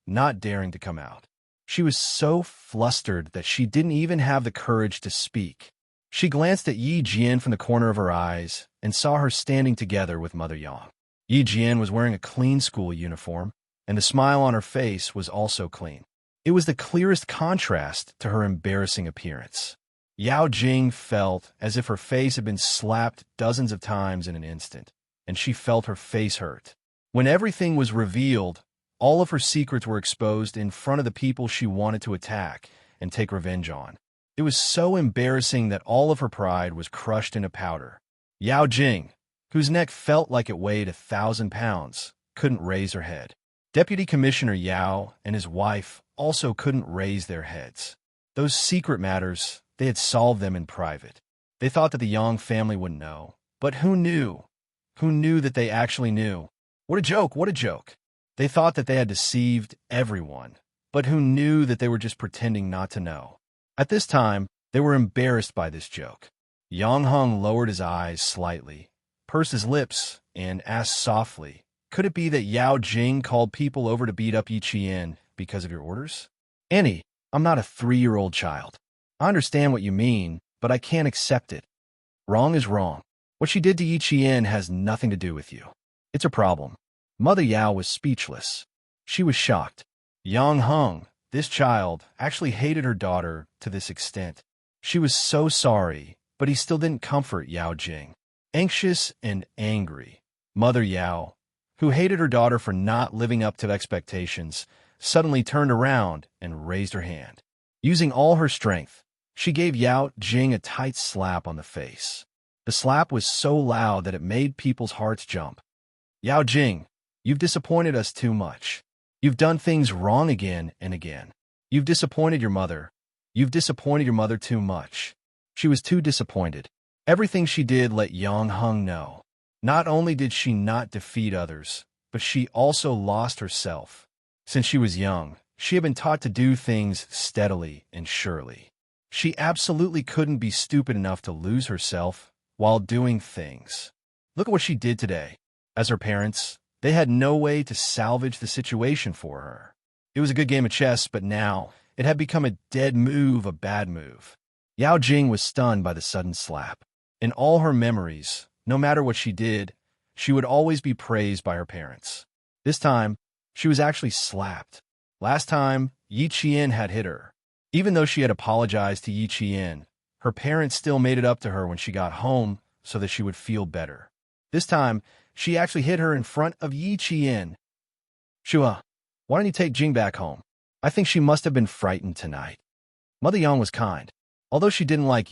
Speaker 1: not daring to come out. She was so flustered that she didn't even have the courage to speak. She glanced at Yi Jian from the corner of her eyes and saw her standing together with Mother Yang. Yi Jian was wearing a clean school uniform, and the smile on her face was also clean. It was the clearest contrast to her embarrassing appearance. Yao Jing felt as if her face had been slapped dozens of times in an instant, and she felt her face hurt. When everything was revealed, all of her secrets were exposed in front of the people she wanted to attack and take revenge on. It was so embarrassing that all of her pride was crushed into powder. Yao Jing, whose neck felt like it weighed 1,000 pounds, couldn't raise her head. Deputy Commissioner Yao and his wife also couldn't raise their heads. Those secret matters, they had solved them in private. They thought that the Yang family wouldn't know. But who knew? Who knew that they actually knew? What a joke, what a joke. They thought that they had deceived everyone, but who knew that they were just pretending not to know? At this time, they were embarrassed by this joke. Yang Hung lowered his eyes slightly, pursed his lips, and asked softly, could it be that Yao Jing called people over to beat up Yi Qian because of your orders? Annie, I'm not a 3-year-old child. I understand what you mean, but I can't accept it. Wrong is wrong. What she did to Yi Qian has nothing to do with you. It's a problem. Mother Yao was speechless. She was shocked. Yang Hung, this child, actually hated her daughter to this extent. She was so sorry, but he still didn't comfort Yao Jing. Anxious and angry, Mother Yao, who hated her daughter for not living up to expectations, suddenly turned around and raised her hand. Using all her strength, she gave Yao Jing a tight slap on the face. The slap was so loud that it made people's hearts jump. Yao Jing, you've disappointed us too much. You've done things wrong again and again. You've disappointed your mother. You've disappointed your mother too much. She was too disappointed. Everything she did let Yang Heng know. Not only did she not defeat others, but she also lost herself. Since she was young, she had been taught to do things steadily and surely. She absolutely couldn't be stupid enough to lose herself while doing things. Look at what she did today. As her parents, they had no way to salvage the situation for her. It was a good game of chess, but now it had become a dead move, a bad move. Yao Jing was stunned by the sudden slap. In all her memories, no matter what she did, she would always be praised by her parents. This time, she was actually slapped. Last time, Yi Qian had hit her. Even though she had apologized to Yi Qian, her parents still made it up to her when she got home so that she would feel better. This time, she actually hit her in front of Yi Qian. Shua, why don't you take Jing back home? I think she must have been frightened tonight. Mother Yang was kind. Although she didn't like